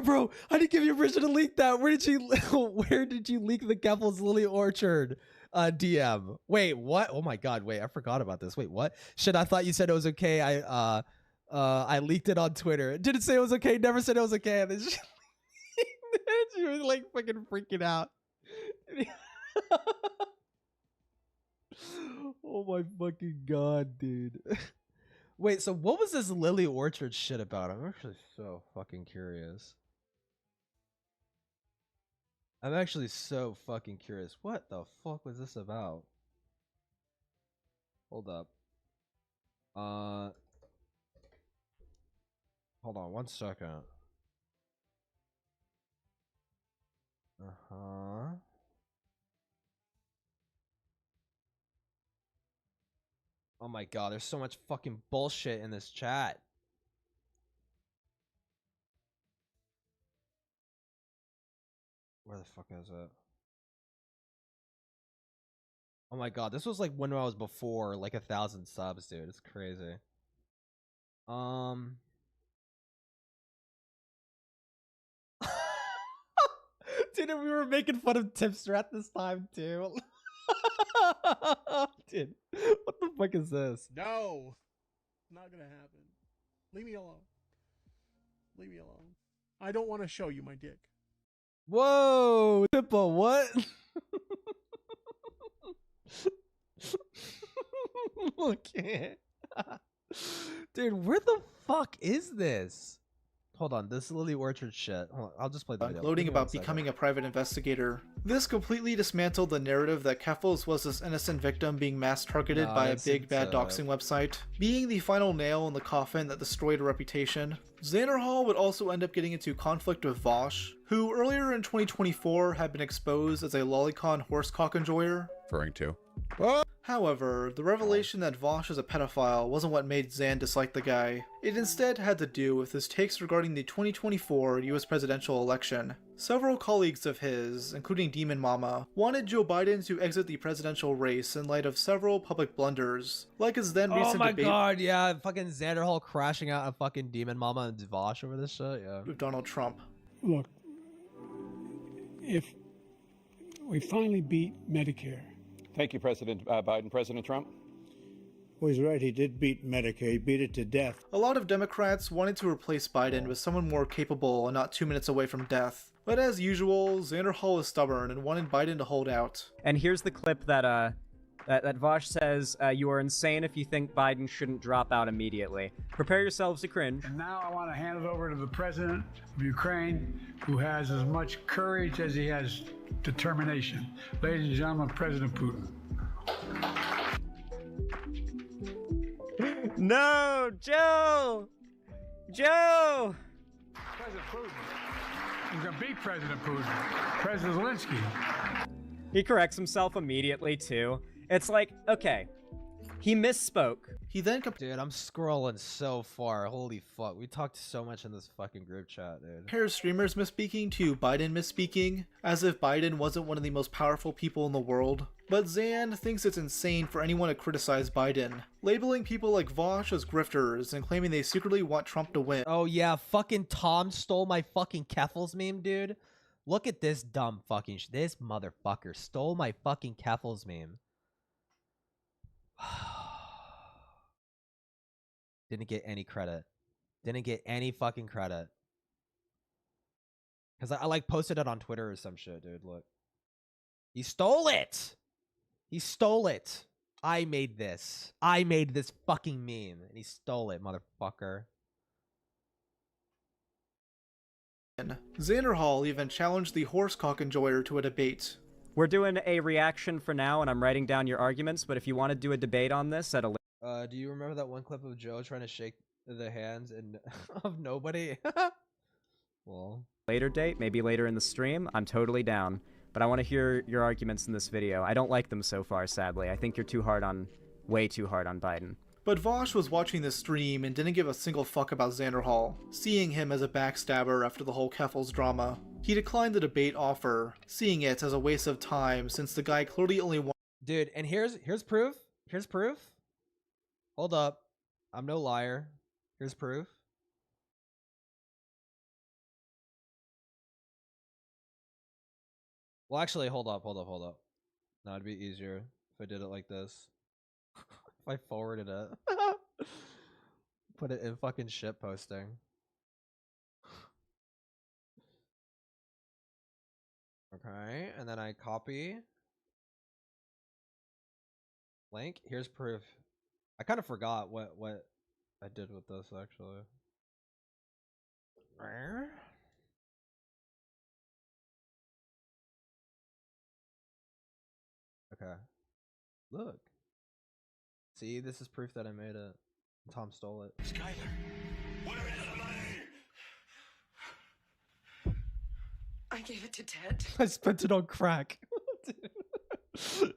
bro, I didn't give you permission to leak that. Where did you leak the Keffel's Lily Orchard DM? Wait, what? Oh my god, wait, I forgot about this. Wait, what? Shit, I thought you said it was okay. I leaked it on Twitter. It didn't say it was okay, never said it was okay, and then she was like fucking freaking out. Oh my fucking god, dude. Wait, so what was this Lily Orchard shit about? I'm actually so fucking curious. I'm actually so fucking curious. What the fuck was this about? Hold up. Hold on 1 second. Uh-huh. Oh my god, there's so much fucking bullshit in this chat. Where the fuck is it? Oh my god, this was like when I was before like 1,000 subs, dude. It's crazy. Dude, we were making fun of Tipster at this time too. Dude, what the fuck is this? No, not gonna happen. Leave me alone. Leave me alone. I don't want to show you my dick. Whoa, Tippo, what? Okay. Dude, where the fuck is this? Hold on, this Lily Orchard shit. Hold on, I'll just play the video. Gloating about becoming a private investigator. This completely dismantled the narrative that Keffels was this innocent victim being mass targeted by a big bad doxing website, being the final nail in the coffin that destroyed her reputation. Xanderhal would also end up getting into conflict with Vosh, who earlier in 2024 had been exposed as a lolicon horsecock enjoyer. Referring to? However, the revelation that Vosh is a pedophile wasn't what made Xan dislike the guy. It instead had to do with his takes regarding the 2024 US presidential election. Several colleagues of his, including Demon Mama, wanted Joe Biden to exit the presidential race in light of several public blunders, like his then recent debate. Oh my god, yeah, fucking Xanderhal crashing out a fucking Demon Mama and Vosh over this shit, yeah. With Donald Trump. Look, if we finally beat Medicare. Thank you, President Biden. President Trump? Well, he's right. He did beat Medicare. He beat it to death. A lot of Democrats wanted to replace Biden with someone more capable and not 2 minutes away from death. But as usual, Xanderhal is stubborn and wanted Biden to hold out. And here's the clip that That Vosh says, you are insane if you think Biden shouldn't drop out immediately. Prepare yourselves to cringe. And now I want to hand it over to the president of Ukraine, who has as much courage as he has determination. Ladies and gentlemen, President Putin. No, Joe! Joe! President Putin. He's going to beat President Putin. President Zelensky. He corrects himself immediately, too. It's like, okay, he misspoke. He then Dude, I'm scrolling so far. Holy fuck. We talked so much in this fucking group chat, dude. compares streamers misspeaking to Biden misspeaking, as if Biden wasn't one of the most powerful people in the world. But Zan thinks it's insane for anyone to criticize Biden, labeling people like Vosh as grifters and claiming they secretly want Trump to win. Oh yeah, fucking Tom stole my fucking Keffels meme, dude. Look at this dumb fucking this motherfucker stole my fucking Keffels meme. Didn't get any credit. Didn't get any fucking credit. Because I like posted it on Twitter or some shit, dude. Look. He stole it! He stole it. I made this. I made this fucking meme. And he stole it, motherfucker. Xanderhal even challenged the horsecock enjoyer to a debate. We're doing a reaction for now, and I'm writing down your arguments, but if you want to do a debate on this at a Do you remember that one clip of Joe trying to shake the hands and of nobody? Well, later date, maybe later in the stream, I'm totally down. But I want to hear your arguments in this video. I don't like them so far, sadly. I think you're way too hard on Biden. But Vosh was watching the stream and didn't give a single fuck about Xanderhal, seeing him as a backstabber after the whole Keffels drama. He declined the debate offer, seeing it as a waste of time since the guy clearly only wanted— Dude, and here's proof. Here's proof. Hold up. I'm no liar. Here's proof. Well, actually, hold up. No, it'd be easier if I did it like this. If I forwarded it. Put it in fucking shit posting. Okay, and then I copy. Link. Here's proof. I kind of forgot what I did with this, actually. Okay. Look. See, this is proof that I made it. Tom stole it. Skylar, where is the money? I gave it to Ted. I spent it on crack. Fucking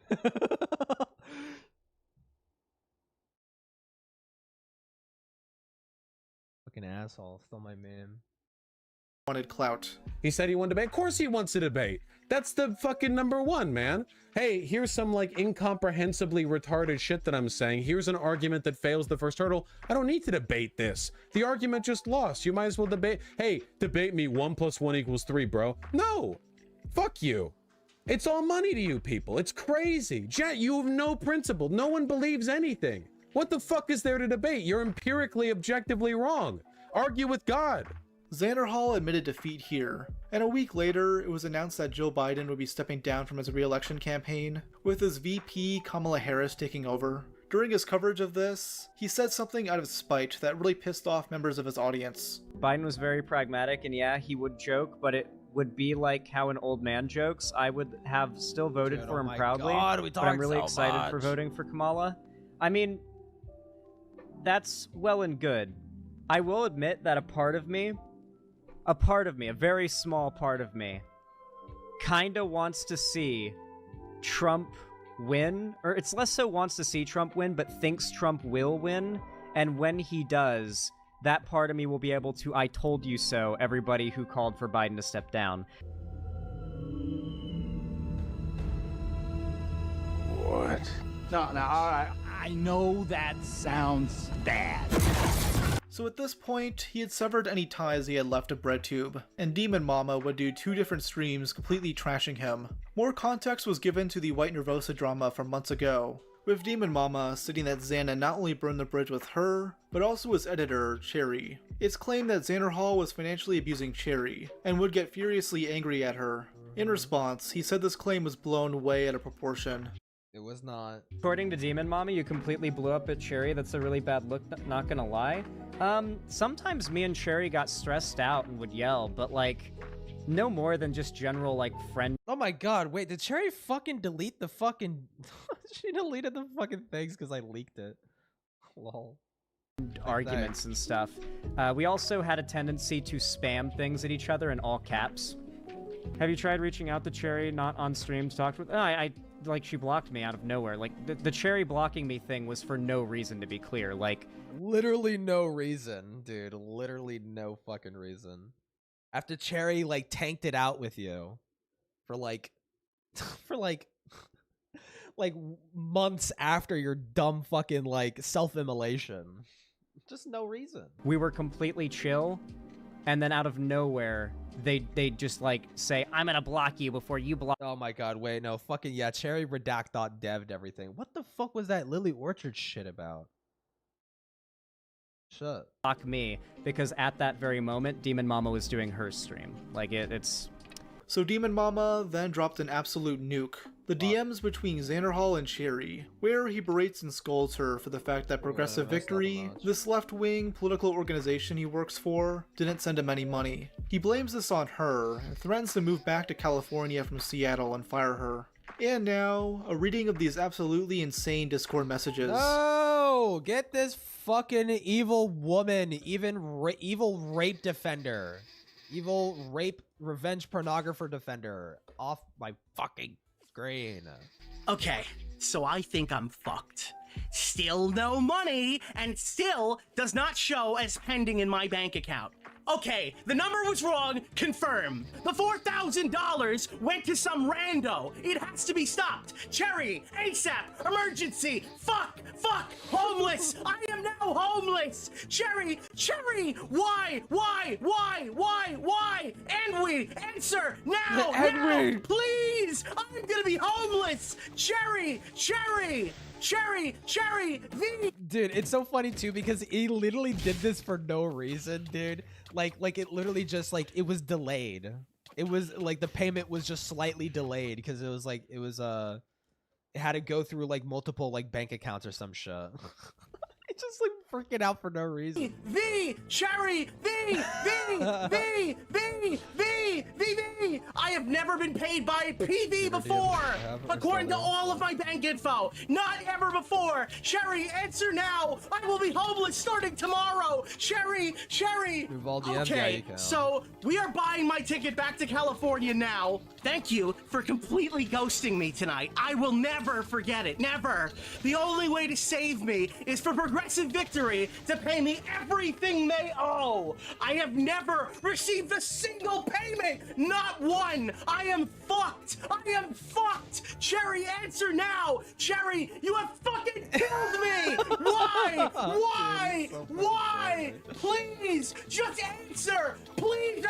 asshole. Stole my meme. wanted clout. He said he wanted to debate. Of course he wants to debate. That's the fucking #1, man. Hey, here's some like incomprehensibly retarded shit that I'm saying. Here's an argument that fails the first hurdle. I don't need to debate this. The argument just lost. You might as well debate. Hey, debate me 1 + 1 = 3, bro. No, fuck you. It's all money to you people. It's crazy. Jet, you have no principle. No one believes anything. What the fuck is there to debate? You're empirically, objectively wrong. Argue with God. Xanderhal admitted defeat here, and a week later, it was announced that Joe Biden would be stepping down from his re-election campaign, with his VP Kamala Harris taking over. During his coverage of this, he said something out of spite that really pissed off members of his audience. Biden was very pragmatic, and yeah, he would joke, but it would be like how an old man jokes. I would have still voted for him proudly, but I'm really excited for voting for Kamala. I mean, that's well and good. I will admit that a very small part of me, kinda wants to see Trump win, or it's less so wants to see Trump win, but thinks Trump will win, and when he does, that part of me will be able to I told you so everybody who called for Biden to step down. What? No, all right. I know that sounds bad. So at this point, he had severed any ties he had left to BreadTube, and Demon Mama would do 2 different streams completely trashing him. More context was given to the White Nervosa drama from months ago, with Demon Mama stating that Xana not only burned the bridge with her, but also his editor, Cherry. It's claimed that Xanderhal was financially abusing Cherry, and would get furiously angry at her. In response, he said this claim was blown way out of proportion. It was not. According to Demon Mommy, you completely blew up at Cherry. That's a really bad look, not gonna lie. Sometimes me and Cherry got stressed out and would yell, but like, no more than just general like friend. Oh my god, wait, did Cherry fucking delete the fucking... She deleted the fucking things because I leaked it. Lol. Arguments and stuff. We also had a tendency to spam things at each other in all caps. Have you tried reaching out to Cherry not on stream to talk with? I like, she blocked me out of nowhere. Like, the Cherry blocking me thing was for no reason, to be clear. Like, literally no reason, dude. Literally no fucking reason. After Cherry, like, tanked it out with you for, like, like, months after your dumb fucking, like, self-immolation. Just no reason. We were completely chill, and then out of nowhere, they just like say, I'm gonna block you before you block. Oh my god, wait, no, fucking yeah, Cherry redact.dev'd everything. What the fuck was that Lily Orchard shit about? Shut. Block me, because at that very moment, Demon Mama was doing her stream. Like, it's... So Demon Mama then dropped an absolute nuke. The DMs between Xanderhal and Cherry, where he berates and scolds her for the fact that Progressive Victory, this left-wing political organization he works for, didn't send him any money. He blames this on her, and threatens to move back to California from Seattle and fire her. And now, a reading of these absolutely insane Discord messages. Oh, get this fucking evil woman, evil rape defender, evil rape revenge pornographer defender off my fucking screen. Okay, so I think I'm fucked. Still no money, and still does not show as pending in my bank account. Okay, the number was wrong, confirmed. The $4,000 went to some rando. It has to be stopped. Cherry, ASAP, emergency, fuck, homeless. I am now homeless. Cherry, why? And we answer now, please. I'm gonna be homeless. Cherry, Dude, it's so funny too because he literally did this for no reason, dude. Like it literally just like it was delayed. It was like the payment was just slightly delayed because it was like it had to go through like multiple like bank accounts or some shit. It's just like freaking out for no reason. Cherry, I have never been paid by PV before, according to all of my bank info. Not ever before. Cherry, answer now. I will be homeless starting tomorrow. Cherry. Okay, so we are buying my ticket back to California now. Thank you for completely ghosting me tonight. I will never forget it, never. The only way to save me is for Progressive Victory to pay me everything they owe. I have never received a single payment, not one. I am fucked. Cherry, answer now. Cherry, you have fucking killed me. Why? Please, just answer. Please,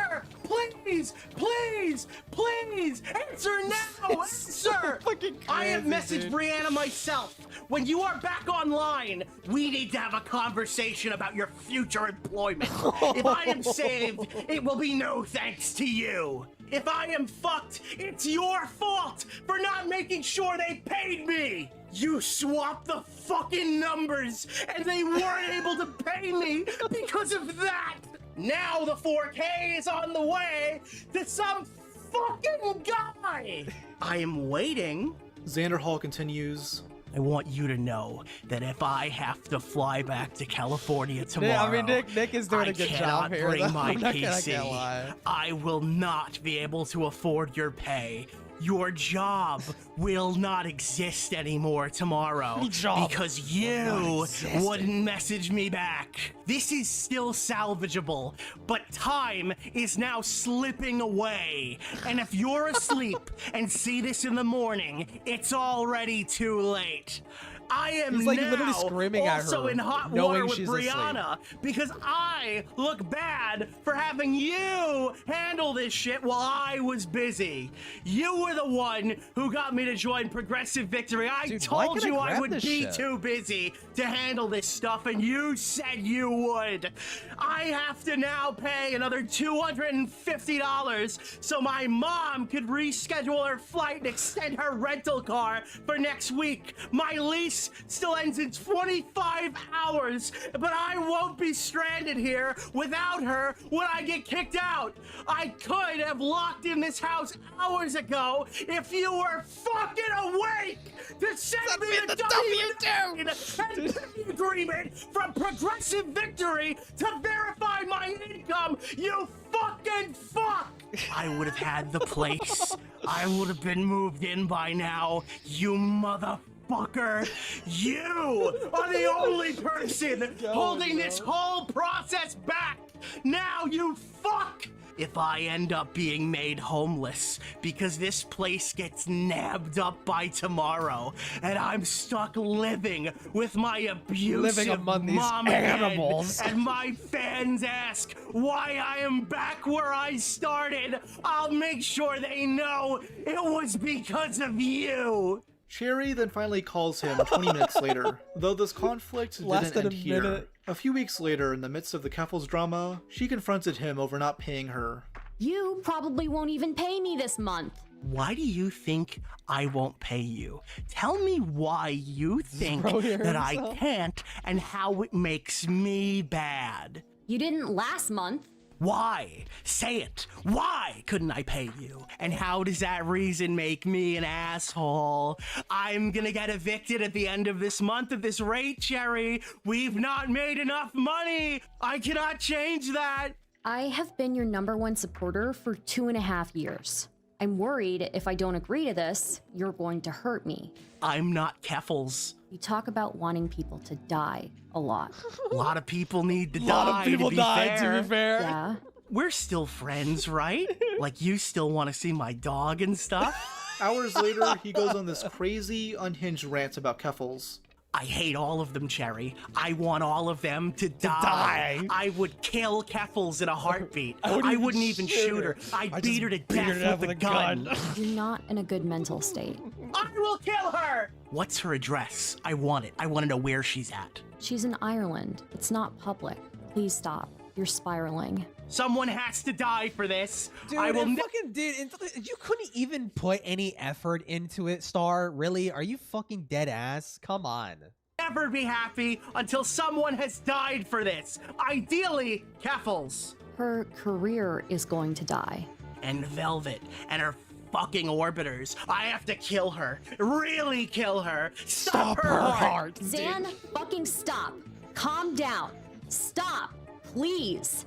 answer now. Answer. I have messaged Brianna myself. When you are back online, we need to have a conversation about your future employment. If I am saved, it will be no thanks to you. If I am fucked, it's your fault for not making sure they paid me. You swapped the fucking numbers and they weren't able to pay me because of that. Now the 4K is on the way to some fucking guy. I am waiting. Xanderhal continues. I want you to know that if I have to fly back to California tomorrow, I mean, Nick is doing a good job here. Bring my I'm not PC. gonna lie. I will not be able to afford your pay. Your job will not exist anymore tomorrow because you wouldn't message me back. This is still salvageable, but time is now slipping away. And if you're asleep and see this in the morning, it's already too late. I am He's like now literally screaming at also her, in hot knowing water with she's Brianna because I look bad for having you handle this shit while I was busy. You were the one who got me to join Progressive Victory. I told you I would be too busy to handle this stuff, and you said you would. I have to now pay another $250 so my mom could reschedule her flight and extend her rental car for next week. My lease still ends in 25 hours, but I won't be stranded here without her when I get kicked out. I could have locked in this house hours ago if you were fucking awake to send me the W-2 and pay agreement from Progressive Victory to verify my income, you fucking fuck! I would have had the place. I would have been moved in by now, you motherfucker. You are the only person holding this whole process back. Now you fuck! If I end up being made homeless because this place gets nabbed up by tomorrow and I'm stuck living with my abusive among these mom animals. and my fans ask why I am back where I started, I'll make sure they know it was because of you. Cherry then finally calls him 20 minutes later, though this conflict didn't end here. A few weeks later, in the midst of the Keffels drama, she confronted him over not paying her. You probably won't even pay me this month. Why do you think I won't pay you? Tell me why you think that I can't and how it makes me bad. You didn't last month. Why? Say it. Why couldn't I pay you? And how does that reason make me an asshole? I'm gonna get evicted at the end of this month at this rate, Cherry. We've not made enough money. I cannot change that. I have been your #1 supporter for 2.5 years. I'm worried if I don't agree to this, you're going to hurt me. I'm not Keffels. You talk about wanting people to die a lot. A lot of people need to die. A lot of people died, to be fair. Yeah. We're still friends, right? Like, you still want to see my dog and stuff? Hours later, he goes on this crazy, unhinged rant about Keffels. I hate all of them, Cherry. I want all of them to die. I would kill Keffels in a heartbeat. I wouldn't even shoot her. I'd beat her to death with a gun. You're not in a good mental state. I will kill her! What's her address? I want it. I want to know where she's at. She's in Ireland. It's not public. Please stop. You're spiraling. Someone has to die for this. Dude, you couldn't even put any effort into it, Star. Really? Are you fucking dead ass? Come on. Never be happy until someone has died for this. Ideally, Keffels. Her career is going to die. And Velvet and her fucking orbiters. I have to kill her. Really kill her. Stop her heart. Zan, fucking stop. Calm down. Stop. Please.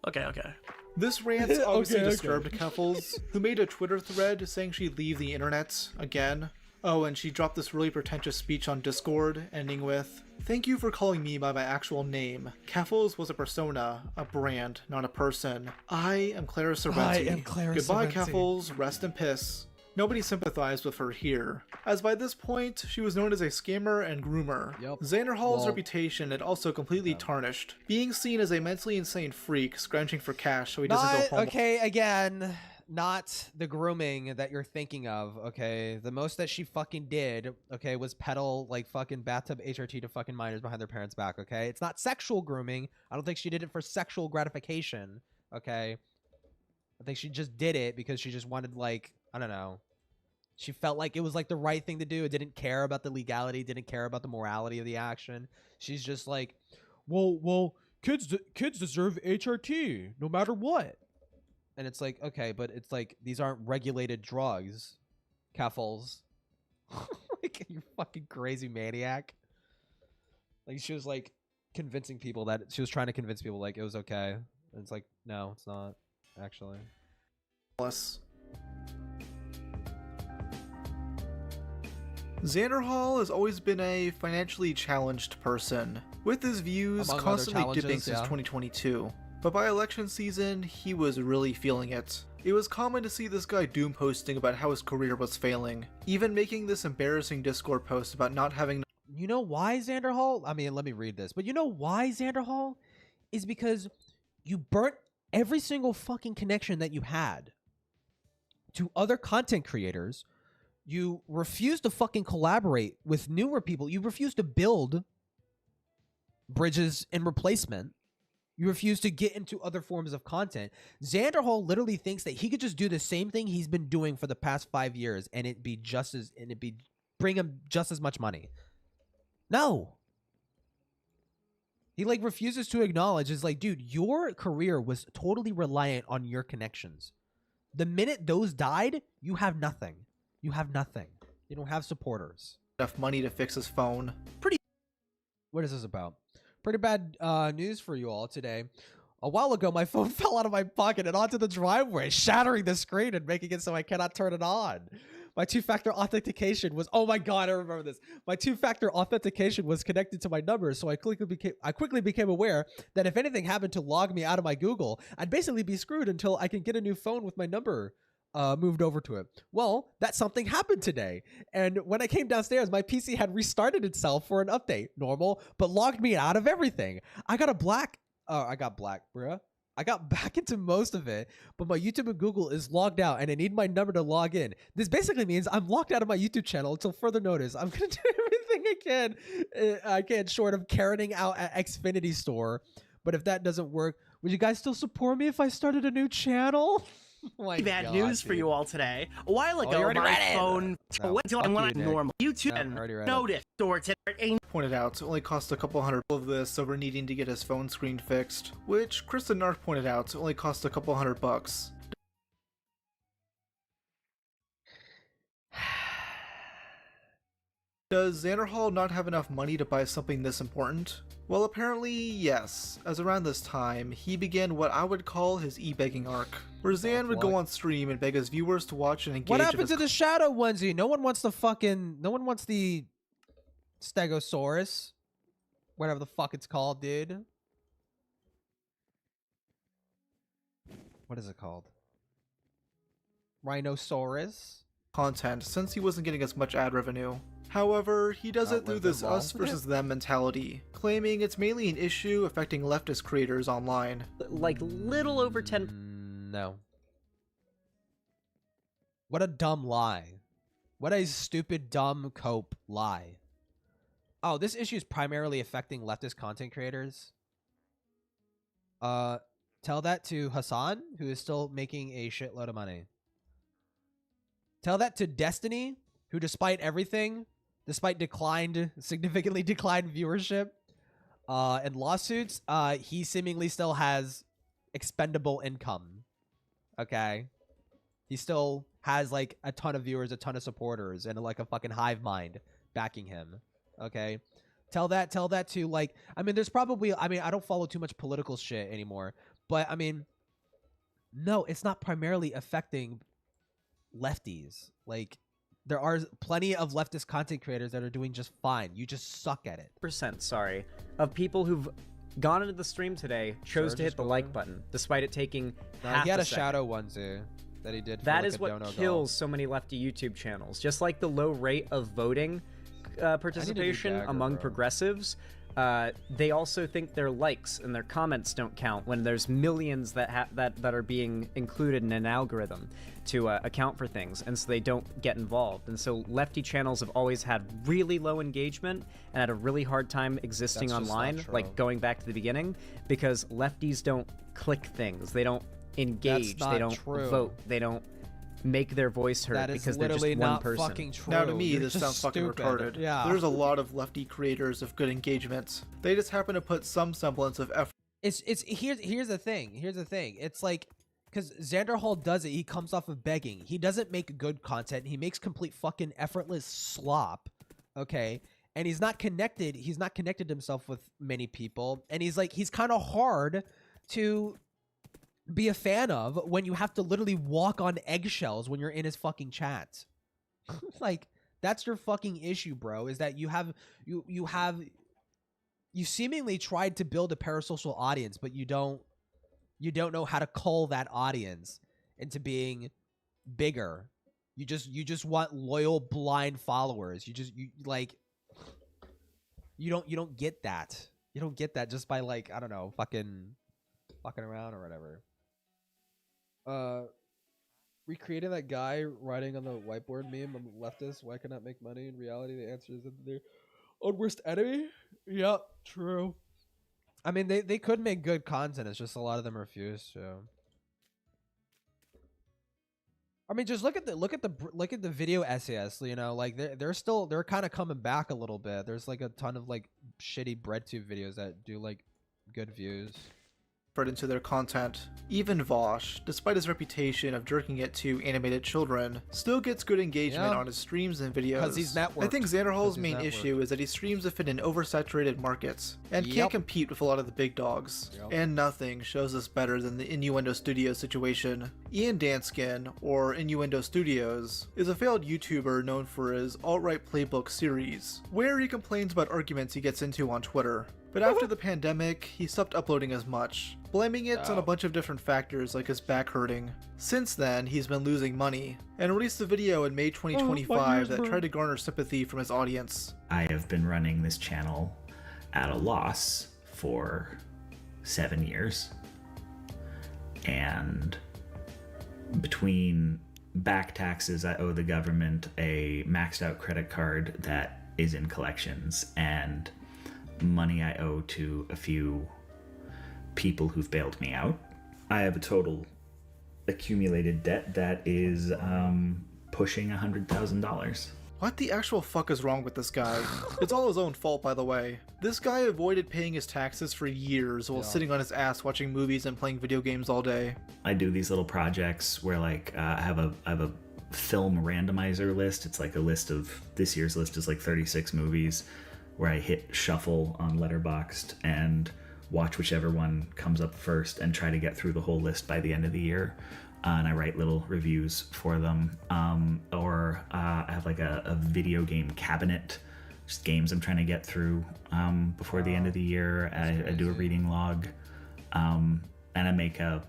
Okay. This rant obviously disturbed Keffels, who made a Twitter thread saying she'd leave the internet again. Oh, and she dropped this really pretentious speech on Discord, ending with, "Thank you for calling me by my actual name. Keffels was a persona, a brand, not a person. I am Clara Sorrenti. Goodbye, Keffels. Rest in piss." Nobody sympathized with her here, as by this point, she was known as a scammer and groomer. Xanderhal's reputation had also completely tarnished, being seen as a mentally insane freak scrounging for cash so he doesn't go home. Okay, again, not the grooming that you're thinking of, okay? The most that she fucking did, okay, was peddle, like, fucking bathtub HRT to fucking minors behind their parents' back, okay? It's not sexual grooming. I don't think she did it for sexual gratification, okay? I think she just did it because she just wanted, like, I don't know. She felt like it was like the right thing to do. It didn't care about the legality, didn't care about the morality of the action. She's just like, well, kids deserve HRT no matter what. And it's like, okay, but it's like these aren't regulated drugs, Keffels. Like, you fucking crazy maniac. Like, she was like convincing people that she was trying to convince people like it was okay. And it's like, no, it's not actually. Xanderhal has always been a financially challenged person, with his views constantly dipping since 2022. But by election season, he was really feeling it. It was common to see this guy doom posting about how his career was failing, even making this embarrassing Discord post about not having You know why, Xanderhal? I mean, let me read this. But you know why, Xanderhal? Is because you burnt every single fucking connection that you had to other content creators. You refuse to fucking collaborate with newer people. You refuse to build bridges and replacement. You refuse to get into other forms of content. Xanderhal literally thinks that he could just do the same thing he's been doing for the past 5 years and bring him just as much money. No. He like refuses to acknowledge. It's like, dude, your career was totally reliant on your connections. The minute those died, you have nothing. You have nothing. You don't have supporters. Enough money to fix his phone. What is this about? Pretty bad news for you all today. A while ago, my phone fell out of my pocket and onto the driveway, shattering the screen and making it so I cannot turn it on. My two-factor authentication was, oh my god, I remember this. My two-factor authentication was connected to my number, so I quickly became aware that if anything happened to log me out of my Google, I'd basically be screwed until I can get a new phone with my number moved over to it. Well, that something happened today. And when I came downstairs, my PC had restarted itself for an update. Normal, but logged me out of everything. I got back into most of it, but my YouTube and Google is logged out and I need my number to log in. This basically means I'm locked out of my YouTube channel until further notice. I'm going to do everything I can short of Karening out at Xfinity store. But if that doesn't work, would you guys still support me if I started a new channel? Oh bad news for you all today. A while ago, my phone went to normal. YouTube and Notice pointed out it only cost a couple hundred of this over needing to get his phone screen fixed, which Kristen Nark pointed out only cost a couple $100. Does Xanderhal not have enough money to buy something this important? Well, apparently, yes, as around this time, he began what I would call his e-begging arc, where Xan would go on stream and beg his viewers to watch and engage. What happened to the shadow onesie? No one wants the Stegosaurus. Whatever the fuck it's called, dude. What is it called? Rhinosaurus? Content, since he wasn't getting as much ad revenue. However, he does it through this us versus them mentality, claiming it's mainly an issue affecting leftist creators online. Like little over 10. No. What a dumb lie. What a stupid, dumb cope lie. Oh, this issue is primarily affecting leftist content creators. Tell that to Hassan, who is still making a shitload of money. Tell that to Destiny, who despite everything, despite significantly declined viewership and lawsuits, he seemingly still has expendable income. Okay? He still has like a ton of viewers, a ton of supporters, and like a fucking hive mind backing him. Okay? Tell that to like, I mean, there's probably, I mean, I don't follow too much political shit anymore, but I mean, no, it's not primarily affecting lefties. Like, there are plenty of leftist content creators that are doing just fine. You just suck at it. Sorry, of people who've gone into the stream today chose to hit the like button, despite it taking half he had a a second. shadow onesie that he did. That is what kills so many lefty YouTube channels. Just like the low rate of voting participation among progressives, they also think their likes and their comments don't count when there's millions that are being included in an algorithm to account for things, and so they don't get involved. And so lefty channels have always had really low engagement and had a really hard time existing online, like going back to the beginning, because lefties don't click things, they don't engage, they don't vote, they don't make their voice heard because they're just one person. Now to me, this sounds fucking retarded. Yeah. There's a lot of lefty creators of good engagement. They just happen to put some semblance of effort. Here's the thing. It's like, because Xanderhal does it, he comes off of begging. He doesn't make good content. He makes complete fucking effortless slop. Okay? And he's not connected himself with many people. And he's kind of hard to be a fan of when you have to literally walk on eggshells when you're in his fucking chat. Like, that's your fucking issue, bro, is that you seemingly tried to build a parasocial audience, but you don't know how to cull that audience into being bigger. You just want loyal blind followers. You don't get that. You don't get that just by like, I don't know, fucking around or whatever. Recreating that guy writing on the whiteboard meme on the leftist, why can I make money? In reality, the answer is that they're own worst enemy. Yep, true. I mean, they could make good content. It's just a lot of them refuse to. I mean, just look at the video essays. You know, like they're kind of coming back a little bit. There's like a ton of like shitty breadtube videos that do like good views into their content. Even Vosh, despite his reputation of jerking it to animated children, still gets good engagement on his streams and videos. Because he's networked. I think Xanderhal's main issue is that he streams within an oversaturated market and can't compete with a lot of the big dogs. And nothing shows us better than the Innuendo Studios situation. Ian Danskin, or Innuendo Studios, is a failed YouTuber known for his alt-right playbook series, where he complains about arguments he gets into on Twitter. But after the pandemic, he stopped uploading as much, blaming it on a bunch of different factors like his back hurting. Since then, he's been losing money, and released a video in May 2025 that tried to garner sympathy from his audience. I have been running this channel at a loss for 7 years, and between back taxes I owe the government, a maxed out credit card that is in collections, and money I owe to a few people who've bailed me out, I have a total accumulated debt that is pushing $100,000. What the actual fuck is wrong with this guy? It's all his own fault, by the way. This guy avoided paying his taxes for years while sitting on his ass watching movies and playing video games all day. I do these little projects where like I have a film randomizer list. It's like a list of, this year's list is like 36 movies, where I hit shuffle on Letterboxd and watch whichever one comes up first and try to get through the whole list by the end of the year. And I write little reviews for them. Or I have like a video game cabinet, just games I'm trying to get through before the end of the year. I do a reading log, and I make a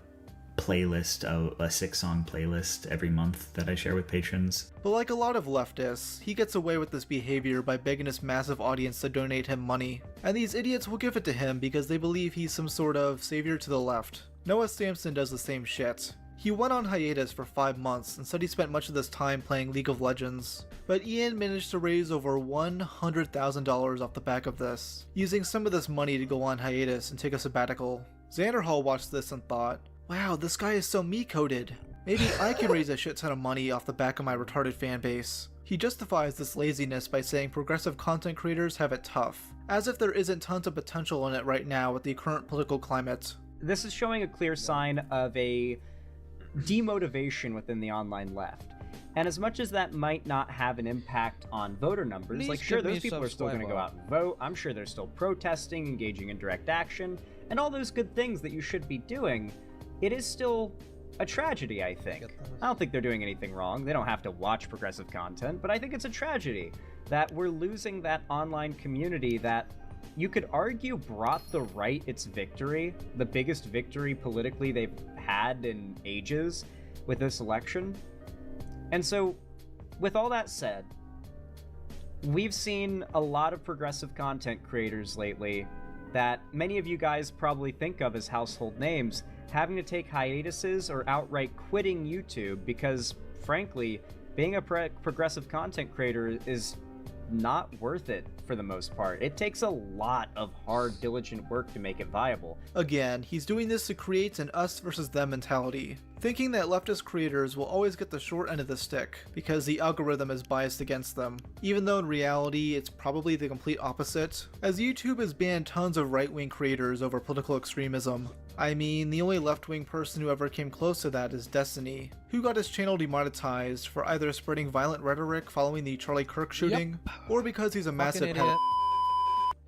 playlist, a 6-song playlist every month that I share with patrons. But like a lot of leftists, he gets away with this behavior by begging his massive audience to donate him money. And these idiots will give it to him because they believe he's some sort of savior to the left. Noah Samson does the same shit. He went on hiatus for 5 months and said he spent much of this time playing League of Legends. But Ian managed to raise over $100,000 off the back of this, using some of this money to go on hiatus and take a sabbatical. Xanderhal watched this and thought, wow, this guy is so me-coded. Maybe I can raise a shit ton of money off the back of my retarded fan base. He justifies this laziness by saying progressive content creators have it tough, as if there isn't tons of potential in it right now with the current political climate. This is showing a clear sign of a demotivation within the online left. And as much as that might not have an impact on voter numbers, Please like sure, give me those people are still going to go out and vote. I'm sure they're still protesting, engaging in direct action, and all those good things that you should be doing. It is still a tragedy, I think. I don't think they're doing anything wrong. They don't have to watch progressive content, but I think it's a tragedy that we're losing that online community that you could argue brought the right its victory, the biggest victory politically they've had in ages with this election. And so, with all that said, we've seen a lot of progressive content creators lately that many of you guys probably think of as household names having to take hiatuses or outright quitting YouTube because, frankly, being a progressive content creator is not worth it for the most part. It takes a lot of hard, diligent work to make it viable. Again, he's doing this to create an us versus them mentality, thinking that leftist creators will always get the short end of the stick because the algorithm is biased against them, even though in reality it's probably the complete opposite, as YouTube has banned tons of right-wing creators over political extremism. I mean, the only left-wing person who ever came close to that is Destiny, who got his channel demonetized for either spreading violent rhetoric following the Charlie Kirk shooting, or because he's a massive pedophile.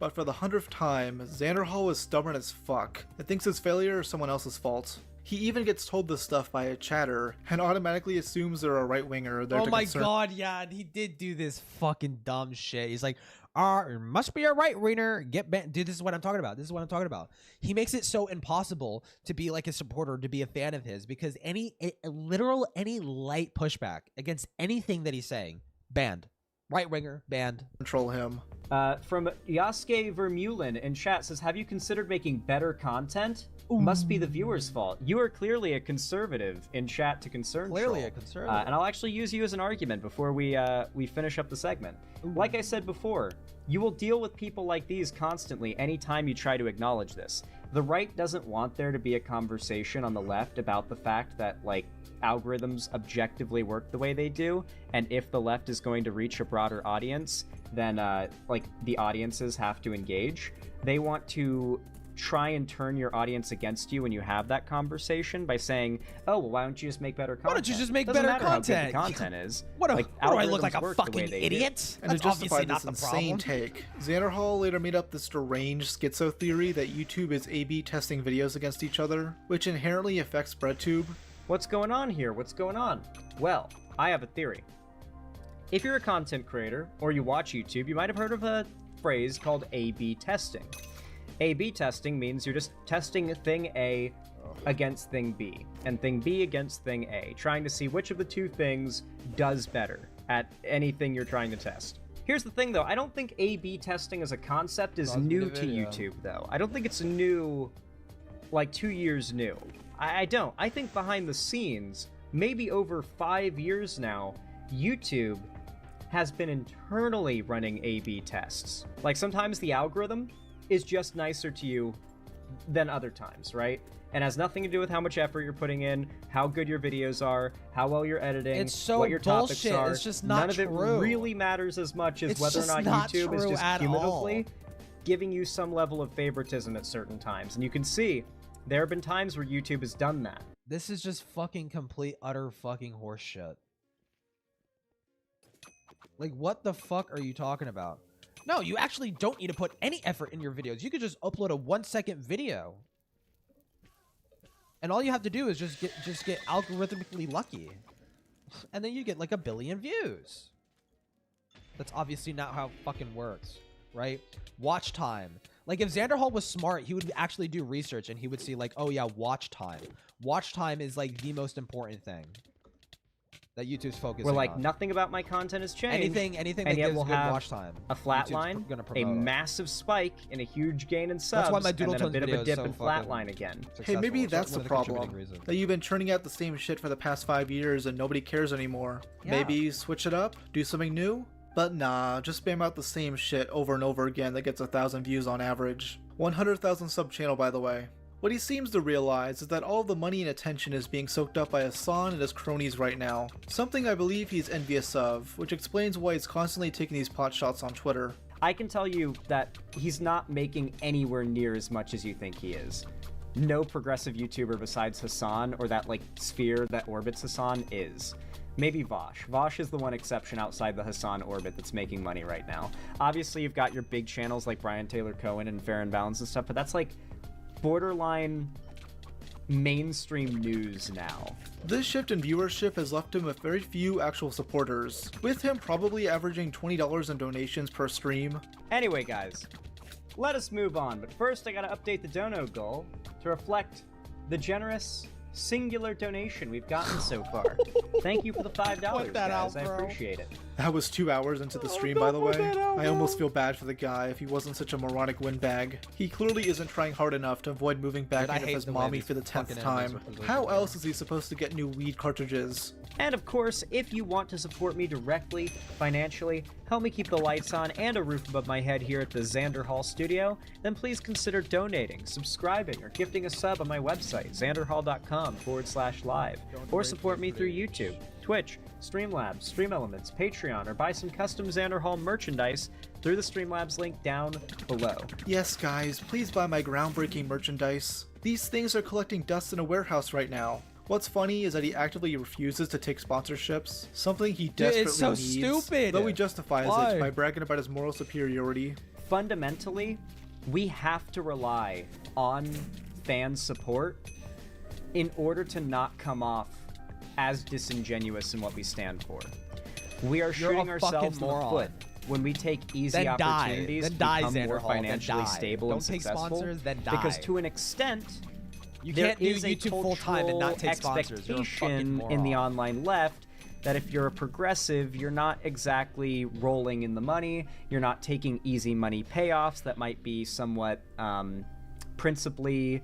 But for the 100th time, Xanderhal is stubborn as fuck and thinks his failure is someone else's fault. He even gets told this stuff by a chatter and automatically assumes they're a right-winger. Oh my god, yeah, he did do this fucking dumb shit. He's like, it must be a right-winger. Get banned. Dude, this is what I'm talking about. This is what I'm talking about. He makes it so impossible to be like a supporter, to be a fan of his, because any light pushback against anything that he's saying, banned. Right-winger, banned. Control him. From Yasuke Vermeulen in chat says, have you considered making better content? Must be the viewer's fault. You are clearly a conservative in chat to concern. Clearly troll. a conservative. And I'll actually use you as an argument before we finish up the segment. Like I said before, you will deal with people like these constantly anytime you try to acknowledge this. The right doesn't want there to be a conversation on the left about the fact that, like, algorithms objectively work the way they do, and if the left is going to reach a broader audience, then, like, the audiences have to engage. They want to try and turn your audience against you when you have that conversation by saying, oh, well, why don't you just make better content? Why don't you just make Doesn't better matter how good the content? content is. What do I look like, algorithms a work the way fucking they do. idiot? And to That's justify obviously this not the insane problem. take, Xanderhal later made up this deranged schizo theory that YouTube is A/B testing videos against each other, which inherently affects BreadTube. What's going on here? What's going on? Well, I have a theory. If you're a content creator or you watch YouTube, you might have heard of a phrase called A/B testing. A/B testing means you're just testing thing A against thing B, and thing B against thing A, trying to see which of the two things does better at anything you're trying to test. Here's the thing, though. I don't think A/B testing as a concept is new to YouTube, though. I don't think it's new, like 2 years new. I don't. I think behind the scenes, maybe over 5 years now, YouTube has been internally running A/B tests. Like, sometimes the algorithm is just nicer to you than other times, right? And has nothing to do with how much effort you're putting in, how good your videos are, how well you're editing, It's so what your topics bullshit. are. It's just not None of it true. really matters as much as It's whether or just not not YouTube is true just at cumulatively all. giving you some level of favoritism at certain times. And you can see there have been times where YouTube has done that. This is just fucking complete, utter fucking horseshit. Like, what the fuck are you talking about? No, you actually don't need to put any effort in your videos. You could just upload a 1-second video. And all you have to do is just get algorithmically lucky. And then you get like 1 billion views. That's obviously not how it fucking works, right? Watch time. Like, if Xanderhal was smart, he would actually do research and he would see like, oh yeah, watch time. Watch time is like the most important thing that YouTube's focusing Where, like, on. nothing about my content has changed. Anything and that yet gives we'll good have watch time, a flat YouTube's line, gonna a promote. massive spike, and a huge gain in subs, That's why my and Doodle then a Tones bit of video a is dip so and flat fucking line again. Hey, maybe It's that's one the of the problem. contributing reasons. That you've been churning out the same shit for the past 5 years and nobody cares anymore. Yeah. Maybe switch it up, do something new? But nah, just spam out the same shit over and over again that gets 1,000 views on average. 100,000 sub channel, by the way. What he seems to realize is that all the money and attention is being soaked up by Hassan and his cronies right now. Something I believe he's envious of, which explains why he's constantly taking these pot shots on Twitter. I can tell you that he's not making anywhere near as much as you think he is. No progressive YouTuber besides Hassan, or that, like, sphere that orbits Hassan, is. Maybe Vosh. Vosh is the one exception outside the Hassan orbit that's making money right now. Obviously, you've got your big channels like Brian Taylor Cohen and Fair and Balance and stuff, but that's, like, borderline mainstream news now. This shift in viewership has left him with very few actual supporters, with him probably averaging $20 in donations per stream. Anyway, guys, let us move on, but first I gotta update the dono goal to reflect the generous singular donation we've gotten so far. Thank you for the $5, Put that guys. out, I bro. appreciate it. That was 2 hours into the stream, by the way. I almost feel bad for the guy if he wasn't such a moronic windbag. He clearly isn't trying hard enough to avoid moving back Dude, I in with hate his the way mommy these for the 10th fucking time. enemies are How positioned. else is he supposed to get new weed cartridges? And of course, if you want to support me directly, financially, help me keep the lights on and a roof above my head here at the Xanderhal studio, then please consider donating, subscribing, or gifting a sub on my website, xanderhal.com/live, or support me through YouTube, Twitch, Streamlabs, Stream Elements, Patreon, or buy some custom Xanderhal merchandise through the Streamlabs link down below. Yes, guys, please buy my groundbreaking merchandise. These things are collecting dust in a warehouse right now. What's funny is that he actively refuses to take sponsorships, something he desperately it's so needs, stupid. though he justifies Why? it by bragging about his moral superiority. Fundamentally, we have to rely on fan support in order to not come off as disingenuous in what we stand for. We are You're shooting a ourselves fucking in the moron. foot when we take easy Then die. opportunities Then to die, become more Xanderhal. Then financially die. stable Don't and take successful. sponsors, then Because die. to an extent, You there can't do is a YouTube full time and not cultural take sponsors. You're a fucking expectation moron. in the online left that if you're a progressive, you're not exactly rolling in the money, you're not taking easy money payoffs that might be somewhat principally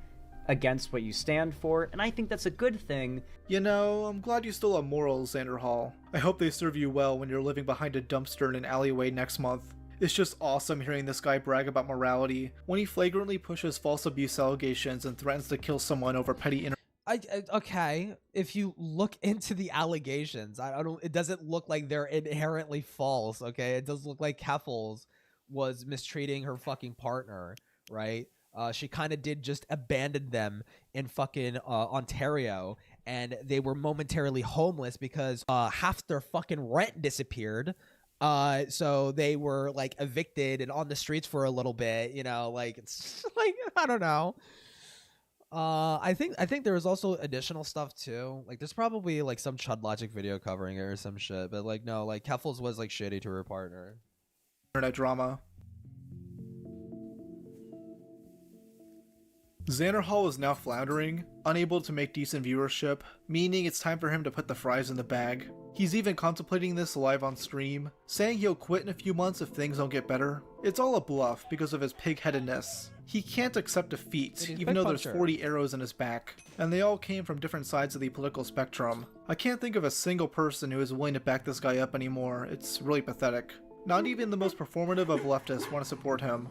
against what you stand for, and I think that's a good thing. You know, I'm glad you still have morals, Xanderhal. I hope they serve you well when you're living behind a dumpster in an alleyway next month. It's just awesome hearing this guy brag about morality when he flagrantly pushes false abuse allegations and threatens to kill someone over petty Okay, if you look into the allegations, it doesn't look like they're inherently false, okay? It does look like Keffels was mistreating her fucking partner, right? She kind of did just abandon them in fucking Ontario, and they were momentarily homeless because half their fucking rent disappeared. So they were like evicted and on the streets for a little bit, you know, like it's like, I don't know. I think there was also additional stuff too. Like there's probably like some Chud Logic video covering it or some shit, but like no, like Keffels was like shitty to her partner. Internet drama. Xanderhal is now floundering, unable to make decent viewership, meaning it's time for him to put the fries in the bag. He's even contemplating this live on stream, saying he'll quit in a few months if things don't get better. It's all a bluff because of his pig-headedness. He can't accept defeat, even though there's 40 arrows in his back, and they all came from different sides of the political spectrum. I can't think of a single person who is willing to back this guy up anymore. It's really pathetic. Not even the most performative of leftists want to support him.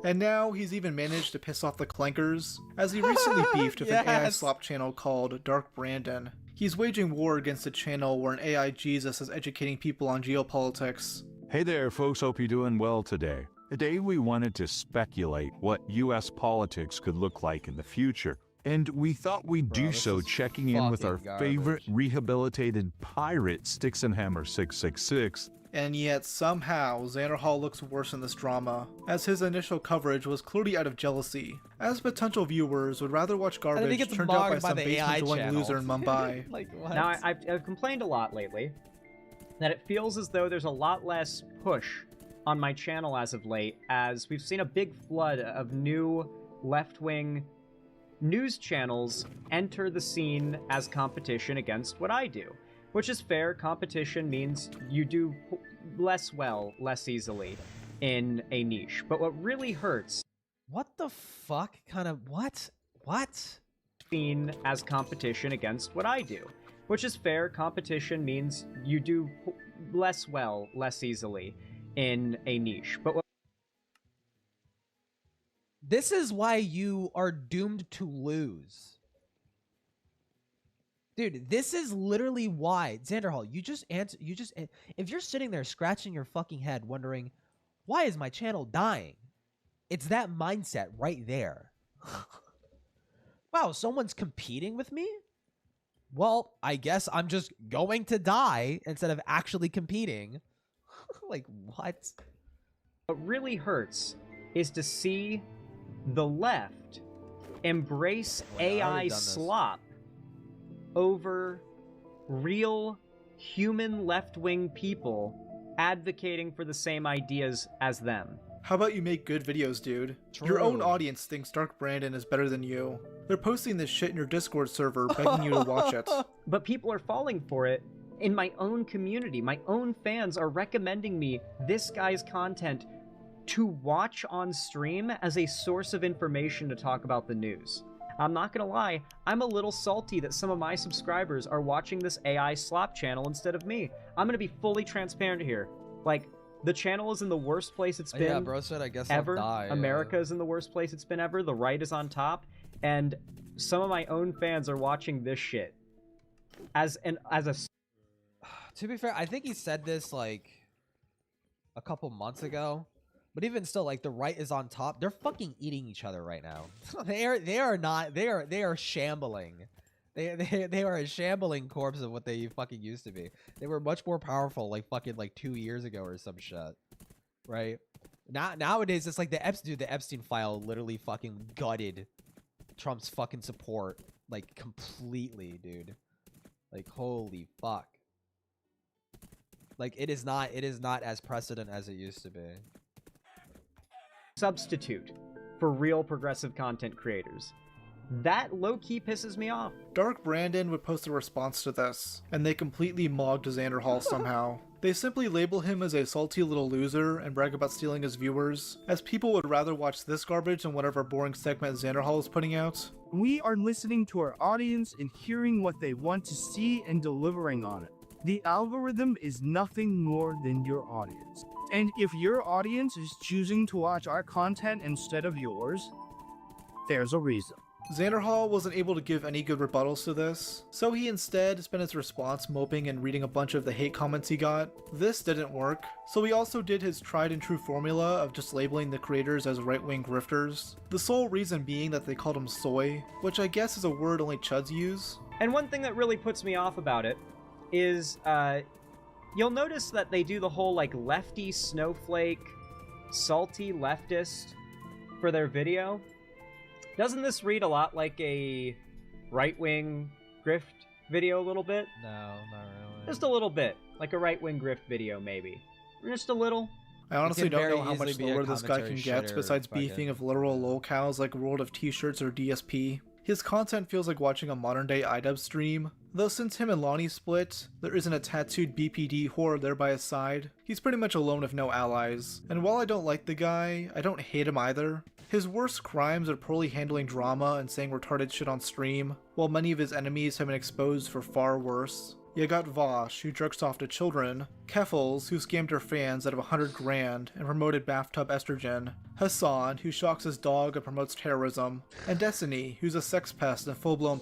And now he's even managed to piss off the Clankers, as he recently beefed with an AI slop channel called Dark Brandon. He's waging war against a channel where an AI Jesus is educating people on geopolitics. Hey there, folks. Hope you're doing well today. Today we wanted to speculate what U.S. politics could look like in the future. And we thought we'd do so checking in with our favorite rehabilitated pirate, Sticks and Hammer 666. And yet, somehow, Xanderhal looks worse in this drama, as his initial coverage was clearly out of jealousy, as potential viewers would rather watch garbage turned out by some basement-dwelling loser in Mumbai. Like, now, I've complained a lot lately that it feels as though there's a lot less push on my channel as of late, as we've seen a big flood of new left-wing news channels enter the scene as competition against what I do. Which is fair. Competition means you do less easily in a niche. But what really hurts... What the fuck? Kind of... What? What? Seen as competition against what I do. Which is fair. Competition means you do less easily in a niche. But what... This is why you are doomed to lose. Dude, this is literally why. Xanderhal, if you're sitting there scratching your fucking head wondering, why is my channel dying? It's that mindset right there. Wow, someone's competing with me? Well, I guess I'm just going to die instead of actually competing. Like, what? What really hurts is to see the left embrace AI slop over real human left-wing people advocating for the same ideas as them. How about you make good videos, dude? True. Your own audience thinks Dark Brandon is better than you. They're posting this shit in your Discord server begging you to watch it. But people are falling for it. In my own community, my own fans are recommending me this guy's content to watch on stream as a source of information to talk about the news. I'm not gonna lie, I'm a little salty that some of my subscribers are watching this AI slop channel instead of me. I'm gonna be fully transparent here. Like, the channel is in the worst place it's been yeah, bro said, I guess ever. I'll die, America is in the worst place it's been ever. The right is on top. And some of my own fans are watching this shit. As a... To be fair, I think he said this, like, a couple months ago. But even still, like, the right is on top. They're fucking eating each other right now. They are shambling. They are a shambling corpse of what they fucking used to be. They were much more powerful, like, fucking, like, 2 years ago or some shit. Right? Nowadays, it's like the Epstein file literally fucking gutted Trump's fucking support. Like, completely, dude. Like, holy fuck. Like, it is not as precedent as it used to be. Substitute for real progressive content creators. that low-key pisses me off. Dark Brandon would post a response to this, and they completely mogged Xanderhal somehow. They simply label him as a salty little loser and brag about stealing his viewers, as people would rather watch this garbage than whatever boring segment Xanderhal is putting out. We are listening to our audience and hearing what they want to see and delivering on it. The algorithm is nothing more than your audience. And if your audience is choosing to watch our content instead of yours, there's a reason. Xanderhal wasn't able to give any good rebuttals to this, so he instead spent his response moping and reading a bunch of the hate comments he got. This didn't work, so he also did his tried and true formula of just labeling the creators as right-wing grifters, the sole reason being that they called him soy, which I guess is a word only chuds use. And one thing that really puts me off about it is, you'll notice that they do the whole, like, lefty snowflake, salty leftist for their video. Doesn't this read a lot like a right-wing grift video a little bit? No, not really. Just a little bit. Like a right-wing grift video, maybe. Just a little. I honestly don't know how much lower this guy can get besides beefing of literal lolcows like World of T-shirts or DSP. His content feels like watching a modern-day iDub stream, though since him and Lonnie split, there isn't a tattooed BPD whore there by his side. He's pretty much alone with no allies, and while I don't like the guy, I don't hate him either. His worst crimes are poorly handling drama and saying retarded shit on stream, while many of his enemies have been exposed for far worse. You got Vosh, who jerks off to children, Keffels, who scammed her fans out of $100 grand and promoted bathtub estrogen, Hassan, who shocks his dog and promotes terrorism, and Destiny, who's a sex pest and full-blown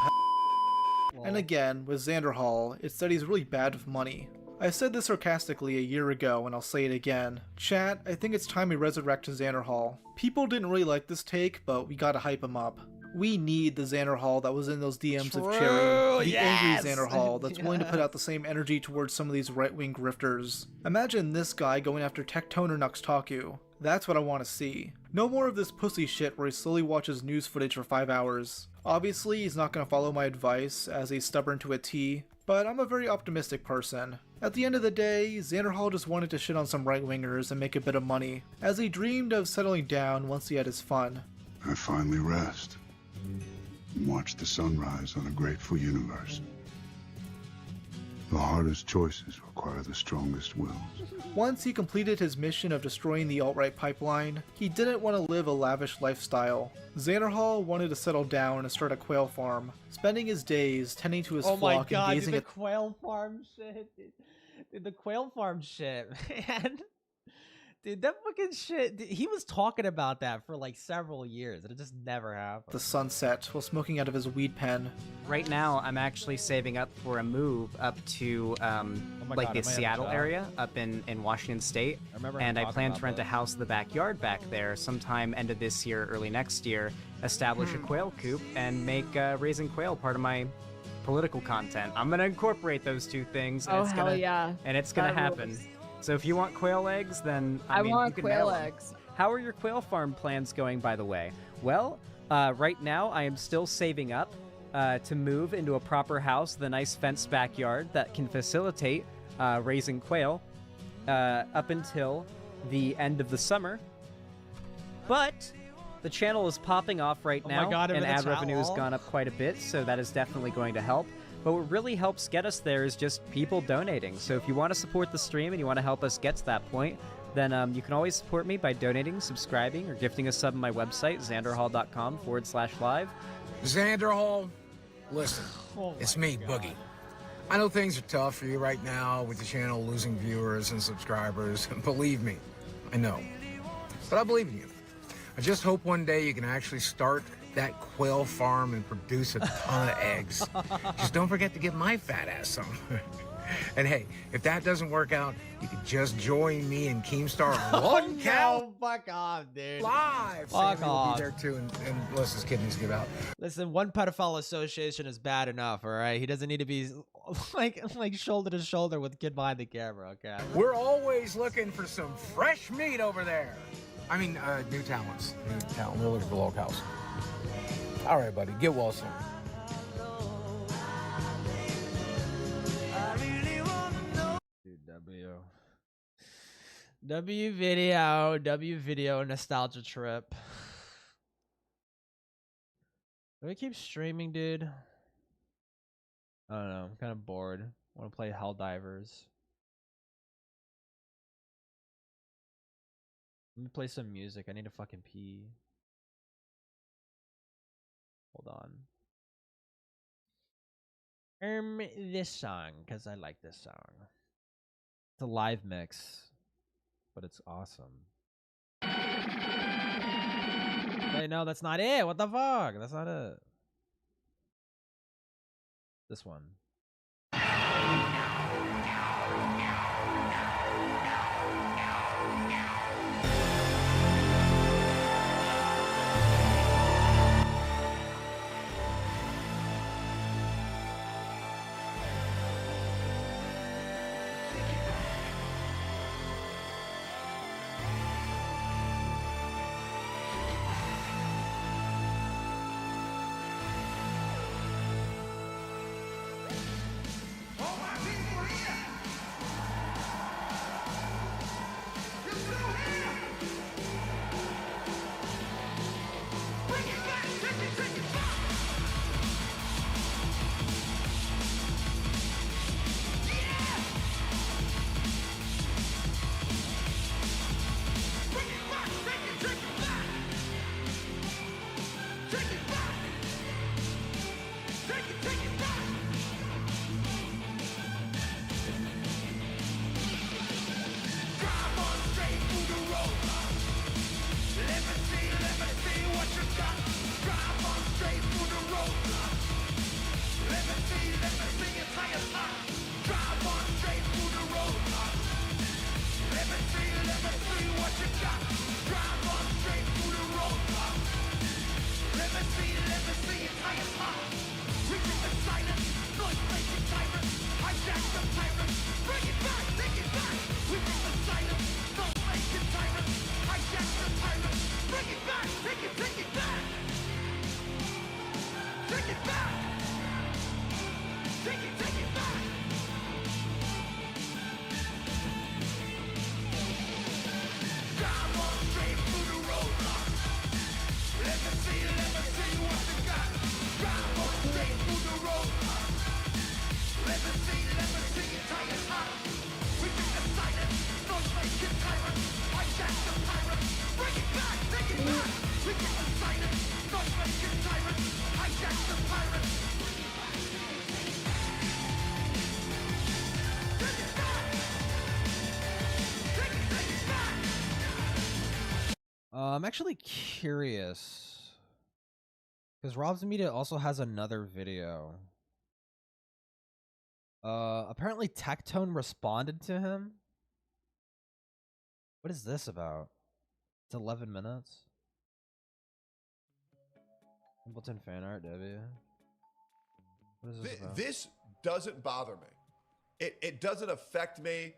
And again, with Xanderhal, it's that he's really bad with money. I said this sarcastically a year ago, and I'll say it again. Chat, I think it's time we resurrect Xanderhal. People didn't really like this take, but we gotta hype him up. We need the Xanderhal that was in those DMs of Cherry. The angry Xanderhal that's willing to put out the same energy towards some of these right-wing grifters. Imagine this guy going after Tectone or Nuxtaku. That's what I want to see. No more of this pussy shit where he slowly watches news footage for 5 hours. Obviously, he's not going to follow my advice, as he's stubborn to a T, but I'm a very optimistic person. At the end of the day, Xanderhal just wanted to shit on some right-wingers and make a bit of money, as he dreamed of settling down once he had his fun. I finally rest and watch the sunrise on a grateful universe. The hardest choices require the strongest wills. Once he completed his mission of destroying the alt-right pipeline, he didn't want to live a lavish lifestyle. Xanderhal wanted to settle down and start a quail farm, spending his days tending to his flock and gazing at the quail farm shit. Dude, the quail farm shit, man. Dude, that fucking shit. Dude, he was talking about that for like several years, and it just never happened. The sunset while smoking out of his weed pen. Right now, I'm actually saving up for a move up to like the Seattle area, up in Washington State. And I plan to rent a house in the backyard back there sometime end of this year, early next year. Establish a quail coop and make raising quail part of my political content. I'm gonna incorporate those two things. And it's gonna happen. Rules. So if you want quail eggs, then I mean, want you can quail mail 'em. eggs. How are your quail farm plans going, by the way? Well, right now I am still saving up to move into a proper house with a nice fenced backyard that can facilitate raising quail up until the end of the summer. But the channel is popping off right now, and ad revenue has gone up quite a bit, so that is definitely going to help. But what really helps get us there is just people donating. So if you want to support the stream and you want to help us get to that point, then you can always support me by donating, subscribing, or gifting a sub on my website, xanderhal.com/live. Xanderhal, listen, it's me, Boogie. I know things are tough for you right now with the channel losing viewers and subscribers. Believe me, I know. But I believe in you. I just hope one day you can actually start that quail farm and produce a ton of eggs. Just don't forget to give my fat ass some. And hey, if that doesn't work out, you can just join me and Keemstar on One Cow fuck off, dude. Live. Fuck Sammy will off. be there too, and Melissa's kidneys give out. Listen, one pedophile association is bad enough, all right? He doesn't need to be like shoulder to shoulder with kid behind the camera, okay? We're always looking for some fresh meat over there. I mean, new talents. New talent. We're looking for locals. All right, buddy. Get well soon. Dude, W video nostalgia trip. Do I keep streaming, dude? I don't know. I'm kind of bored. I want to play Helldivers. Let me play some music. I need to fucking pee. Hold on. This song, because I like this song. It's a live mix, but it's awesome. Wait, no, that's not it. What the fuck? That's not it. This one. I'm actually curious because Rob's Media also has another video. Apparently Tectone responded to him. What is this about? It's 11 minutes. Simpleton fan art, W. What is this about? This doesn't bother me. It doesn't affect me.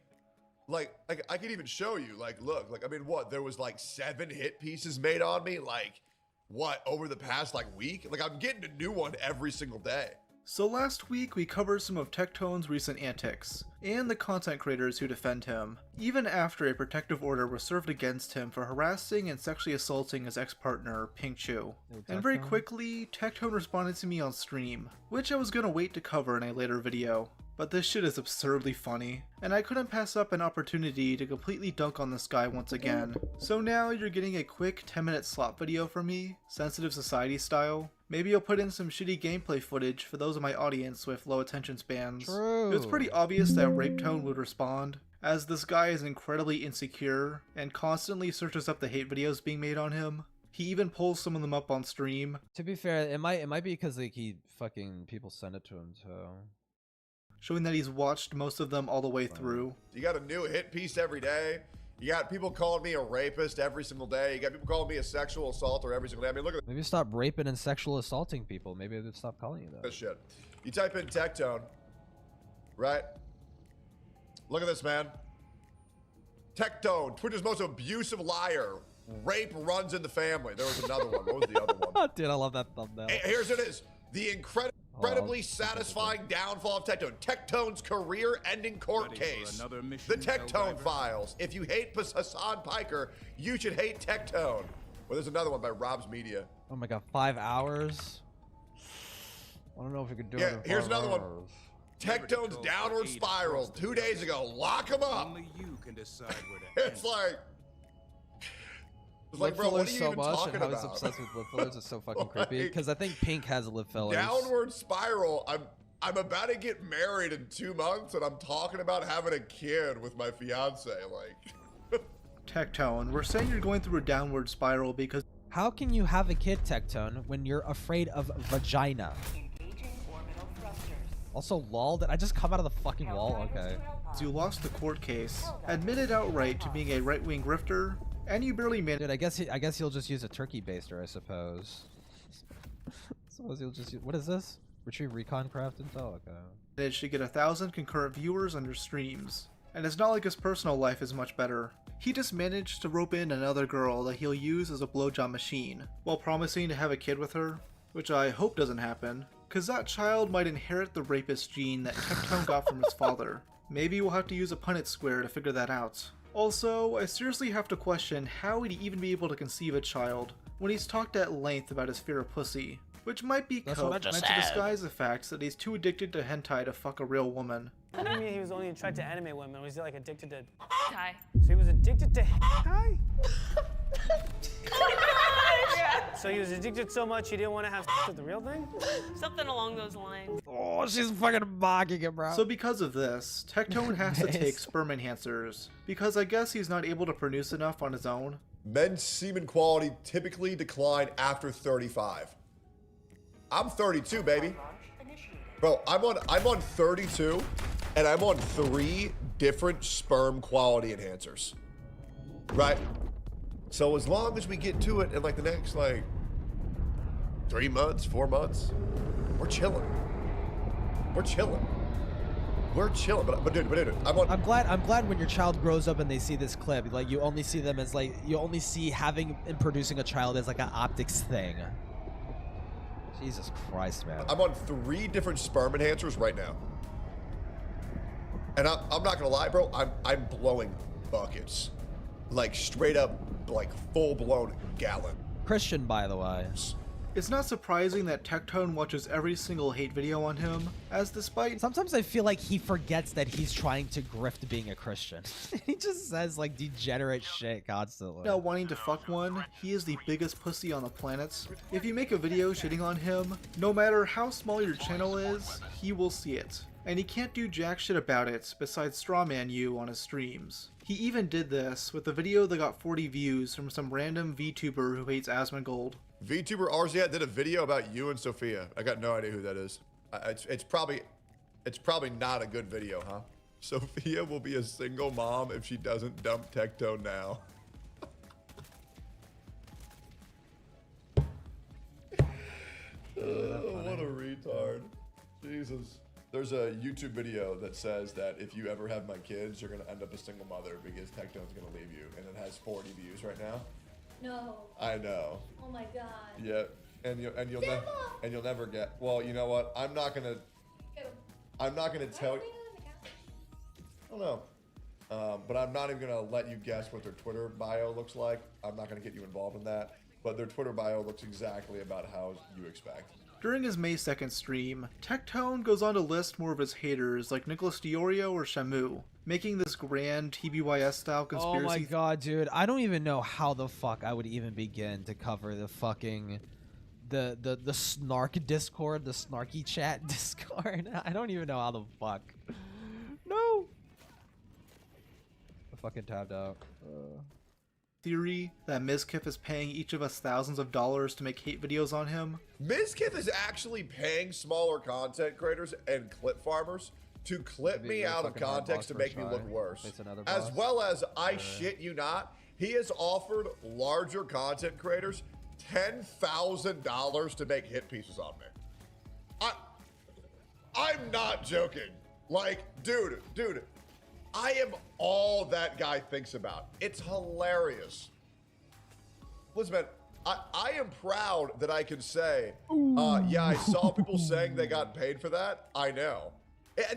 Like I could even show you, like, look, like, I mean, what, there was like 7 hit pieces made on me, like, what, over the past, like, week? Like, I'm getting a new one every single day. So last week, we covered some of Tectone's recent antics, and the content creators who defend him, even after a protective order was served against him for harassing and sexually assaulting his ex-partner, Pink Chu. And very quickly, Tectone responded to me on stream, which I was gonna wait to cover in a later video. But this shit is absurdly funny, and I couldn't pass up an opportunity to completely dunk on this guy once again. So now you're getting a quick 10-minute slop video from me, Sensitive Society style. Maybe I'll put in some shitty gameplay footage for those of my audience with low attention spans. True. It was pretty obvious that Rape Tone would respond, as this guy is incredibly insecure and constantly searches up the hate videos being made on him. He even pulls some of them up on stream. To be fair, it might be because like people send it to him too. Showing that he's watched most of them all the way through. You got a new hit piece every day. You got people calling me a rapist every single day. You got people calling me a sexual assaulter every single day. I mean, look at Maybe stop raping and sexual assaulting people. Maybe they'd stop calling you that. this shit. You type in Tectone, right? Look at this, man. Tectone, Twitter's most abusive liar. Rape runs in the family. There was another one. What was the other one? Dude, I love that thumbnail. Here's it is. The incredibly satisfying downfall of Tectone. Tectone's career-ending court case. The Tectone Files. If you hate Hassan Piker, you should hate Tectone. Well, there's another one by Rob's Media. Oh my god, 5 hours? I don't know if we could do it. Yeah, here's another one. Tectone's downward spiral 2 days ago. Lock him up. Only you can decide where to It's like, bro, what are you so even much talking and how he's about? obsessed with lip fillers is so fucking creepy. Like, Because I think Pink has lip fillers. Downward spiral. I'm about to get married in 2 months, and I'm talking about having a kid with my fiance. Like, Tectone, we're saying you're going through a downward spiral because. How can you have a kid, Tectone, when you're afraid of vagina? Also, lol, did I just come out of the fucking wall? Okay. You lost the court case, admitted outright to being a right-wing grifter, and you barely made it. Dude, I guess he'll just use a turkey baster, I suppose. Suppose he'll just use, what is this? Retrieve recon craft intel? Okay. Managed to get 1,000 concurrent viewers on your streams. And it's not like his personal life is much better. He just managed to rope in another girl that he'll use as a blowjob machine, while promising to have a kid with her, which I hope doesn't happen, cause that child might inherit the rapist gene that Tectone got from his father. Maybe we'll have to use a Punnett square to figure that out. Also, I seriously have to question how he'd even be able to conceive a child when he's talked at length about his fear of pussy, which might be coke meant to disguise the fact that he's too addicted to hentai to fuck a real woman. What do you mean he was only attracted to anime women? Was he like addicted to Hi. So he was addicted to hentai? So he was addicted so much he didn't want to have sex with the real thing? Something along those lines. Oh, she's fucking mocking him, bro. So because of this, Tectone has to take sperm enhancers, because I guess he's not able to produce enough on his own. men's semen quality typically decline after 35. I'm 32, baby. Bro, I'm on 32, and I'm on 3 different sperm quality enhancers. Right? So as long as we get to it in like the next 3 months, 4 months, we're chilling. We're chilling. We're chilling, but dude, I'm glad when your child grows up and they see this clip, like you only see them as you only see having and producing a child as like an optics thing. Jesus Christ, man. I'm on 3 different sperm enhancers right now. And I'm not gonna lie, bro, I'm blowing buckets. Like straight up, like full blown gallon. Christian, by the way. It's not surprising that Tectone watches every single hate video on him, as despite— Sometimes I feel like he forgets that he's trying to grift being a Christian. He just says like degenerate shit constantly. Now wanting to fuck one, he is the biggest pussy on the planet. If you make a video shitting on him, no matter how small your channel is, he will see it. And he can't do jack shit about it besides strawman you on his streams. He even did this with a video that got 40 views from some random VTuber who hates Asmongold. VTuber Arziat did a video about you and Sophia. I got no idea who that is. It's probably not a good video, huh? Sophia will be a single mom if she doesn't dump Tectone now. Oh, what a retard. Jesus. There's a YouTube video that says that if you ever have my kids, you're gonna end up a single mother because Tectone's gonna leave you, and it has 40 views right now. No. I know. Oh my god. Yeah, and you'll never get. Well, you know what? I'm not gonna tell you. I don't know. But I'm not even gonna let you guess what their Twitter bio looks like. I'm not gonna get you involved in that. But their Twitter bio looks exactly about how you expect. During his May 2nd stream, Tectone goes on to list more of his haters like Nicholas Diorio or Shamu, making this grand TBYS style conspiracy. Oh my god, dude. I don't even know how the fuck I would even begin to cover the fucking the snark Discord, the snarky chat Discord. I don't even know how the fuck. No. I fucking tabbed out. Theory that Mizkif is paying each of us thousands of dollars to make hate videos on him. Mizkif is actually paying smaller content creators and clip farmers to clip me out of context to make me look worse. As well as, I shit you not, he has offered larger content creators $10,000 to make hit pieces on me. I'm not joking. Like, dude, I am all that guy thinks about. It's hilarious. Listen, man, I am proud that I can say, yeah, I saw people saying they got paid for that. I know.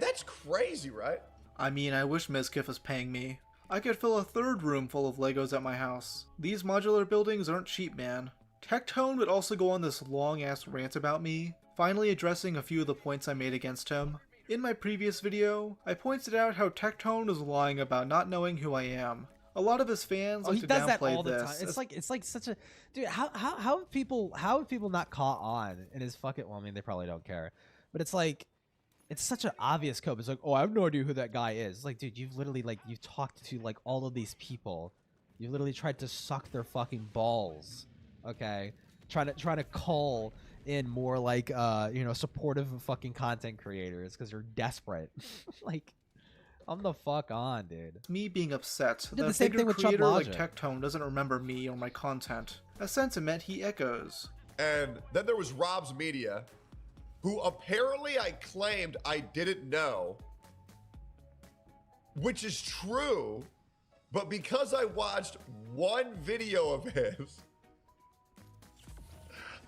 That's crazy, right? I mean, I wish Mizkif was paying me. I could fill a 3rd room full of Legos at my house. These modular buildings aren't cheap, man. Tectone would also go on this long-ass rant about me, Finally addressing a few of the points I made against him. In my previous video, I pointed out how Tectone is lying about not knowing who I am. A lot of his fans like he to does that downplay all the this. time. It's like such a dude. How have people not caught on in his fucking? Well, I mean, they probably don't care, but it's like it's such an obvious cope. It's like, oh, I have no idea who that guy is. It's like, dude, you've literally you've talked to like all of these people. You literally tried to suck their fucking balls. Okay, trying to call in more like supportive fucking content creators because you're desperate. Like. I'm the fuck on, dude. Me being upset that the a same bigger thing with creator Chub like Logic. Tectone doesn't remember me or my content, a sentiment he echoes. And then there was Rob's Media, who apparently I claimed I didn't know, which is true, but because I watched one video of his,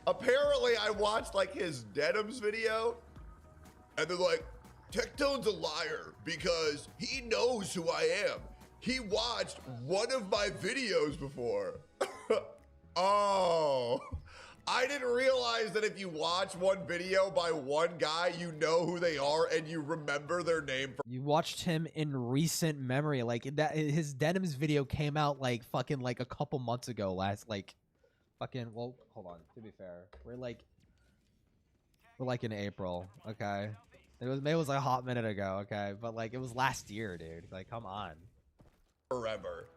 apparently I watched like his Denims video, and they're like, Tectone's a liar because he knows who I am. He watched one of my videos before. Oh, I didn't realize that if you watch one video by one guy, you know who they are and you remember their name. You watched him in recent memory, like that. His Denims video came out like fucking like a couple months ago. Well, hold on. To be fair, we're like in April. Okay. It was like a hot minute ago, okay? But like it was last year, dude. Like, come on. Forever.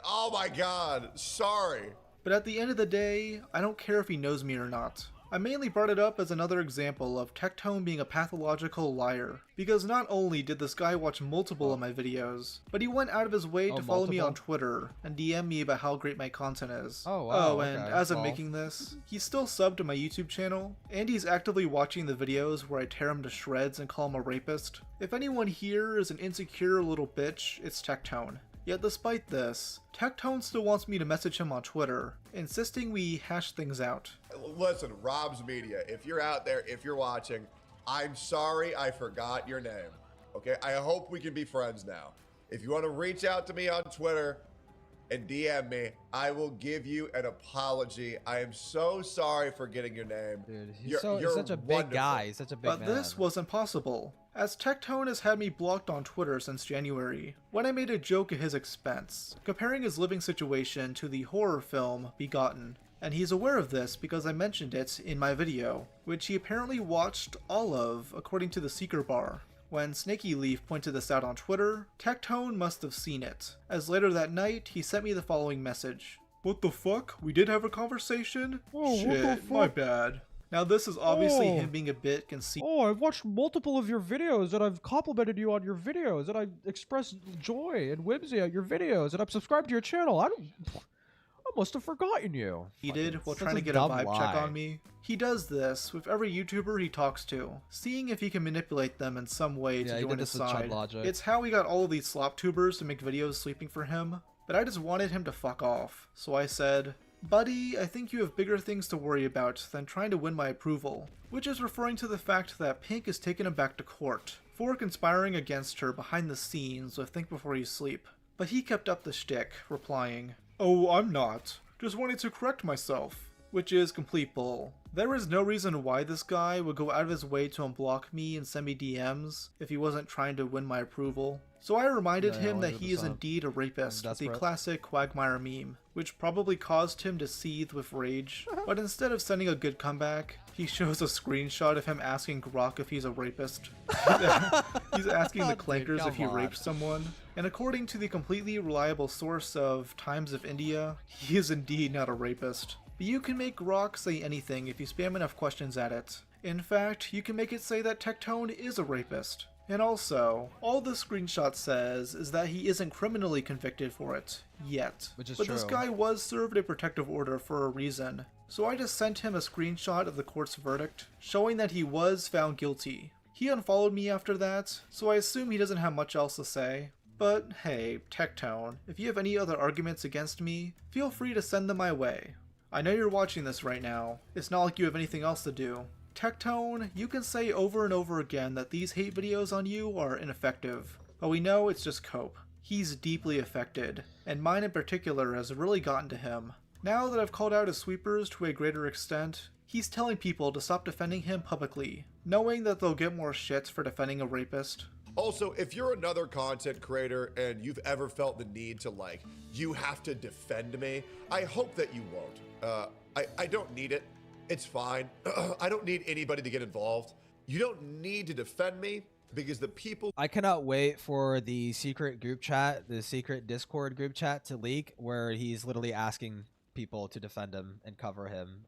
Oh my god, sorry. But at the end of the day, I don't care if he knows me or not. I mainly brought it up as another example of Tectone being a pathological liar, because not only did this guy watch multiple of my videos, but he went out of his way to follow me on Twitter and DM me about how great my content is. Oh, wow, and okay. as I'm making this, he's still subbed to my YouTube channel, and he's actively watching the videos where I tear him to shreds and call him a rapist. If anyone here is an insecure little bitch, it's Tectone. Yet despite this, Tectone still wants me to message him on Twitter, insisting we hash things out. Listen, Rob's Media, if you're out there, if you're watching, I'm sorry I forgot your name. Okay, I hope we can be friends now. If you want to reach out to me on Twitter and DM me, I will give you an apology. I am so sorry for getting your name. Dude, he's such a big guy. He's such a big man. But this wasn't possible, as Tectone has had me blocked on Twitter since January, when I made a joke at his expense, comparing his living situation to the horror film Begotten. And he's aware of this because I mentioned it in my video, which he apparently watched all of, according to the Seeker Bar. When Snaky Leaf pointed this out on Twitter, Tectone must have seen it, as later that night he sent me the following message. What the fuck? We did have a conversation? Oh, shit, what the fuck? my bad. Now this is obviously him being a bit conceited. Oh, I've watched multiple of your videos, and I've complimented you on your videos, and I've expressed joy and whimsy at your videos, and I've subscribed to your channel. I must have forgotten you. He did while Such trying a to get a dumb vibe check lie. on me. He does this with every YouTuber he talks to, seeing if he can manipulate them in some way Yeah, to he join did his this with Chub side. Logic. It's how he got all of these slop tubers to make videos sleeping for him, but I just wanted him to fuck off. So I said, buddy, I think you have bigger things to worry about than trying to win my approval, which is referring to the fact that Pink has taken him back to court for conspiring against her behind the scenes with Think Before You Sleep. But he kept up the shtick, replying, oh, I'm not. Just wanted to correct myself. Which is complete bull. There is no reason why this guy would go out of his way to unblock me and send me DMs if he wasn't trying to win my approval. So I reminded him that he is 100%. indeed a rapist, the Desperate. classic Quagmire meme, which probably caused him to seethe with rage. But instead of sending a good comeback, he shows a screenshot of him asking Grok if he's a rapist. He's asking the clankers if he come on. raped someone. And according to the completely reliable source of Times of India, he is indeed not a rapist. But you can make Grok say anything if you spam enough questions at it. In fact, you can make it say that Tectone is a rapist. And also, all the screenshot says is that he isn't criminally convicted for it, yet. Which is but this true. guy was served a protective order for a reason. So I just sent him a screenshot of the court's verdict, showing that he was found guilty. He unfollowed me after that, so I assume he doesn't have much else to say. But hey, Tectone, if you have any other arguments against me, feel free to send them my way. I know you're watching this right now. It's not like you have anything else to do. Tectone, you can say over and over again that these hate videos on you are ineffective, but we know it's just cope. He's deeply affected, and mine in particular has really gotten to him. Now that I've called out his sweepers to a greater extent, he's telling people to stop defending him publicly, knowing that they'll get more shit for defending a rapist. Also, if you're another content creator and you've ever felt the need to like, you have to defend me, I hope that you won't. I don't need it. It's fine. I don't need anybody to get involved. You don't need to defend me because the people... I cannot wait for the secret group chat, the secret Discord group chat to leak, where he's literally asking people to defend him and cover him.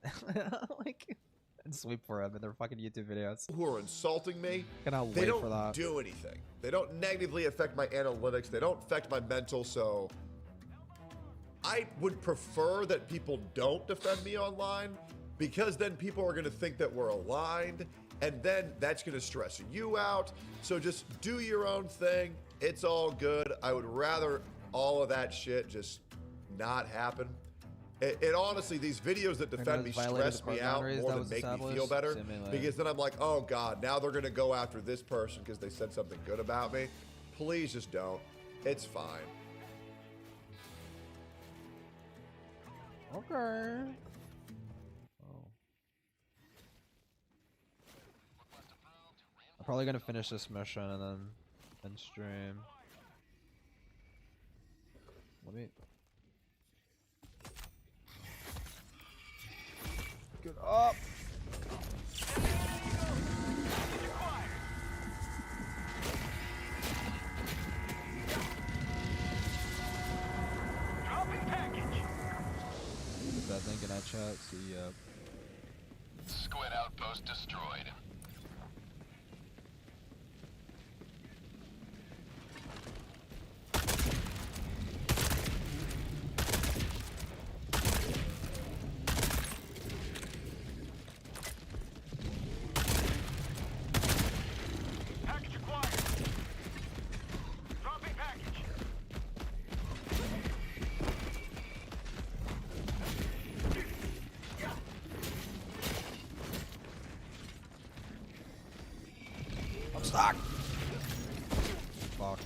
Like, and sweep for him in their fucking YouTube videos. Who are insulting me, Cannot they wait don't for that. do anything. They don't negatively affect my analytics. They don't affect my mental, so... I would prefer that people don't defend me online, because then people are going to think that we're aligned, and then that's going to stress you out. So just do your own thing. It's all good. I would rather all of that shit just not happen. It honestly, these videos that defend me stress me out more than make me feel better, because then I'm like, oh God, now they're going to go after this person because they said something good about me. Please just don't. It's fine. Okay. I'm probably gonna finish this mission and then stream. Let me get up. Put that link in that chat. See ya. Squid outpost destroyed. I'm stuck. Fuck.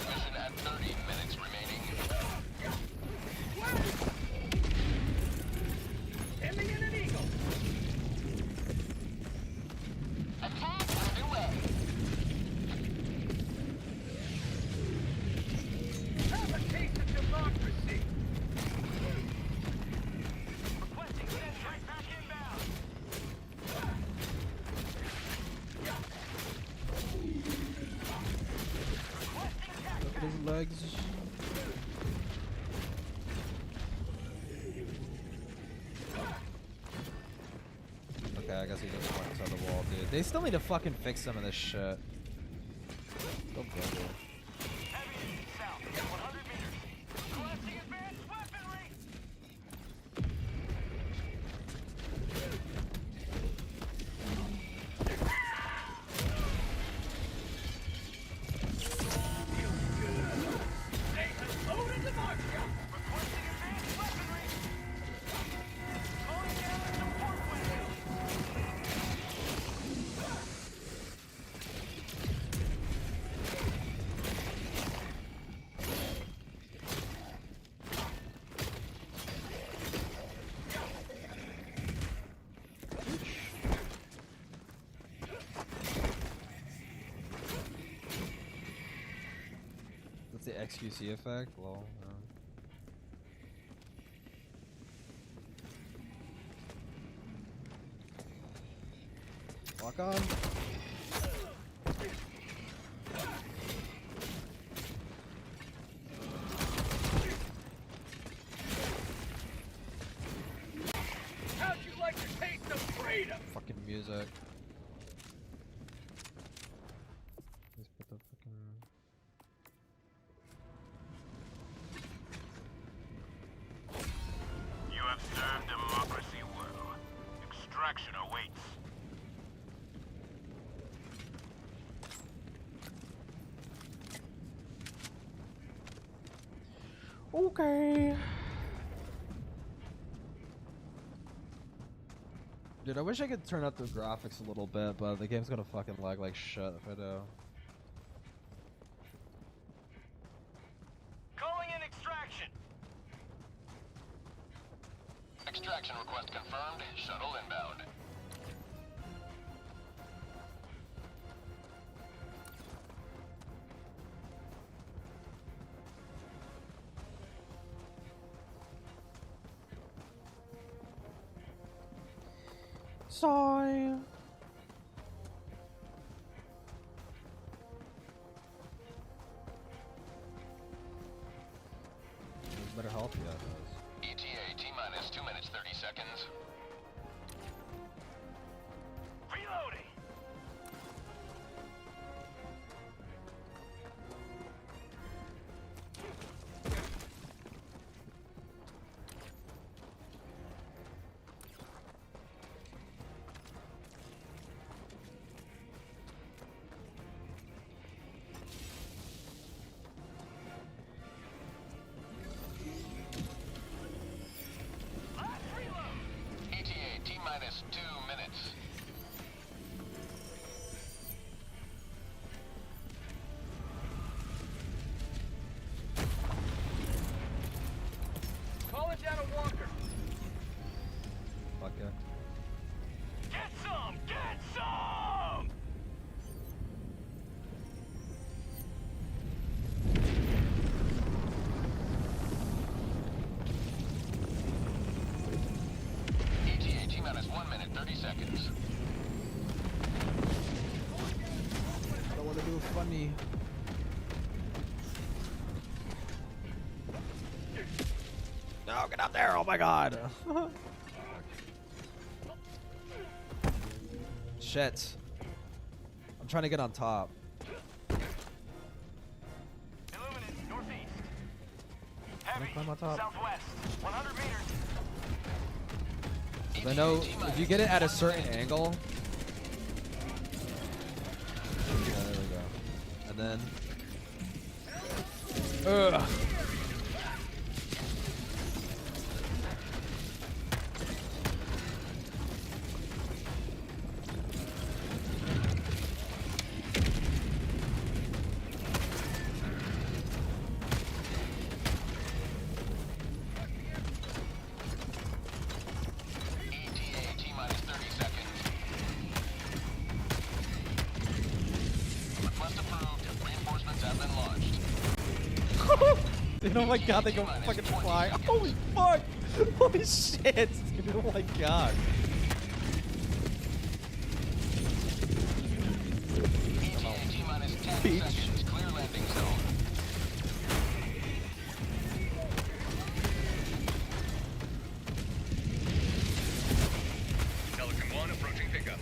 Mission at 30 minutes remaining. Sending in an eagle. Attack underway. Have a taste of democracy. Requesting sentry back inbound. Look at his legs. Okay, I guess he just went inside the wall, dude. They still need to fucking fix some of this shit. Go bugger. That's the XQC effect? Lol. Walk on. How'd you like to taste of freedom? Fucking music. Let's put the fucking... You have served democracy well. Extraction awaits. Okay. Dude, I wish I could turn up the graphics a little bit, but the game's gonna fucking lag like shit if I do. Extraction request confirmed. Shuttle inbound. Sigh. Better health you guys. ETA T-minus 2 minutes 30 seconds. Reloading. ETA T-minus 2 minutes. Calling down a walker. Fuck yeah. Get some! Get some! ETA T-minus 1 minute 30 seconds. I don't want to do funny. No, get out there! Oh my god! Shit. I'm trying to get on top. Illuminate, northeast. Can I climb on top? Southwest, 100 meters. 'Cause I know if you get it at a certain angle. Yeah, there we go. And then. Ugh. ETA T-minus 30 seconds. Request approved. Reinforcements have been launched. Dude, oh my god, they go fucking fly. Holy fuck! Holy shit! Dude, oh my god. ETA T-minus 10 Peach. seconds. Clear landing zone. Pelican 1 approaching pickup.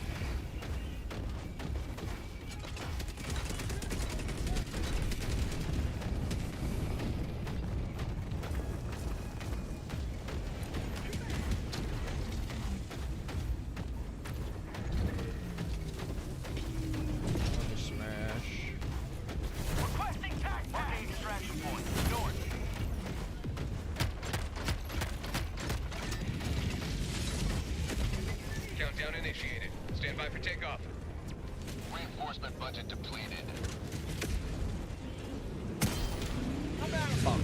Smash. Requesting tac marking extraction point. North. Countdown initiated. Stand by for takeoff. Reinforcement budget depleted. Fuck.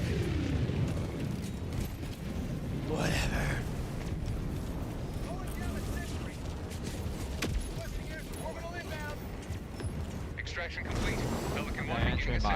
Whatever. Extraction complete. Pelican 1 Entry beginning my